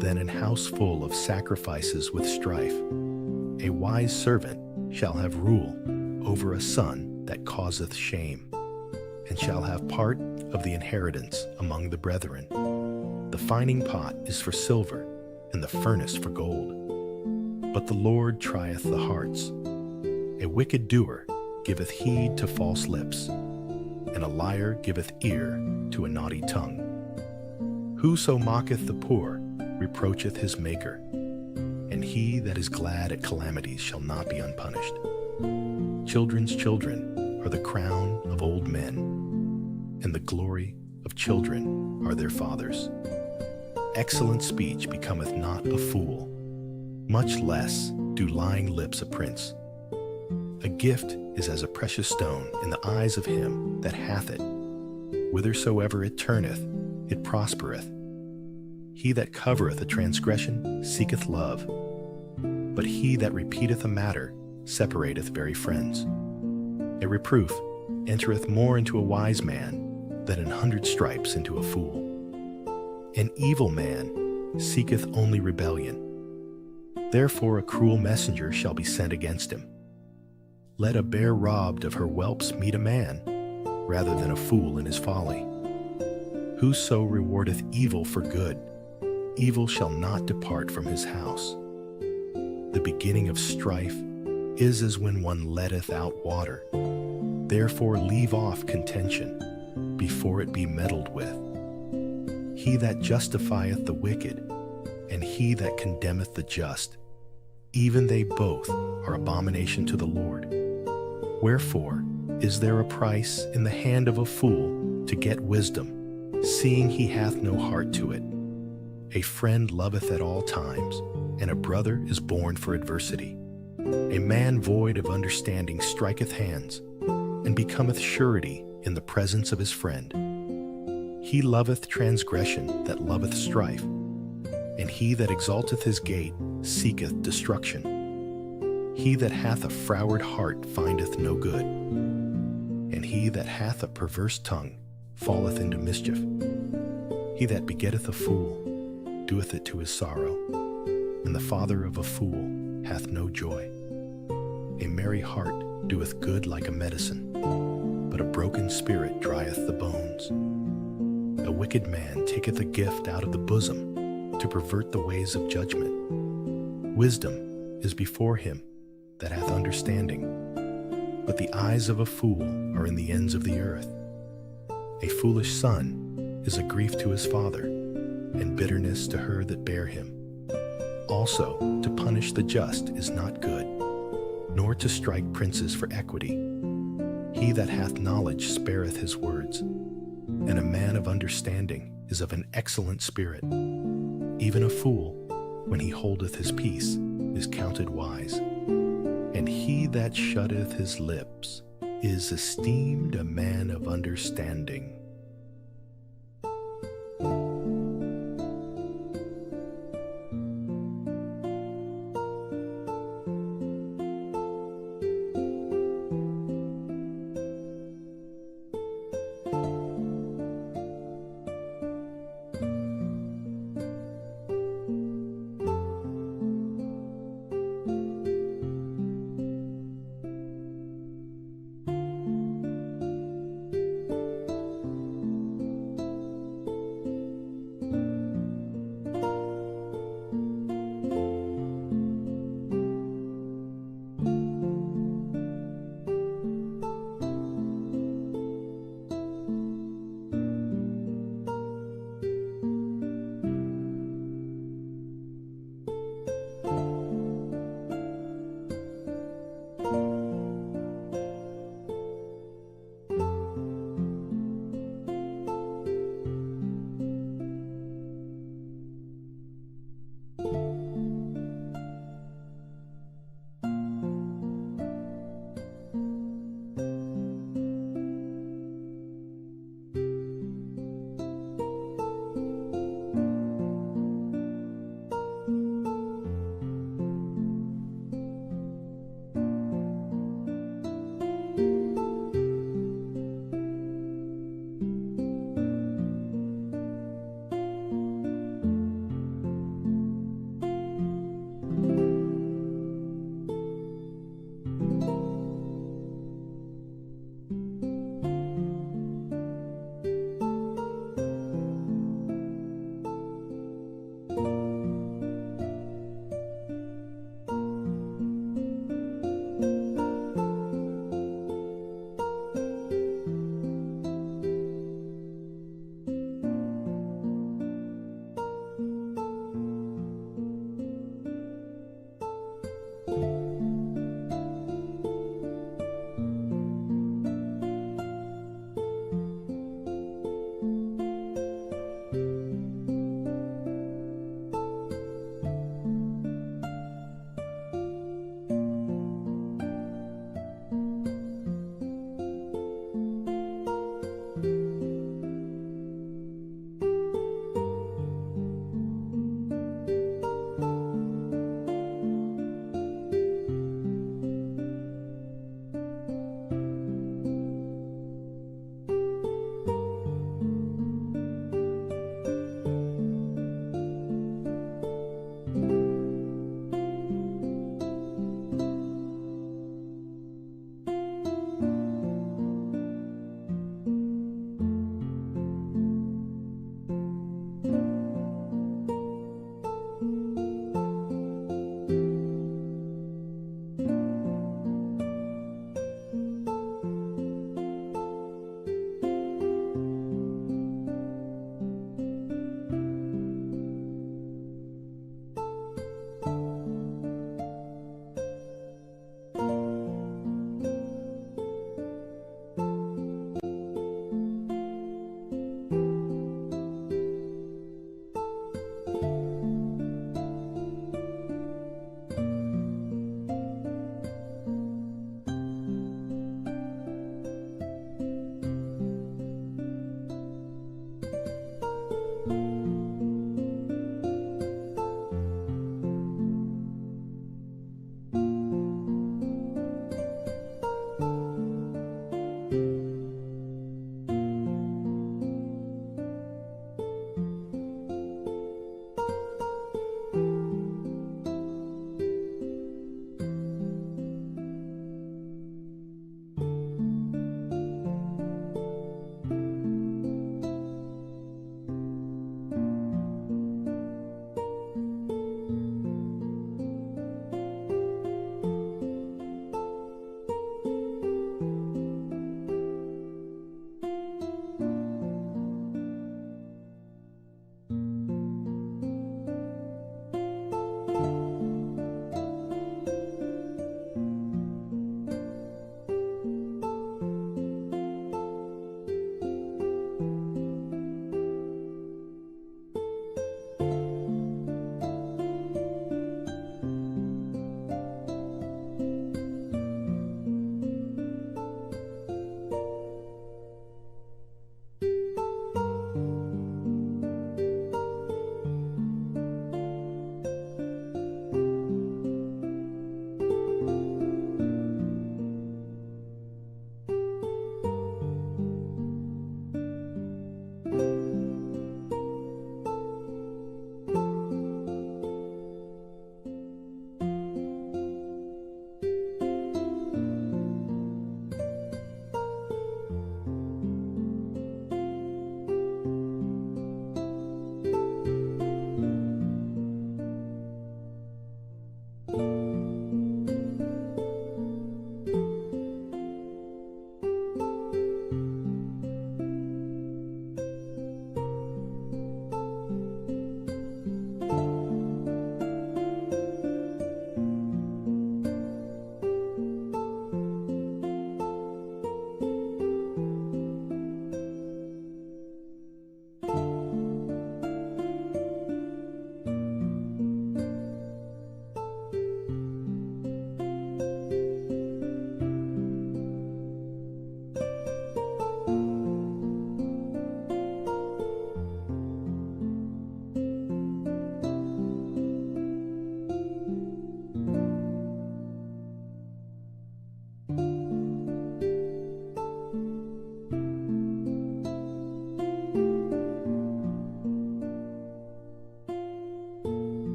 A: than an house full of sacrifices with strife. A wise servant shall have rule over a son that causeth shame, and shall have part of the inheritance among the brethren. The fining pot is for silver, and the furnace for gold. But the Lord trieth the hearts. A wicked doer giveth heed to false lips, and a liar giveth ear to a naughty tongue. Whoso mocketh the poor reproacheth his Maker, and he that is glad at calamities shall not be unpunished. Children's children are the crown of old men, and the glory of children are their fathers. Excellent speech becometh not a fool, much less do lying lips a prince. A gift is as a precious stone in the eyes of him that hath it. Whithersoever it turneth, it prospereth. He that covereth a transgression seeketh love, but he that repeateth a matter separateth very friends. A reproof entereth more into a wise man than 100 stripes into a fool. An evil man seeketh only rebellion. Therefore a cruel messenger shall be sent against him. Let a bear robbed of her whelps meet a man, rather than a fool in his folly. Whoso rewardeth evil for good, evil shall not depart from his house. The beginning of strife is as when one letteth out water. Therefore leave off contention, before it be meddled with. He that justifieth the wicked, and he that condemneth the just, even they both are abomination to the Lord. Wherefore is there a price in the hand of a fool to get wisdom, seeing he hath no heart to it? A friend loveth at all times, and a brother is born for adversity. A man void of understanding striketh hands, and becometh surety in the presence of his friend. He loveth transgression that loveth strife, and he that exalteth his gate seeketh destruction. He that hath a froward heart findeth no good, and he that hath a perverse tongue falleth into mischief. He that begetteth a fool doeth it to his sorrow, and the father of a fool hath no joy. A merry heart doeth good like a medicine, but a broken spirit drieth the bones. A wicked man taketh a gift out of the bosom to pervert the ways of judgment. Wisdom is before him that hath understanding, but the eyes of a fool are in the ends of the earth. A foolish son is a grief to his father, and bitterness to her that bare him. Also, to punish the just is not good, nor to strike princes for equity. He that hath knowledge spareth his words, and a man of understanding is of an excellent spirit. Even a fool, when he holdeth his peace, is counted wise, and he that shutteth his lips is esteemed a man of understanding.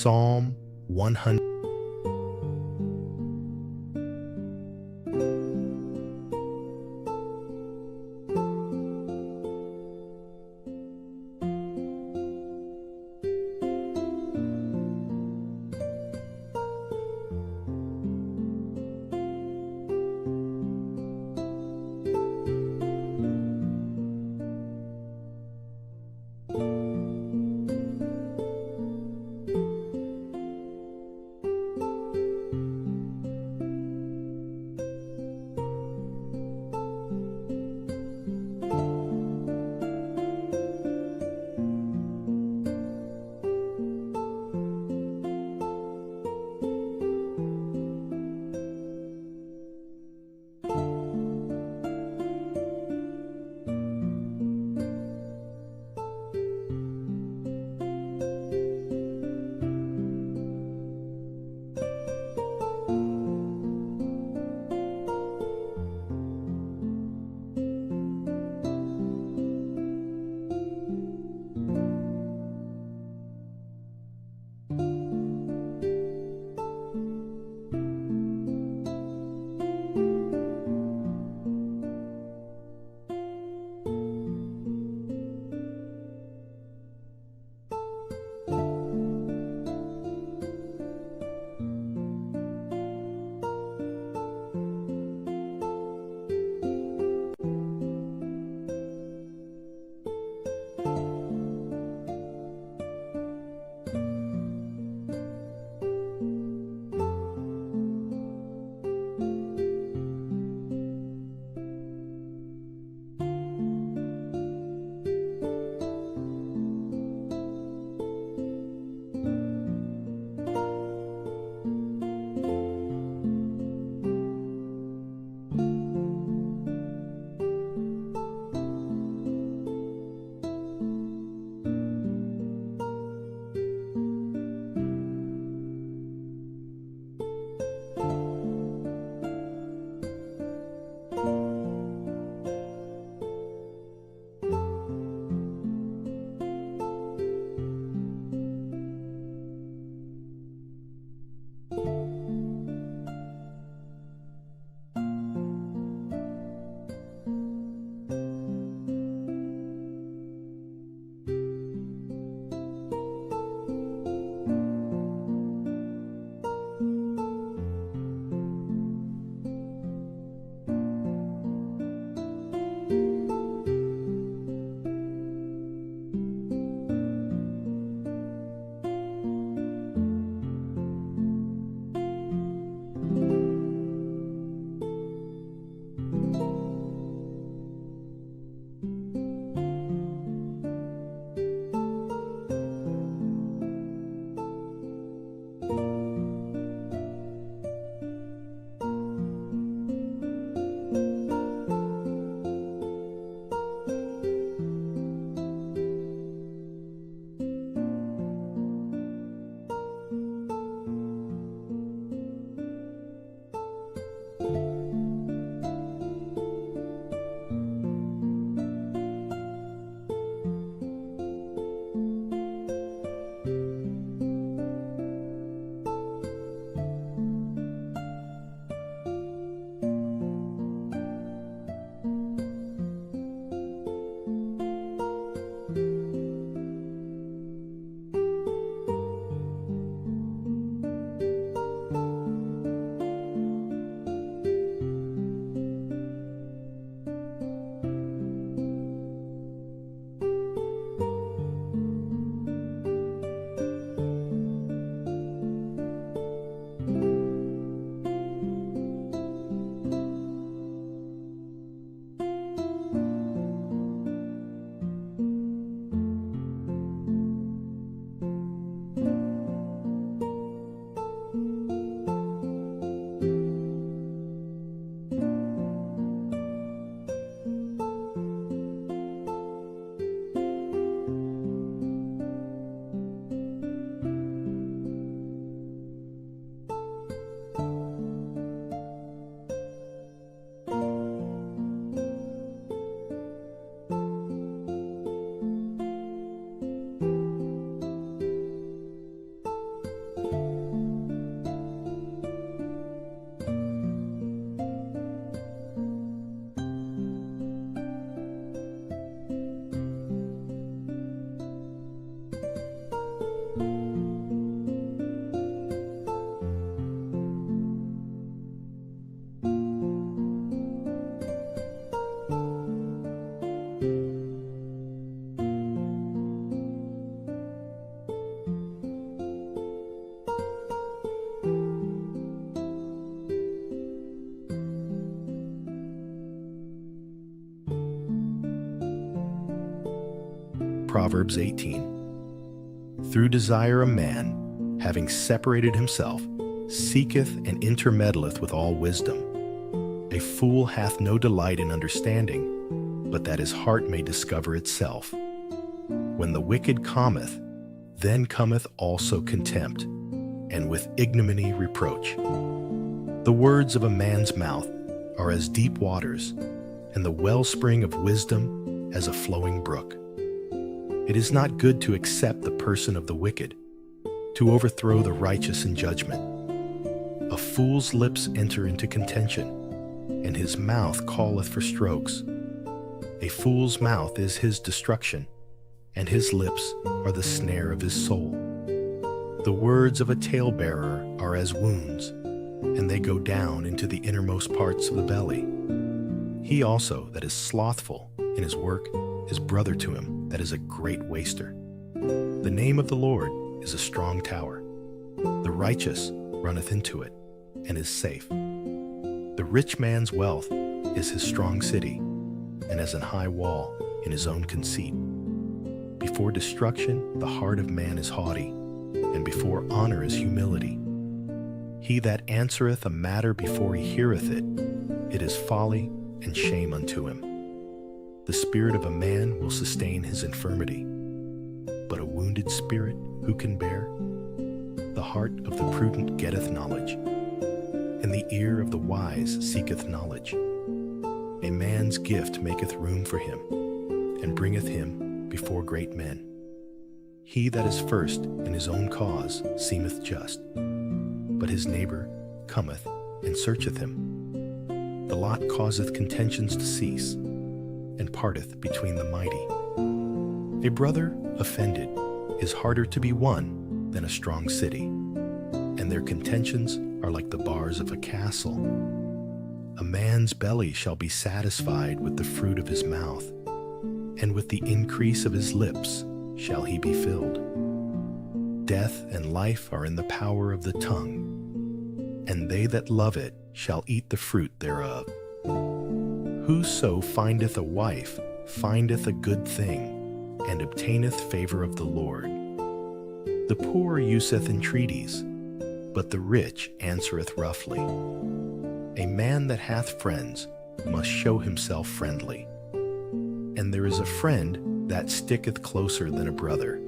A: Psalm 100. Proverbs 18. Through desire a man, having separated himself, seeketh and intermeddleth with all wisdom. A fool hath no delight in understanding, but that his heart may discover itself. When the wicked cometh, then cometh also contempt, and with ignominy reproach. The words of a man's mouth are as deep waters, and the wellspring of wisdom as a flowing brook. It is not good to accept the person of the wicked, to overthrow the righteous in judgment. A fool's lips enter into contention, and his mouth calleth for strokes. A fool's mouth is his destruction, and his lips are the snare of his soul. The words of a talebearer are as wounds, and they go down into the innermost parts of the belly. He also that is slothful in his work is brother to him that is a great waster. The name of the Lord is a strong tower. The righteous runneth into it, and is safe. The rich man's wealth is his strong city, and as an high wall in his own conceit. Before destruction the heart of man is haughty, and before honor is humility. He that answereth a matter before he heareth it, it is folly and shame unto him. The spirit of a man will sustain his infirmity, but a wounded spirit who can bear? The heart of the prudent getteth knowledge, and the ear of the wise seeketh knowledge. A man's gift maketh room for him, and bringeth him before great men. He that is first in his own cause seemeth just, but his neighbor cometh and searcheth him. The lot causeth contentions to cease, and parteth between the mighty. A brother offended is harder to be won than a strong city, and their contentions are like the bars of a castle. A man's belly shall be satisfied with the fruit of his mouth, and with the increase of his lips shall he be filled. Death and life are in the power of the tongue, and they that love it shall eat the fruit thereof. Whoso findeth a wife findeth a good thing, and obtaineth favor of the Lord. The poor useth entreaties, but the rich answereth roughly. A man that hath friends must show himself friendly, and there is a friend that sticketh closer than a brother.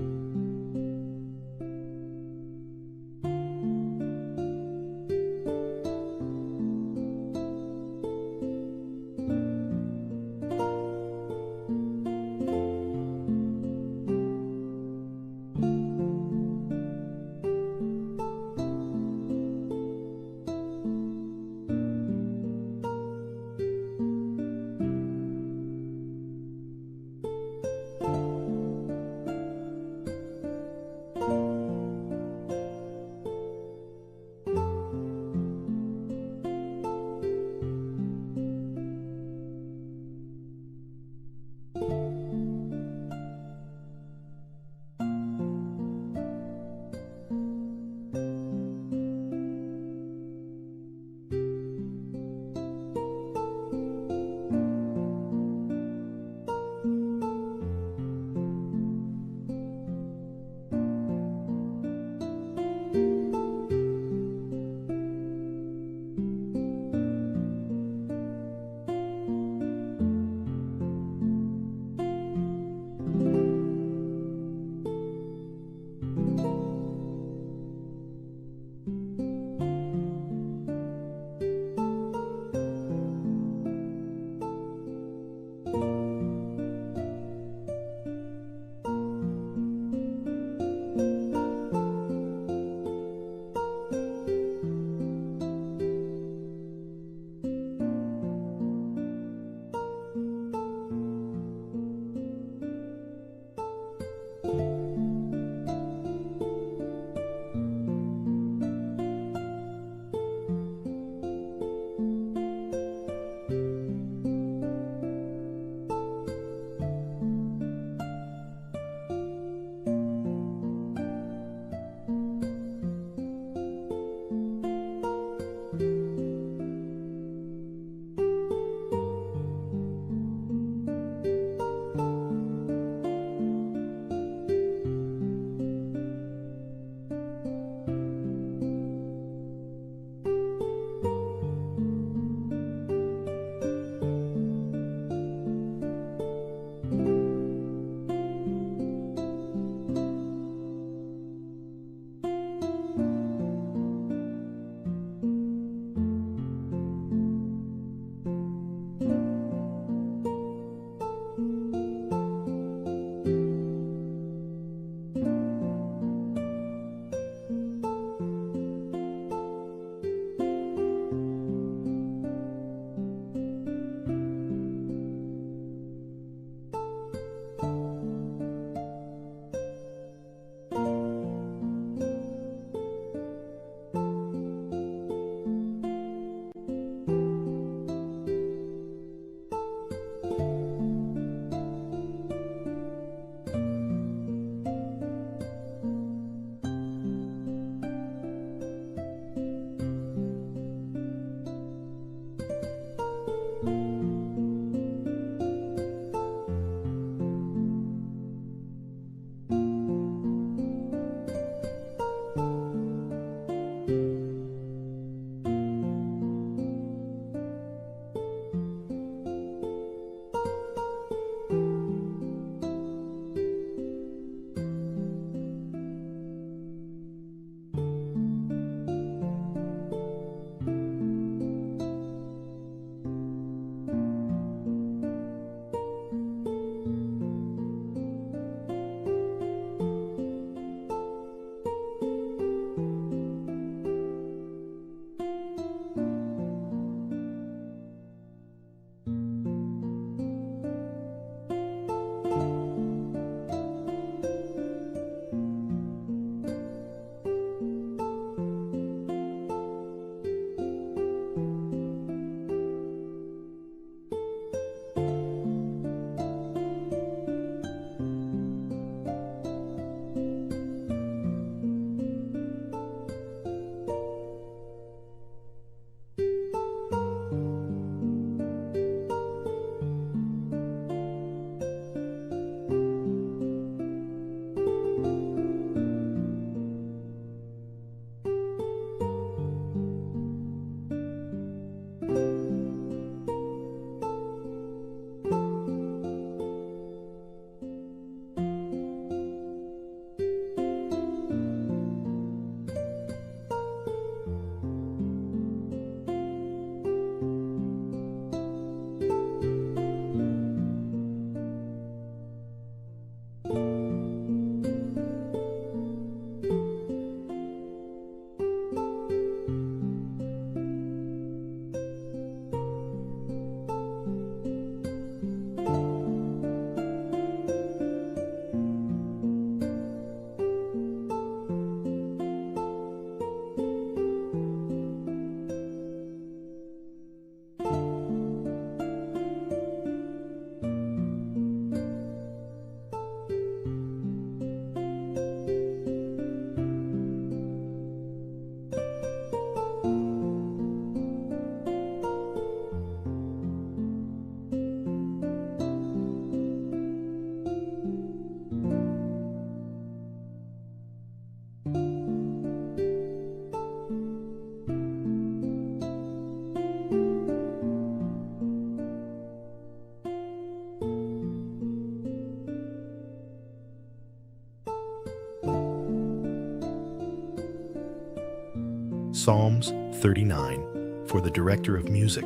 A: Psalms 39, for the director of music,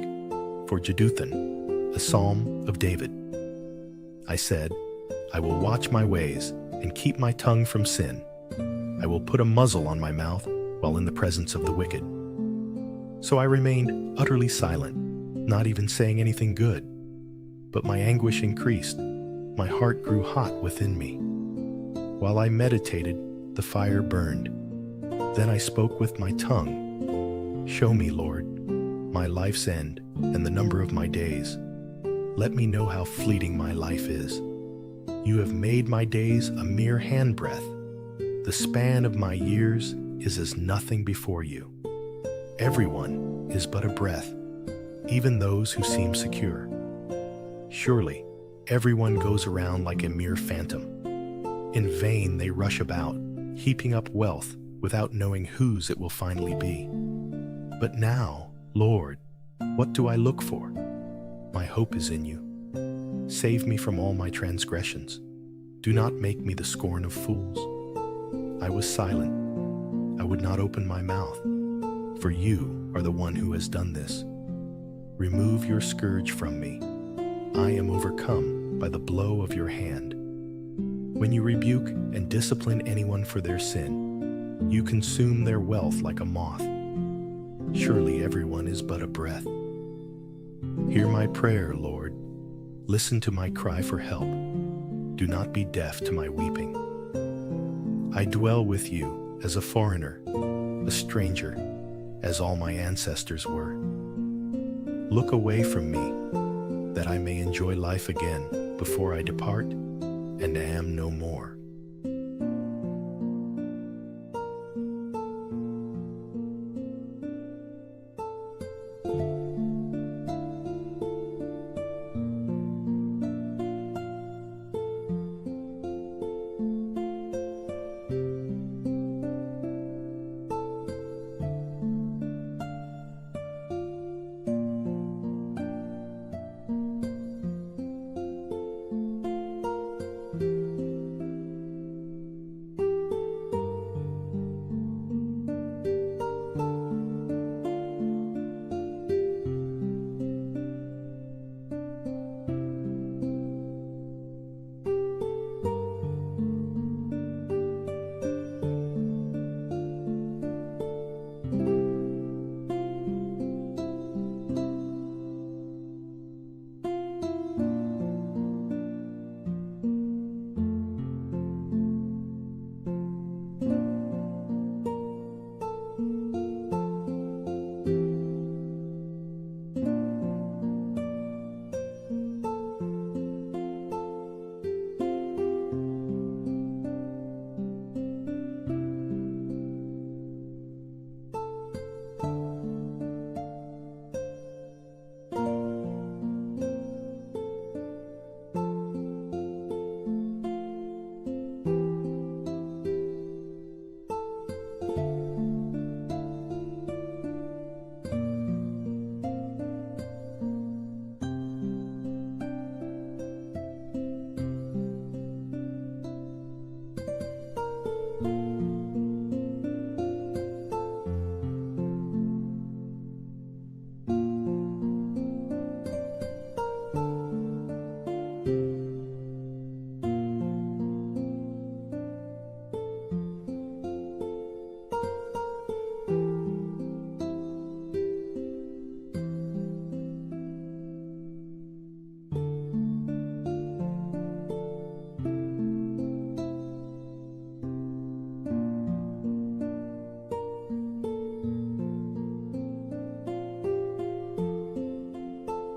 A: for Jeduthun, a psalm of David. I said, I will watch my ways and keep my tongue from sin. I will put a muzzle on my mouth while in the presence of the wicked. So I remained utterly silent, not even saying anything good. But my anguish increased. My heart grew hot within me. While I meditated, the fire burned. Then I spoke with my tongue. Show me, Lord, my life's end and the number of my days. Let me know how fleeting my life is. You have made my days a mere handbreadth. The span of my years is as nothing before you. Everyone is but a breath, even those who seem secure. Surely, everyone goes around like a mere phantom. In vain they rush about, heaping up wealth without knowing whose it will finally be. But now, Lord, what do I look for? My hope is in you. Save me from all my transgressions. Do not make me the scorn of fools. I was silent. I would not open my mouth, for you are the one who has done this. Remove your scourge from me. I am overcome by the blow of your hand. When you rebuke and discipline anyone for their sin, you consume their wealth like a moth. Surely everyone is but a breath. Hear my prayer, Lord. Listen to my cry for help. Do not be deaf to my weeping. I dwell with you as a foreigner, a stranger, as all my ancestors were. Look away from me, that I may enjoy life again before I depart and am no more.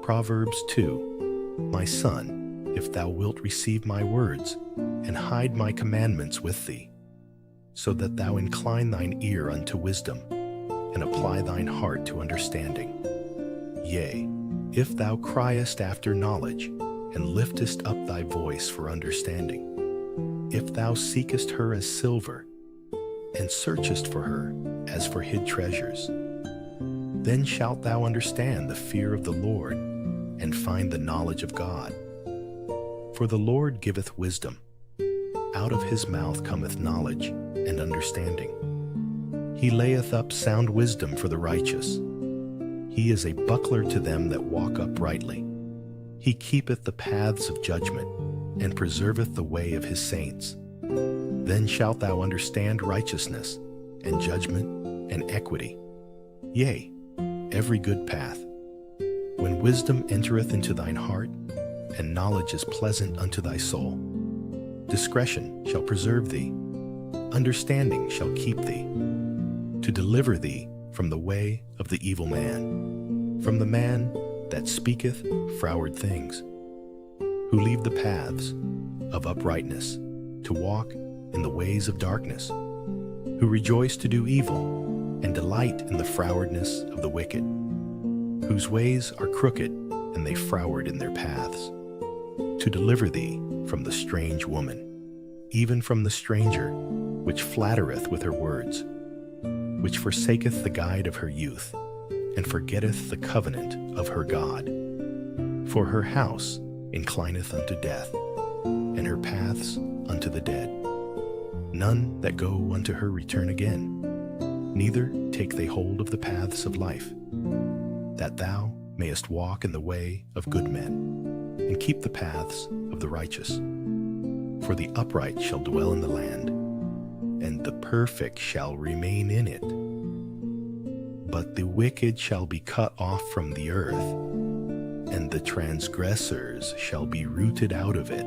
A: Proverbs 2. My son, if thou wilt receive my words, and hide my commandments with thee, so that thou incline thine ear unto wisdom, and apply thine heart to understanding. Yea, if thou criest after knowledge, and liftest up thy voice for understanding, if thou seekest her as silver, and searchest for her as for hid treasures, then shalt thou understand the fear of the Lord, and find the knowledge of God. For the Lord giveth wisdom. Out of his mouth cometh knowledge and understanding. He He layeth up sound wisdom for the righteous. He is a buckler to them that walk uprightly. He keepeth the paths of judgment, and preserveth the way of his saints. Then shalt thou understand righteousness, and judgment, and equity, yea, every good path. When wisdom entereth into thine heart, and knowledge is pleasant unto thy soul, discretion shall preserve thee, understanding shall keep thee, to deliver thee from the way of the evil man, from the man that speaketh froward things, who leave the paths of uprightness, to walk in the ways of darkness, who rejoice to do evil, and delight in the frowardness of the wicked, whose ways are crooked, and they froward in their paths, to deliver thee from the strange woman, even from the stranger, which flattereth with her words, which forsaketh the guide of her youth, and forgetteth the covenant of her God. For her house inclineth unto death, and her paths unto the dead. None that go unto her return again, neither take they hold of the paths of life, that thou mayest walk in the way of good men, and keep the paths of the righteous. For the upright shall dwell in the land, and the perfect shall remain in it. But the wicked shall be cut off from the earth, and the transgressors shall be rooted out of it.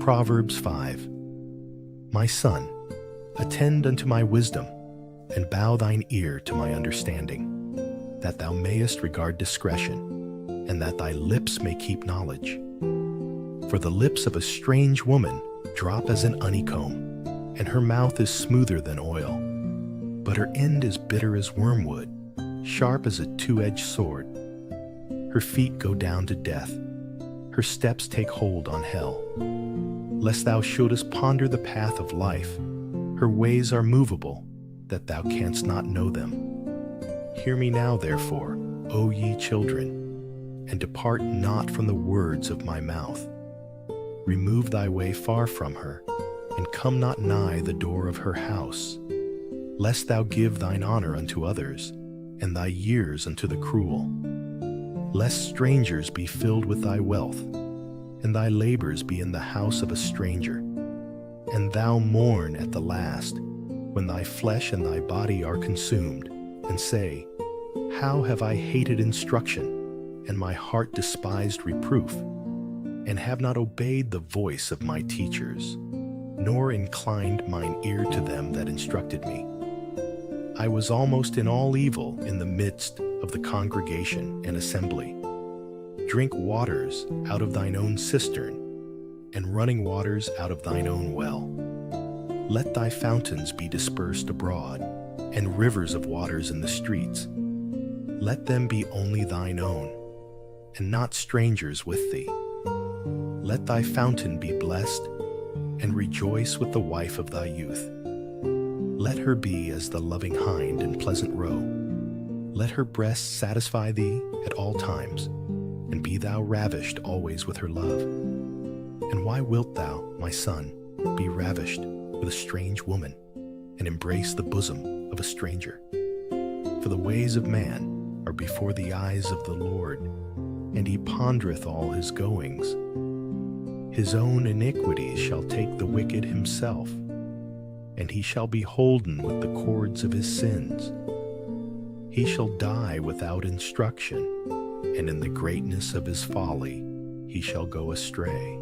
A: Proverbs 5. My son, attend unto my wisdom, and bow thine ear to my understanding, that thou mayest regard discretion, and that thy lips may keep knowledge. For the lips of a strange woman drop as an honeycomb, and her mouth is smoother than oil. But her end is bitter as wormwood, sharp as a two-edged sword. Her feet go down to death, her steps take hold on hell. Lest thou shouldest ponder the path of life, her ways are movable, that thou canst not know them. Hear me now, therefore, O ye children, and depart not from the words of my mouth. Remove thy way far from her, and come not nigh the door of her house, lest thou give thine honor unto others, and thy years unto the cruel. Lest strangers be filled with thy wealth, and thy labors be in the house of a stranger, and thou mourn at the last, when thy flesh and thy body are consumed, and say, How have I hated instruction, and my heart despised reproof, and have not obeyed the voice of my teachers, nor inclined mine ear to them that instructed me. I was almost in all evil in the midst of the congregation and assembly. Drink waters out of thine own cistern, and running waters out of thine own well. Let thy fountains be dispersed abroad, and rivers of waters in the streets. Let them be only thine own, and not strangers with thee. Let thy fountain be blessed, and rejoice with the wife of thy youth. Let her be as the loving hind in pleasant roe. Let her breasts satisfy thee at all times, and be thou ravished always with her love. And why wilt thou, my son, be ravished with a strange woman, and embrace the bosom of a stranger? For the ways of man are before the eyes of the Lord, and he pondereth all his goings. His own iniquities shall take the wicked himself, and he shall be holden with the cords of his sins. He shall die without instruction, and in the greatness of his folly he shall go astray.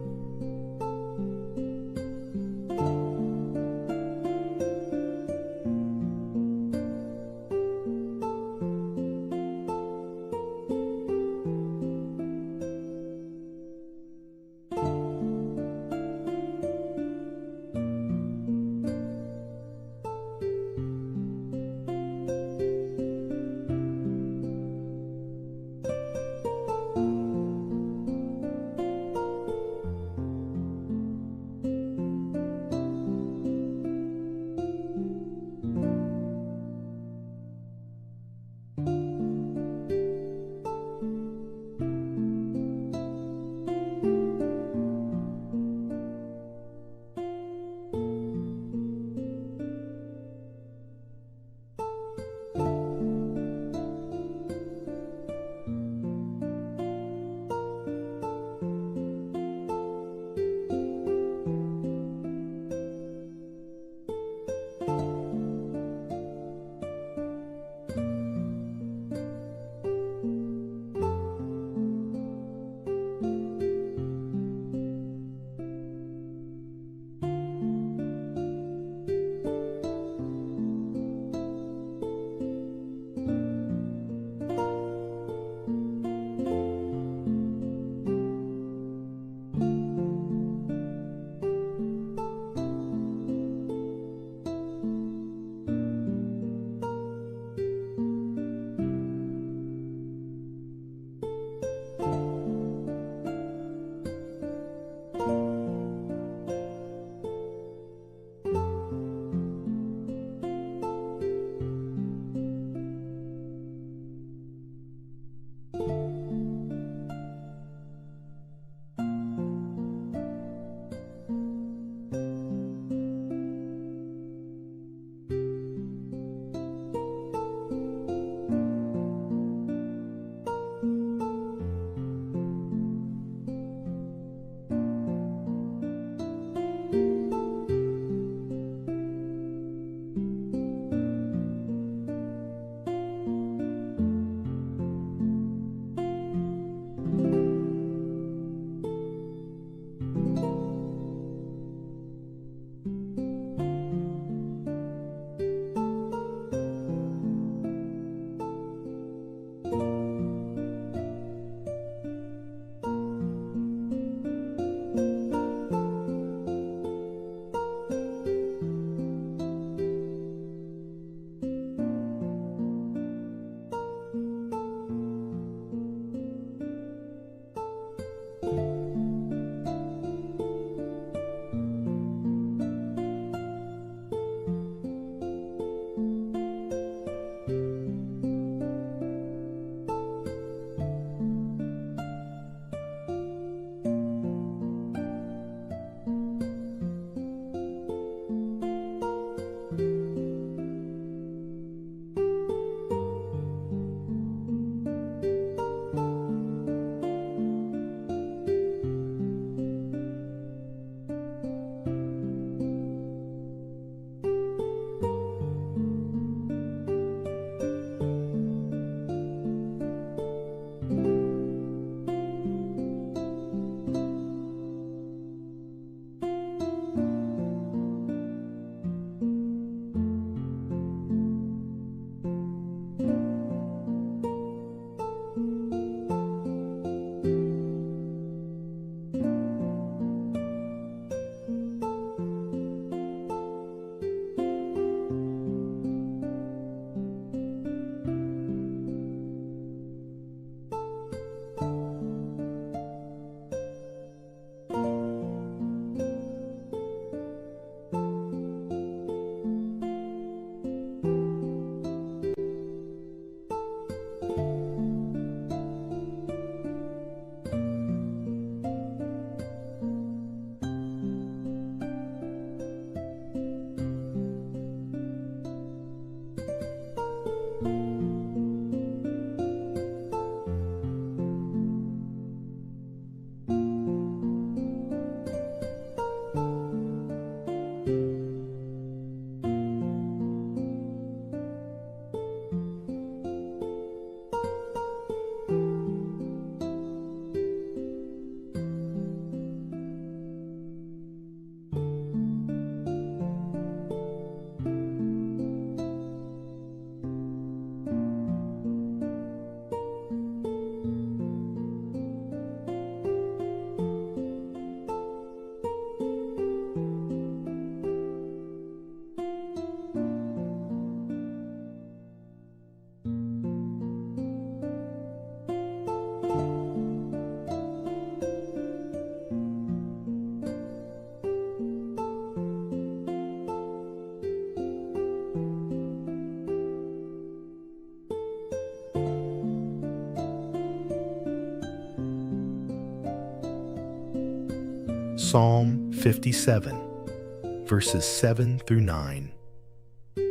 A: Psalm 57, verses 7 through 9.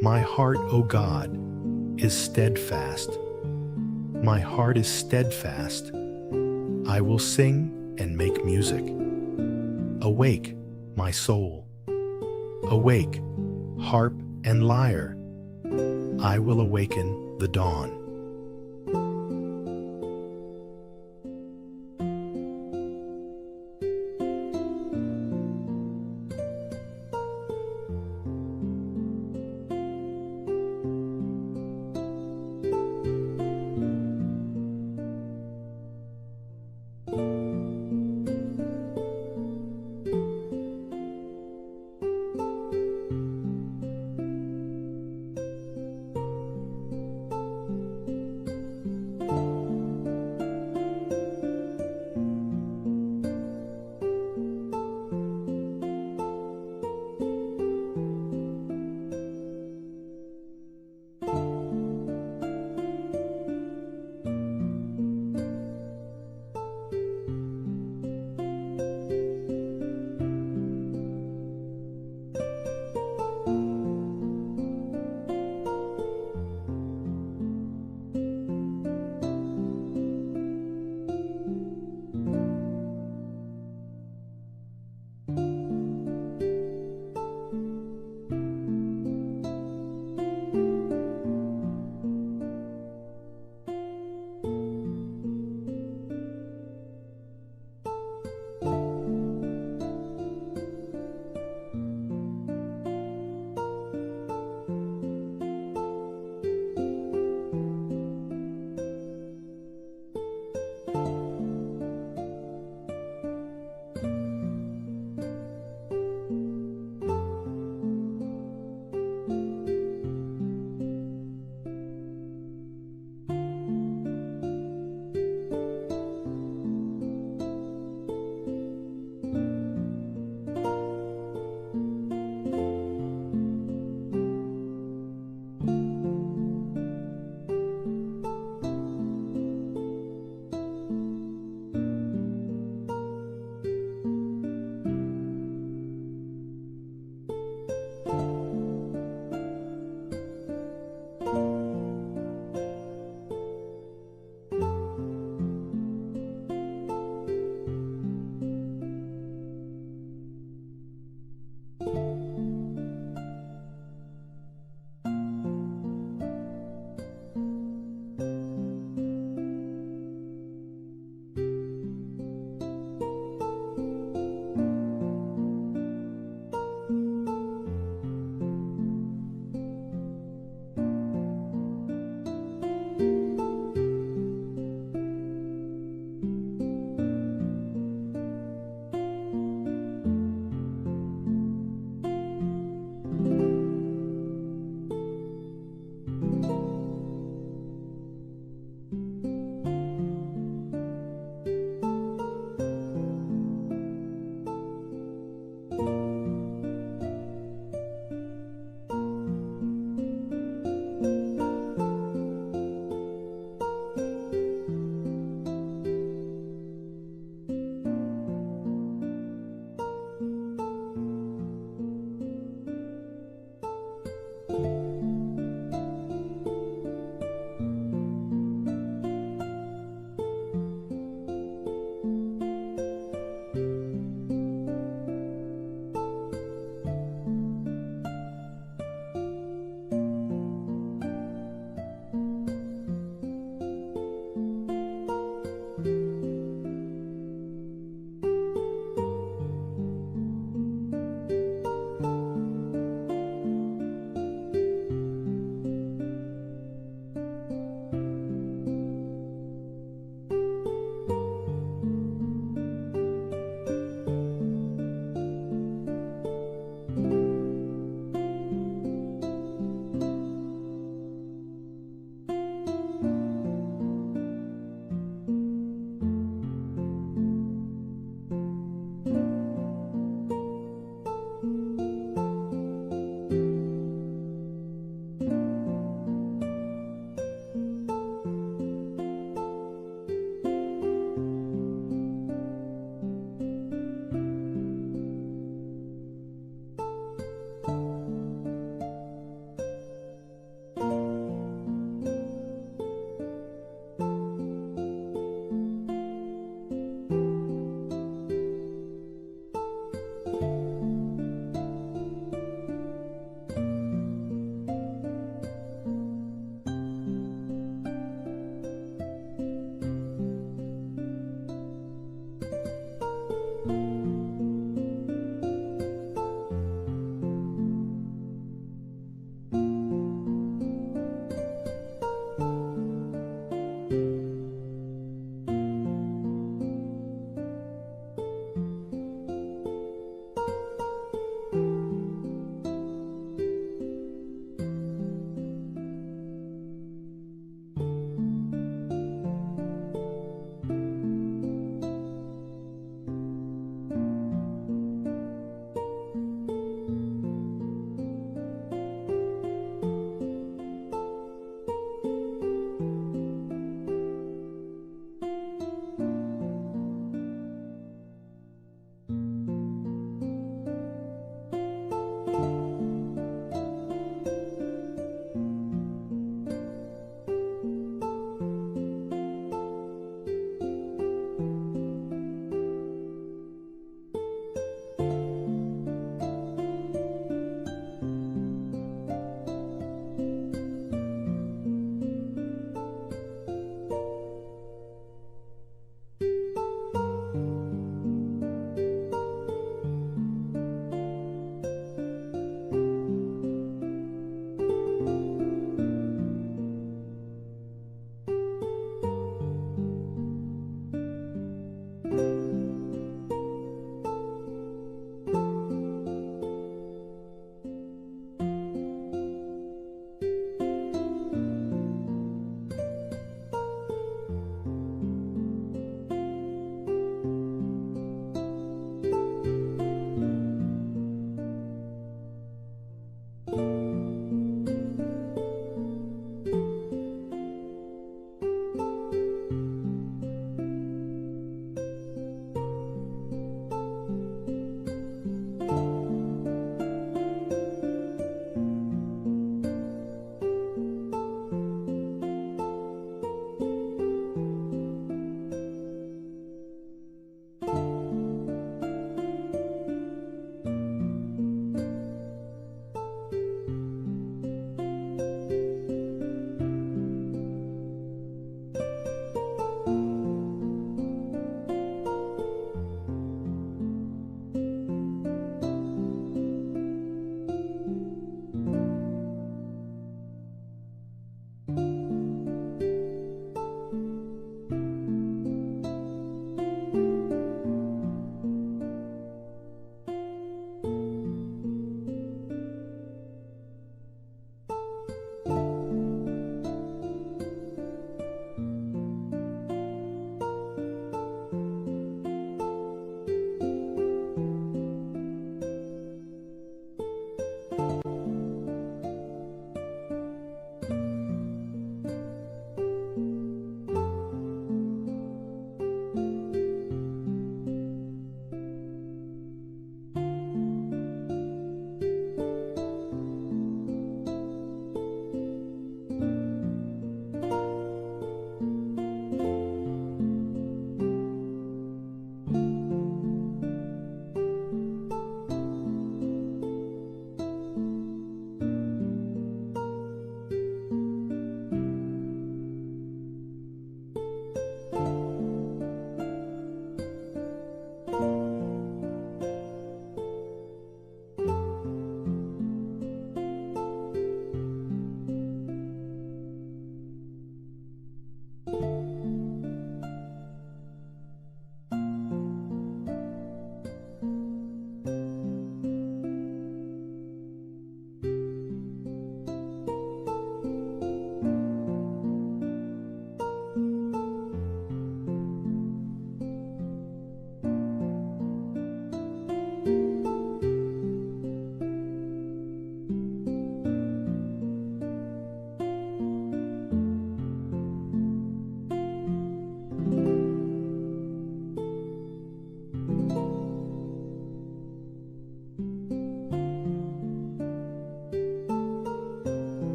A: My heart, O God, is steadfast. My heart is steadfast. I will sing and make music. Awake, my soul. Awake, harp and lyre. I will awaken the dawn.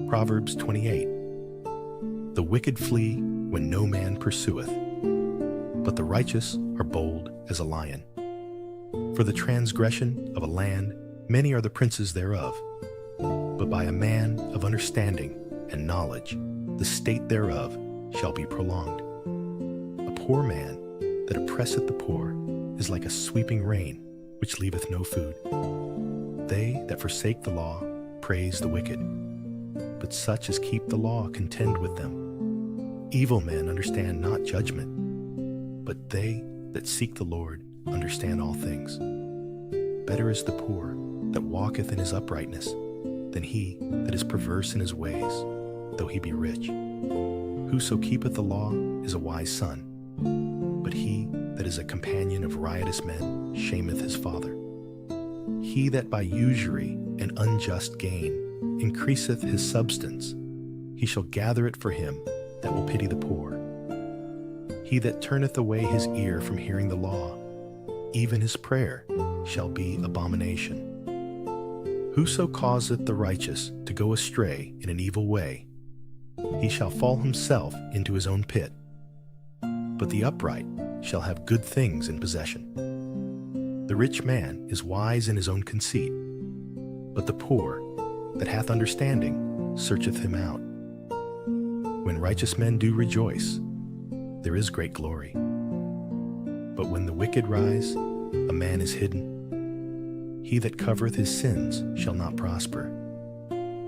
A: Proverbs 28. The wicked flee when no man pursueth, but the righteous are bold as a lion. For the transgression of a land, many are the princes thereof, but by a man of understanding and knowledge, the state thereof shall be prolonged. A poor man that oppresseth the poor is like a sweeping rain, which leaveth no food. They that forsake the law praise the wicked, but such as keep the law contend with them. Evil men understand not judgment, but they that seek the Lord understand all things. Better is the poor that walketh in his uprightness than he that is perverse in his ways, though he be rich. Whoso keepeth the law is a wise son, but he that is a companion of riotous men shameth his father. He that by usury and unjust gain increaseth his substance, he shall gather it for him that will pity the poor. He that turneth away his ear from hearing the law, even his prayer shall be abomination. Whoso causeth the righteous to go astray in an evil way, he shall fall himself into his own pit. But the upright shall have good things in possession. The rich man is wise in his own conceit, but the poor that hath understanding searcheth him out. When righteous men do rejoice, there is great glory. But when the wicked rise, a man is hidden. He that covereth his sins shall not prosper,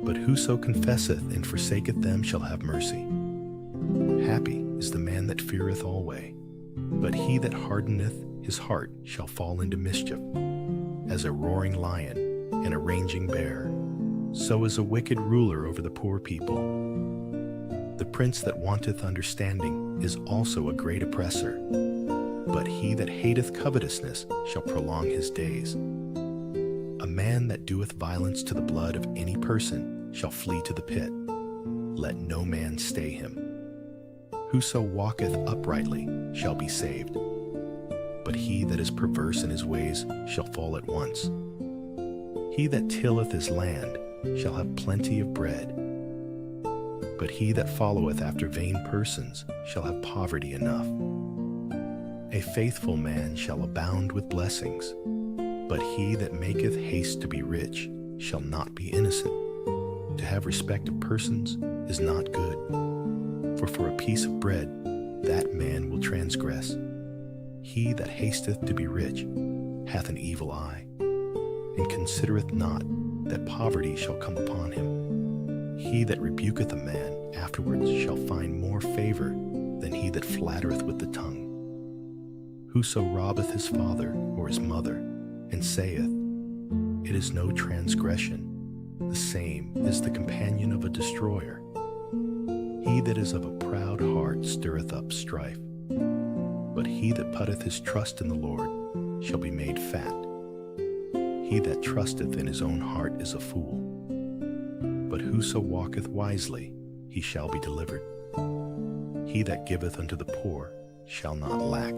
A: but whoso confesseth and forsaketh them shall have mercy. Happy is the man that feareth alway, but he that hardeneth his heart shall fall into mischief. As a roaring lion and a raging bear, so is a wicked ruler over the poor people. The prince that wanteth understanding is also a great oppressor, but he that hateth covetousness shall prolong his days. A man that doeth violence to the blood of any person shall flee to the pit. Let no man stay him. Whoso walketh uprightly shall be saved, but he that is perverse in his ways shall fall at once. He that tilleth his land shall have plenty of bread, but he that followeth after vain persons shall have poverty enough. A faithful man shall abound with blessings, but he that maketh haste to be rich shall not be innocent. To have respect of persons is not good, for a piece of bread that man will transgress. He that hasteth to be rich hath an evil eye, and considereth not that poverty shall come upon him. He that rebuketh a man afterwards shall find more favor than he that flattereth with the tongue. Whoso robbeth his father or his mother, and saith, It is no transgression, the same is the companion of a destroyer. He that is of a proud heart stirreth up strife, but he that putteth his trust in the Lord shall be made fat. He that trusteth in his own heart is a fool, but whoso walketh wisely, he shall be delivered. He that giveth unto the poor shall not lack,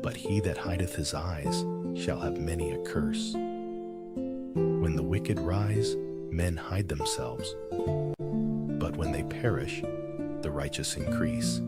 A: but he that hideth his eyes shall have many a curse. When the wicked rise, men hide themselves, but when they perish, the righteous increase.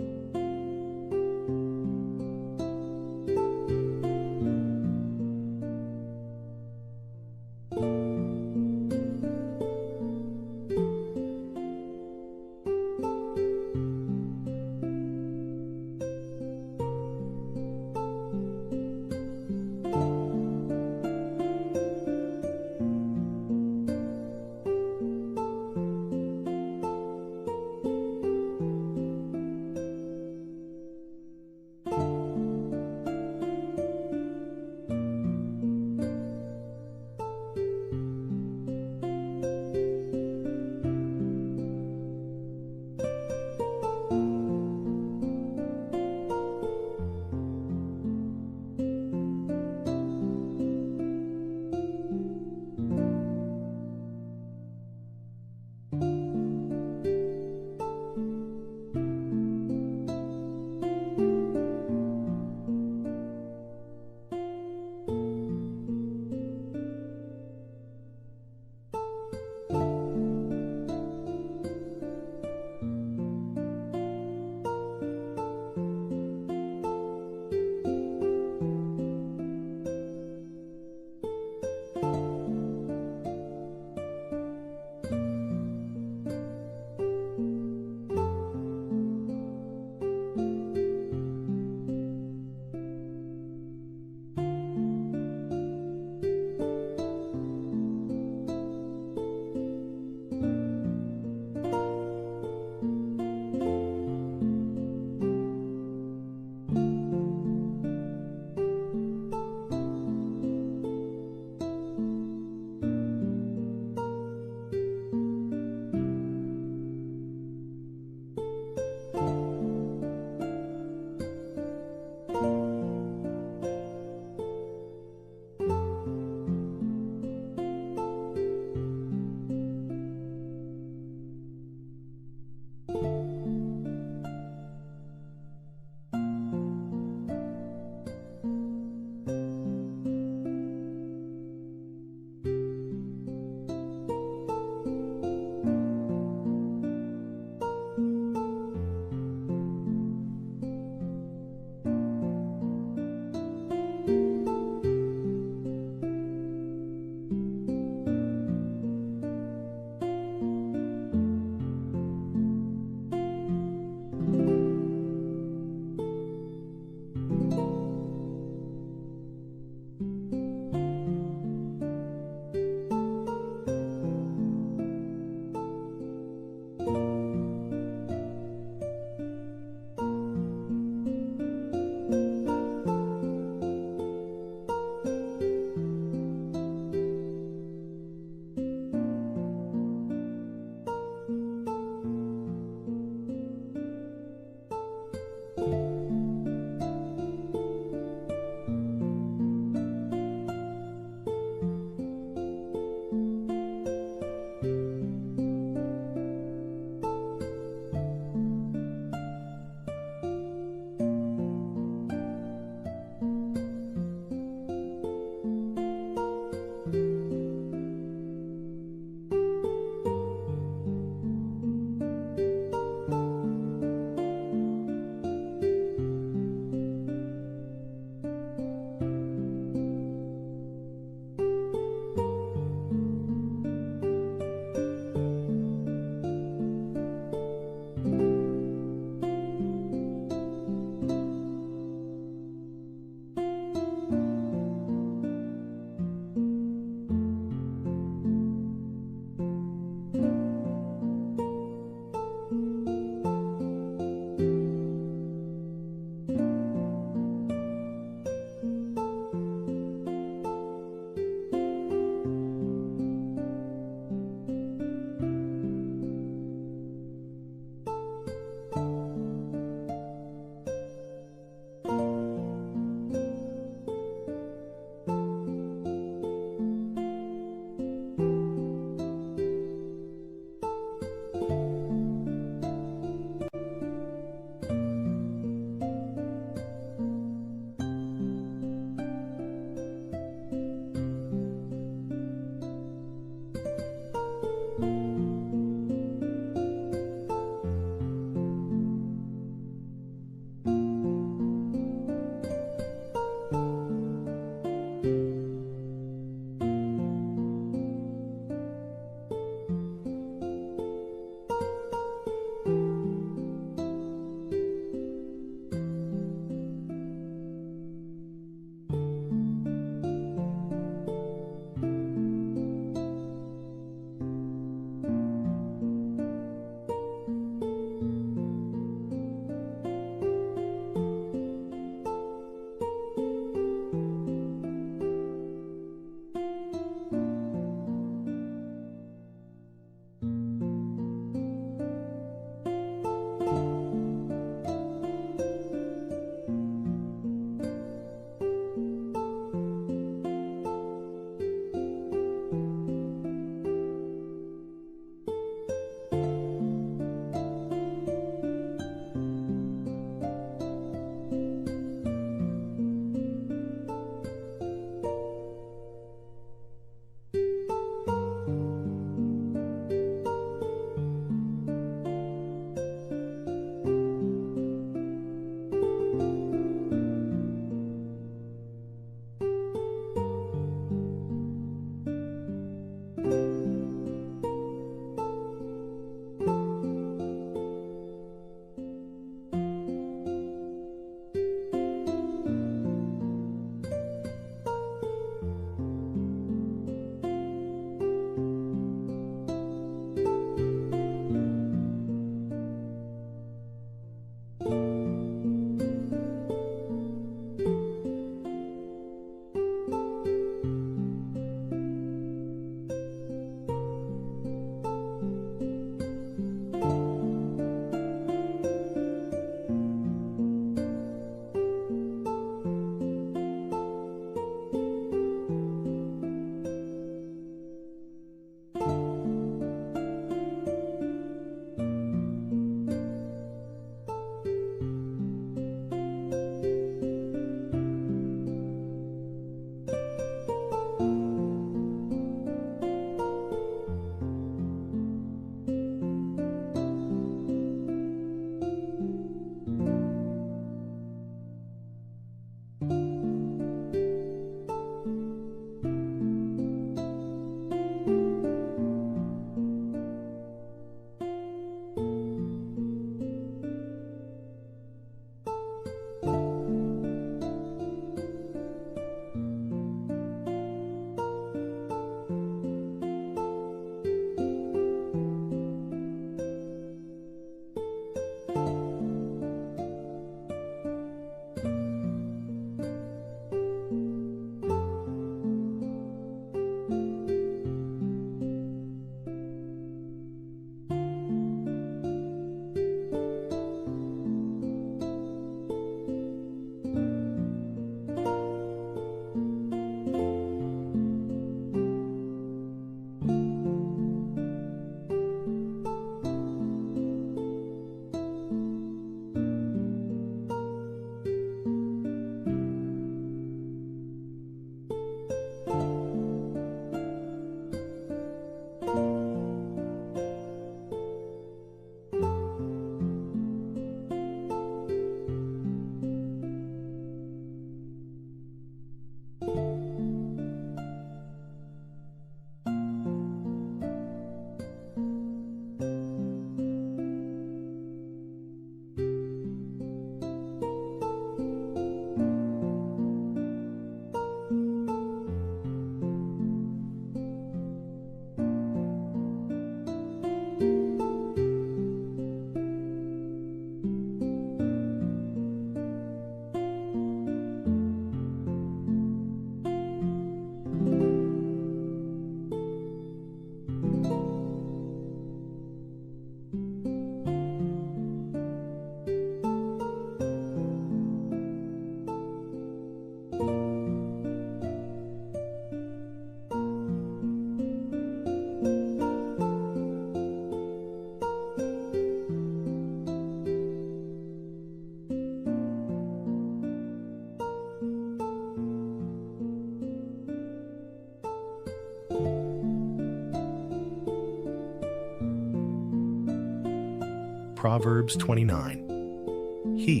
A: Proverbs 29. He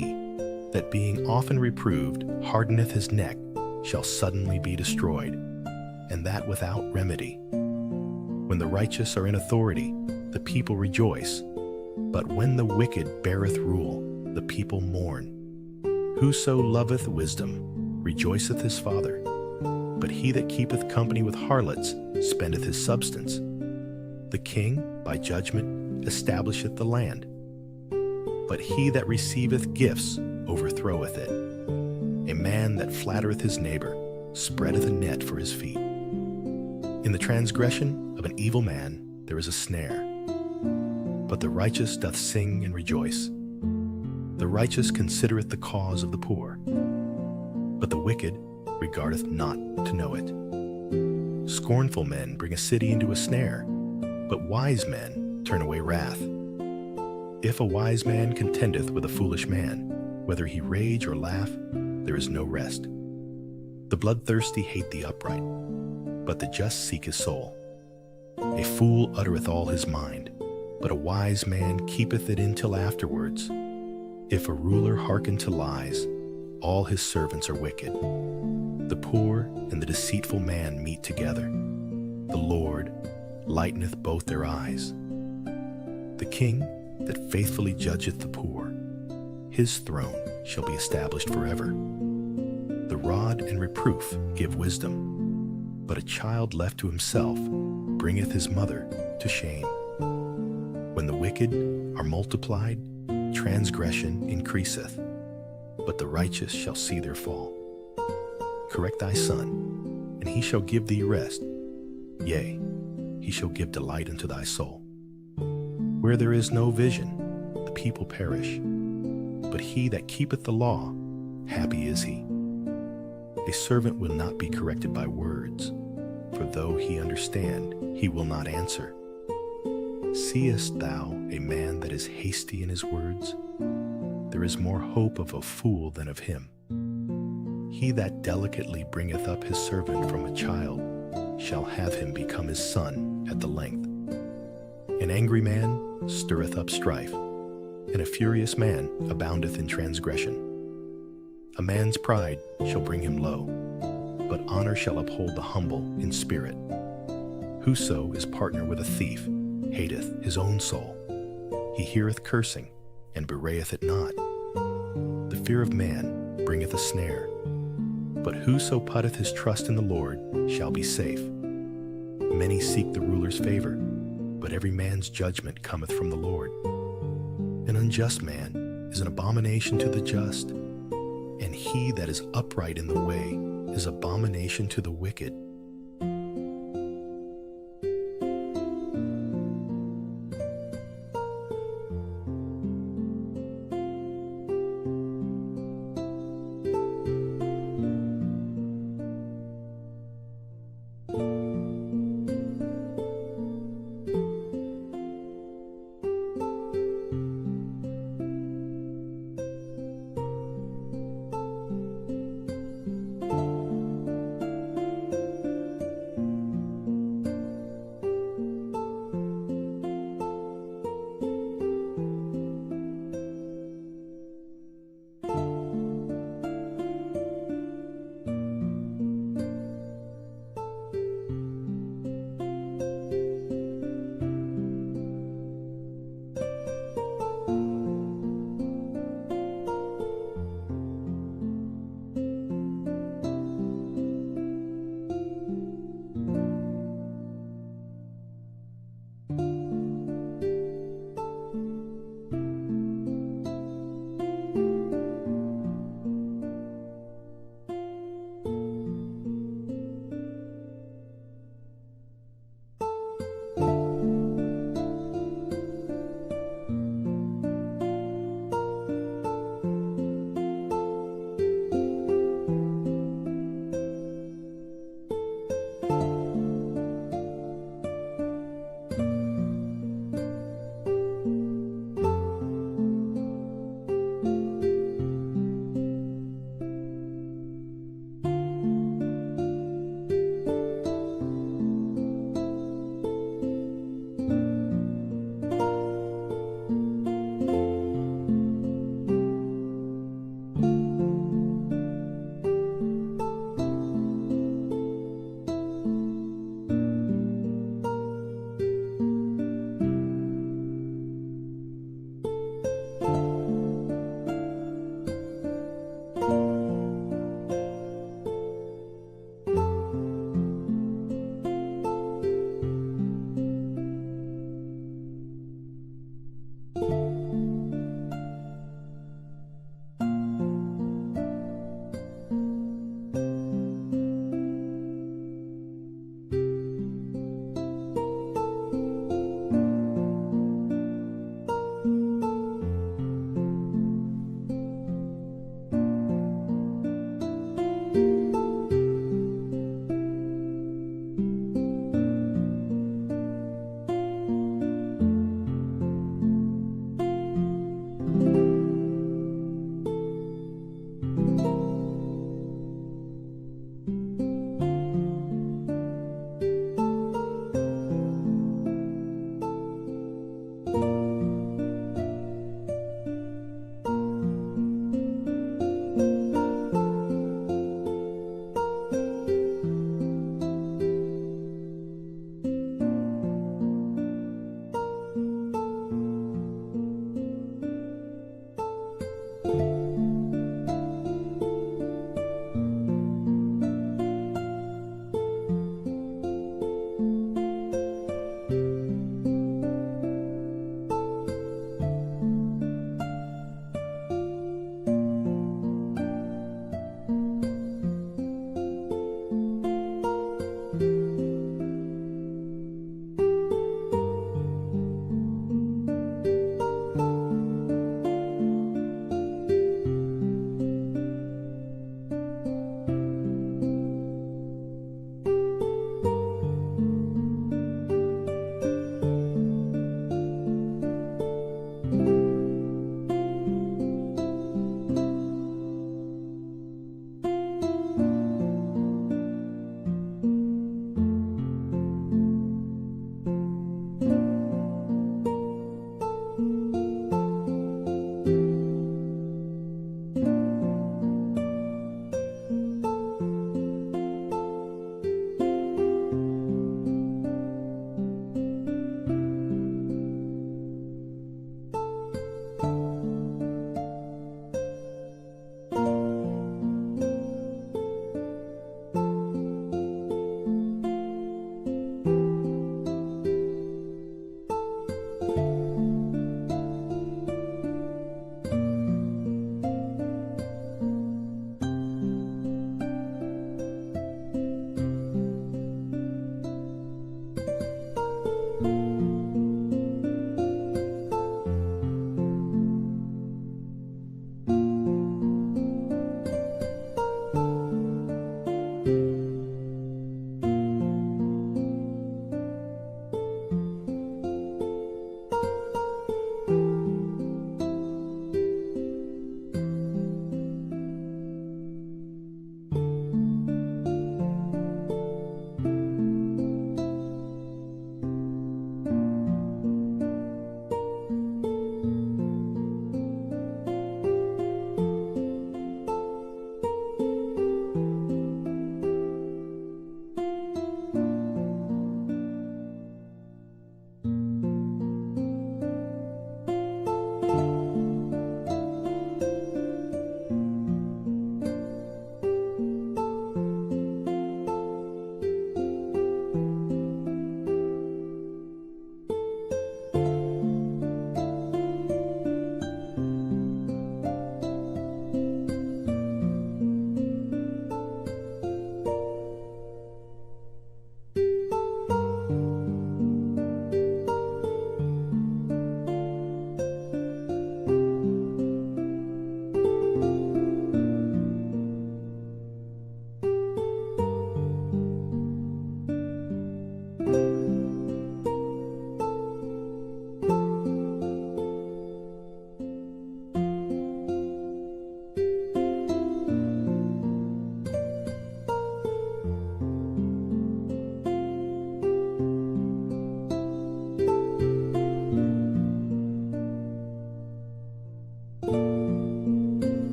A: that being often reproved hardeneth his neck shall suddenly be destroyed, and that without remedy. When the righteous are in authority, the people rejoice, but when the wicked beareth rule, the people mourn. Whoso loveth wisdom rejoiceth his father, but he that keepeth company with harlots spendeth his substance. The king by judgment establisheth the land, but he that receiveth gifts overthroweth it. A man that flattereth his neighbor spreadeth a net for his feet. In the transgression of an evil man there is a snare, but the righteous doth sing and rejoice. The righteous considereth the cause of the poor, but the wicked regardeth not to know it. Scornful men bring a city into a snare, but wise men turn away wrath. If a wise man contendeth with a foolish man, whether he rage or laugh, there is no rest. The bloodthirsty hate the upright, but the just seek his soul. A fool uttereth all his mind, but a wise man keepeth it in till afterwards. If a ruler hearken to lies, all his servants are wicked. The poor and the deceitful man meet together. The Lord lighteneth both their eyes. The king that faithfully judgeth the poor, his throne shall be established forever. The rod and reproof give wisdom, but a child left to himself bringeth his mother to shame. When the wicked are multiplied, transgression increaseth, but the righteous shall see their fall. Correct thy son, and he shall give thee rest. Yea, he shall give delight unto thy soul. Where there is no vision, the people perish, but he that keepeth the law, happy is he. A servant will not be corrected by words, for though he understand, he will not answer. Seest thou a man that is hasty in his words? There is more hope of a fool than of him. He that delicately bringeth up his servant from a child shall have him become his son at the length. An angry man stirreth up strife, and a furious man aboundeth in transgression. A man's pride shall bring him low, but honor shall uphold the humble in spirit. Whoso is partner with a thief hateth his own soul. He heareth cursing, and bewrayeth it not. The fear of man bringeth a snare, but whoso putteth his trust in the Lord shall be safe. Many seek the ruler's favor, but every man's judgment cometh from the Lord. An unjust man is an abomination to the just, and he that is upright in the way is abomination to the wicked.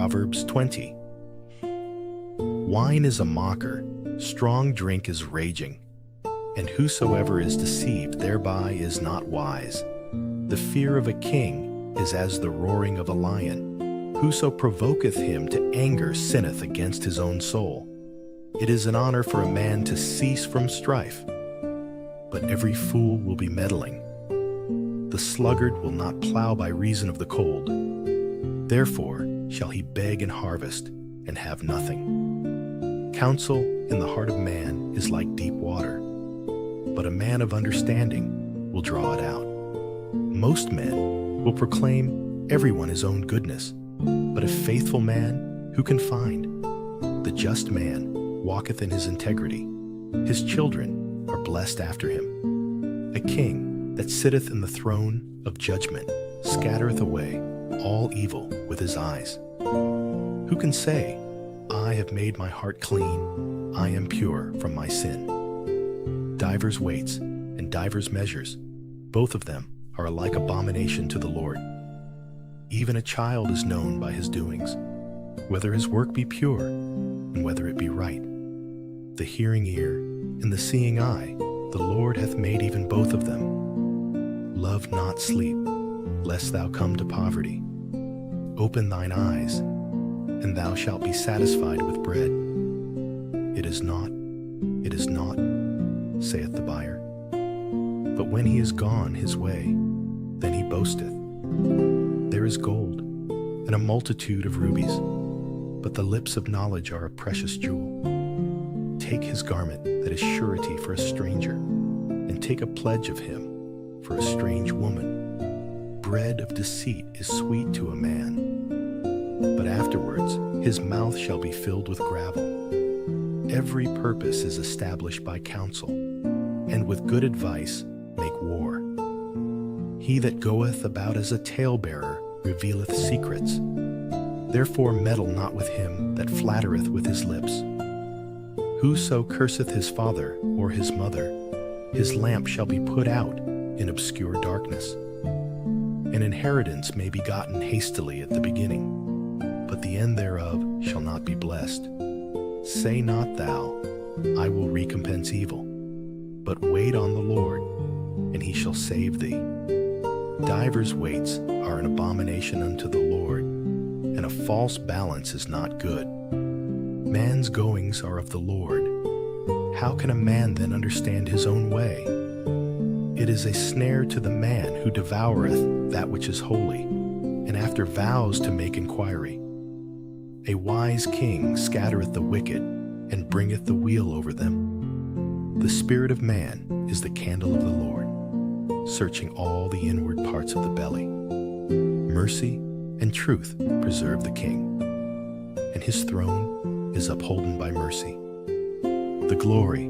A: Proverbs 20. Wine is a mocker, strong drink is raging, and whosoever is deceived thereby is not wise. The fear of a king is as the roaring of a lion. Whoso provoketh him to anger sinneth against his own soul. It is an honor for a man to cease from strife, but every fool will be meddling. The sluggard will not plow by reason of the cold. Therefore shall he beg and harvest, and have nothing. Counsel in the heart of man is like deep water, but a man of understanding will draw it out. Most men will proclaim everyone his own goodness, but a faithful man who can find? The just man walketh in his integrity. His children are blessed after him. A king that sitteth in the throne of judgment scattereth away all evil with his eyes. Who can say, I have made my heart clean, I am pure from my sin? Divers weights and divers measures, both of them are alike abomination to the Lord. Even a child is known by his doings, whether his work be pure and whether it be right. The hearing ear and the seeing eye, the Lord hath made even both of them. Love not sleep, lest thou come to poverty. Open thine eyes, and thou shalt be satisfied with bread. It is not, saith the buyer. But when he is gone his way, then he boasteth. There is gold, and a multitude of rubies, but the lips of knowledge are a precious jewel. Take his garment that is surety for a stranger, and take a pledge of him for a strange woman. Bread of deceit is sweet to a man, but afterwards his mouth shall be filled with gravel. Every purpose is established by counsel, and with good advice make war. He that goeth about as a talebearer revealeth secrets. Therefore meddle not with him that flattereth with his lips. Whoso curseth his father or his mother, his lamp shall be put out in obscure darkness. An inheritance may be gotten hastily at the beginning, but the end thereof shall not be blessed. Say not thou, I will recompense evil, but wait on the Lord, and he shall save thee. Divers weights are an abomination unto the Lord, and a false balance is not good. Man's goings are of the Lord. How can a man then understand his own way? It is a snare to the man who devoureth that which is holy, and after vows to make inquiry. A wise king scattereth the wicked, and bringeth the wheel over them. The spirit of man is the candle of the Lord, searching all the inward parts of the belly. Mercy and truth preserve the king, and his throne is upholden by mercy. The glory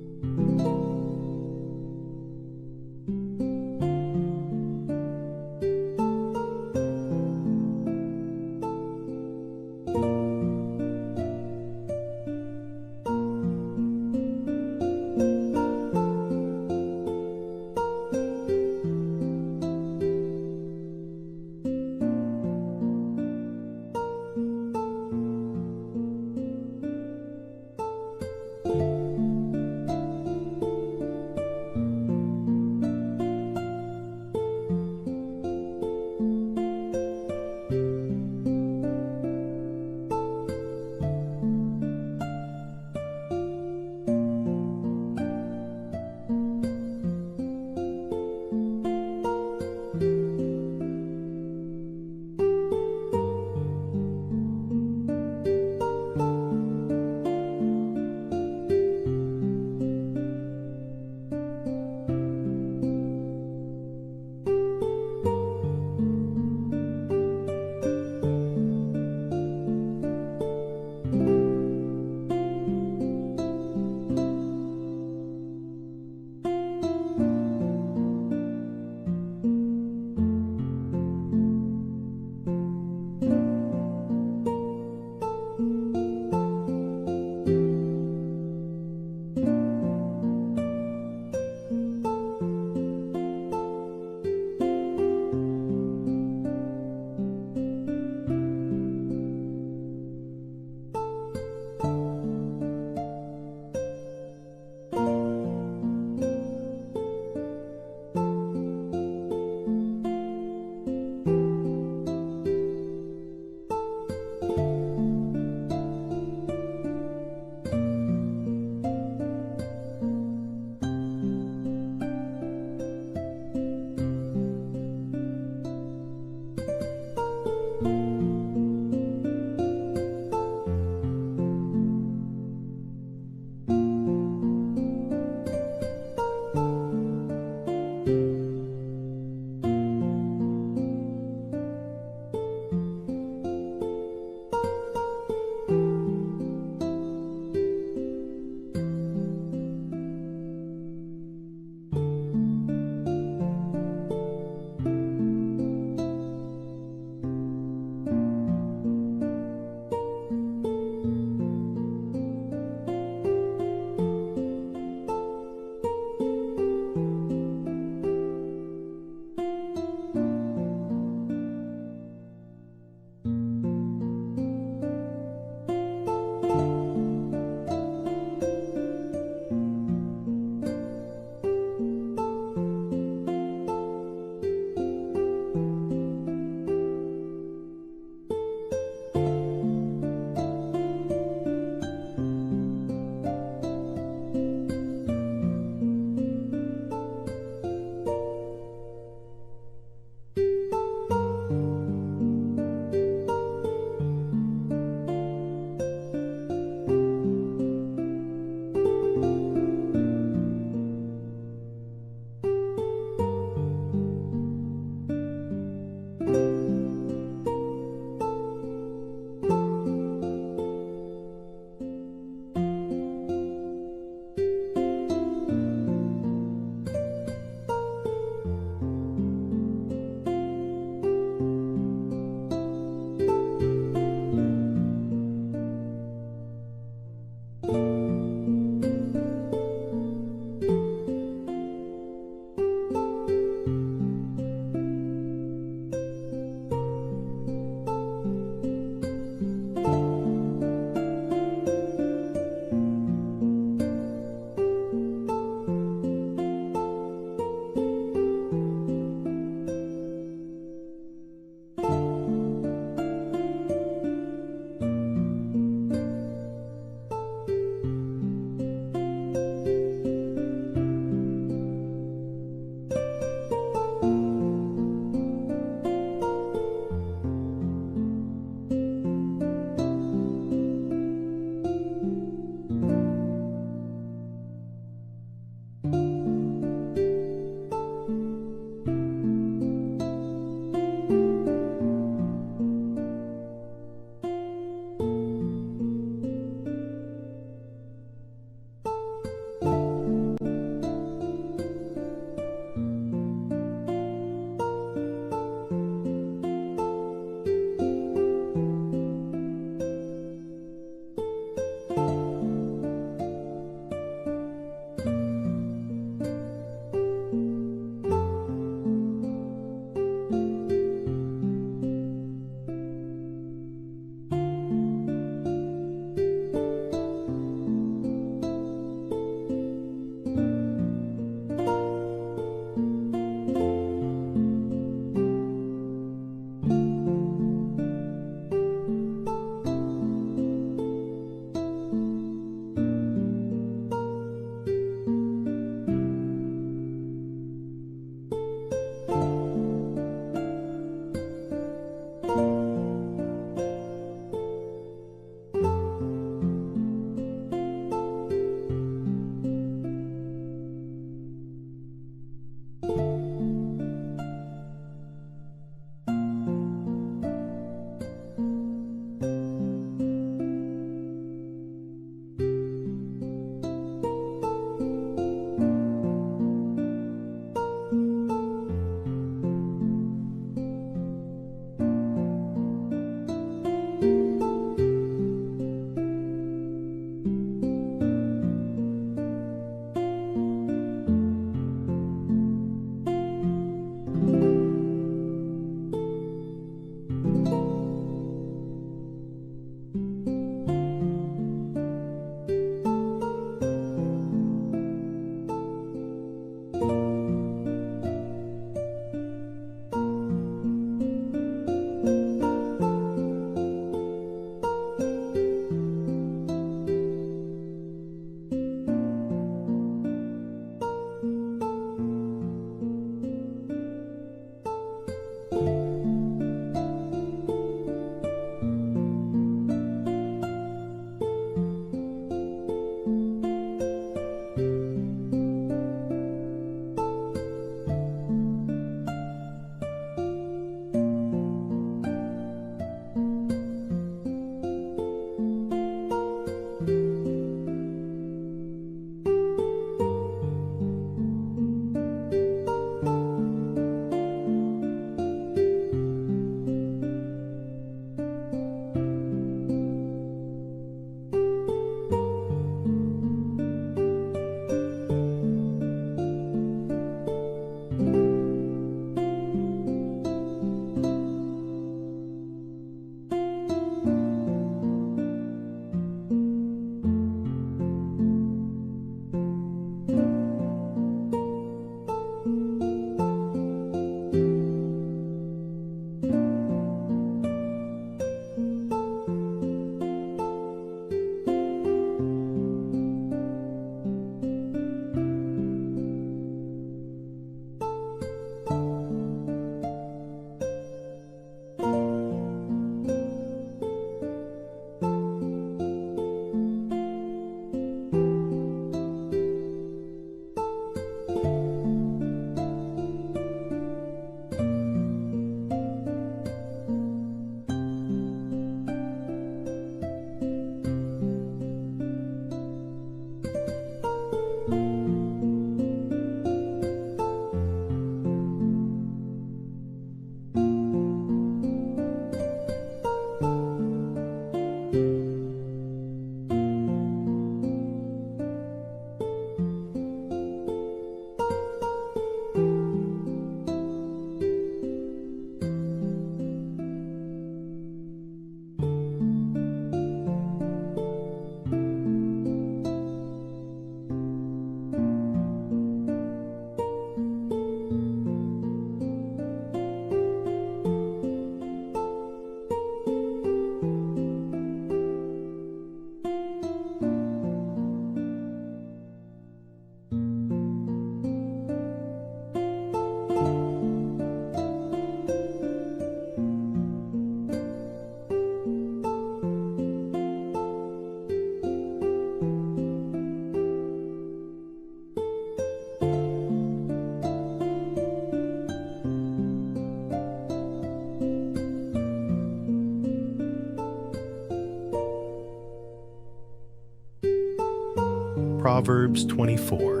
A: Proverbs 24.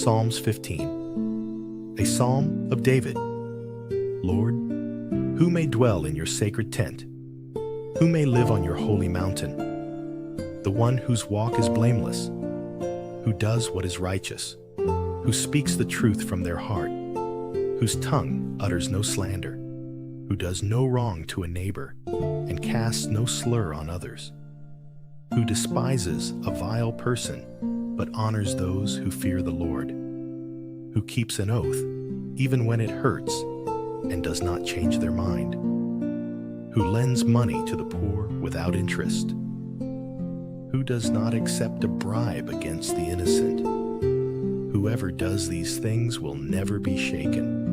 A: Psalms 15, a psalm of David. Lord, who may dwell in your sacred tent? Who may live on your holy mountain? The one whose walk is blameless, who does what is righteous, who speaks the truth from their heart, whose tongue utters no slander, who does no wrong to a neighbor and casts no slur on others, who despises a vile person but honors those who fear the Lord, who keeps an oath even when it hurts and does not change their mind, who lends money to the poor without interest, who does not accept a bribe against the innocent. Whoever does these things will never be shaken.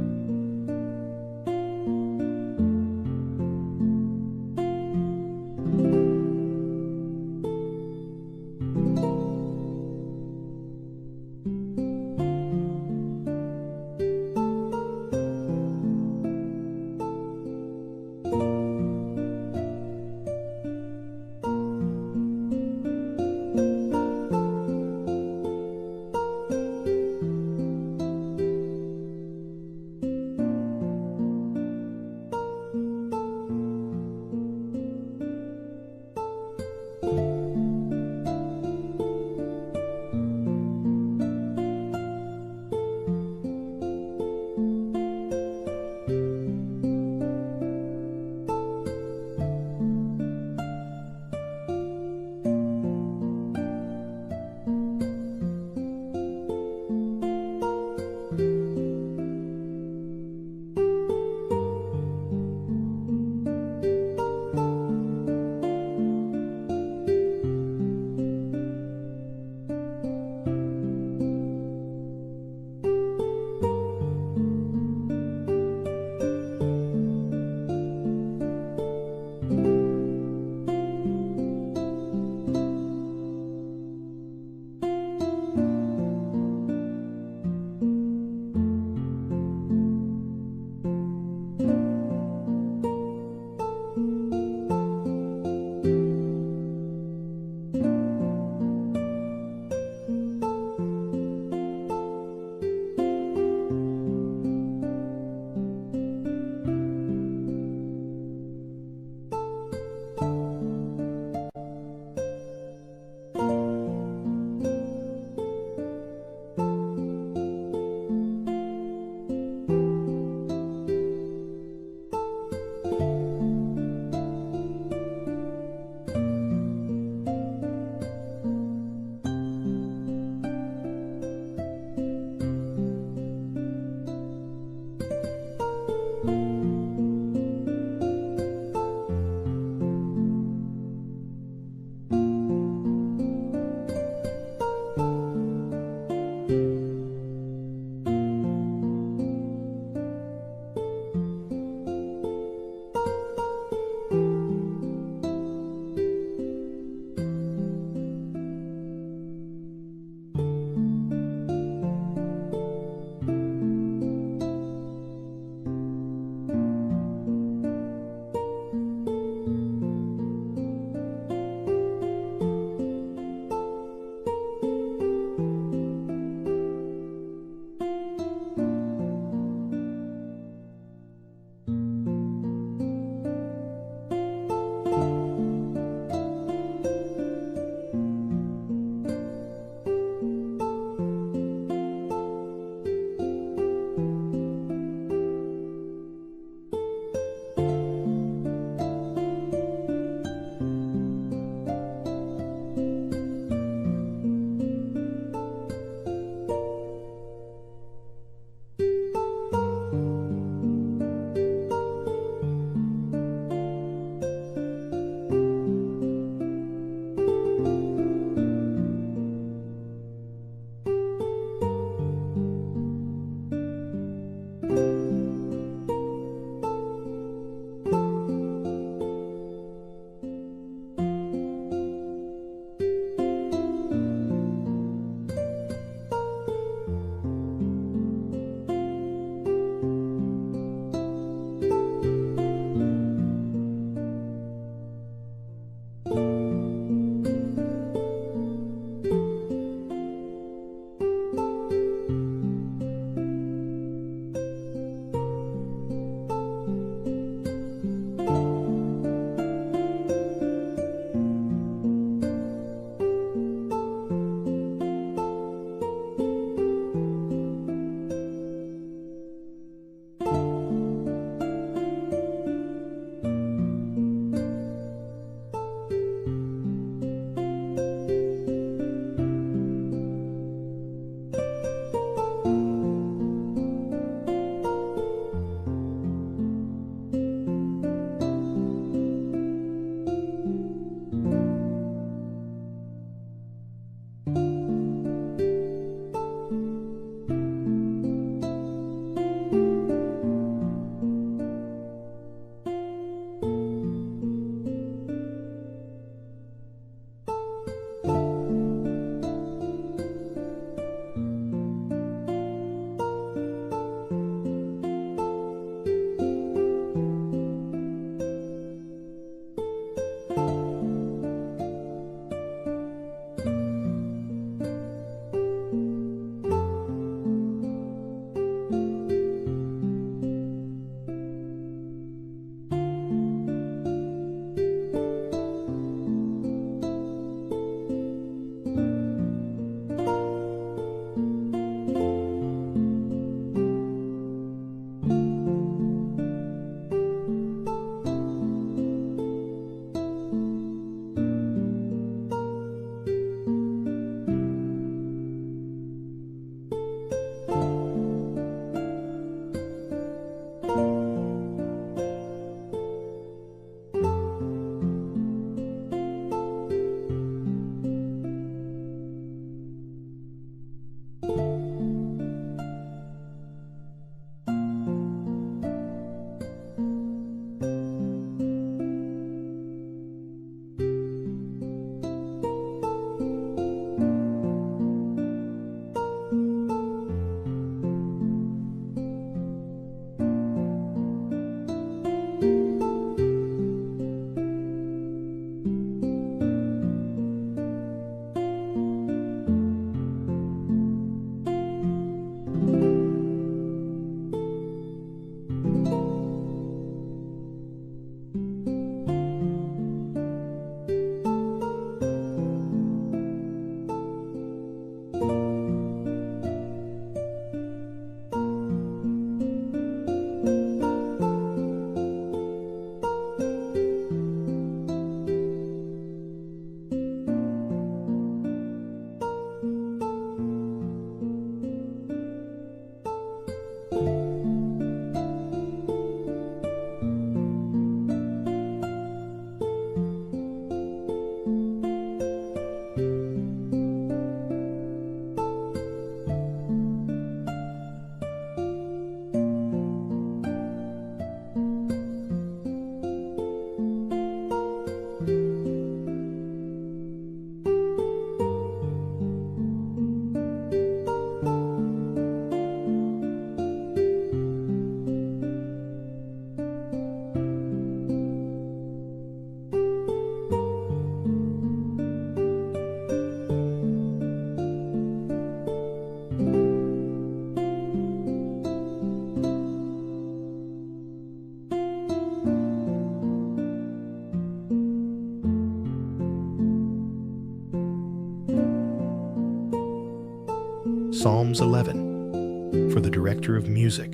A: Psalms 11, for the director of music,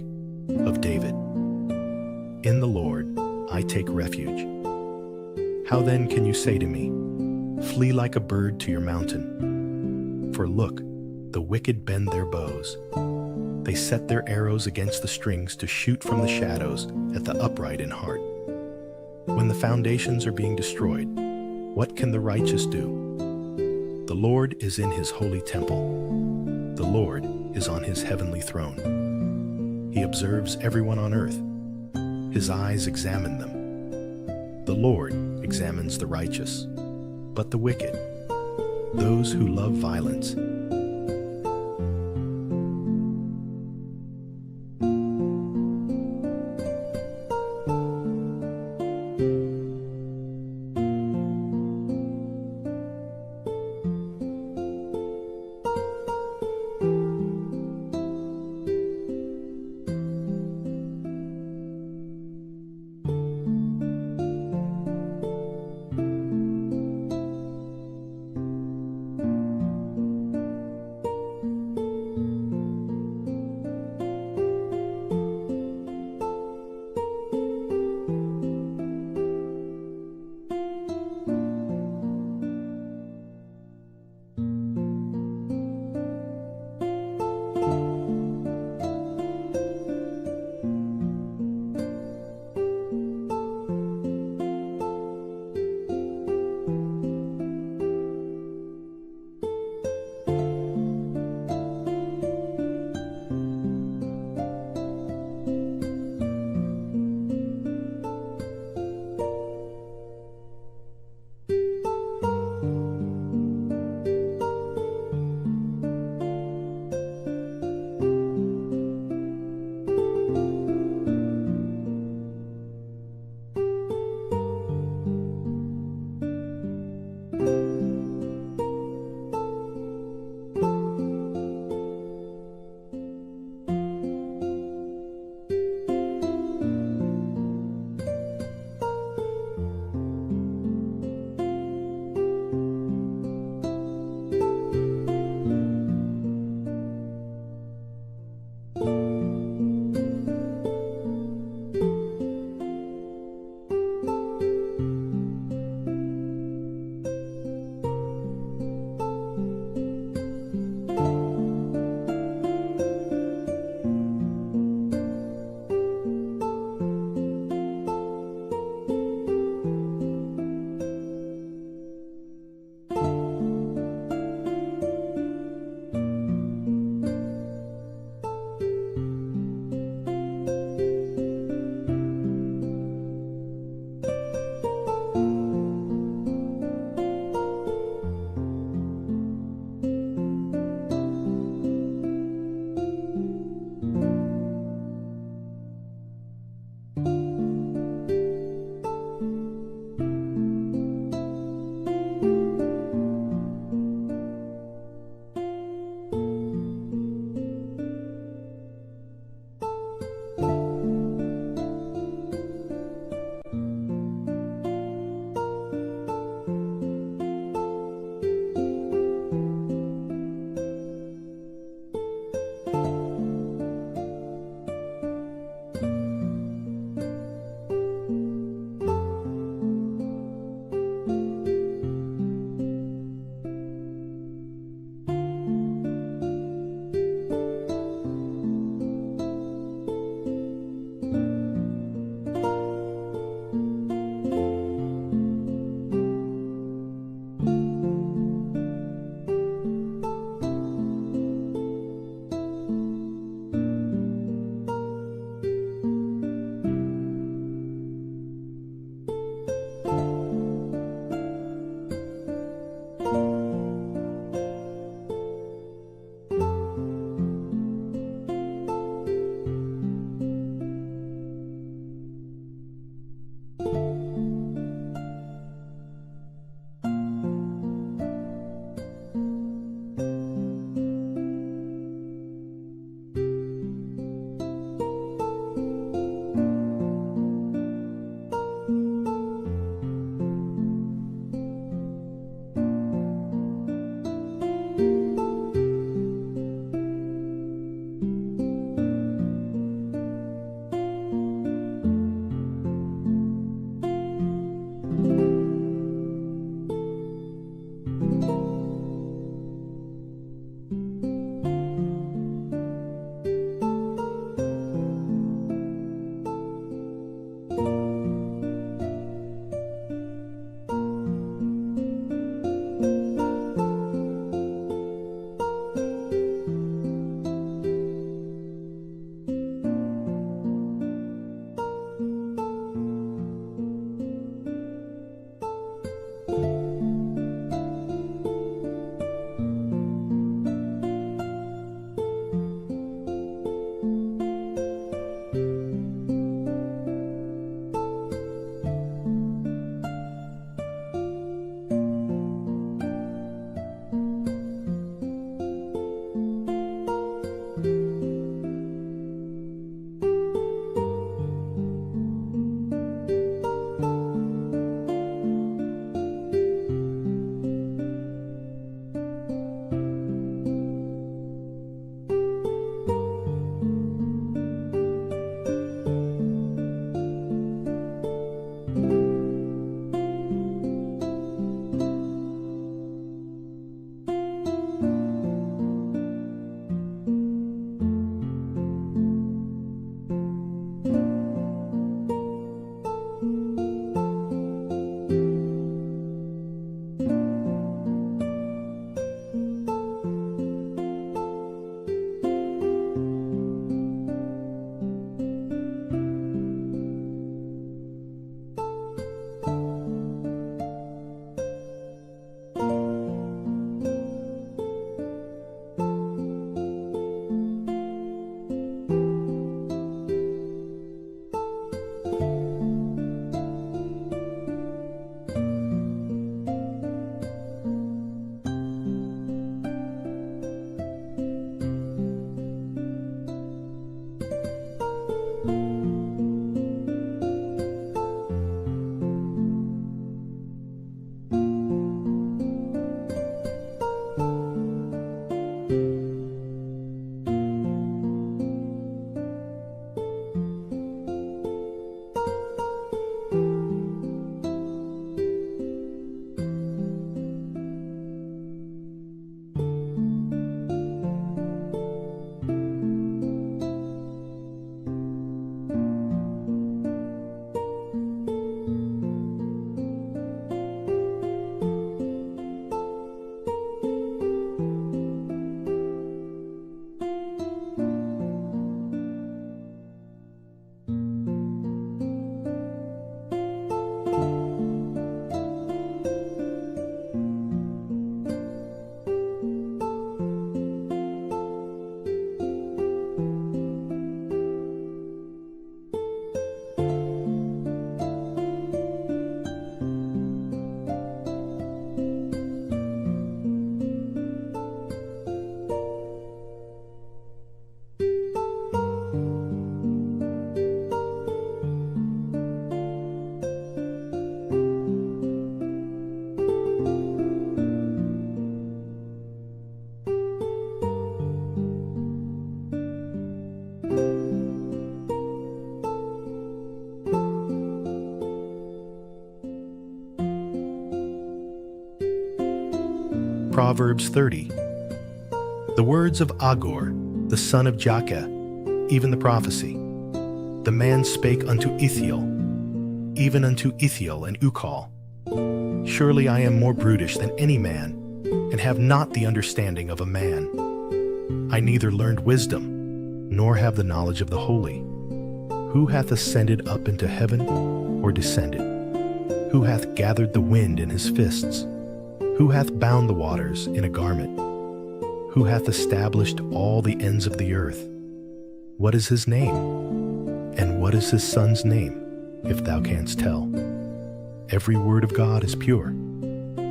A: of David. In the Lord I take refuge. How then can you say to me, flee like a bird to your mountain? For look, the wicked bend their bows. They set their arrows against the strings to shoot from the shadows at the upright in heart. When the foundations are being destroyed, what can the righteous do? The Lord is in his holy temple. The Lord is on his heavenly throne. He observes everyone on earth. His eyes examine them. The Lord examines the righteous, but the wicked, those who love violence, Proverbs 30. The words of Agur, the son of Jakeh, even the prophecy. The man spake unto Ithiel, even unto Ithiel and Ukal. Surely I am more brutish than any man, and have not the understanding of a man. I neither learned wisdom, nor have the knowledge of the holy. Who hath ascended up into heaven, or descended? Who hath gathered the wind in his fists? Who hath bound the waters in a garment? Who hath established all the ends of the earth? What is his name? And what is his son's name, if thou canst tell? Every word of God is pure.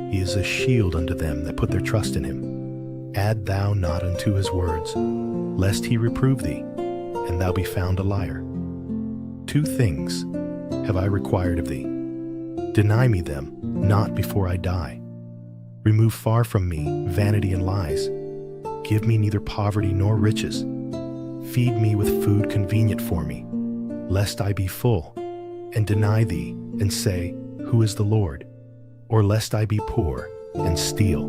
A: He is a shield unto them that put their trust in him. Add thou not unto his words, lest he reprove thee, and thou be found a liar. 2 things have I required of thee. Deny me them not before I die. Remove far from me vanity and lies. Give me neither poverty nor riches. Feed me with food convenient for me, lest I be full, and deny thee, and say, Who is the Lord? Or lest I be poor, and steal,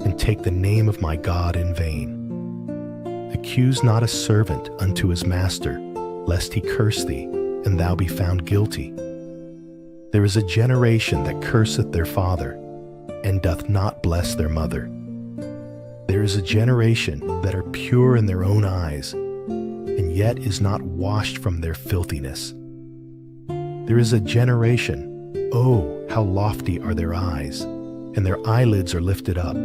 A: and take the name of my God in vain. Accuse not a servant unto his master, lest he curse thee, and thou be found guilty. There is a generation that curseth their father, and doth not bless their mother. There is a generation that are pure in their own eyes, and yet is not washed from their filthiness. There is a generation, oh, how lofty are their eyes, and their eyelids are lifted up.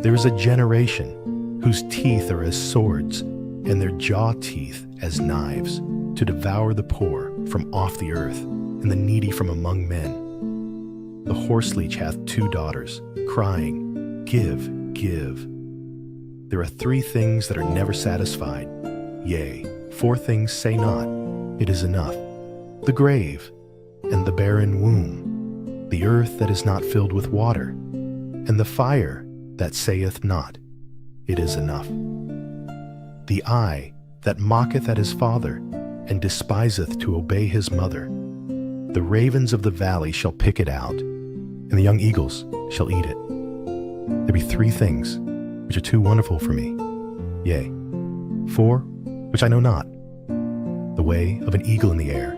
A: There is a generation whose teeth are as swords, and their jaw teeth as knives, to devour the poor from off the earth, and the needy from among men. The horseleech hath 2 daughters, crying, Give, give. There are 3 things that are never satisfied. Yea, 4 things say not, It is enough. The grave, and the barren womb, the earth that is not filled with water, and the fire that saith not, It is enough. The eye that mocketh at his father, and despiseth to obey his mother. The ravens of the valley shall pick it out, and the young eagles shall eat it. There be 3 things which are too wonderful for me, yea, 4 which I know not: the way of an eagle in the air,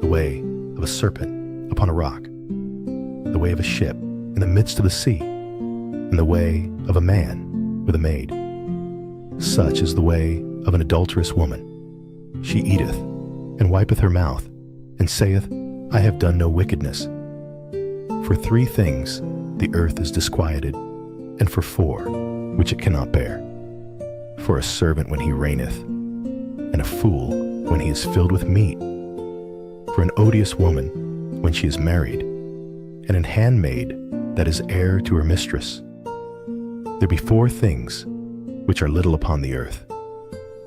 A: the way of a serpent upon a rock, the way of a ship in the midst of the sea, and the way of a man with a maid. Such is the way of an adulterous woman. She eateth, and wipeth her mouth, and saith, I have done no wickedness. For 3 things the earth is disquieted, and for 4 which it cannot bear. For a servant when he reigneth, and a fool when he is filled with meat. For an odious woman when she is married, and an handmaid that is heir to her mistress. There be 4 things which are little upon the earth,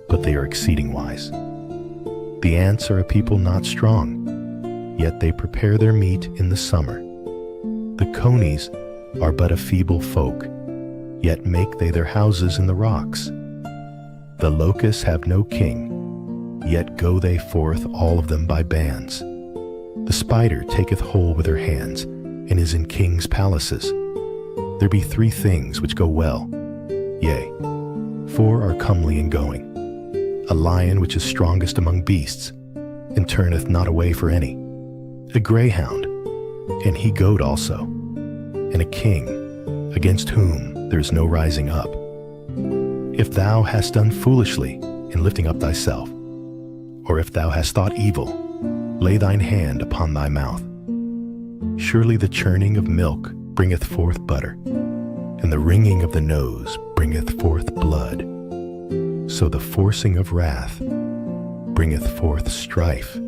A: but they are exceeding wise. The ants are a people not strong, yet they prepare their meat in the summer. The conies are but a feeble folk, yet make they their houses in the rocks. The locusts have no king, yet go they forth all of them by bands. The spider taketh hold with her hands, and is in kings' palaces. There be 3 things which go well, yea, 4 are comely in going. A lion which is strongest among beasts, and turneth not away for any. A greyhound, and he goat also, and a king, against whom there is no rising up. If thou hast done foolishly in lifting up thyself, or if thou hast thought evil, lay thine hand upon thy mouth. Surely the churning of milk bringeth forth butter, and the wringing of the nose bringeth forth blood. So the forcing of wrath bringeth forth strife.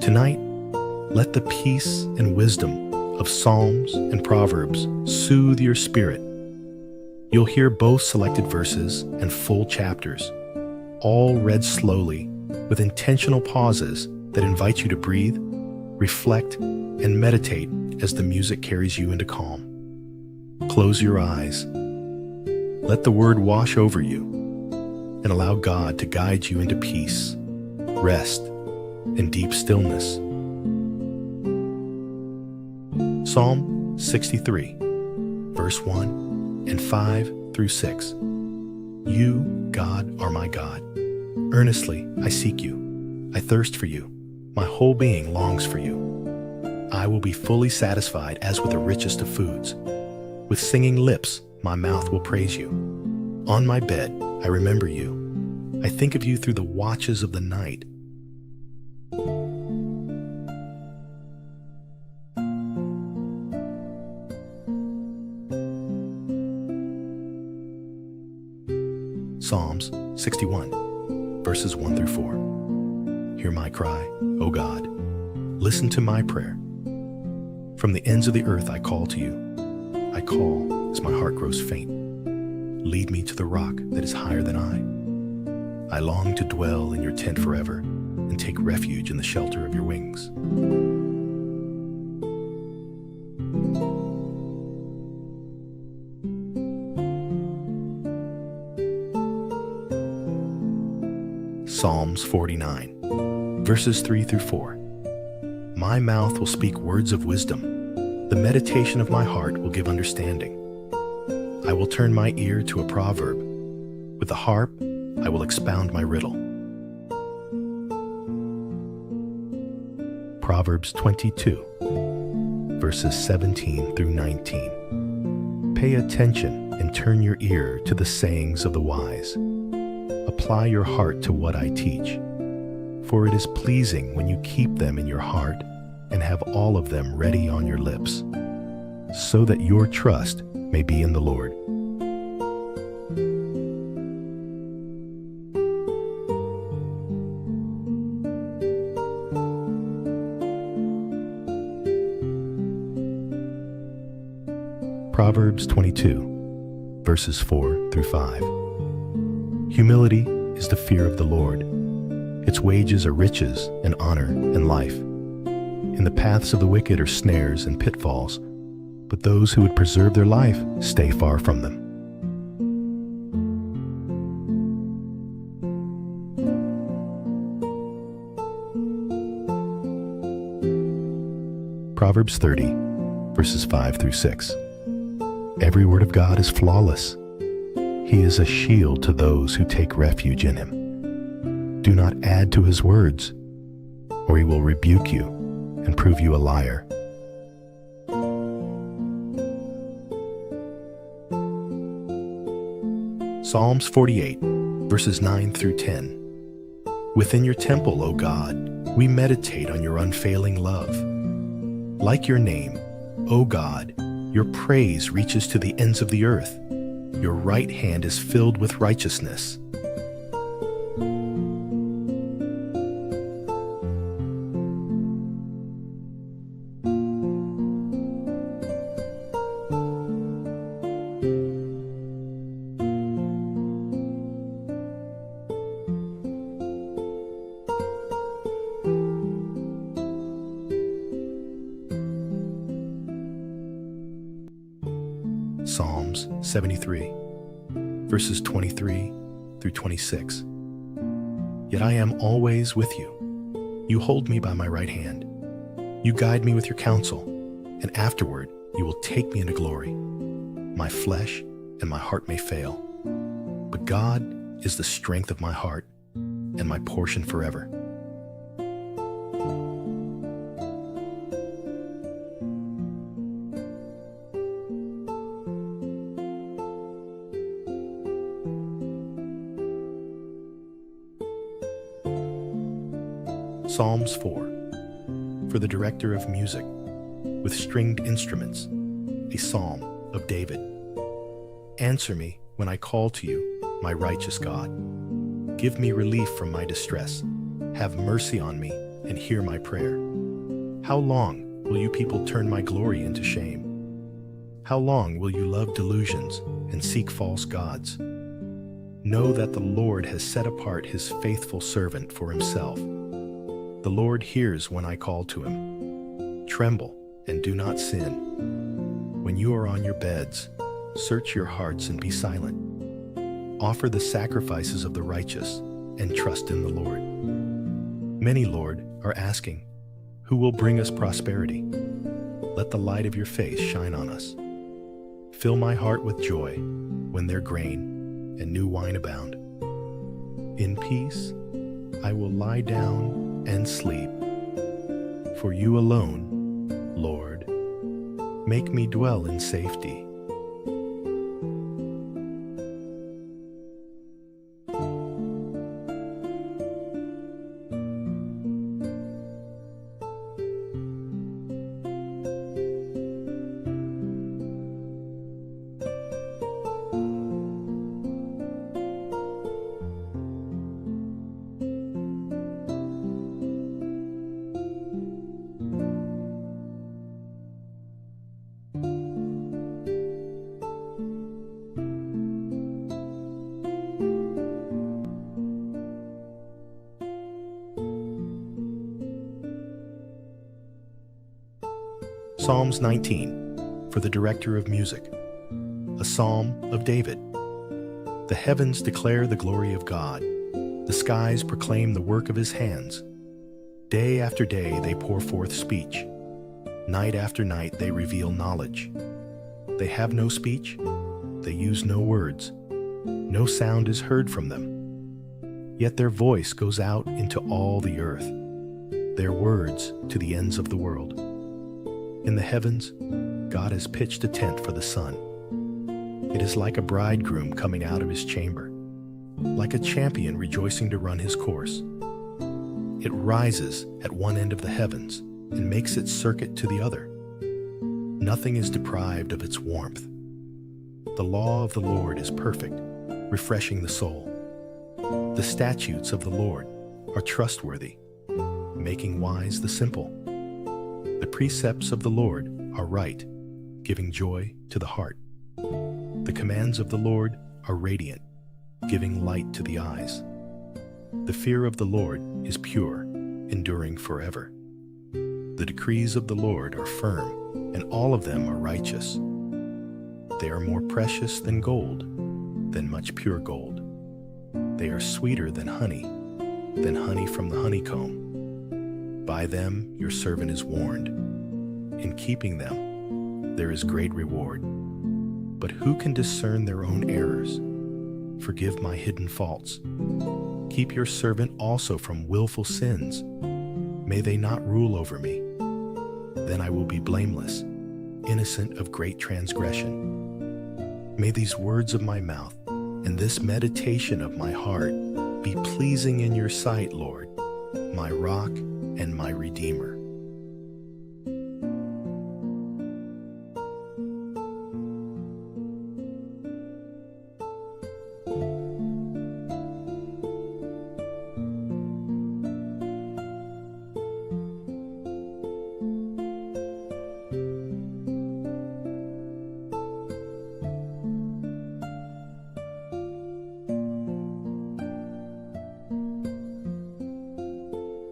A: Tonight, let the peace and wisdom of Psalms and Proverbs soothe your spirit. You'll hear both selected verses and full chapters, all read slowly with intentional pauses that invite you to breathe, reflect, and meditate as the music carries you into calm. Close your eyes. Let the word wash over you and allow God to guide you into peace, rest, and deep stillness. Psalm 63, verse 1 and 5 through 6. You, God, are my God. Earnestly I seek you. I thirst for you. My whole being longs for you. I will be fully satisfied as with the richest of foods. With singing lips, my mouth will praise you. On my bed, I remember you. I think of you through the watches of the night. Psalms 61, verses 1 through 4. Hear my cry, O God. Listen to my prayer. From the ends of the earth I call to you. I call as my heart grows faint. Lead me to the rock that is higher than I. I long to dwell in your tent forever and take refuge in the shelter of your wings. Psalms 49, verses 3 through 4. My mouth will speak words of wisdom. The meditation of my heart will give understanding. I will turn my ear to a proverb. With the harp, I will expound my riddle. Proverbs 22, verses 17 through 19. Pay attention and turn your ear to the sayings of the wise. Apply your heart to what I teach, for it is pleasing when you keep them in your heart and have all of them ready on your lips, so that your trust may be in the Lord. Proverbs 22, verses 4 through 5. Humility is the fear of the Lord. Its wages are riches and honor and life. In the paths of the wicked are snares and pitfalls, but those who would preserve their life stay far from them. Proverbs 30, verses 5 through 6. Every word of God is flawless. He is a shield to those who take refuge in him. Do not add to his words, or he will rebuke you and prove you a liar. Psalms 48, verses 9 through 10. Within your temple, O God, we meditate on your unfailing love. Like your name, O God, your praise reaches to the ends of the earth. Your right hand is filled with righteousness. Psalms 73, verses 23 through 26. Yet I am always with you. You hold me by my right hand. You guide me with your counsel, and afterward you will take me into glory. My flesh and my heart may fail, but God is the strength of my heart and my portion forever. Psalms 4, for the director of music, with stringed instruments, a psalm of David. Answer me when I call to you, my righteous God. Give me relief from my distress. Have mercy on me and hear my prayer. How long will you people turn my glory into shame? How long will you love delusions and seek false gods? Know that the Lord has set apart his faithful servant for himself. The Lord hears when I call to him. Tremble and do not sin. When you are on your beds, search your hearts and be silent. Offer the sacrifices of the righteous and trust in the Lord. Many, Lord, are asking, who will bring us prosperity? Let the light of your face shine on us. Fill my heart with joy when their grain and new wine abound. In peace, I will lie down and sleep. For you alone, Lord, make me dwell in safety. Psalms 19, for the director of music, a psalm of David. The heavens declare the glory of God. The skies proclaim the work of his hands. Day after day they pour forth speech. Night after night they reveal knowledge. They have no speech. They use no words. No sound is heard from them. Yet their voice goes out into all the earth, their words to the ends of the world. In the heavens, God has pitched a tent for the sun. It is like a bridegroom coming out of his chamber, like a champion rejoicing to run his course. It rises at one end of the heavens and makes its circuit to the other. Nothing is deprived of its warmth. The law of the Lord is perfect, refreshing the soul. The statutes of the Lord are trustworthy, making wise the simple. The precepts of the Lord are right, giving joy to the heart. The commands of the Lord are radiant, giving light to the eyes. The fear of the Lord is pure, enduring forever. The decrees of the Lord are firm, and all of them are righteous. They are more precious than gold, than much pure gold. They are sweeter than honey from the honeycomb. By them your servant is warned. In keeping them, there is great reward. But who can discern their own errors? Forgive my hidden faults. Keep your servant also from willful sins. May they not rule over me. Then I will be blameless, innocent of great transgression. May these words of my mouth and this meditation of my heart be pleasing in your sight, Lord, my rock and my redeemer.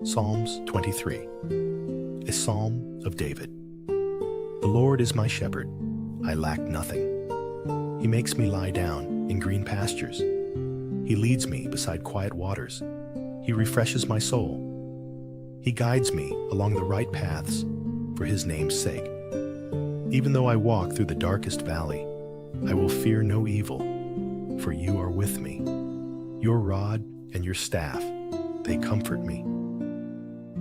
A: Psalms 23, a psalm of David. The Lord is my shepherd, I lack nothing. He makes me lie down in green pastures. He leads me beside quiet waters. He refreshes my soul. He guides me along the right paths for his name's sake. Even though I walk through the darkest valley, I will fear no evil, for you are with me. Your rod and your staff, they comfort me.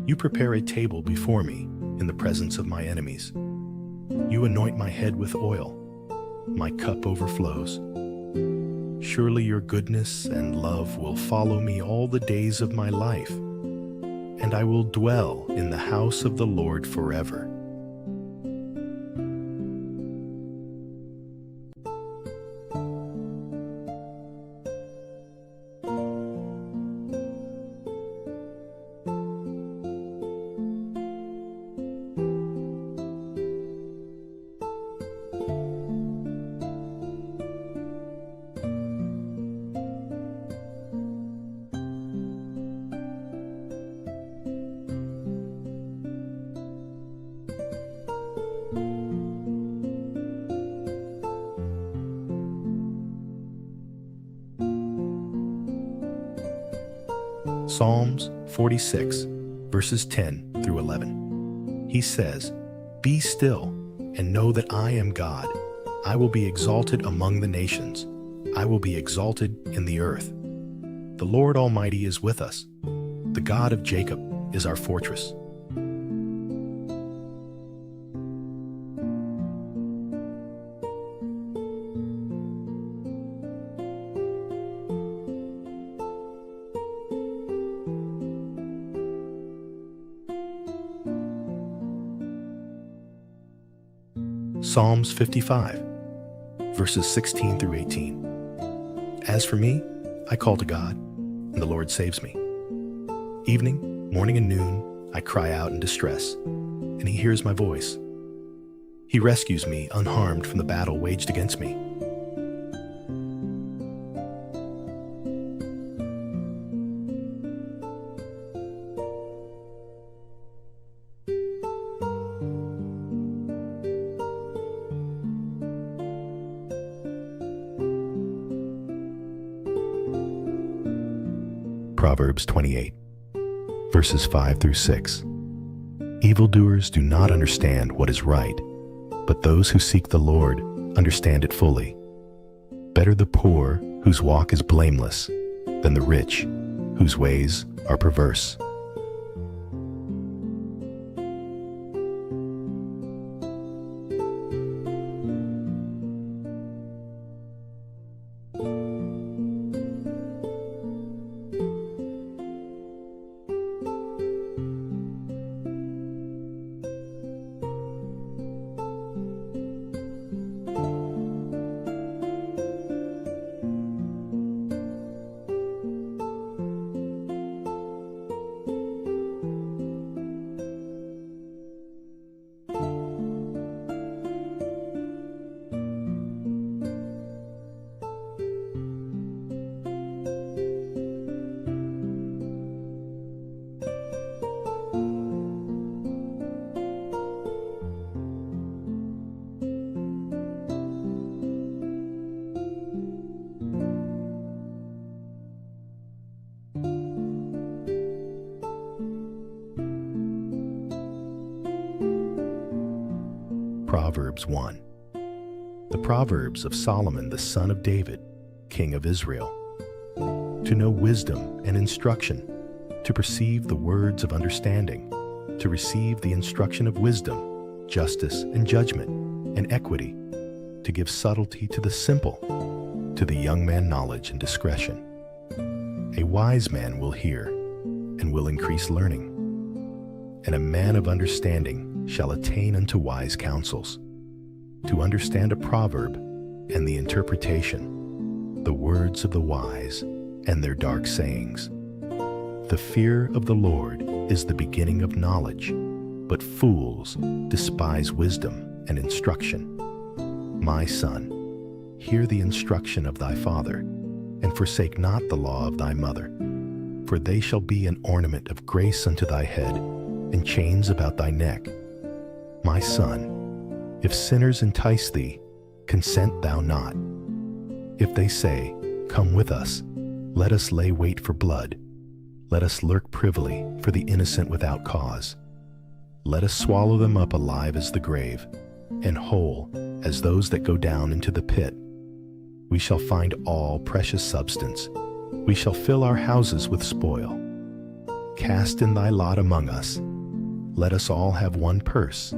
A: You prepare a table before me in the presence of my enemies. You anoint my head with oil. My cup overflows. Surely your goodness and love will follow me all the days of my life, and I will dwell in the house of the Lord forever. Psalms 46, verses 10 through 11. He says, "Be still and know that I am God. I will be exalted among the nations. I will be exalted in the earth. The Lord Almighty is with us. The God of Jacob is our fortress." Psalms 55, verses 16 through 18. As for me, I call to God, and the Lord saves me. Evening, morning, and noon, I cry out in distress, and he hears my voice. He rescues me unharmed from the battle waged against me. Proverbs 28, verses 5 through 6. Evildoers do not understand what is right, but those who seek the Lord understand it fully. Better the poor whose walk is blameless than the rich whose ways are perverse. Proverbs 1. The Proverbs of Solomon the son of David, king of Israel. To know wisdom and instruction, to perceive the words of understanding, to receive the instruction of wisdom, justice and judgment, and equity, to give subtlety to the simple, to the young man knowledge and discretion. A wise man will hear and will increase learning, and a man of understanding shall attain unto wise counsels, to understand a proverb and the interpretation, the words of the wise and their dark sayings. The fear of the Lord is the beginning of knowledge, but fools despise wisdom and instruction. My son, hear the instruction of thy father, and forsake not the law of thy mother, for they shall be an ornament of grace unto thy head, and chains about thy neck. My son, if sinners entice thee, consent thou not. If they say, Come with us, let us lay wait for blood. Let us lurk privily for the innocent without cause. Let us swallow them up alive as the grave, and whole as those that go down into the pit. We shall find all precious substance. We shall fill our houses with spoil. Cast in thy lot among us. Let us all have one purse.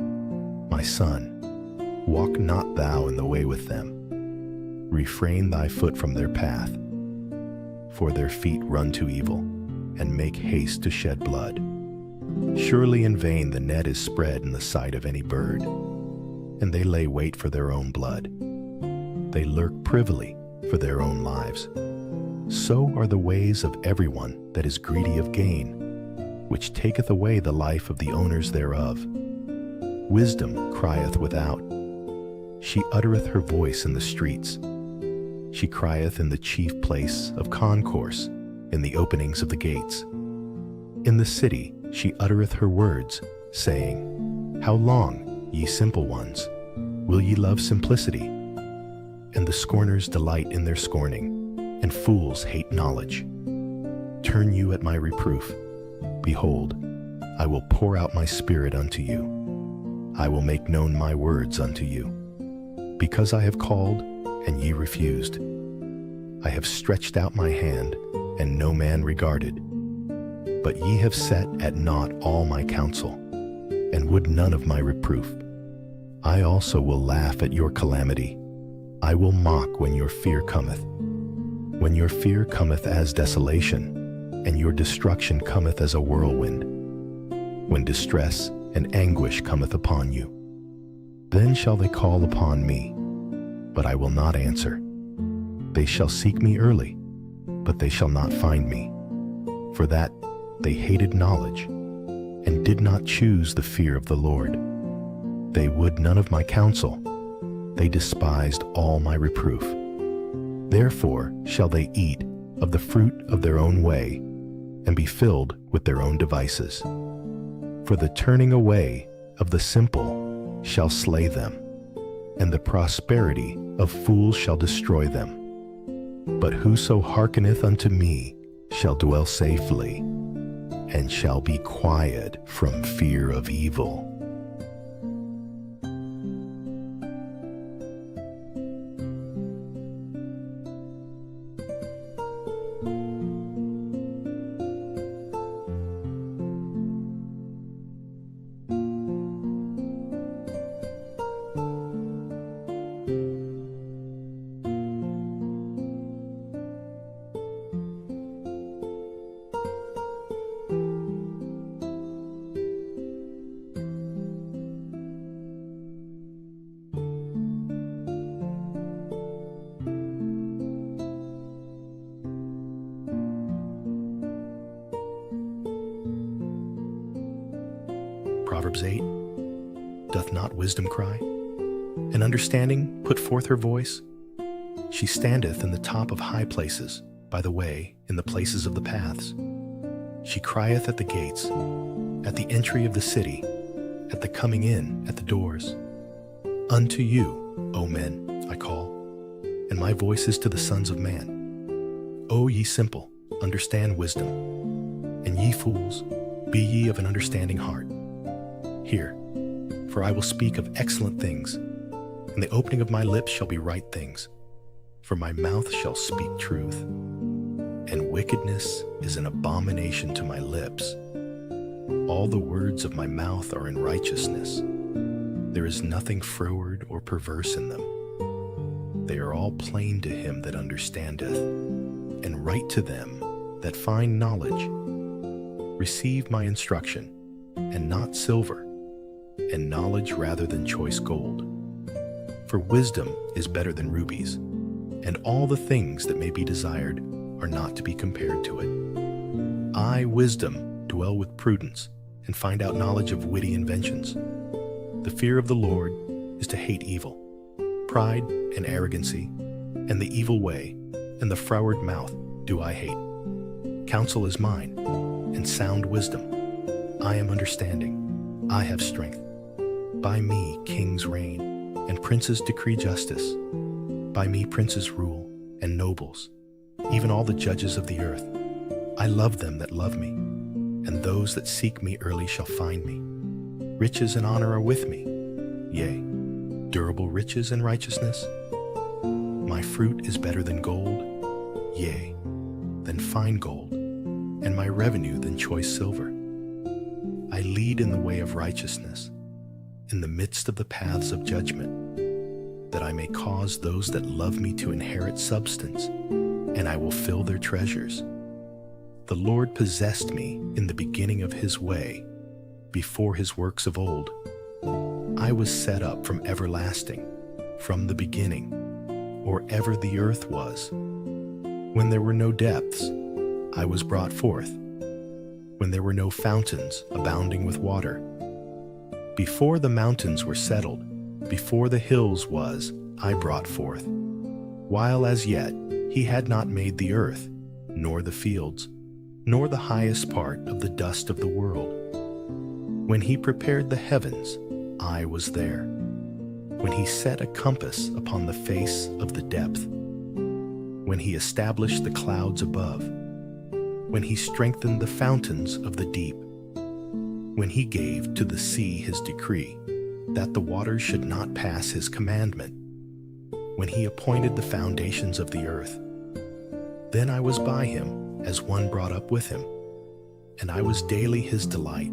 A: My son, walk not thou in the way with them. Refrain thy foot from their path. For their feet run to evil, and make haste to shed blood. Surely in vain the net is spread in the sight of any bird, and they lay wait for their own blood. They lurk privily for their own lives. So are the ways of everyone that is greedy of gain, which taketh away the life of the owners thereof. Wisdom crieth without. She uttereth her voice in the streets. She crieth in the chief place of concourse, in the openings of the gates. In the city she uttereth her words, saying, How long, ye simple ones, will ye love simplicity? And the scorners delight in their scorning, and fools hate knowledge. Turn you at my reproof. Behold, I will pour out my spirit unto you. I will make known my words unto you. Because I have called, and ye refused. I have stretched out my hand, and no man regarded. But ye have set at naught all my counsel, and would none of my reproof. I also will laugh at your calamity. I will mock when your fear cometh. When your fear cometh as desolation, and your destruction cometh as a whirlwind. When distress and anguish cometh upon you. Then shall they call upon me, but I will not answer. They shall seek me early, but they shall not find me. For that they hated knowledge, and did not choose the fear of the Lord. They would none of my counsel. They despised all my reproof. Therefore shall they eat of the fruit of their own way, and be filled with their own devices. For the turning away of the simple shall slay them, and the prosperity of fools shall destroy them. But whoso hearkeneth unto me shall dwell safely, and shall be quiet from fear of evil. Proverbs 8, doth not wisdom cry? And understanding put forth her voice? She standeth in the top of high places, by the way, in the places of the paths. She crieth at the gates, at the entry of the city, at the coming in at the doors. Unto you, O men, I call, and my voice is to the sons of man. O ye simple, understand wisdom, and ye fools, be ye of an understanding heart. Hear, for I will speak of excellent things, and the opening of my lips shall be right things, for my mouth shall speak truth. And wickedness is an abomination to my lips. All the words of my mouth are in righteousness. There is nothing froward or perverse in them. They are all plain to him that understandeth, and right to them that find knowledge. Receive my instruction, and not silver, and knowledge rather than choice gold. For wisdom is better than rubies, and all the things that may be desired are not to be compared to it. I, wisdom, dwell with prudence, and find out knowledge of witty inventions. The fear of the Lord is to hate evil, pride and arrogancy, and the evil way, and the froward mouth do I hate. Counsel is mine, and sound wisdom. I am understanding, I have strength. By me kings reign, and princes decree justice. By me princes rule, and nobles, even all the judges of the earth. I love them that love me, and those that seek me early shall find me. Riches and honor are with me, yea, durable riches and righteousness. My fruit is better than gold, yea, than fine gold, and my revenue than choice silver. I lead in the way of righteousness, in the midst of the paths of judgment, that I may cause those that love me to inherit substance, and I will fill their treasures. The Lord possessed me in the beginning of his way, before his works of old. I was set up from everlasting, from the beginning, or ever the earth was. When there were no depths, I was brought forth. When there were no fountains abounding with water. Before the mountains were settled, before the hills was, I brought forth. While as yet he had not made the earth, nor the fields, nor the highest part of the dust of the world. When he prepared the heavens, I was there. When he set a compass upon the face of the depth. When he established the clouds above. when he strengthened the fountains of the deep, when he gave to the sea his decree, that the waters should not pass his commandment, when he appointed the foundations of the earth. Then I was by him as one brought up with him, and I was daily his delight,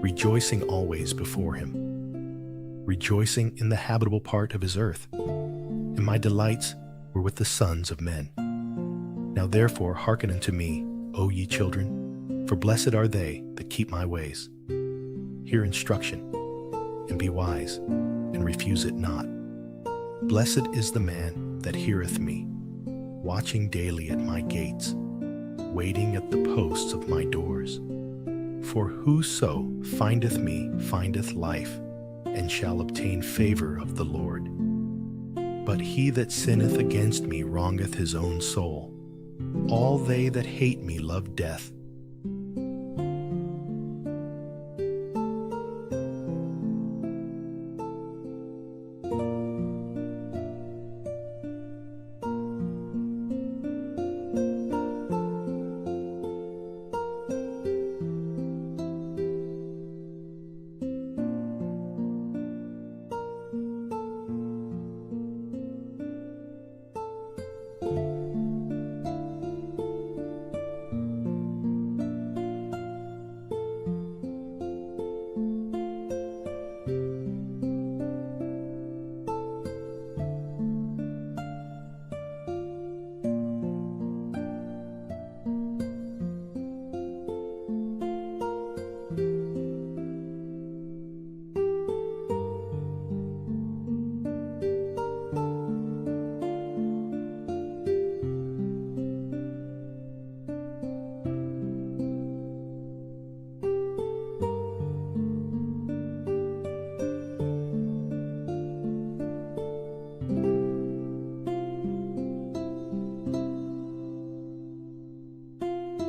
A: rejoicing always before him, rejoicing in the habitable part of his earth, and my delights were with the sons of men. Now therefore hearken unto me, O ye children, for blessed are they that keep my ways. Hear instruction, and be wise, and refuse it not. Blessed is the man that heareth me, watching daily at my gates, waiting at the posts of my doors. For whoso findeth me findeth life, and shall obtain favor of the Lord. But he that sinneth against me wrongeth his own soul. All they that hate me love death.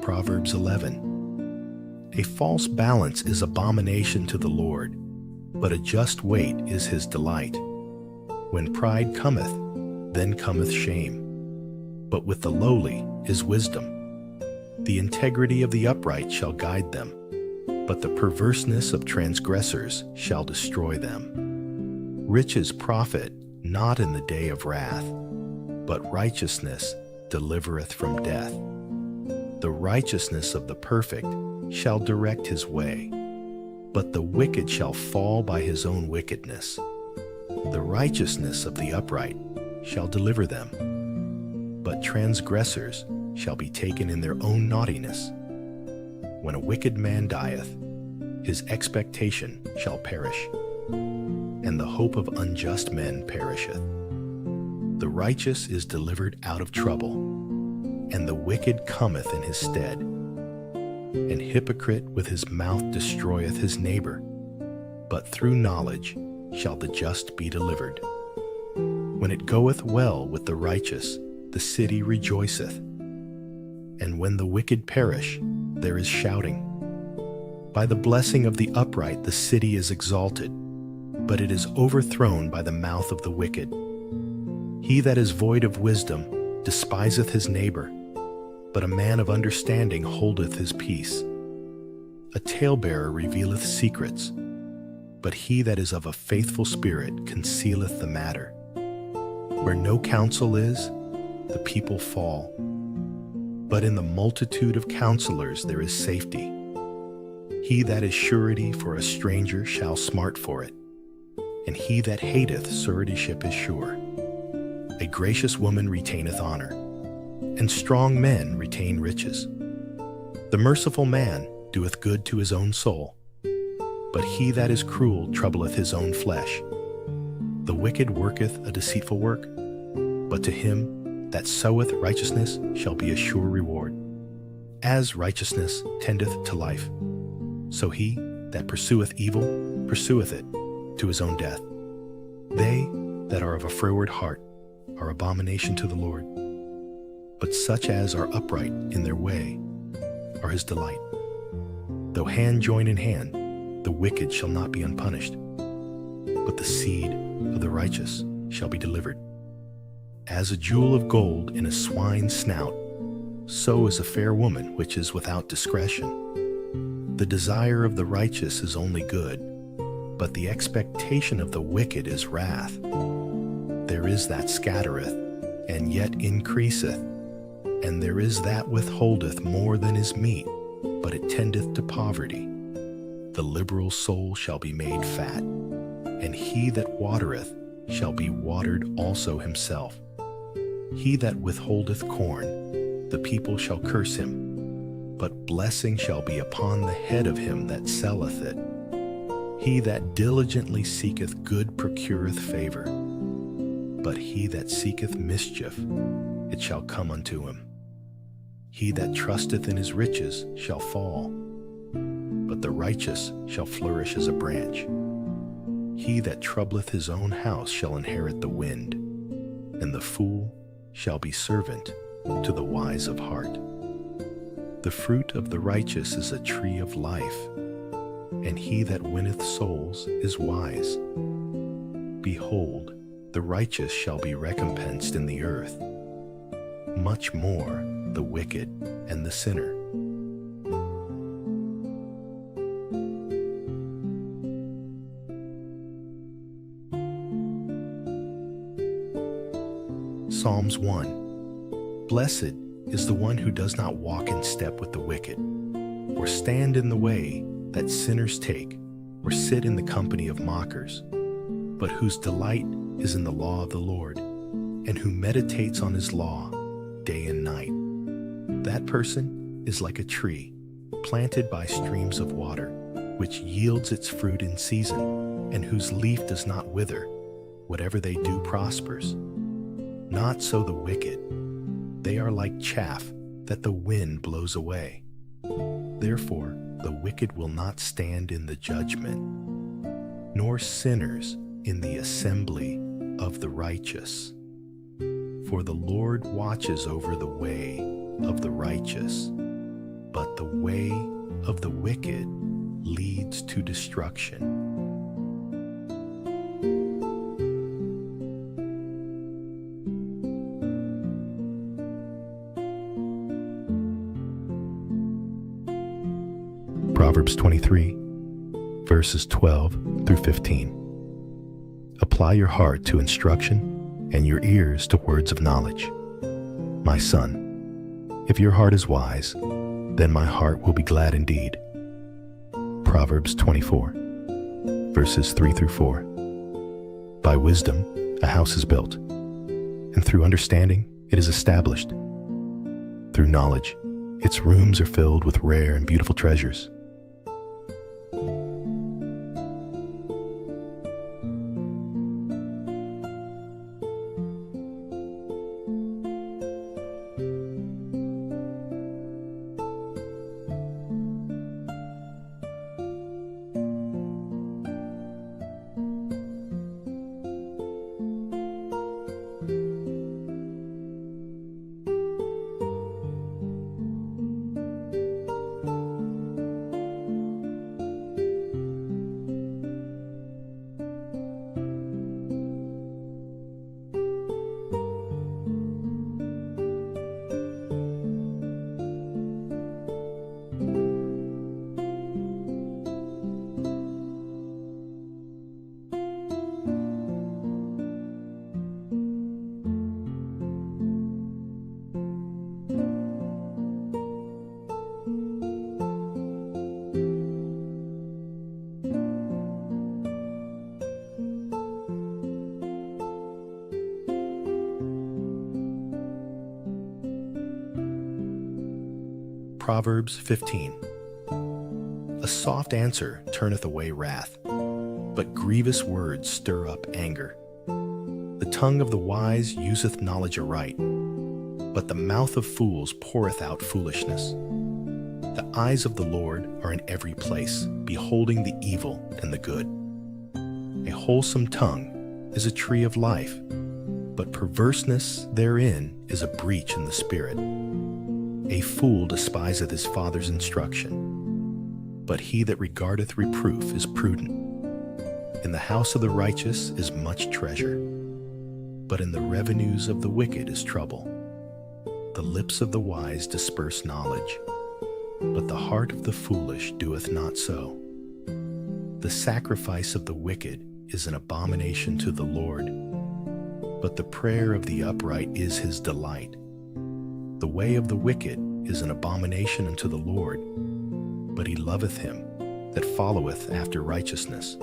A: Proverbs 11. A false balance is abomination to the Lord, but a just weight is his delight. When pride cometh, then cometh shame, but with the lowly is wisdom. The integrity of the upright shall guide them, but the perverseness of transgressors shall destroy them. Riches profit not in the day of wrath, but righteousness delivereth from death. The righteousness of the perfect shall direct his way, but the wicked shall fall by his own wickedness. The righteousness of the upright shall deliver them, but transgressors shall be taken in their own naughtiness. When a wicked man dieth, his expectation shall perish, and the hope of unjust men perisheth. The righteous is delivered out of trouble, and the wicked cometh in his stead. An hypocrite with his mouth destroyeth his neighbor, but through knowledge shall the just be delivered. When it goeth well with the righteous, the city rejoiceth, and when the wicked perish, there is shouting. By the blessing of the upright the city is exalted, but it is overthrown by the mouth of the wicked. He that is void of wisdom despiseth his neighbor, but a man of understanding holdeth his peace. A talebearer revealeth secrets, but he that is of a faithful spirit concealeth the matter. Where no counsel is, the people fall, but in the multitude of counselors there is safety. He that is surety for a stranger shall smart for it, and he that hateth suretyship is sure. A gracious woman retaineth honor, and strong men retain riches. The merciful man doeth good to his own soul, but he that is cruel troubleth his own flesh. The wicked worketh a deceitful work, but to him that soweth righteousness shall be a sure reward. As righteousness tendeth to life, so he that pursueth evil pursueth it to his own death. They that are of a froward heart are abomination to the Lord, but such as are upright in their way are his delight. Though hand join in hand, the wicked shall not be unpunished, but the seed of the righteous shall be delivered. As a jewel of gold in a swine's snout, so is a fair woman which is without discretion. The desire of the righteous is only good, but the expectation of the wicked is wrath. There is that scattereth, and yet increaseth, and there is that withholdeth more than is meet, but it tendeth to poverty. The liberal soul shall be made fat, and he that watereth shall be watered also himself. He that withholdeth corn, the people shall curse him, but blessing shall be upon the head of him that selleth it. He that diligently seeketh good procureth favor, but he that seeketh mischief, it shall come unto him. He that trusteth in his riches shall fall, but the righteous shall flourish as a branch. He that troubleth his own house shall inherit the wind, and the fool shall be servant to the wise of heart. The fruit of the righteous is a tree of life, and he that winneth souls is wise. Behold, the righteous shall be recompensed in the earth, much more the wicked and the sinner. Psalms 1. Blessed is the one who does not walk in step with the wicked, or stand in the way that sinners take, or sit in the company of mockers, but whose delight is in the law of the Lord, and who meditates on his law day and night. That person is like a tree planted by streams of water, which yields its fruit in season, and whose leaf does not wither. Whatever they do prospers. Not so the wicked. They are like chaff that the wind blows away. Therefore, the wicked will not stand in the judgment, nor sinners in the assembly of the righteous. For the Lord watches over the way of the righteous, but the way of the wicked leads to destruction. Proverbs 23, verses 12 through 15. Apply your heart to instruction and your ears to words of knowledge. My son, if your heart is wise, then my heart will be glad indeed. Proverbs 24, verses 3 through 4. By wisdom a house is built, and through understanding it is established. Through knowledge its rooms are filled with rare and beautiful treasures. Proverbs 15. A soft answer turneth away wrath, but grievous words stir up anger. The tongue of the wise useth knowledge aright, but the mouth of fools poureth out foolishness. The eyes of the Lord are in every place, beholding the evil and the good. A wholesome tongue is a tree of life, but perverseness therein is a breach in the spirit. A fool despiseth his father's instruction, but he that regardeth reproof is prudent. In the house of the righteous is much treasure, but in the revenues of the wicked is trouble. The lips of the wise disperse knowledge, but the heart of the foolish doeth not so. The sacrifice of the wicked is an abomination to the Lord, but the prayer of the upright is his delight. The way of the wicked is an abomination unto the Lord, but he loveth him that followeth after righteousness.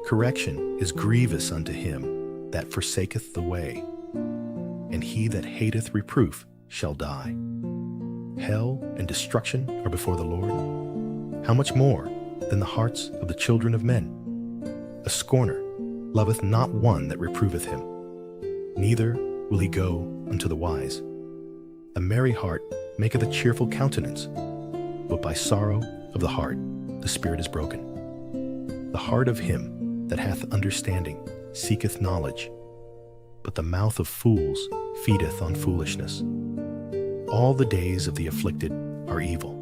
A: Correction is grievous unto him that forsaketh the way, and he that hateth reproof shall die. Hell and destruction are before the Lord. How much more than the hearts of the children of men? A scorner loveth not one that reproveth him, neither will he go unto the wise. A merry heart maketh a cheerful countenance, but by sorrow of the heart the spirit is broken. The heart of him that hath understanding seeketh knowledge, but the mouth of fools feedeth on foolishness. All the days of the afflicted are evil,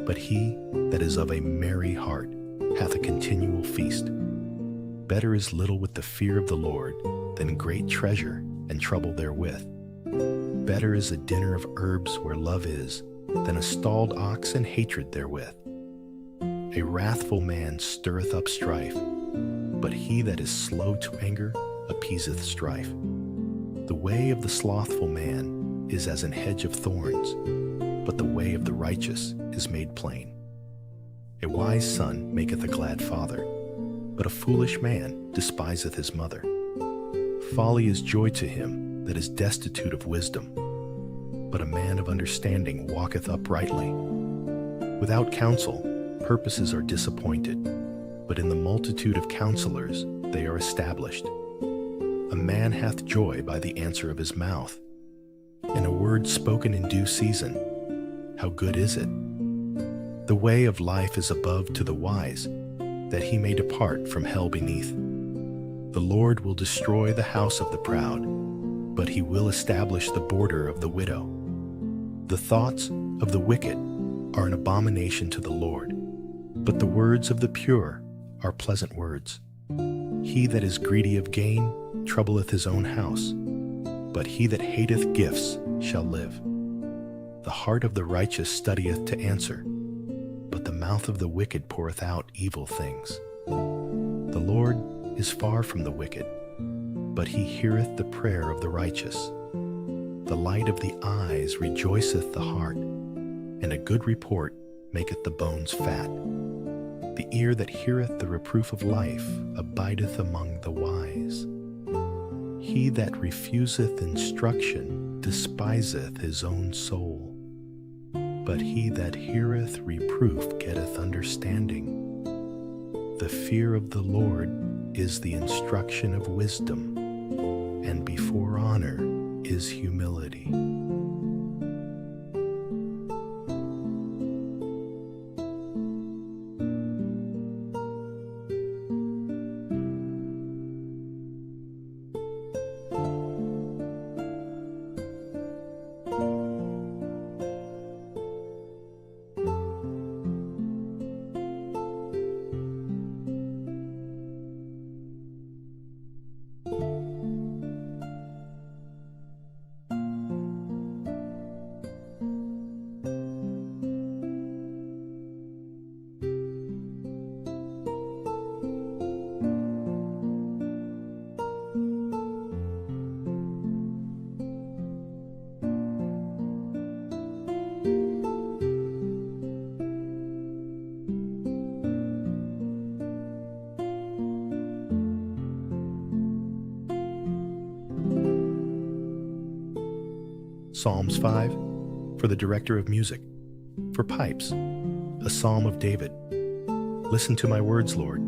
A: but he that is of a merry heart hath a continual feast. Better is little with the fear of the Lord than great treasure and trouble therewith. Better is a dinner of herbs where love is than a stalled ox and hatred therewith. A wrathful man stirreth up strife, but he that is slow to anger appeaseth strife. The way of the slothful man is as an hedge of thorns, but the way of the righteous is made plain. A wise son maketh a glad father, but a foolish man despiseth his mother. Folly is joy to him that is destitute of wisdom, but a man of understanding walketh uprightly. Without counsel, purposes are disappointed, but in the multitude of counselors they are established. A man hath joy by the answer of his mouth, and a word spoken in due season. How good is it? The way of life is above to the wise, that he may depart from hell beneath. The Lord will destroy the house of the proud, but he will establish the border of the widow. The thoughts of the wicked are an abomination to the Lord, but the words of the pure are pleasant words. He that is greedy of gain troubleth his own house, but he that hateth gifts shall live. The heart of the righteous studieth to answer, but the mouth of the wicked poureth out evil things. The Lord is far from the wicked, but he heareth the prayer of the righteous. The light of the eyes rejoiceth the heart, and a good report maketh the bones fat. The ear that heareth the reproof of life abideth among the wise. He that refuseth instruction despiseth his own soul, but he that heareth reproof getteth understanding. The fear of the Lord is the instruction of wisdom, and before honor is humility. Psalms 5, for the director of music. For pipes, a psalm of David. Listen to my words, Lord.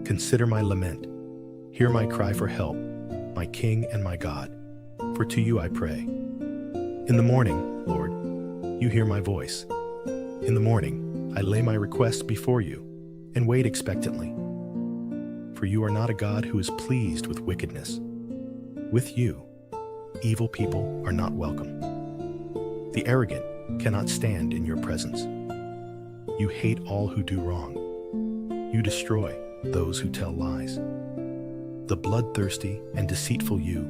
A: Consider my lament. Hear my cry for help, my King and my God. For to you I pray. In the morning, Lord, you hear my voice. In the morning, I lay my request before you and wait expectantly. For you are not a God who is pleased with wickedness. With you, evil people are not welcome. The arrogant cannot stand in your presence. You hate all who do wrong. You destroy those who tell lies. The bloodthirsty and deceitful you